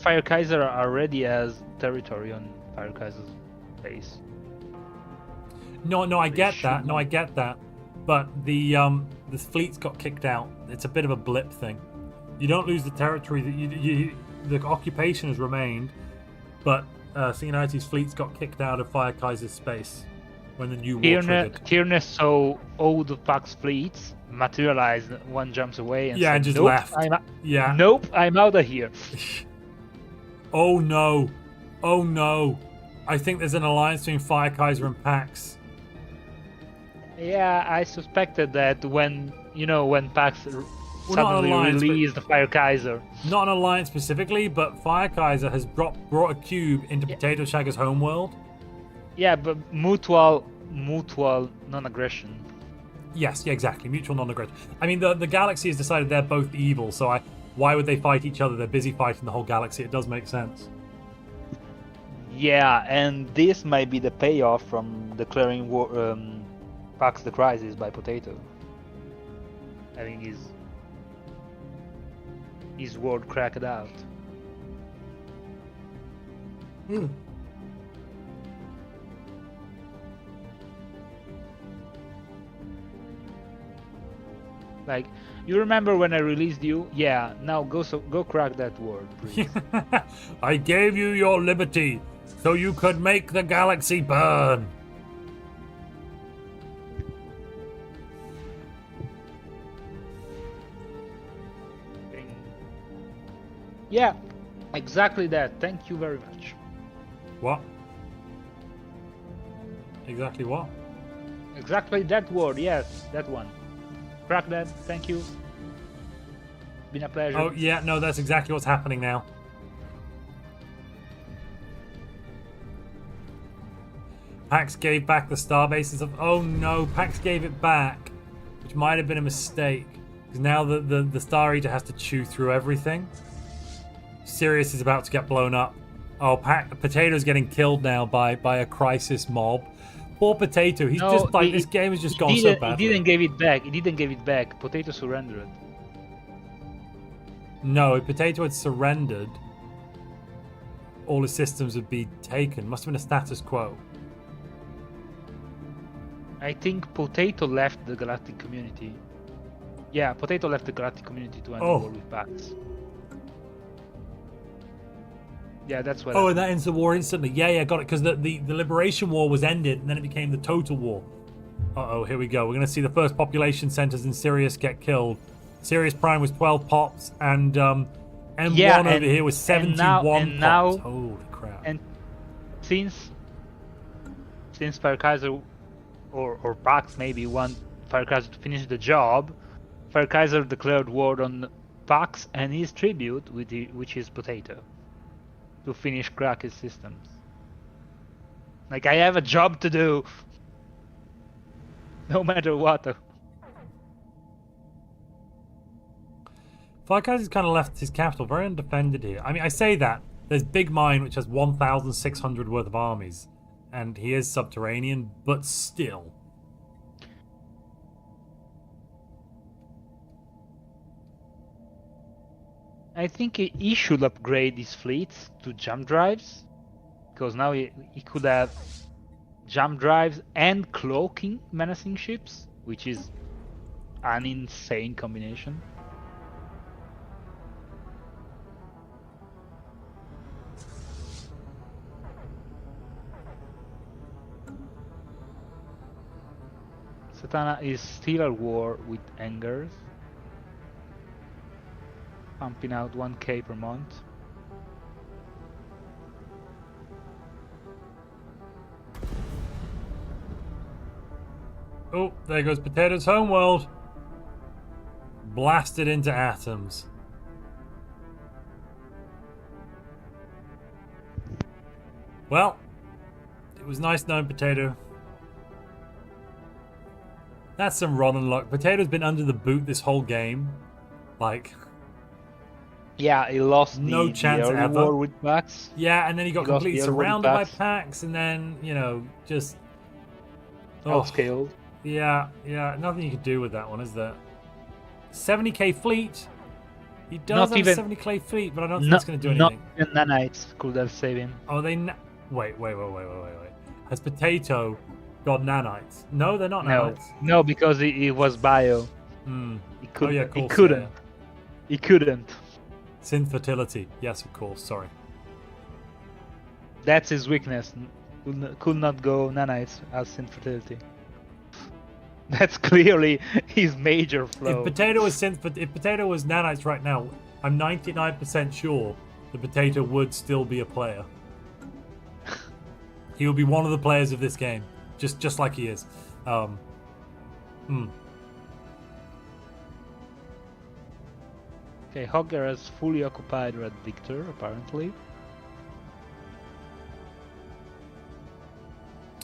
Fire Kaiser already has territory on Fire Kaiser's base. No, I get that. should No, I get that. But the fleets got kicked out. It's a bit of a blip thing. You don't lose the territory that the occupation has remained, but Singularity's fleets got kicked out of Fire Kaiser's space when the new war triggered. Tyrnus saw all the Pax fleets materialize. One jumps away and Yeah, said, and just nope, left. Yeah. Nope, I'm out of here. Oh no. Oh no. I think there's an alliance between Fire Kaiser and Pax. Yeah, I suspected that when Pax not suddenly alliance, but- released the Fire Kaiser. Not an alliance specifically, but Fire Kaiser has brought a cube into Potato Shagger's homeworld. Yeah, but mutual non-aggression. Yes, yeah, exactly. Mutual non-aggression. I mean, the galaxy has decided they're both evil, so why would they fight each other? They're busy fighting the whole galaxy. It does make sense. Yeah, and this might be the payoff from declaring war, Pax the Crisis by Potato. Having his word cracked out. Like, you remember when I released you? Yeah, now go crack that word, please. I gave you your liberty so you could make the galaxy burn. Yeah, exactly that. Thank you very much. What? Exactly what? Exactly that word, yes, that one. Crack that, thank you. Been a pleasure. Oh, yeah, no, that's exactly what's happening now. Pax gave back the star bases of... Oh no, Pax gave it back, which might have been a mistake. Because now the Star Eater has to chew through everything. Sirius is about to get blown up. Oh, Potato's getting killed now by a crisis mob. Poor Potato, he's just like, this game has just gone so badly. He didn't give it back. He didn't give it back. Potato surrendered. No, if Potato had surrendered, all his systems would be taken. Must have been a status quo. I think Potato left the galactic community. Yeah, Potato left the galactic community to end the war with Pax. Yeah, that's what. Oh, and that ends the war instantly. Yeah, got it. Because the Liberation War was ended, and then it became the Total War. Uh-oh, here we go. We're going to see the first population centers in Sirius get killed. Sirius Prime was 12 pops, and M1 over here was 71 pops. Holy crap. And since Fire Kaiser, or Pax maybe want Fire Kaiser to finish the job, Fire Kaiser declared war on Pax and his tribute, which is Potato, to finish crack his systems. Like, I have a job to do, no matter what. Fire Kaiser's kind of left his capital very undefended here. I mean, I say that. There's Big Mine, which has 1,600 worth of armies. And he is subterranean, but still. I think he should upgrade his fleets to jump drives, because now he could have jump drives and cloaking menacing ships, which is an insane combination. Cortana is still at war with Engers, pumping out 1k per month. Oh, there goes Potato's homeworld. Blasted into atoms. Well, it was nice knowing Potato. That's some rotten luck. Potato's been under the boot this whole game. Like, Yeah, he lost no the chance early ever. war with Pax. yeah, and then he got He lost completely the early surrounded by packs. packs, and then, you know, just... Oh, Outscaled. yeah, nothing you can do with that one, is there? 70k fleet. He does Not have even- a 70k fleet, but I don't think it's going to do Not anything. even nanites could have saved him. Oh, wait. Has Potato got nanites? No, they're not No, nanites. no, because he was bio. Hmm. He could, Oh, yeah, he cool, couldn't. yeah. He couldn't. Synth fertility. Yes, of course. Sorry. That's his weakness. Could not go nanites as infertility. That's clearly his major flaw. If Potato was nanites right now, I'm 99% sure the Potato would still be a player. He would be one of the players of this game, just like he is. Okay, Hogger has fully occupied Red Victor, apparently.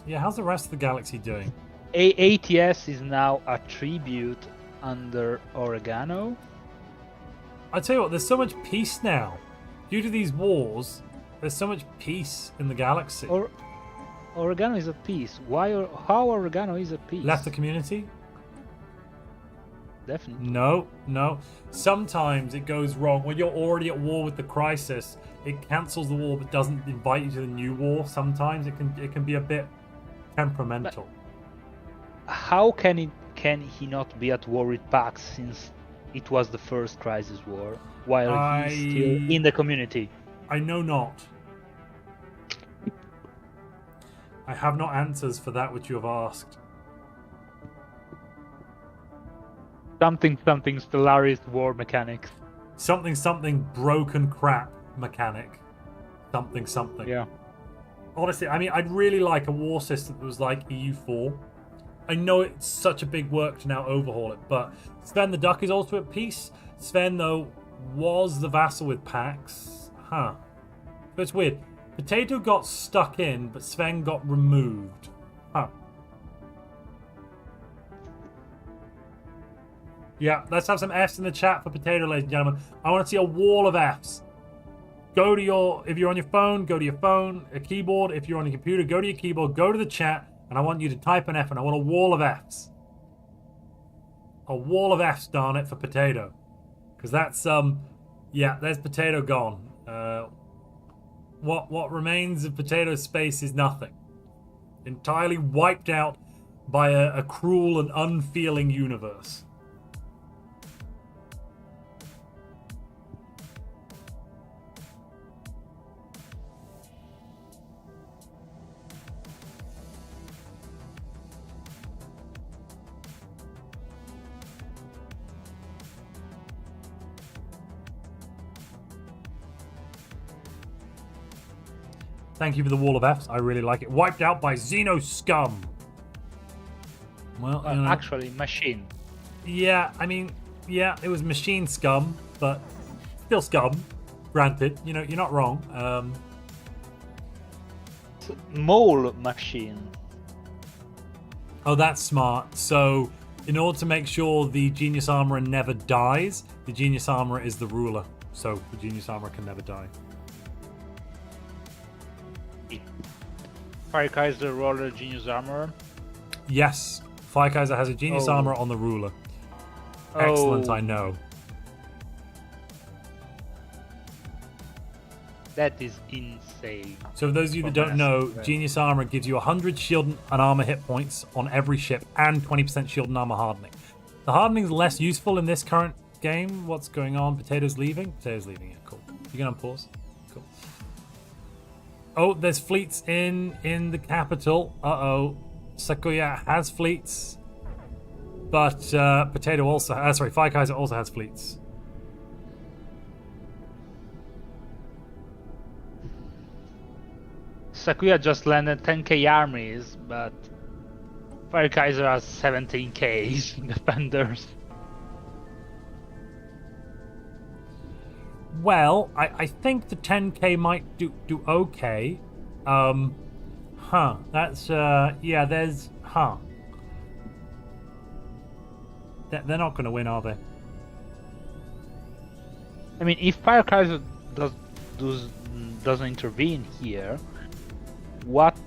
Yeah, how's the rest of the galaxy doing? ATS is now a tribute under Oregano. I tell you what, there's so much peace now. Due to these wars, there's so much peace in the galaxy. Oregano is at peace. How Oregano is at peace? Left the community? Definitely. No. Sometimes it goes wrong. When you're already at war with the crisis, it cancels the war but doesn't invite you to the new war. Sometimes it can be a bit temperamental. How can he not be at war with Pax since it was the first crisis war while he's still in the community? I know not. I have not answers for that which you have asked. Something Stellaris war mechanics. Something broken crap mechanic. Something. Yeah. Honestly, I mean, I'd really like a war system that was like EU4. I know it's such a big work to now overhaul it, but Sven the Duck is also at peace. Sven, though, was the vassal with Pax. Huh. But it's weird. Potato got stuck in, but Sven got removed. Huh. Yeah, let's have some Fs in the chat for Potato, ladies and gentlemen. I want to see a wall of Fs. If you're on your phone, go to your phone, a keyboard. If you're on your computer, go to your keyboard, go to the chat, and I want you to type an F, and I want a wall of Fs. A wall of Fs, darn it, for Potato. Because that's, yeah, there's Potato gone. What remains of Potato's space is nothing. Entirely wiped out by a cruel and unfeeling universe. Thank you for the wall of Fs. I really like it. Wiped out by Xeno scum. Well, you know. Actually, machine. Yeah, I mean, yeah, it was machine scum, but still scum. Granted, you know, you're not wrong. Mole machine. Oh, that's smart. So, in order to make sure the Genius Armorer never dies, the Genius Armorer is the ruler. So, the Genius Armorer can never die. Firekaiser roller genius armor. Yes, Firekaiser has a Genius Armorer on the ruler. Excellent, I know. That is insane. So for those of you that don't know, Genius Armor gives you 100 shield and armor hit points on every ship and 20% shield and armor hardening. The hardening is less useful in this current game. What's going on? Potato's leaving? Potato's leaving, yeah, cool. You can unpause. Cool. Oh, there's fleets in the capital. Uh-oh. Sakuya has fleets. But Potato also, Fire Kaiser also has fleets. Sakuya just landed 10k armies, but Fire Kaiser has 17k defenders. Well, I think the 10k might do okay. That's yeah. There's They're not going to win, are they? I mean, if Fire Kaiser doesn't intervene here, what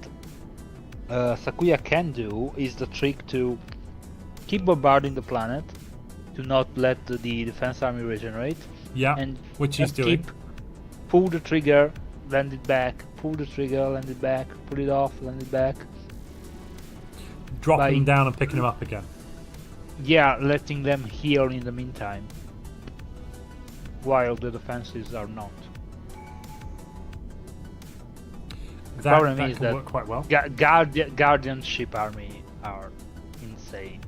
Sakuya can do is the trick to keep bombarding the planet, to not let the defense army regenerate. Yeah, and which he's doing. Pull the trigger, land it back, pull the trigger, land it back, pull it off, land it back. Dropping them down and picking them up again. Yeah, letting them heal in the meantime, while the defenses are not. The problem is can that work quite well. Guardian ship army are insane.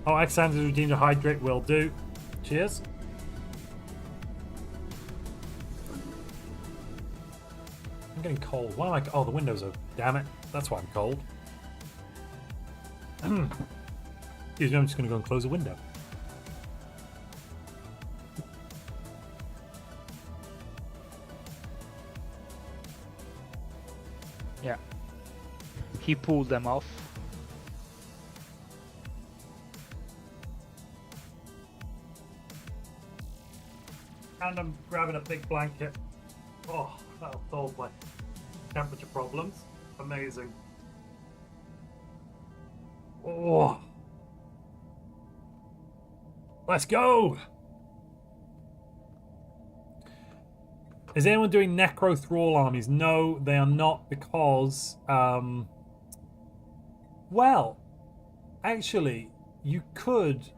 Oh, Alexander's redeemed a hydrate, will do. Cheers. I'm getting cold. Why am I? Oh, the window's open. Damn it. That's why I'm cold. Excuse me, I'm just going to go and close the window. Yeah. He pulled them off. And I'm grabbing a big blanket. Oh, that'll solve my temperature problems. Amazing. Oh. Let's go! Is anyone doing Necro Thrall armies? No, they are not, because well, actually, you could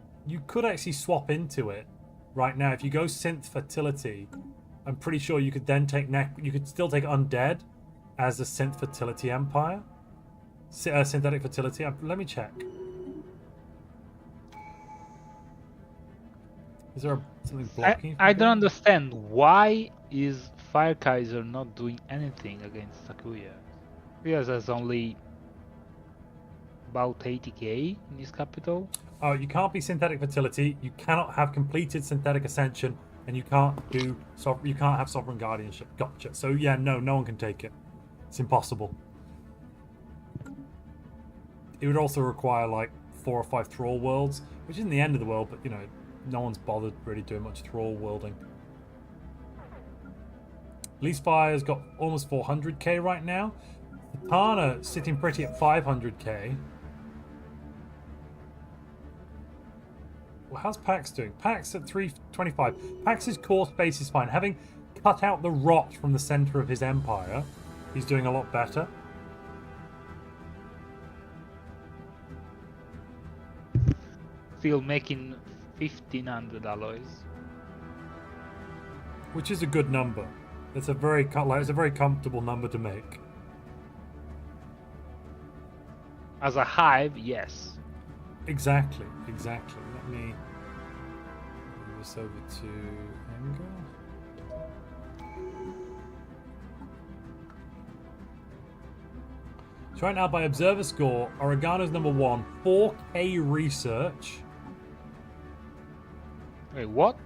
actually swap into it right now. If you go Synth Fertility, I'm pretty sure you could then take you could still take Undead as a Synth Fertility Empire. Synthetic Fertility. Let me check. Is there something blocking? I don't understand. Why is Fire Kaiser not doing anything against Sakuya? Because there's only about 80k in his capital. Oh, you can't be Synthetic Fertility. You cannot have completed Synthetic Ascension, and you can't have Sovereign Guardianship. Gotcha. So yeah, no one can take it. It's impossible. It would also require like 4 or 5 Thrall worlds, which isn't the end of the world, but you know, no one's bothered really doing much Thrall worlding. Leasefire's got almost 400k right now. Tana sitting pretty at 500k. Well, how's Pax doing? Pax at 325. Pax's core space is fine. Having cut out the rot from the center of his empire, he's doing a lot better. Still making 1500 alloys. Which is a good number. It's a very comfortable number to make. As a hive, yes. Exactly. Let me move this over to Anger. So right now, by observer score, Oregano's number 1, 4k research. Wait, what?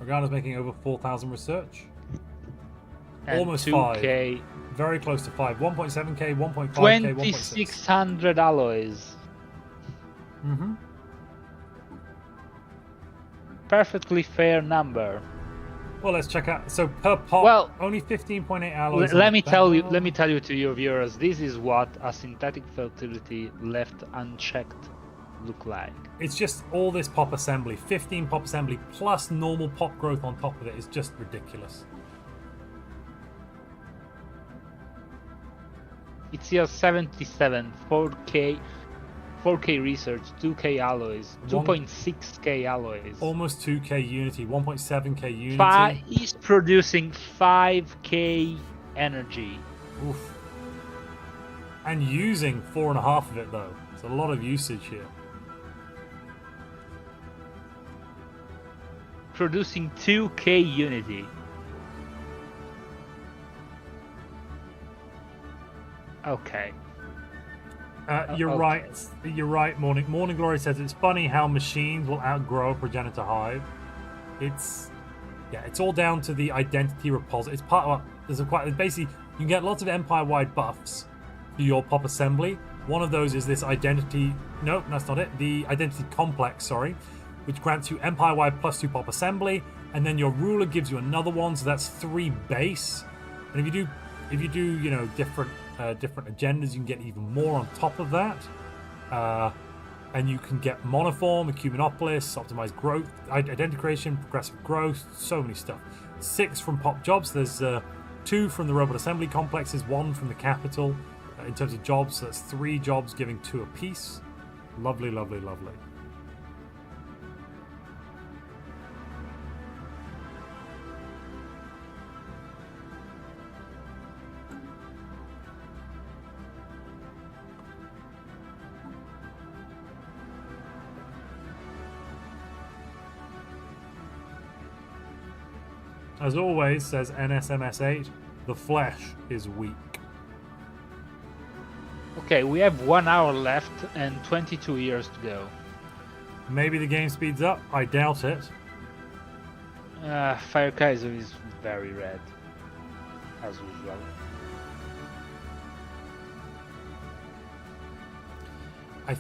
Oregano's making over 4,000 research. And Almost 2k. 5. Very close to 5. 1.7k, 1.5k, 1.6. 2600 alloys. Mm-hmm. Perfectly fair number. Well, let's check out. So per pot, Well, only 15.8 alloys. Let me tell you to your viewers, this is what a synthetic fertility left unchecked look like. It's just all this pop assembly. 15 pop assembly plus normal pop growth on top of it is just ridiculous. It's here 77, 4k research, 2k alloys, 2.6k alloys. Almost 2k unity, 1.7k unity. He's producing 5k energy. Oof. And using 4.5 of it though. It's a lot of usage here. producing 2k unity. Okay. You're okay. right. You're right. Morning Glory says it's funny how machines will outgrow a progenitor hive. It's all down to the identity repository. It's part of basically you can get lots of empire-wide buffs to your pop assembly. One of those is this identity. No, that's not it. The identity complex, sorry, which grants you empire-wide +2 pop assembly, and then your ruler gives you another one, so that's 3 base. And if you do different agendas, you can get even more on top of that. And you can get monoform, ecumenopolis, optimized growth, identity creation, progressive growth, so many stuff. 6 from pop jobs. There's 2 from the robot assembly complexes, 1 from the capital. In terms of jobs, so that's 3 jobs giving 2 apiece. Lovely, lovely, lovely. As always, says NSMS8, the flesh is weak. Okay, we have 1 hour left and 22 years to go. Maybe the game speeds up. I doubt it. Fire Kaiser is very red, as usual. I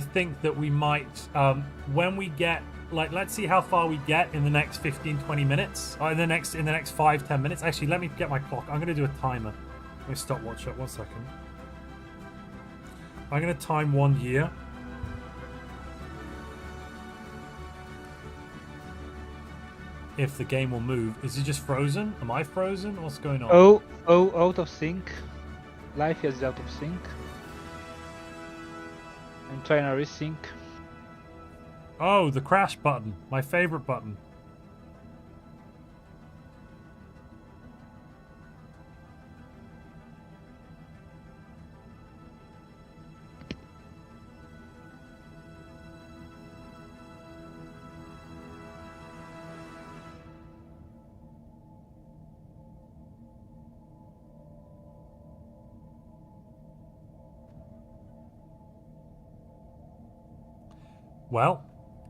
think that we might, when we get, let's see how far we get in the next 15-20 minutes, or in the next 5-10 minutes. Actually, let me get my clock. I'm going to do a timer. Let me stopwatch it. 1 second. I'm going to time 1 year. If the game will move. Is it just frozen? Am I frozen? What's going on? Oh, out of sync. Life is out of sync. I'm trying to resync. Oh, the crash button. My favorite button.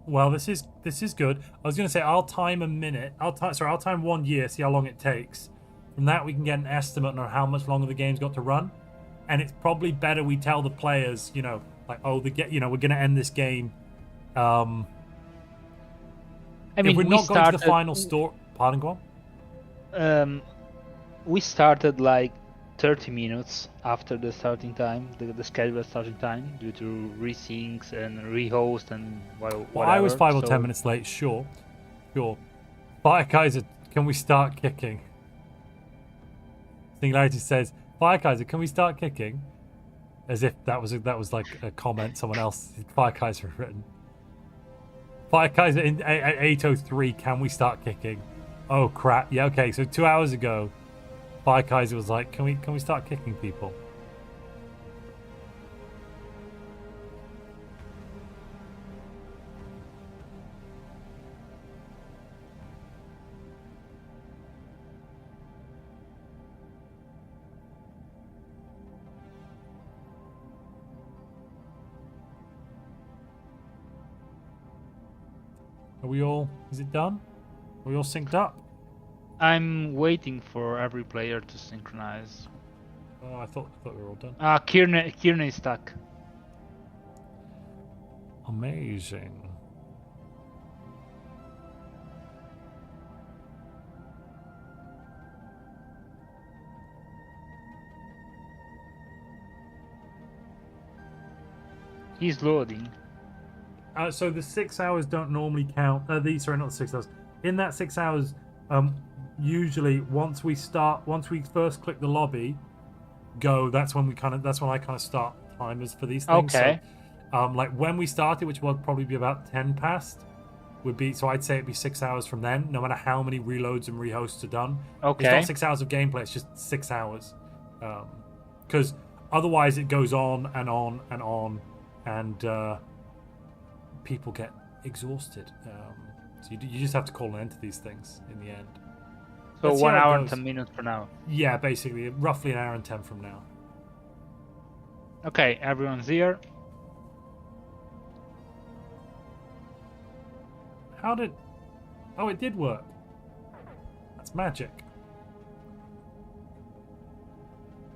Well, this is good. I was going to say I'll time a minute. I'll time 1 year, see how long it takes. From that, we can get an estimate on how much longer the game's got to run. And it's probably better we tell the players, we're going to end this game. I mean, if we're we not started, going to the final story. Pardon, go on. We started like 30 minutes after the starting time, the scheduled starting time, due to resyncs and rehost and whatever. Well, I was 5 or 10 minutes late, sure. Fire Kaiser, can we start kicking? Singularity says, Fire Kaiser, can we start kicking? As if that was like a comment someone else, Fire Kaiser had written. Fire Kaiser at 8:03, can we start kicking? Oh crap, yeah, okay, so 2 hours ago, Fire Kaiser was like, can we start kicking people? Are we all, is it done? Are we all synced up? I'm waiting for every player to synchronize. Oh, I thought we were all done. Kiernan is stuck. Amazing. He's loading. So the 6 hours don't normally count. Not the 6 hours. In that 6 hours, usually once we first click the lobby, that's when I kind of start timers for these things. Okay. So, like when we started, which would probably be about 10 past, so I'd say it'd be 6 hours from then, no matter how many reloads and rehosts are done. Okay. It's not 6 hours of gameplay, it's just 6 hours. Because otherwise it goes on and on and on, and people get exhausted. So you just have to call an end to these things in the end. So Let's see 1 how it hour and goes. 10 minutes for now. Yeah, basically, roughly an hour and 10 from now. Okay, everyone's here. How did... Oh, it did work. That's magic.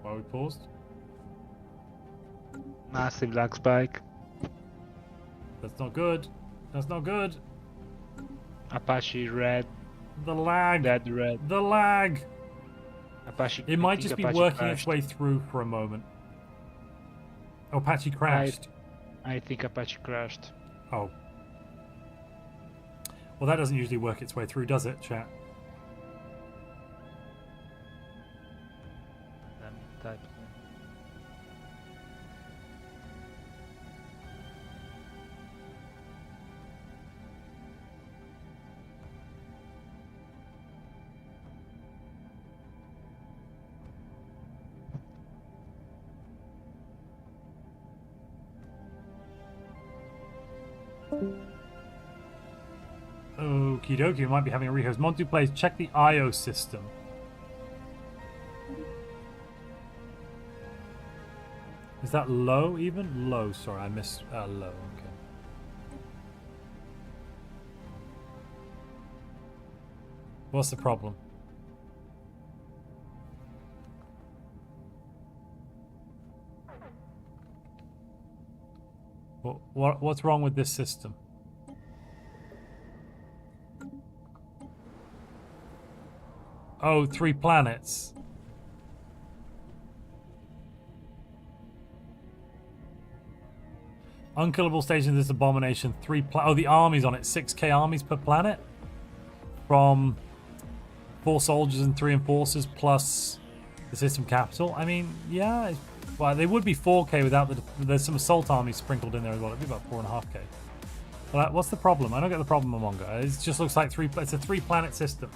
Why we paused? Massive lag spike. That's not good. That's not good. Apache red. The lag. Dead red. The lag. Apache. It I might think just be Apache working crashed. its way through for a moment. Oh, Apache crashed. I think Apache crashed. Oh. Well, that doesn't usually work its way through, does it, chat? Let me type. Okie dokie, we might be having a rehost. Montu plays, check the IO system. Is that low even? Low, sorry, I missed low, okay. What's the problem? What's wrong with this system? Oh, 3 planets. Unkillable station, this abomination. Oh, the armies on it. 6k armies per planet. From 4 soldiers and 3 enforcers plus the system capital. I mean, yeah. Well, they would be 4k without there's some assault armies sprinkled in there as well. It'd be about 4.5k. Well, what's the problem? I don't get the problem, Amonga. It just looks like it's a 3 planet system.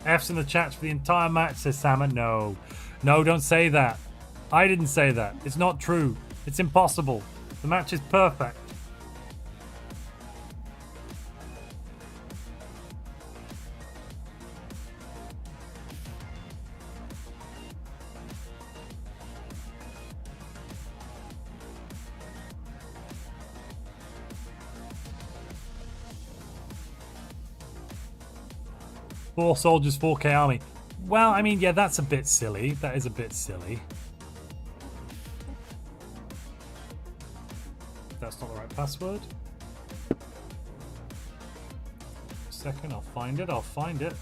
F's in the chat for the entire match, says Salmon. No. No, don't say that. I didn't say that. It's not true. It's impossible. The match is perfect. Four soldiers, 4k army. Well, I mean, yeah, that's a bit silly. That is a bit silly. That's not the right password. A second, I'll find it. I'll find it.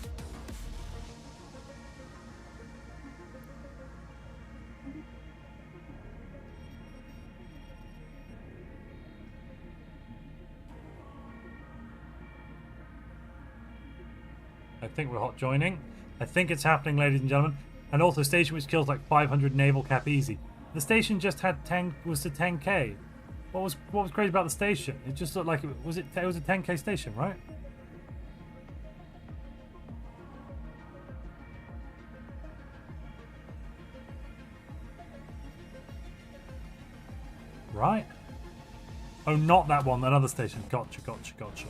I think we're hot joining. I think it's happening, ladies and gentlemen. And also, station which kills like 500 naval cap easy. The station just had 10 was to 10k. What was crazy about the station? It just looked like it was a 10k station, right? Right? Oh, not that one. Another station. Gotcha, gotcha, gotcha.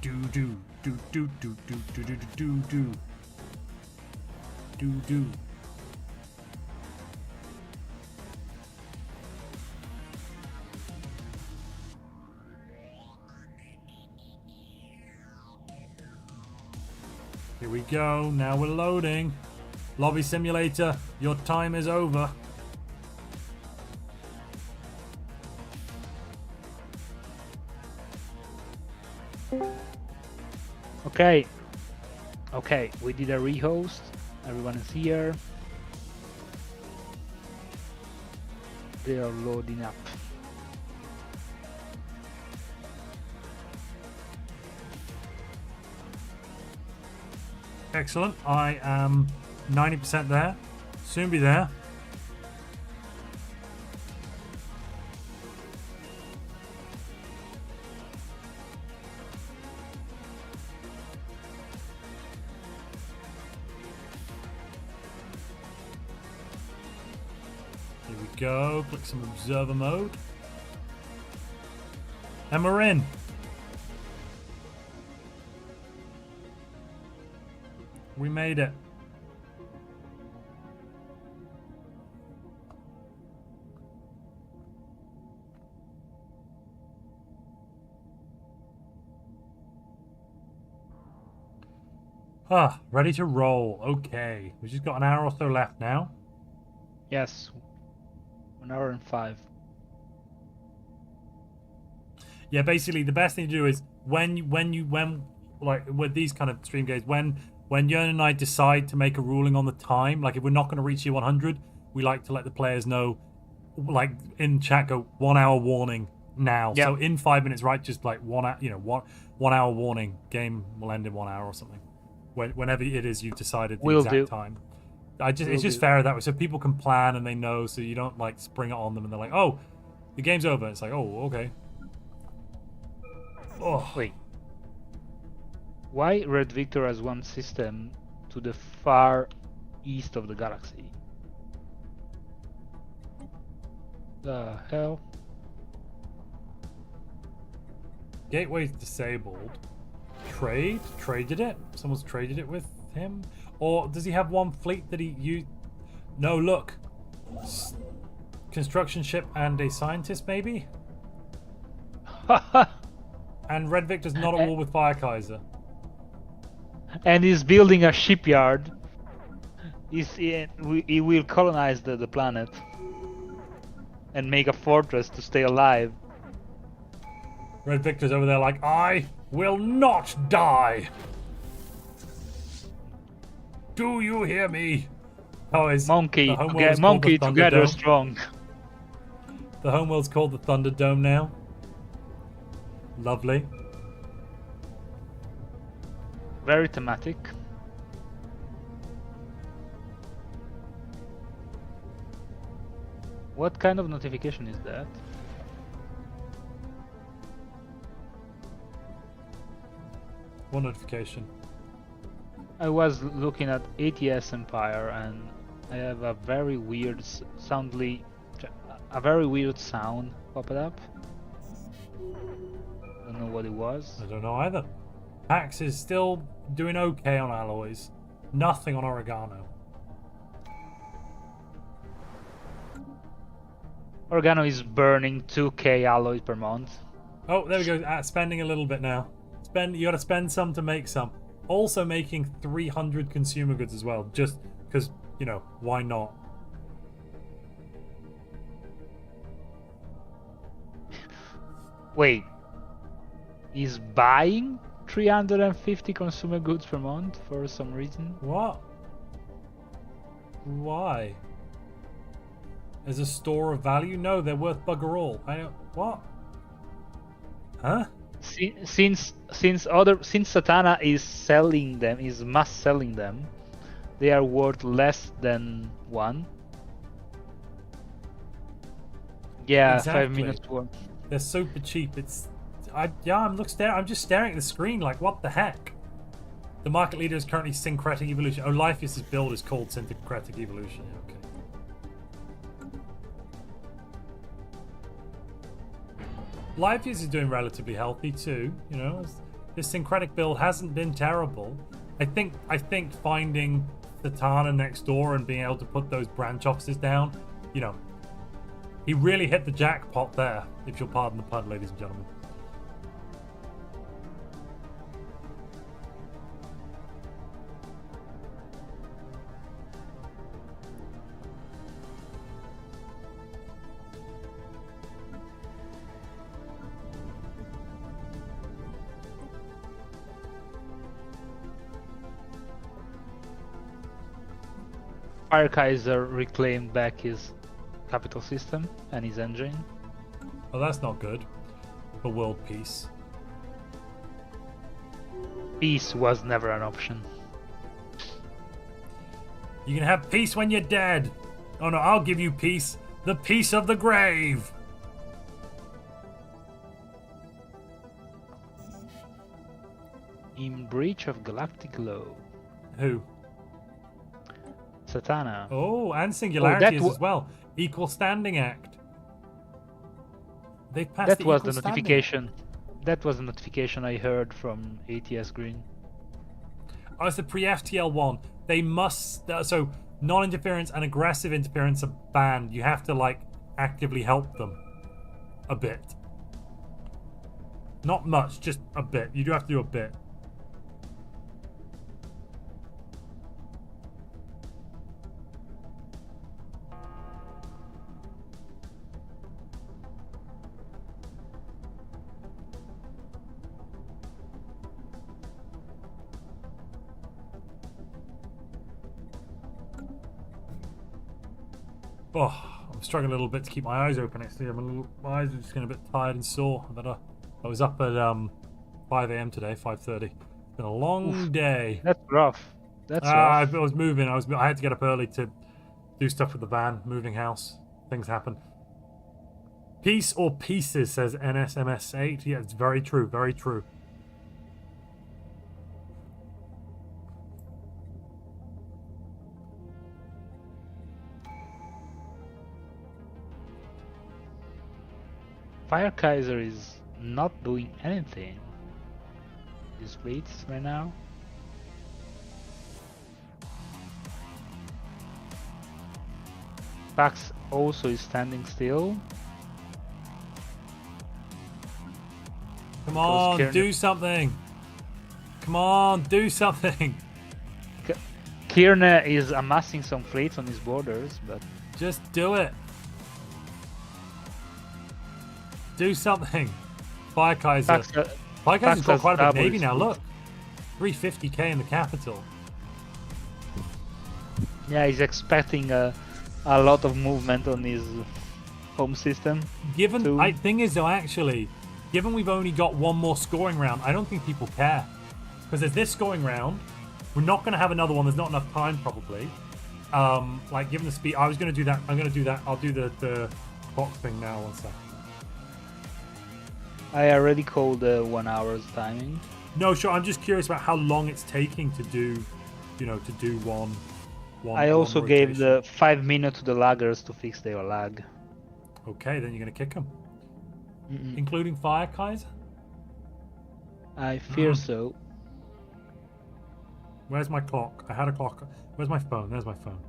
Do do do do do do do do do do do do. Here we go. Now we're loading. Lobby simulator, your time is over. Okay. Okay, we did a rehost. Everyone is here. They are loading up. Excellent. I am 90% there. Soon be there. Here we go. Click some observer mode. And we're in. We made it. Ah, ready to roll. Okay. We've just got an hour or so left now. Yes. 1 hour and 5. Yeah, basically the best thing to do is when like with these kind of stream games, when Jörn and I decide to make a ruling on the time, like if we're not going to reach year 100, we like to let the players know, like in chat, go 1 hour warning now. Yep. So in 5 minutes, right? Just like 1 hour, 1 hour warning. Game will end in 1 hour or something. Whenever it is you've decided the exact time. It's just fairer that way, so people can plan and they know, so you don't like spring it on them and they're like, oh, the game's over. It's like, oh, okay. Oh. Wait. Why Red Victor has one system to the far east of the galaxy? The hell? Gateway's disabled. Traded it? Someone's traded it with him? Or does he have one fleet that he used? No, look. Construction ship and a scientist, maybe? And Red Victor's not at war with Fire Kaiser. And he's building a shipyard. He will colonize the planet and make a fortress to stay alive. Red Victor's over there like, I will not die. Do you hear me? Oh, is Monkey the monkey together strong. The homeworld's called the Thunderdome now. Lovely. Very thematic. What kind of notification is that? One notification. I was looking at ATS Empire and I have a very weird sound popped up. Don't know what it was. I don't know either. Pax is still doing okay on alloys. Nothing on oregano. Oregano is burning 2k alloys per month. Oh, there we go. Spending a little bit now. You gotta spend some to make some. Also making 300 consumer goods as well, just because, why not? Wait. He's buying 350 consumer goods per month for some reason? What? Why? As a store of value? No, they're worth bugger all. What? Huh? Since Satana is mass selling them, they are worth less than 1. Yeah, Exactly. 5 minutes worth. They're super cheap. I'm just staring at the screen like, what the heck? The market leader is currently Syncretic Evolution. Oh, Lifeus' build is called Syncretic Evolution. Okay. Lifeus is doing relatively healthy too. This syncretic build hasn't been terrible. I think finding Satana next door and being able to put those branch offices down, he really hit the jackpot there, if you'll pardon the pun, ladies and gentlemen. Fire Kaiser reclaimed back his capital system and his engine. Oh, that's not good for world peace. Peace was never an option. You can have peace when you're dead. Oh no, I'll give you peace. The peace of the grave. In breach of galactic law. Who? Satana. Oh, and Singularity as well. Equal Standing Act. They've passed That was the Equal Standing notification. That was the notification I heard from ATS Green. Act. Oh, it's the pre-FTL one. They must... so, non-interference and aggressive interference are banned. You have to, like, actively help them. A bit. Not much, just a bit. You do have to do a bit. Oh, I'm struggling a little bit to keep my eyes open. Actually, my eyes are just getting a bit tired and sore. I was up at 5 a.m. today, 5:30. It's been a long day. That's rough. That's I rough. was moving. I had to get up early to do stuff with the van, moving house. Things happen. Peace or pieces, says NSMS8. Yeah, it's very true. Very true. Fire Kaiser is not doing anything. These fleets right now. Pax also is standing still. Come on, Kieran- do something. Come on, do something. Kirna is amassing some fleets on his borders, but Just do it. Do something. Fire Kaiser. Pax, Fire Kaiser's Pax got has quite a big doubled navy his now. fleet. Look, 350k in the capital. yeah, he's expecting a lot of movement on his home system. Given, So- thing is though, actually, given we've only got one more scoring round, I don't think people care because there's this scoring round. We're not going to have another one. There's not enough time probably. Like given the speed, I was going to do that. I'm going to do that. I'll do the clock thing now. 1 second. I already called the 1 hour's timing. No, sure. I'm just curious about how long it's taking to do, to do one. I also one gave rotation. the 5 minutes to the laggers to fix their lag. Okay, then you're going to kick them, Mm-mm. including Fire Kaiser. I fear so. Where's my clock? I had a clock. Where's my phone? There's my phone.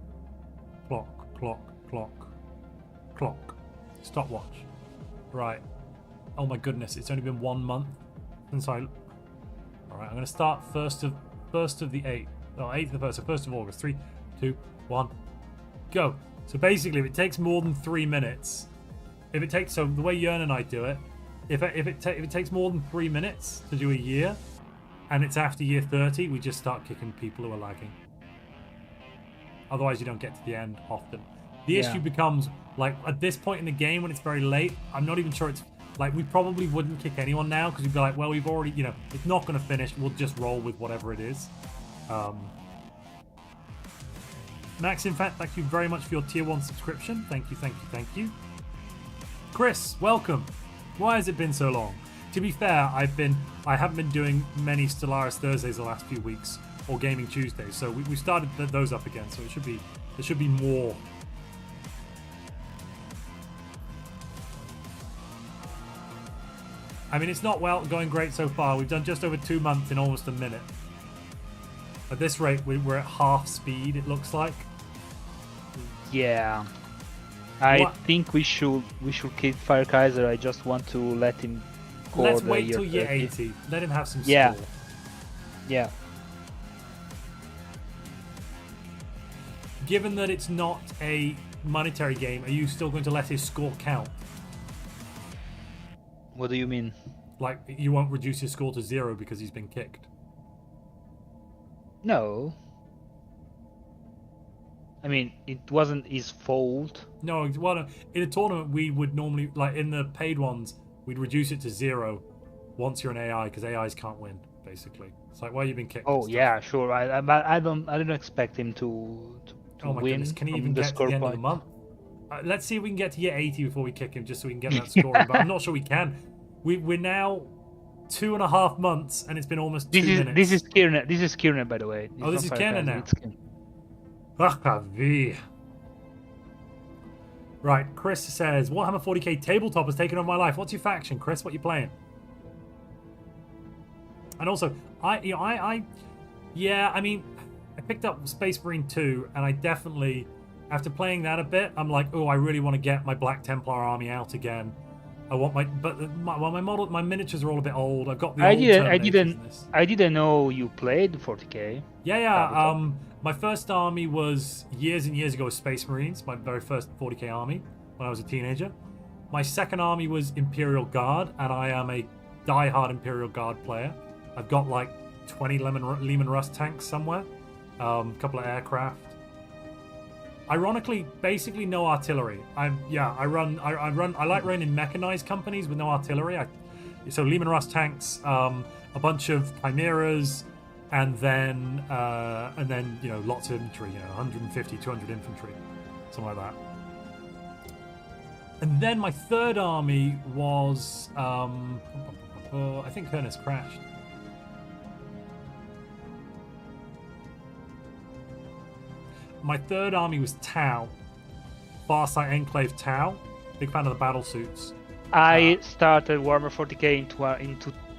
Clock, clock, clock, clock. Stopwatch. Right. Oh my goodness, it's only been 1 month since I... Alright, I'm going to start 1st of the 8th. No, 8th of the 1st, so 1st of August. 3, 2, 1, go. So basically, if it takes more than 3 minutes, so the way Jörn and I do it, if it takes more than 3 minutes to do a year, and it's after year 30, we just start kicking people who are lagging. Otherwise, you don't get to the end often. The issue becomes, like, at this point in the game when it's very late, I'm not even sure it's... Like, we probably wouldn't kick anyone now because we'd be like, well, we've already, it's not going to finish. We'll just roll with whatever it is. Max, in fact, thank you very much for your tier 1 subscription. Thank you, thank you, thank you. Chris, welcome. Why has it been so long? To be fair, I haven't been doing many Stellaris Thursdays the last few weeks or Gaming Tuesdays, so we started those up again. So there should be more. I mean, it's not going great so far. We've done just over 2 months in almost a minute. At this rate, we're at half speed. It looks like. Yeah. I What- think we should kick Fire Kaiser. I just want to let him score Let's the wait year till year 30. 80. Let him have some Yeah. score. Yeah. Given that it's not a monetary game, are you still going to let his score count? What do you mean? Like, you won't reduce his score to 0 because he's been kicked? No. I mean, it wasn't his fault. No, well, in a tournament, we would normally, like in the paid ones, we'd reduce it to 0 once you're an AI because AIs can't win, basically. It's like, well, you've been kicked. Oh and stuff. yeah, sure. But I don't expect him to Oh my win goodness, can he from even the get to score the end point. of the month? Let's see if we can get to year 80 before we kick him, just so we can get that scoring. But I'm not sure we can. We're now 2.5 months, and it's been almost 2 minutes. This is Kiernan. This is Kiernan, by the way. It's Oh, this not is Fire Kiernan Kaiser, now. it's Kiernan. Ah, vie. Right, Chris says, Warhammer 40k tabletop has taken over my life. What's your faction, Chris? What you playing? And also, I picked up Space Marine 2, and I definitely, after playing that a bit, I'm like, oh, I really want to get my Black Templar army out again. I want my miniatures are all a bit old. I've got the old Terminators in this. I didn't know you played 40k. Yeah. My first army was years and years ago was Space Marines, my very first 40k army when I was a teenager. My second army was Imperial Guard, and I am a die-hard Imperial Guard player. I've got like 20 Lehman Russ tanks somewhere, a couple of aircraft. Ironically, basically no artillery. I like running mechanized companies with no artillery. So Lehman Russ tanks, a bunch of chimeras, and then lots of infantry, 150, 200 infantry, something like that. And then my third army was I think Kernus crashed. My third army was Tau, Farsight Enclave Tau. Big fan of the battle suits. I started Warhammer 40k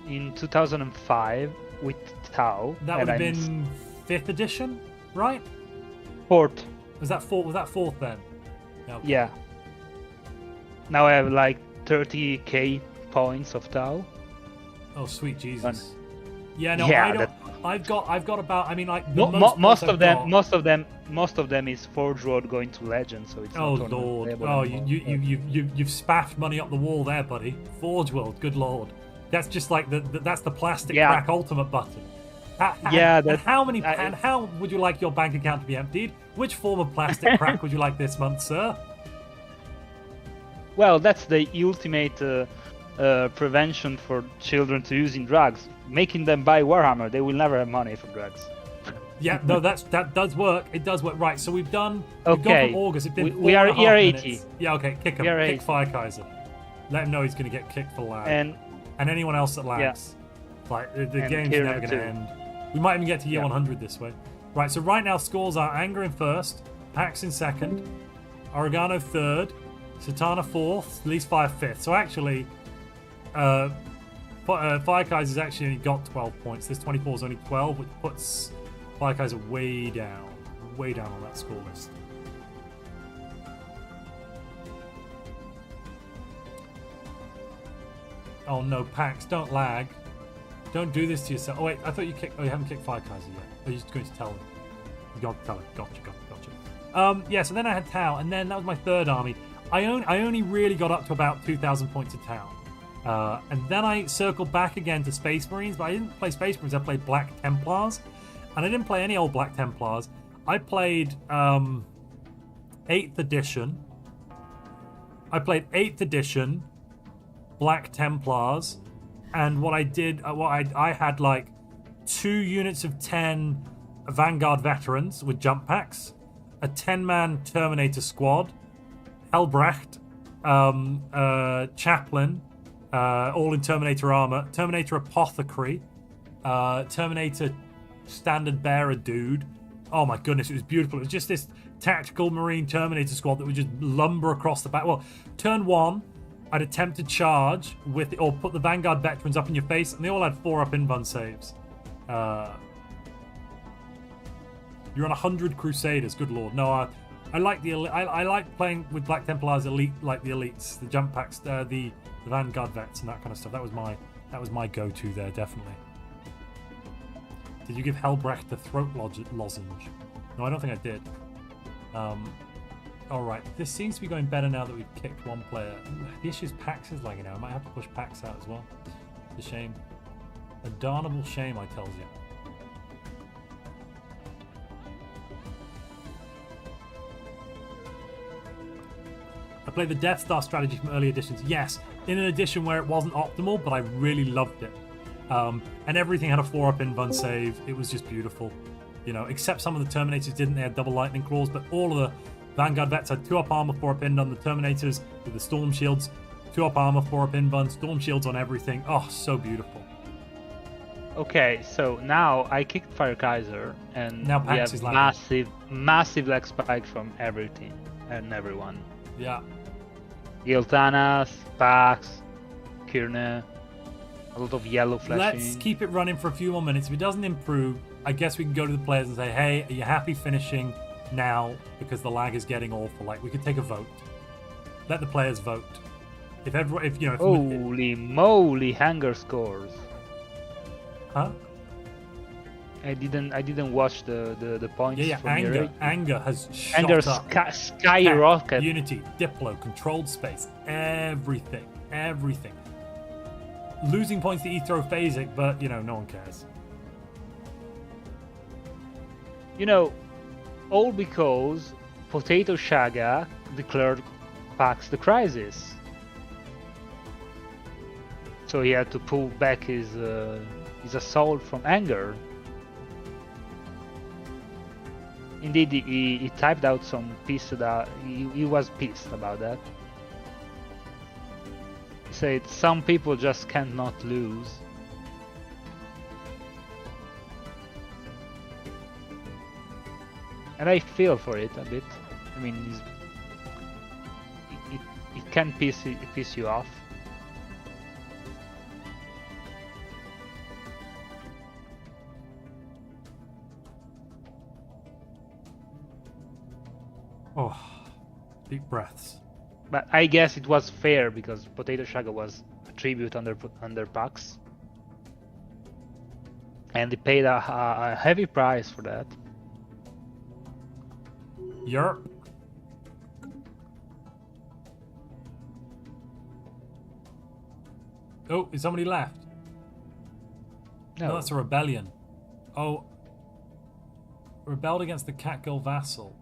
in 2005 with Tau. That would have been 5th edition, right? 4th. Was that fourth then? Okay. Yeah. Now I have like 30k points of Tau. Oh, sweet Jesus. Yeah, no, yeah, I don't. I've got about. I mean, like most of them is Forge Road going to Legend, so it's. Oh not Lord! Oh, you've spaffed money up the wall there, buddy. Forge World, good Lord. That's just like that's the plastic crack ultimate button. And how would you like your bank account to be emptied? Which form of plastic crack would you like this month, sir? Well, that's the ultimate prevention for children to using drugs. Making them buy Warhammer, they will never have money for drugs. Yeah, no, that does work. It does work. Right, so we've gone from August. It's been we are year 80. Minutes. Yeah, okay, kick him. Kick Firekaiser. Let him know he's going to get kicked for lag. And anyone else that lags. Yeah. Like, the game's never going to end. We might even get to year 100 this way. Right, so right now scores are Anger in first, Pax in second, Oregano third, Satana fourth, Least Fire fifth. So actually, Firekaiser's actually only got 12 points. This 24 is only 12, which puts Firekaiser way down on that score list. Oh no, Pax, don't lag. Don't do this to yourself. Oh wait, I thought you kicked. Oh, you haven't kicked Firekaiser yet. Oh, you're just going to tell him. You got to tell him. Gotcha. Yeah. So then I had Tau, and then that was my third army. I only really got up to about 2,000 points of Tau. And then I circled back again to Space Marines, but I didn't play Space Marines, I played Black Templars. And I didn't play any old Black Templars. I played 8th edition. Black Templars. And what I did, I had like 2 units of 10 Vanguard veterans with jump packs, a 10-man Terminator squad, Helbrecht, Chaplain, all in Terminator armor, Terminator Apothecary, Terminator Standard Bearer dude. Oh my goodness, it was beautiful. It was just this tactical Marine Terminator squad that would just lumber across the back. Well, turn 1, I'd attempt to charge with, or put the Vanguard veterans up in your face, and they all had 4 up invuln saves. You're on 100 Crusaders, good lord. No, I like I like playing with Black Templars elite, like the elites, the jump packs, the Vanguard vets and that kind of stuff. That was my go-to there, definitely. Did you give Helbrecht the throat lozenge? No, I don't think I did. Alright, this seems to be going better now that we've kicked one player. The issue is Pax is lagging out. I might have to push Pax out as well. It's a shame. A darnable shame, I tells you. I played the Death Star strategy from early editions. Yes, in an edition where it wasn't optimal, but I really loved it. And everything had a 4-up invuln save. It was just beautiful. You know, except some of the Terminators didn't. They had double lightning claws, but all of the Vanguard vets had 2-up armor, 4-up invuln. The Terminators with the Storm Shields, 2-up armor, 4-up invuln, Storm Shields on everything. Oh, so beautiful. Okay, so now I kicked Firekaiser, and now we have massive lag spike from everything and everyone. Yeah. Giltanas, Pax, Kirne, a lot of yellow flashing. Let's keep it running for a few more minutes. If it doesn't improve, I guess we can go to the players and say, hey, are you happy finishing now? Because the lag is getting awful. Like, we could take a vote. Let the players vote. If everyone, if you know, if Holy moly, hanger scores. huh? I didn't watch the points. Yeah, from your rate. anger has shot Anger up. skyrocket. Unity, Diplo, controlled space, everything. Losing points to Ethrophasic, but you know, no one cares. You know, all because Potato Shaga declared Pax the crisis. So he had to pull back his assault from anger. Indeed, he typed out some piece that he was pissed about that. He said, some people just cannot lose. And I feel for it a bit. I mean, it can piss you off. Oh, deep breaths. But I guess it was fair because Potato Shaga was a tribute under Pax. And they paid a heavy price for that. Yerp. Oh, is somebody left? No, that's a rebellion. Oh. Rebelled against the Catgirl vassal.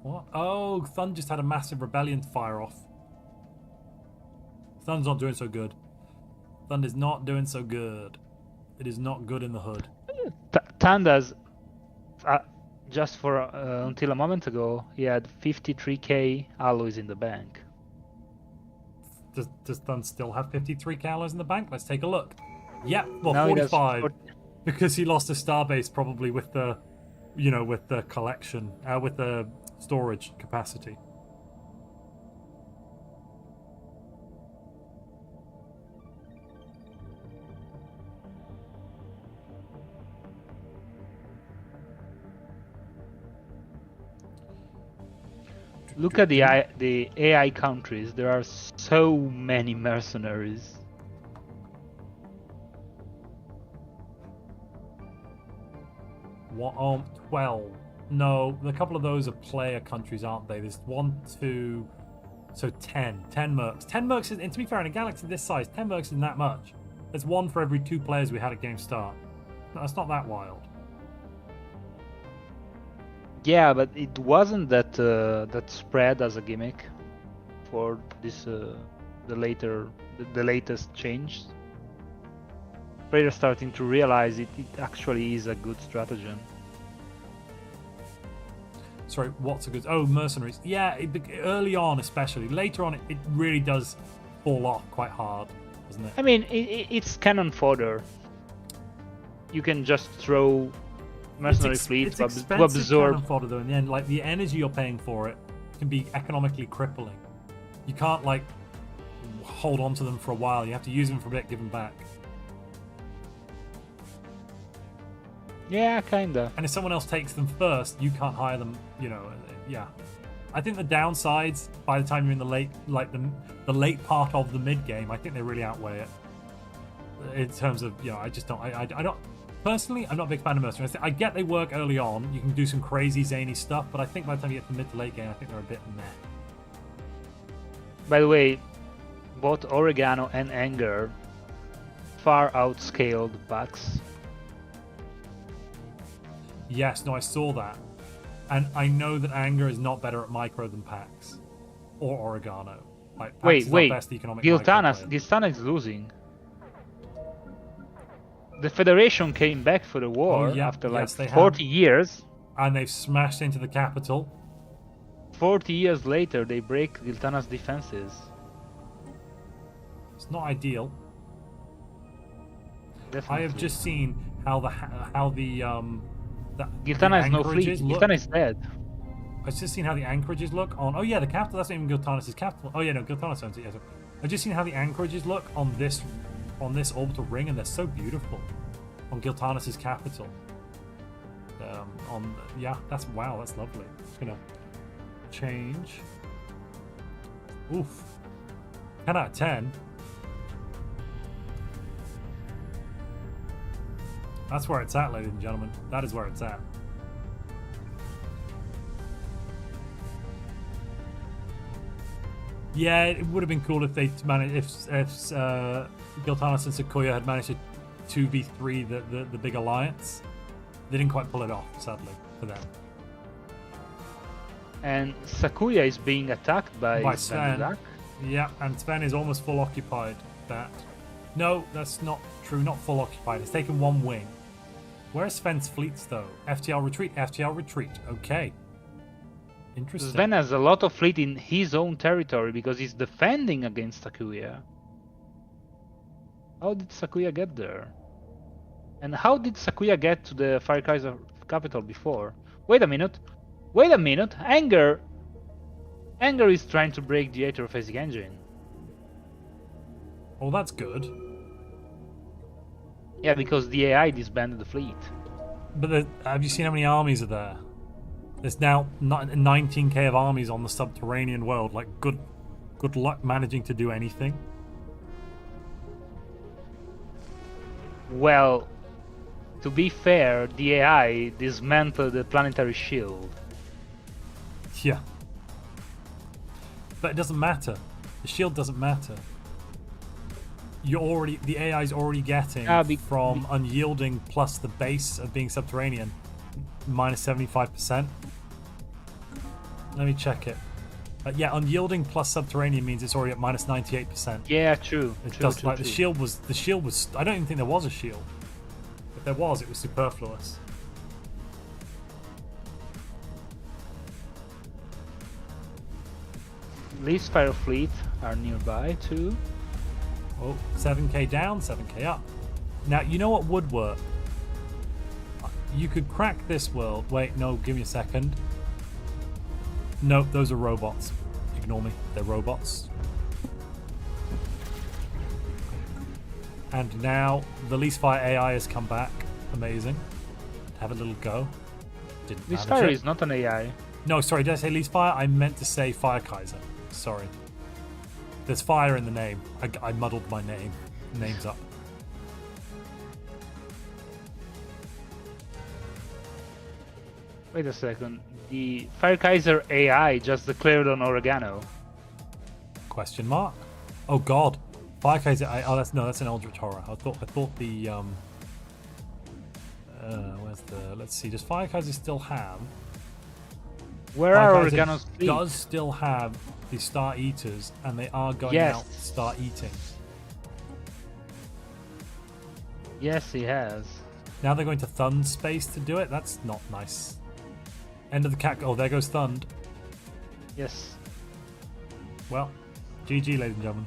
What? Oh, Thun just had a massive rebellion fire off. Thun's not doing so good. Thun is not doing so good. It is not good in the hood. Tandas, just for until a moment ago, he had 53k alloys in the bank. Does Thun still have 53 alloys in the bank? Let's take a look. Yep, well, No, 45. Because he lost a starbase probably with the, you know, with the collection, with the storage capacity. Look at the AI countries. There are so many mercenaries. What? 12. No, a couple of those are player countries, aren't they? There's 1, 2, so 10. 10 mercs. 10 mercs is, and to be fair, in a galaxy this size, 10 mercs isn't that much. There's 1 for every 2 players we had at game start. No, that's not that wild. Yeah, but it wasn't that that spread as a gimmick for this the latest change. Players starting to realize it actually is a good stratagem. Sorry, what's a good... Oh, mercenaries. Yeah, early on especially. Later on, it really does fall off quite hard, doesn't it? I mean, it's cannon fodder. You can just throw mercenary fleets to absorb. Cannon fodder, though, in the end. Like, the energy you're paying for it can be economically crippling. You can't, like, hold on to them for a while. You have to use them for a bit, give them back. Yeah, kinda. And if someone else takes them first, you can't hire them, you know, yeah. I think the downsides, by the time you're in the late, like the late part of the mid game, I think they really outweigh it. In terms of, you know, I just don't, I don't, personally, I'm not a big fan of mercenaries. I get they work early on, you can do some crazy zany stuff, but I think by the time you get to mid to late game, I think they're a bit meh. By the way, both Oregano and Anger far outscaled Pax. Yes, no, I saw that. And I know that Anger is not better at micro than Pax. Or Oregano. Like, Pax is our best economic Giltanas is losing. The Federation came back for the war after like 40 years. And they've smashed into the capital. 40 years later, they break Giltanas' defenses. It's not ideal. Definitely. I have just seen how the Giltana is no fleet. Giltana is dead. I've just seen how the anchorages look on. Oh yeah, the capital. That's not even Giltanis' capital. Oh yeah, no, Giltanis owns it. Yeah, so I've just seen how the anchorages look on this orbital ring, and they're so beautiful on Giltanis' capital. Yeah, that's wow, that's lovely. It's gonna change. Oof, 10 out of 10. That's where it's at, ladies and gentlemen. That is where it's at. Yeah, it would have been cool if they managed, if Giltanis and Sequoia had managed to 2v3 the big alliance. They didn't quite pull it off, sadly, for them. And Sakuya is being attacked by Sven. Duck. Yeah, and Sven is almost full occupied. No, that's not true. Not full occupied. It's taken one wing. Where are Sven's fleets, though? FTL retreat. FTL retreat. Okay. Interesting. Sven has a lot of fleet in his own territory because he's defending against Sakuya. How did Sakuya get there? And how did Sakuya get to the Fire Kaiser capital before? Wait a minute. Wait a minute. Anger is trying to break the aerophasic engine. Oh, that's good. Yeah, because the AI disbanded the fleet. But have you seen how many armies are there? There's now 19k of armies on the subterranean world. Like, good luck managing to do anything. Well, to be fair, the AI dismantled the planetary shield. Yeah. But it doesn't matter. The shield doesn't matter. The AI is already getting from unyielding plus the base of being subterranean minus 75%. Let me check it. Yeah, unyielding plus subterranean means it's already at minus 98%. Yeah, true. The shield was. I don't even think there was a shield. If there was, it was superfluous. Least Fire Fleet are nearby too. Oh, 7k down, 7k up. Now, you know what would work? You could crack this world. Wait, no, give me a second. Nope, those are robots. Ignore me, they're robots. And now the Least Fire AI has come back. Amazing. Have a little go. Didn't Least manage Fire it. is not an AI. No, sorry, did I say Least Fire? I meant to say Fire Kaiser. Sorry. There's fire in the name. I muddled my names up. Wait a second. The Fire Kaiser AI just declared on Oregano. Question mark? Oh God. Fire Kaiser. That's an Eldritch Horror. I thought the where's the? Let's see. Does Fire Kaiser still have? Where Fire are Kaiser Oregano's fleet? does still have the Star Eaters, and they are going Yes. out to start eating. Yes, he has. Now they're going to Thund space to do it. That's not nice. End of the cat. Oh, there goes Thund. Yes. Well, GG, ladies and gentlemen.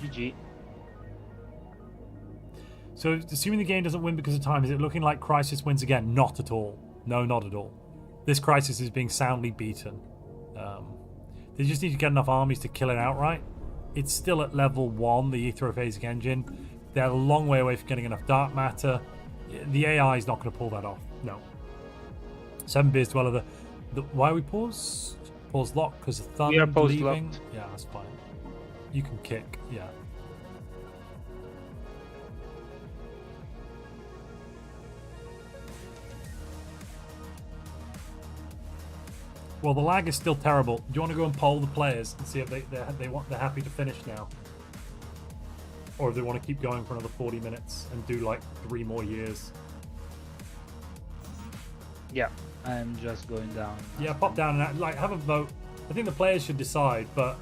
GG. So, assuming the game doesn't win because of time, is it looking like Crisis wins again? Not at all. No, not at all. This Crisis is being soundly beaten. They just need to get enough armies to kill it outright. It's still at level 1, the Aerophasic engine. They're a long way away from getting enough dark matter. The AI is not going to pull that off. No. 7 Beers Dweller. Why are we paused? Pause lock because of Thunder We are paused leaving. locked. Yeah, that's fine. You can kick. Yeah. Well, the lag is still terrible. Do you want to go and poll the players and see if they're happy to finish now, or if they want to keep going for another 40 minutes and do like 3 more years? Yeah, I'm just going down. Yeah, pop down and like have a vote. I think the players should decide, but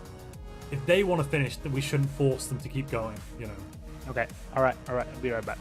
if they want to finish, then we shouldn't force them to keep going. You know. Okay. All right. I'll be right back.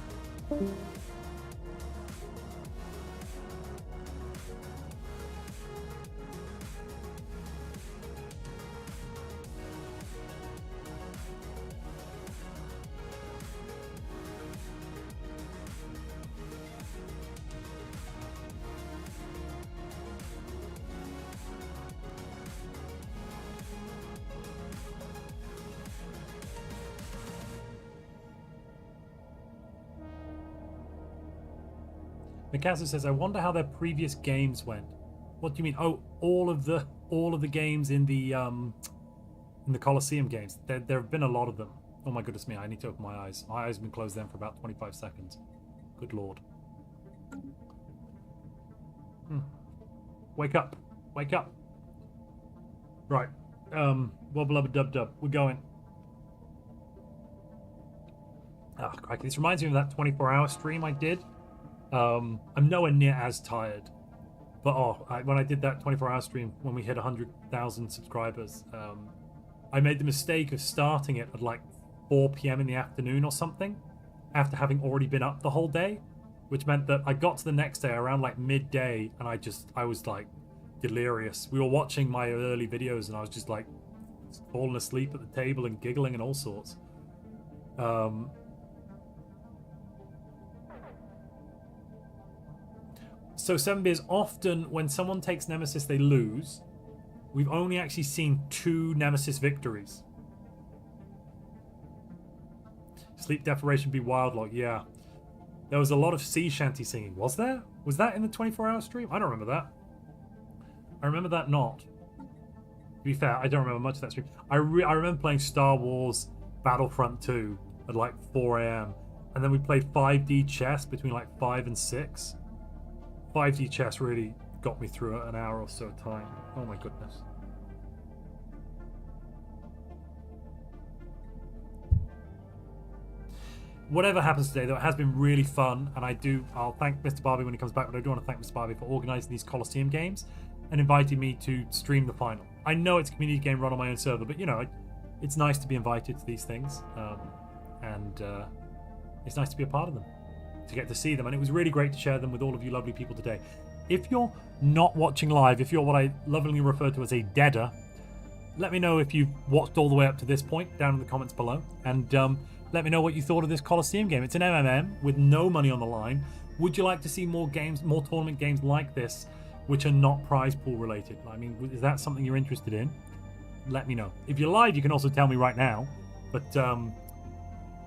Mikasa says, I wonder how their previous games went. What do you mean? Oh, all of the games in the Colosseum games. There have been a lot of them. Oh my goodness me, I need to open my eyes. My eyes have been closed then for about 25 seconds. Good lord. Wake up. Wake up. Right. Wobble up a dub dub. We're going. Oh, crikey. This reminds me of that 24-hour stream I did. I'm nowhere near as tired. But when I did that 24-hour stream, when we hit 100,000 subscribers, I made the mistake of starting it at like 4 p.m. in the afternoon or something, after having already been up the whole day, which meant that I got to the next day around like midday, and I was like delirious. We were watching my early videos, and I was just like falling asleep at the table and giggling and all sorts. So 7beers, often when someone takes Nemesis, they lose. We've only actually seen 2 Nemesis victories. Sleep deprivation be wildlock, yeah. There was a lot of sea shanty singing. Was there? Was that in the 24-hour stream? I don't remember that. I remember that not. To be fair, I don't remember much of that stream. I remember playing Star Wars Battlefront 2 at like 4 a.m. And then we played 5D chess between like 5 and 6. 5D chess really got me through an hour or so of time. Oh my goodness. Whatever happens today, though, it has been really fun, and I'll thank MrBarbe when he comes back, but I do want to thank MrBarbe for organising these Colosseum games and inviting me to stream the final. I know it's a community game run on my own server, but, you know, it's nice to be invited to these things, and it's nice to be a part of them, to get to see them, and it was really great to share them with all of you lovely people today. If you're not watching live, if you're what I lovingly refer to as a deader, let me know if you've watched all the way up to this point down in the comments below, and let me know what you thought of this Colosseum game. It's an MMM with no money on the line. Would you like to see more games, more tournament games like this, which are not prize pool related? I mean, is that something you're interested in? Let me know. If you're live, you can also tell me right now, but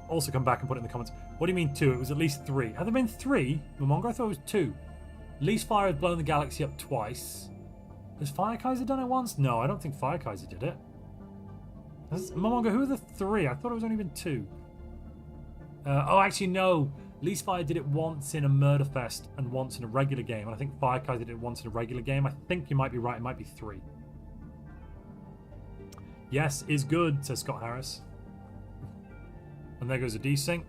also come back and put it in the comments. What do you mean 2? It was at least 3. Have there been 3? Momonga, I thought it was 2. Least Fire has blown the galaxy up twice. Has Fire Kaiser done it once? No, I don't think Fire Kaiser did it. Momonga, who are the 3? I thought it was only been 2. Oh, actually, no. Least Fire did it once in a Murder Fest and once in a regular game. And I think Fire Kaiser did it once in a regular game. I think you might be right. It might be 3. Yes, is good, says Scott Harris. And there goes a desync.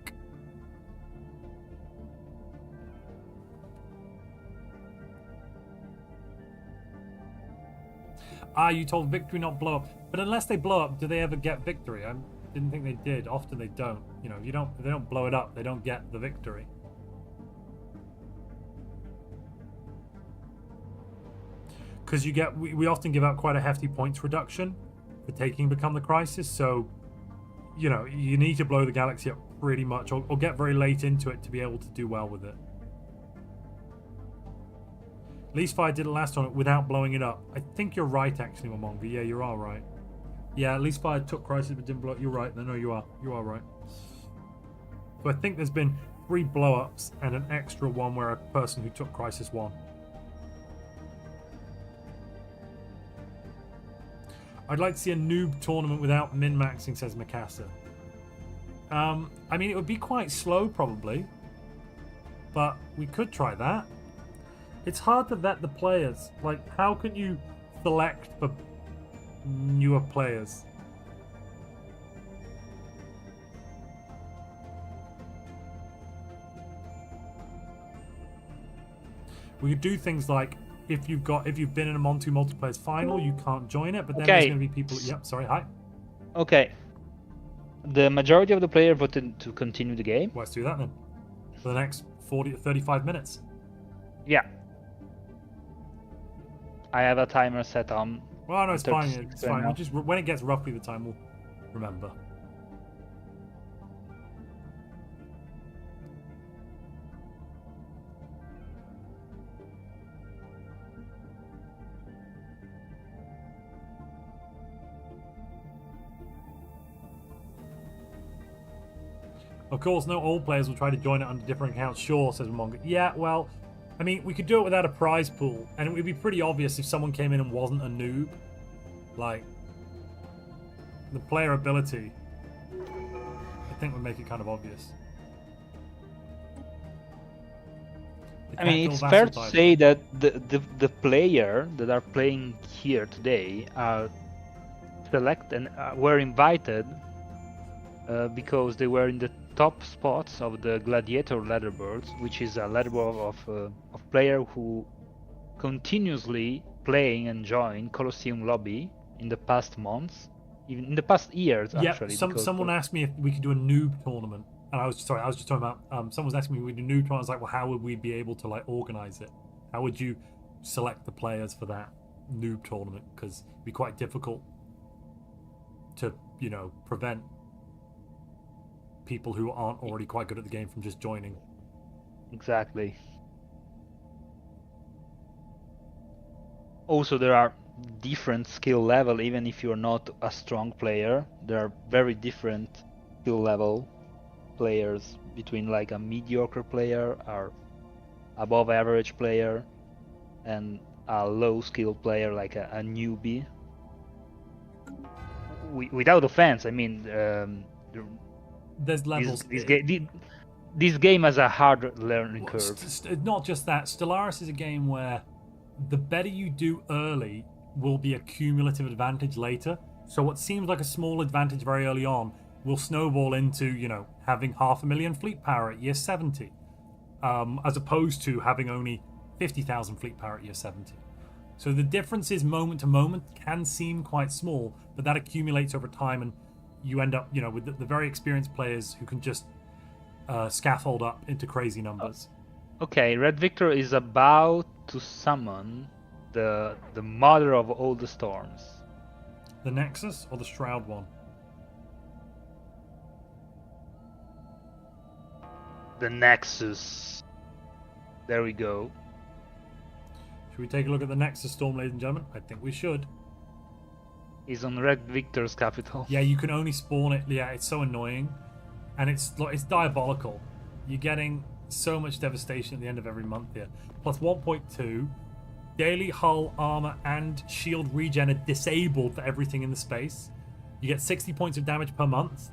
You told victory not blow up. But unless they blow up, do they ever get victory? I didn't think they did. Often they don't. You know, if they don't blow it up, they don't get the victory. Because we often give out quite a hefty points reduction for taking Become the Crisis. So, you know, you need to blow the galaxy up pretty much, or get very late into it to be able to do well with it. Least Fire did it last time without blowing it up. I think you're right, actually, Momonga. Yeah, you are right. Yeah, Least Fire took Crisis but didn't blow it. You're right. No, you are. You are right. So I think there's been 3 blow-ups and an extra one where a person who took Crisis won. I'd like to see a noob tournament without min-maxing, says Mikasa. I mean, it would be quite slow, probably. But we could try that. It's hard to vet the players. Like, how can you select for newer players? We could do things like, if you've been in a Montu multiplayers final, you can't join it, but then there's going to be people. Yep, sorry, hi. Okay. The majority of the players voted to continue the game. Well, let's do that then. For the next 40 to 35 minutes. Yeah. I have a timer set on. Well, no, it's fine. It's fine. Now. We'll just, when it gets roughly the time, we'll remember. Of course, no old players will try to join it under different accounts. Sure, says Monga. Yeah, well, I mean, we could do it without a prize pool, and it would be pretty obvious if someone came in and wasn't a noob. Like, the player ability, I think would make it kind of obvious. I mean, it's fair to say that the player that are playing here today are select and were invited because they were in the top spots of the Gladiator leaderboards, which is a leaderboard of player who continuously playing and join Colosseum lobby in the past months, even in the past years. Yeah, actually. Someone asked me if we could do a noob tournament, and I was just talking about. Someone was asking me if we could do noob tournament. I was like, well, how would we be able to like organize it? How would you select the players for that noob tournament? Because it'd be quite difficult to, you know, prevent people who aren't already quite good at the game from just joining. Exactly. Also, there are different skill level. Even if you're not a strong player, there are very different skill level players between like a mediocre player or above average player and a low skill player like a newbie. Without offense, I mean, there's levels. This game has a hard learning curve. Not just that. Stellaris is a game where the better you do early will be a cumulative advantage later. So what seems like a small advantage very early on will snowball into, you know, having 500,000 fleet power at year 70, as opposed to having only 50,000 fleet power at year 70. So the differences moment to moment can seem quite small, but that accumulates over time, and you end up, you know, with the very experienced players who can just scaffold up into crazy numbers. Okay, Red Victor is about to summon the mother of all the storms. The Nexus or the Shroud one? The Nexus. There we go. Should we take a look at the Nexus storm, ladies and gentlemen? I think we should. Is on Red Victor's capital. Yeah, you can only spawn it. Yeah, it's so annoying, and it's diabolical. You're getting so much devastation at the end of every month here. Plus 1.2 daily hull, armor, and shield regen are disabled for everything in the space. You get 60 points of damage per month.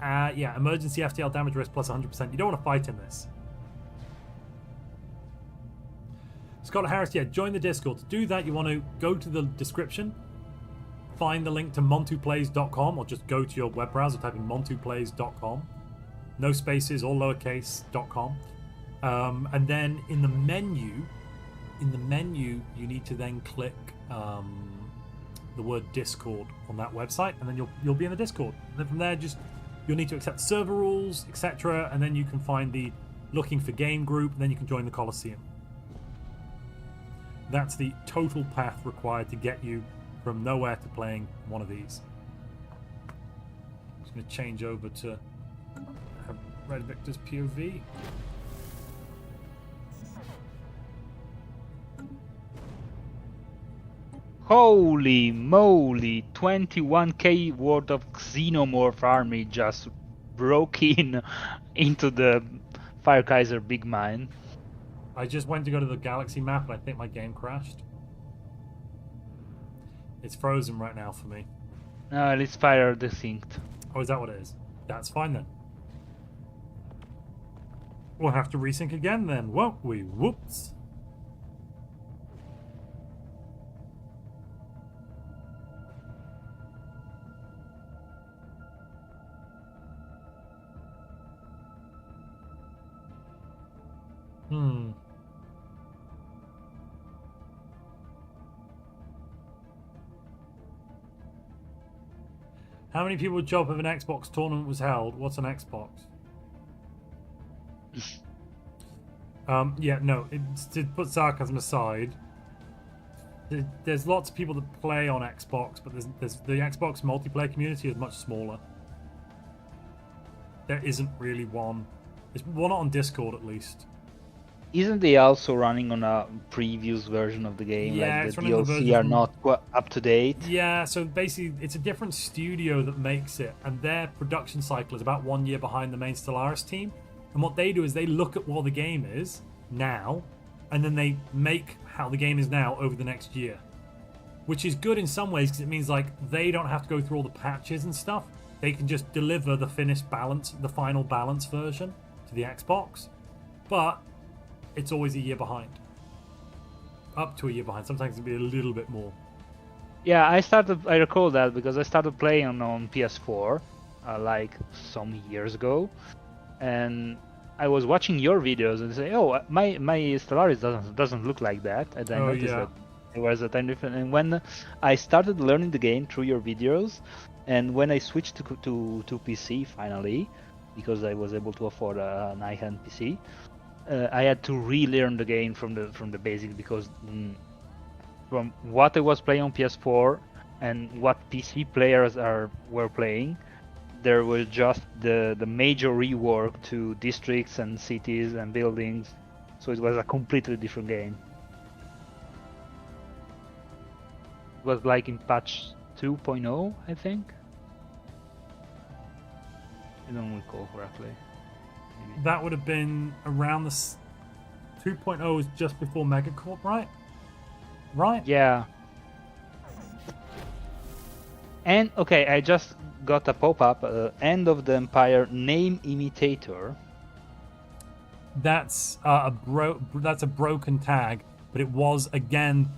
Yeah, emergency FTL damage risk plus 100%. You don't want to fight in this. Scott Harris, yeah, join the Discord. To do that, you want to go to the description, find the link to montuplays.com, or just go to your web browser, type in montuplays.com. No spaces, all lowercase.com. And then in the menu, you need to then click the word Discord on that website, and then you'll be in the Discord. And then from there, you'll need to accept server rules, etc. And then you can find the looking for game group, and then you can join the Colosseum. That's the total path required to get you from nowhere to playing one of these. I'm just going to change over to Red Victor's POV. Holy moly, 21k worth of Xenomorph army just broke into the Fire Kaiser big mine. I just went to go to the galaxy map and I think my game crashed. It's frozen right now for me. Let's fire the synced. Oh, is that what it is? That's fine then. We'll have to resync again then, won't we? Whoops. How many people would show up if an Xbox tournament was held? What's an Xbox? Yeah, no, to put sarcasm aside, there's lots of people that play on Xbox, but there's the Xbox multiplayer community is much smaller. There isn't really one. There's one on Discord at least. Isn't they also running on a previous version of the game? Yeah, like it's the running on the DLC version are from- not quite up to date? Yeah, so basically it's a different studio that makes it, and their production cycle is about 1 year behind the main Stellaris team. And what they do is they look at what the game is now, and then they make how the game is now over the next year. Which is good in some ways because it means like they don't have to go through all the patches and stuff. They can just deliver the finished balance, the final balance version to the Xbox. But it's always a year behind. Up to a year behind. Sometimes it'll be a little bit more. Yeah, I recall that because I started playing on PS4 like some years ago, and I was watching your videos and say, oh, my Stellaris doesn't look like that, and I noticed that it was a tiny different. And when I started learning the game through your videos, and when I switched to PC finally, because I was able to afford an high-end PC, I had to relearn the game from the basics because from what I was playing on PS4 and what PC players were playing, there was just the major rework to districts and cities and buildings, so it was a completely different game. It was like in patch 2.0, I think. I don't recall correctly. Maybe. That would have been around the 2.0 is just before Megacorp, right? Right? Yeah. And okay, I just got a pop-up. End of the Empire name imitator. That's a broken tag, but it was again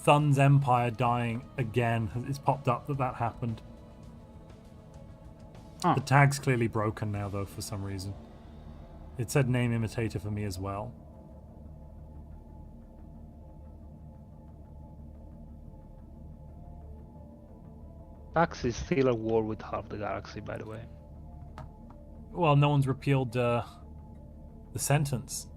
Thun's Empire dying again. It's popped up that happened. Huh. The tag's clearly broken now, though, for some reason. It said name imitator for me as well. Pax is still at war with half the galaxy, by the way. Well, no one's repealed the sentence.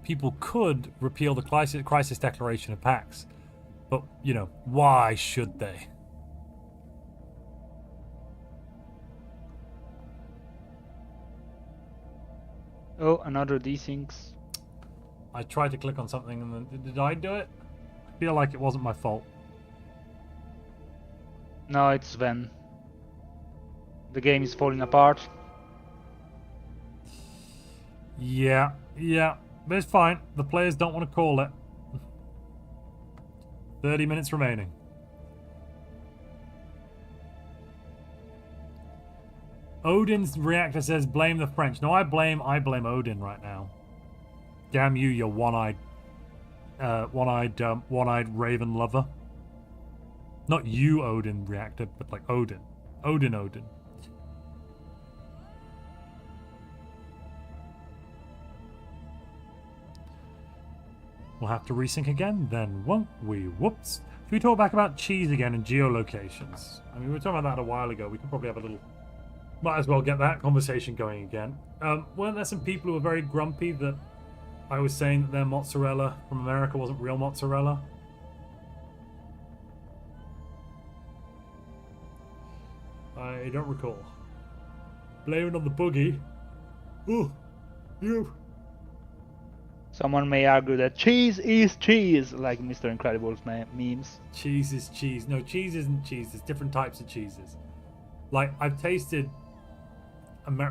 People could repeal the crisis declaration of Pax, but, you know, why should they? Oh, another desyncs. I tried to click on something and then did I do it? I feel like it wasn't my fault. No, it's Sven. The game is falling apart. Yeah, but it's fine. The players don't want to call it. 30 minutes remaining. Odin's reactor says blame the French. No, I blame Odin right now. Damn you, you one-eyed raven lover. Not you, Odin reactor, but like Odin. Odin. We'll have to resync again, then won't we? Whoops. If we talk back about cheese again and geolocations. I mean, we were talking about that a while ago. We could probably have a little... Might as well get that conversation going again. Weren't there some people who were very grumpy that I was saying that their mozzarella from America wasn't real mozzarella? I don't recall. Blame it on the boogie. Ooh, you. Someone may argue that cheese is cheese, like Mr. Incredible's memes. Cheese is cheese. No, cheese isn't cheese. There's different types of cheeses. Like, I've tasted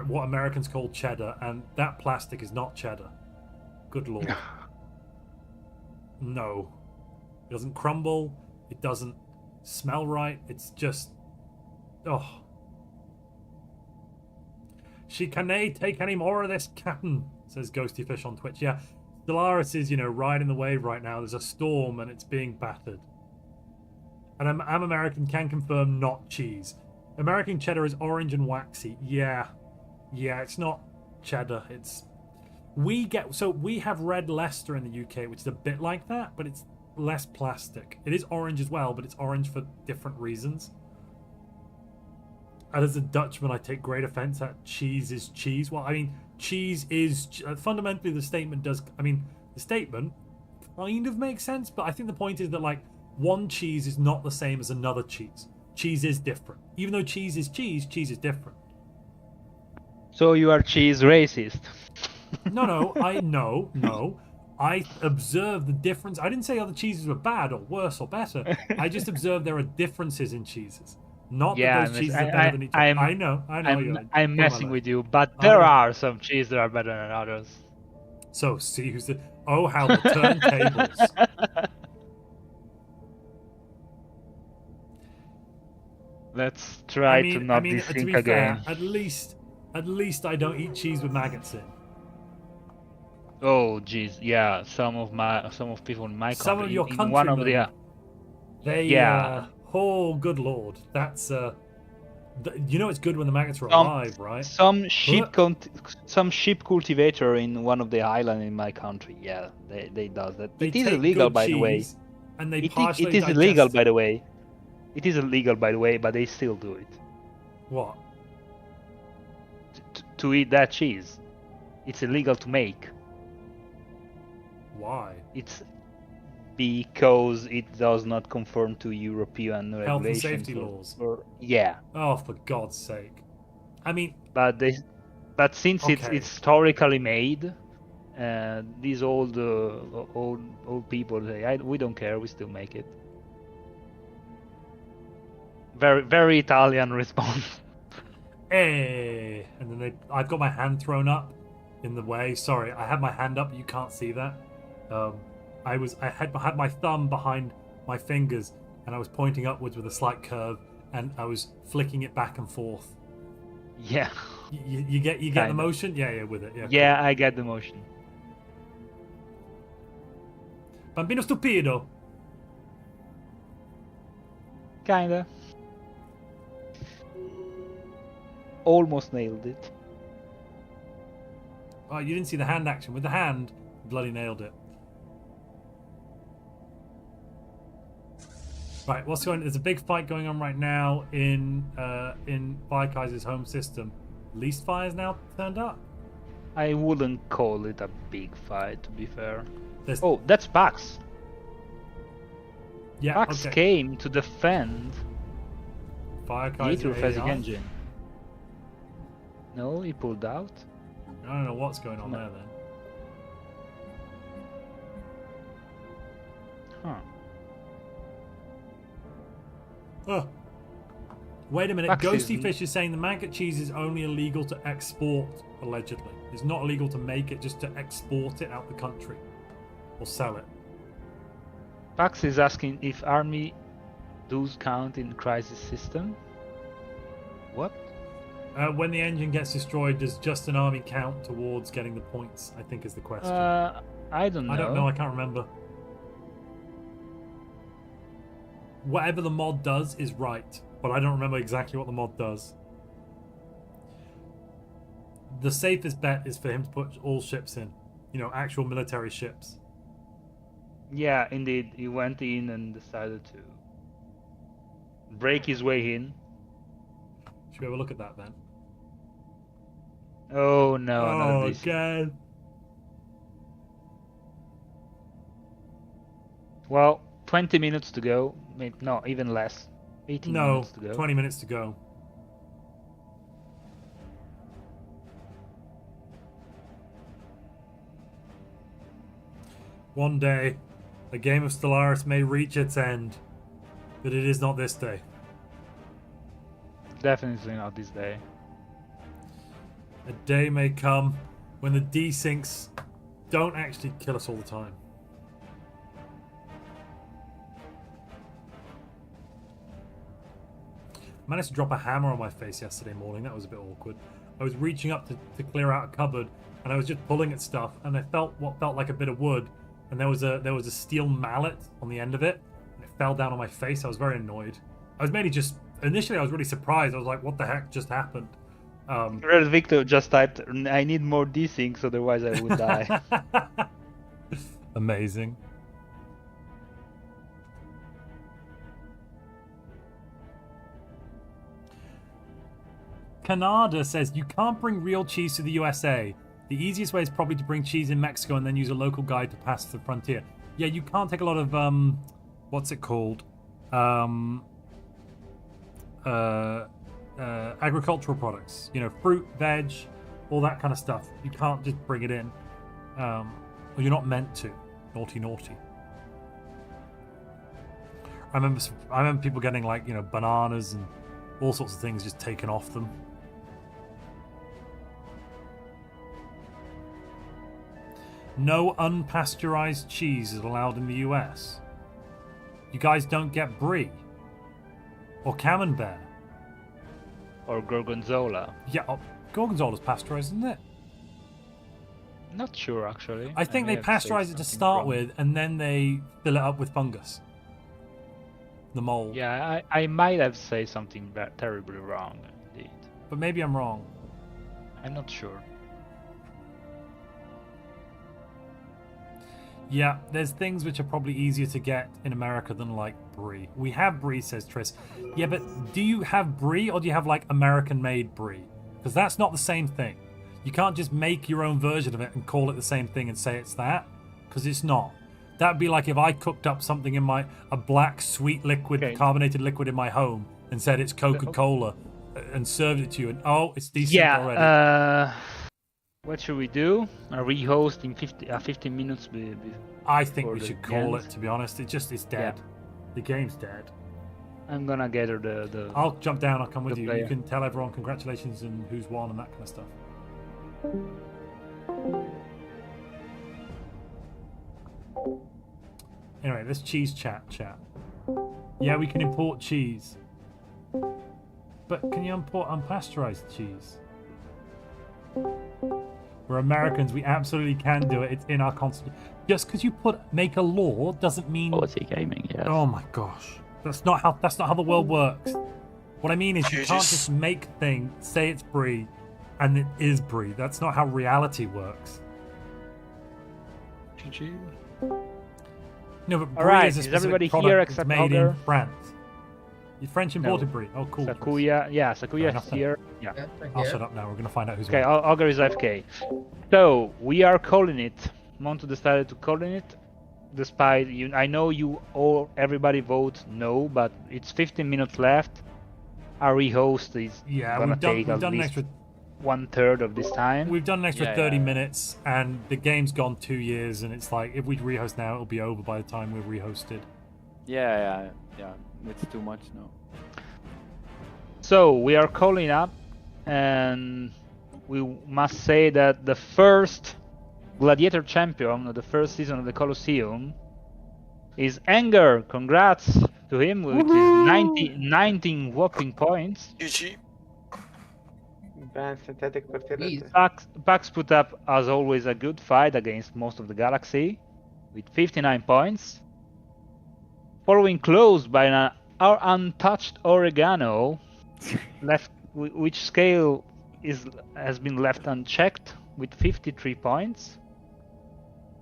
what Americans call cheddar, and that plastic is not cheddar. Good lord. No. It doesn't crumble. It doesn't smell right. It's just... Oh. She can't take any more of this, Captain, says Ghosty Fish on Twitch. Yeah, Stellaris is, riding the wave right now. There's a storm and it's being battered. And I'm American, can confirm not cheese. American cheddar is orange and waxy. Yeah, it's not cheddar. We have red Leicester in the UK, which is a bit like that, but it's less plastic. It is orange as well, but it's orange for different reasons. And as a Dutchman, I take great offense at cheese is cheese. Well, I mean, cheese is... fundamentally, the statement does... I mean, the statement kind of makes sense, but I think the point is that, like, one cheese is not the same as another cheese. Cheese is different. Even though cheese is different. So you are cheese racist? No. I observe the difference. I didn't say other cheeses were bad or worse or better. I just observed there are differences in cheeses. Not Yeah, that those cheeses are better than each other. I know. I'm messing with you, but I there know. are some cheeses that are better than others. So see who's the. Oh, how the turntables! Let's try to not to desync be again. fair, at least I don't eat cheese with maggots in. Oh, jeez, yeah. Some of people in my Some country, of your in one of the countrymen, they yeah. oh, good lord, that's you know it's good when the maggots are Some alive, right? some sheep cultivator in one of the island in my country. Yeah, they does that. They It is take illegal, good by the way. cheese and they It partially is illegal, digest by the way. It is illegal, by the way, but they still do it. what? To eat that cheese, it's illegal to make. Why? It's because it does not conform to European Health and regulations safety laws. Yeah, Oh, for God's sake! I mean, but since it's Okay. historically made, these old people say, we don't care, we still make it. Very very Italian response. hey, and then I've got my hand thrown up in the way. Sorry, I had my hand up. You can't see that. I had my thumb behind my fingers, and I was pointing upwards with a slight curve, and I was flicking it back and forth. Yeah. You get the Kinda. motion? Yeah, with it. Yeah. Yeah, I get the motion. Cool. Bambino stupido. Kinda. Almost nailed it. Oh, you didn't see the hand action. With the hand, you bloody nailed it. Right, what's going on? There's a big fight going on right now in Vikai's home system. Least fire's now turned up. I wouldn't call it a big fight, to be fair. There's... Oh, that's Pax. Yeah, Pax came to defend the Vikai's Electrophasic engine. No, he pulled out. I don't know what's going on there then. Huh. Oh. Wait a minute. Pax Ghosty is- Fish is saying the maggot cheese is only illegal to export, allegedly. It's not illegal to make it, just to export it out the country. Or sell it. Pax is asking if army does count in crisis system. What? When the engine gets destroyed, does just an army count towards getting the points? I think is the question. I don't know. I don't know. I can't remember. Whatever the mod does is right, but I don't remember exactly what the mod does. The safest bet is for him to put all ships in. You know, actual military ships. Yeah, indeed. He went in and decided to break his way in. Should we have a look at that then? Oh no, not this. God. Well, 20 minutes to go. Maybe, no, even less. 18 minutes to go. 20 minutes to go. One day, the game of Stellaris may reach its end, but it is not this day. Definitely not this day. A day may come when the desyncs don't actually kill us all the time. I managed to drop a hammer on my face yesterday morning. That was a bit awkward. I was reaching up to clear out a cupboard, and I was just pulling at stuff, and I felt what felt like a bit of wood, and there was a steel mallet on the end of it, and it fell down on my face. I was very annoyed. I was mainly just initially I was really surprised. I was like, "What the heck just happened?" Red Victor just typed, "I need more desyncs, otherwise I would die." Amazing. Canada says you can't bring real cheese to the USA. The easiest way is probably to bring cheese in Mexico and then use a local guide to pass the frontier. Yeah, you can't take a lot of what's it called? Agricultural products. You know, fruit, veg, all that kind of stuff. You can't just bring it in. Or you're not meant to. Naughty, naughty. I remember people getting like, you know, bananas and all sorts of things just taken off them. No unpasteurized cheese is allowed in the US. You guys don't get brie or camembert. Or gorgonzola. Yeah, gorgonzola's pasteurized, isn't it? Not sure actually. I think may they have said pasteurize it to something start wrong. with, and then they fill it up with fungus. The mold. Yeah, I might have said something terribly wrong indeed. But maybe I'm wrong. I'm not sure. Yeah, there's things which are probably easier to get in America than like brie. We have brie, says Triss. Yeah, but do you have brie or do you have like American-made brie? Because that's not the same thing. You can't just make your own version of it and call it the same thing and say it's that, because it's not. That'd be like if I cooked up something in a black sweet liquid, Okay. carbonated liquid in my home and said it's Coca-Cola and served it to you and oh, it's decent Yeah. already. What should we do? A rehost in 15 minutes. I think for we the should call games? it, to be honest. It's dead. Yeah. The game's dead. I'm gonna gather the. I'll jump down, I'll come with the you. player. You can tell everyone congratulations and who's won and that kind of stuff. Anyway, let's cheese chat. Yeah, we can import cheese. But can you import unpasteurized cheese? We're Americans, we absolutely can do it. It's in our constitution. Just because you make a law doesn't mean. Quality gaming, yeah. Oh my gosh, that's not how the world works. What I mean is, you can't just make things, say it's brie, and it is brie. That's not how reality works. GG. No, but brie Alright, is a is specific everybody product here that's except made in Augur? France. You French imported No. brie. Oh, cool. Sakuya, yeah, Sakuya enough is then. here. Yeah. I'll shut up now. We're gonna find out who's Okay, won. Augur is AFK. So we are calling it. Montu decided to call it, despite you. I know you all, everybody votes no, but it's 15 minutes left. Our rehost is Yeah, gonna we've done take at an least extra. 1/3 of this time. We've done an extra Yeah, 30 yeah. minutes, and the game's gone 2 years, and it's like if we rehost now, it'll be over by the time we're rehosted. Yeah. It's too much now. So we are calling up, and we must say that the first Gladiator champion of the first season of the Colosseum is Anger. Congrats to him with his 19 whopping points. GG. Bad synthetic fertility. Pax put up, as always, a good fight against most of the galaxy with 59 points. Following close by our untouched Oregano, which scale has been left unchecked with 53 points.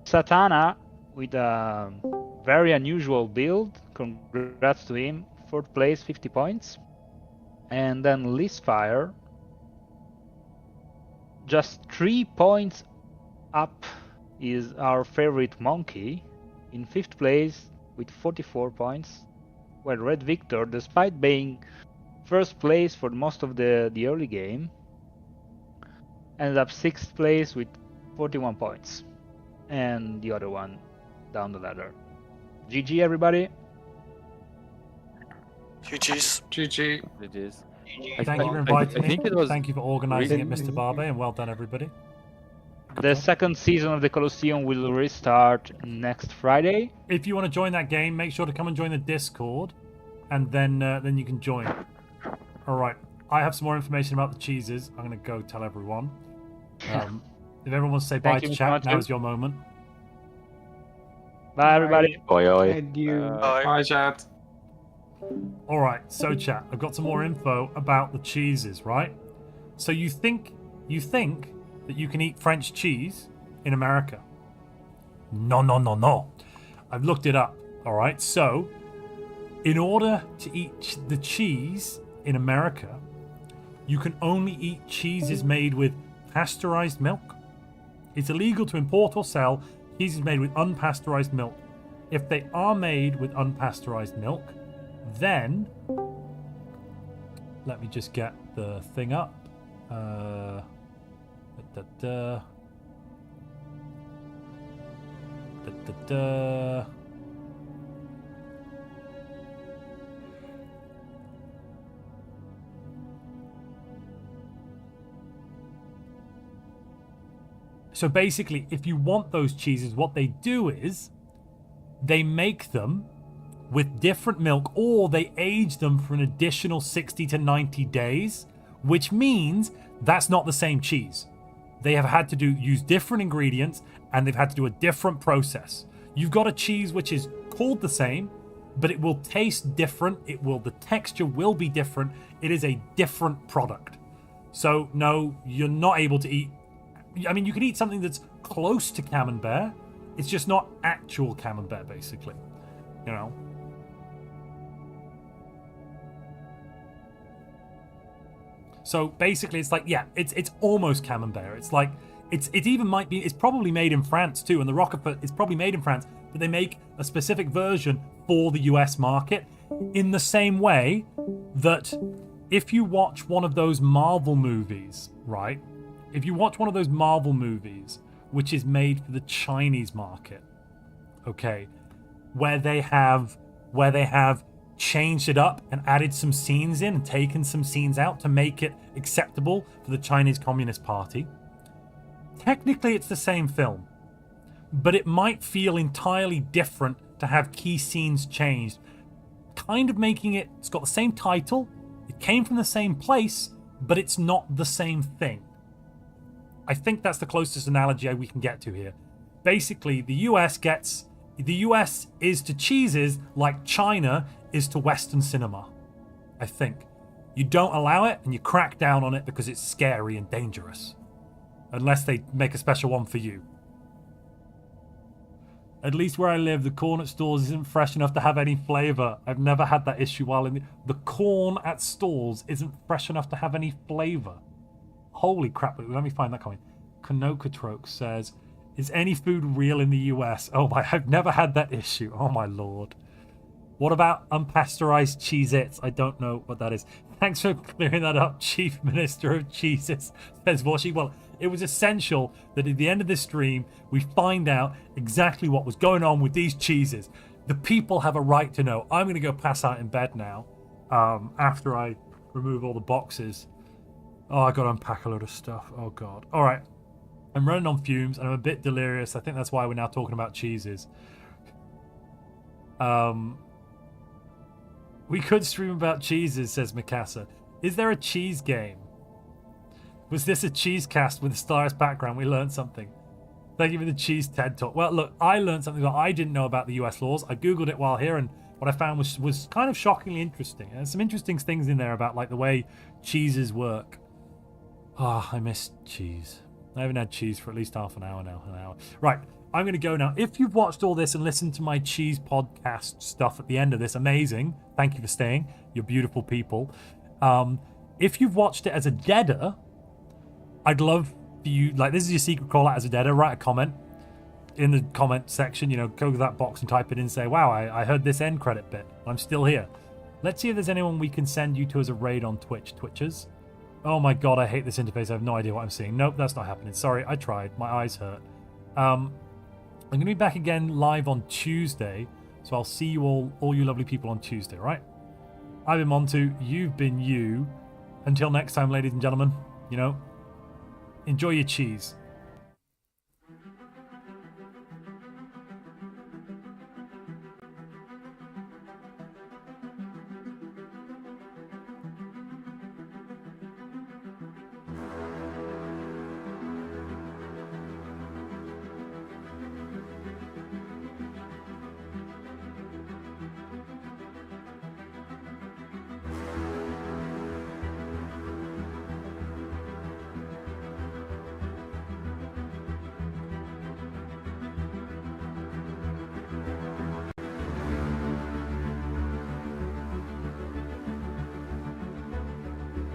Satana with a very unusual build. Congrats to him. 4th place, 50 points. And then Lisfire, just 3 points up, is our favorite Monkey in 5th place with 44 points. While Red Victor, despite being 1st place for most of the early game, ended up 6th place with 41 points. And the other one down the ladder. GG everybody. GG's. GG. It is. Thank you for inviting me. think it was Thank you for organising it, really- Mr. Barbe, and well done, everybody. The second season of the Colosseum will restart next Friday. If you want to join that game, make sure to come and join the Discord, and then you can join. All right, I have some more information about the cheeses. I'm going to go tell everyone. If everyone wants to say bye Thank to you, chat, Montu. now is your moment. Bye everybody. Oi, oi. And you. Bye, chat. All right, so chat, I've got some more info about the cheeses, right? So you think that you can eat French cheese in America? No. I've looked it up. All right, so in order to eat the cheese in America, you can only eat cheeses made with pasteurized milk. It's illegal to import or sell cheeses made with unpasteurized milk. If they are made with unpasteurized milk, then let me just get the thing up. So basically, if you want those cheeses, what they do is they make them with different milk, or they age them for an additional 60 to 90 days, which means that's not the same cheese. They have had to use different ingredients, and they've had to do a different process. You've got a cheese which is called the same, but it will taste different. The texture will be different. It is a different product. So no, you're not able to eat. I mean, you can eat something that's close to camembert. It's just not actual camembert, basically. You know. So basically, it's like, yeah, it's almost camembert. It's like it even might be. It's probably made in France too, and the Roquefort is probably made in France, but they make a specific version for the US market. In the same way that if you watch one of those Marvel movies, right? If you watch one of those Marvel movies, which is made for the Chinese market, okay, where they have changed it up and added some scenes in and taken some scenes out to make it acceptable for the Chinese Communist Party. Technically, it's the same film, but it might feel entirely different to have key scenes changed, kind of making it's got the same title, it came from the same place, but it's not the same thing. I think that's the closest analogy we can get to here. Basically, the US is to cheeses like China is to Western cinema, I think. You don't allow it and you crack down on it because it's scary and dangerous. Unless they make a special one for you. At least where I live, the corn at stores isn't fresh enough to have any flavour. I've never had that issue while in the corn at stores isn't fresh enough to have any flavour. Holy crap, let me find that comment. Konokotroke says, is any food real in the US? Oh my, I've never had that issue. Oh my lord. What about unpasteurized Cheez-Its? I don't know what that is. Thanks for clearing that up, Chief Minister of Cheeses, says Voshi. Well, it was essential that at the end of this stream, we find out exactly what was going on with these cheeses. The people have a right to know. I'm going to go pass out in bed now after I remove all the boxes. Oh, I got to unpack a load of stuff. Oh, God. All right. I'm running on fumes, and I'm a bit delirious. I think that's why we're now talking about cheeses. We could stream about cheeses, says Mikasa. Is there a cheese game? Was this a cheese cast with a Stellaris background? We learned something. Thank you for the cheese TED Talk. Well, look, I learned something that I didn't know about the US laws. I Googled it while here, and what I found was kind of shockingly interesting. There's some interesting things in there about like the way cheeses work. Ah, I miss cheese. I haven't had cheese for at least half an hour now. Right, I'm going to go now. If you've watched all this and listened to my cheese podcast stuff at the end of this, amazing. Thank you for staying. You're beautiful people. If you've watched it as a deader, I'd love for you, like, this is your secret call out as a deader. Write a comment in the comment section. You know, go to that box and type it in and say, wow, I heard this end credit bit. I'm still here. Let's see if there's anyone we can send you to as a raid on Twitch. Twitchers. Oh my god, I hate this interface. I have no idea what I'm seeing. Nope, that's not happening. Sorry, I tried. My eyes hurt. I'm going to be back again live on Tuesday. So I'll see you all you lovely people on Tuesday, right? I've been Montu. You've been you. Until next time, ladies and gentlemen, you know, enjoy your cheese.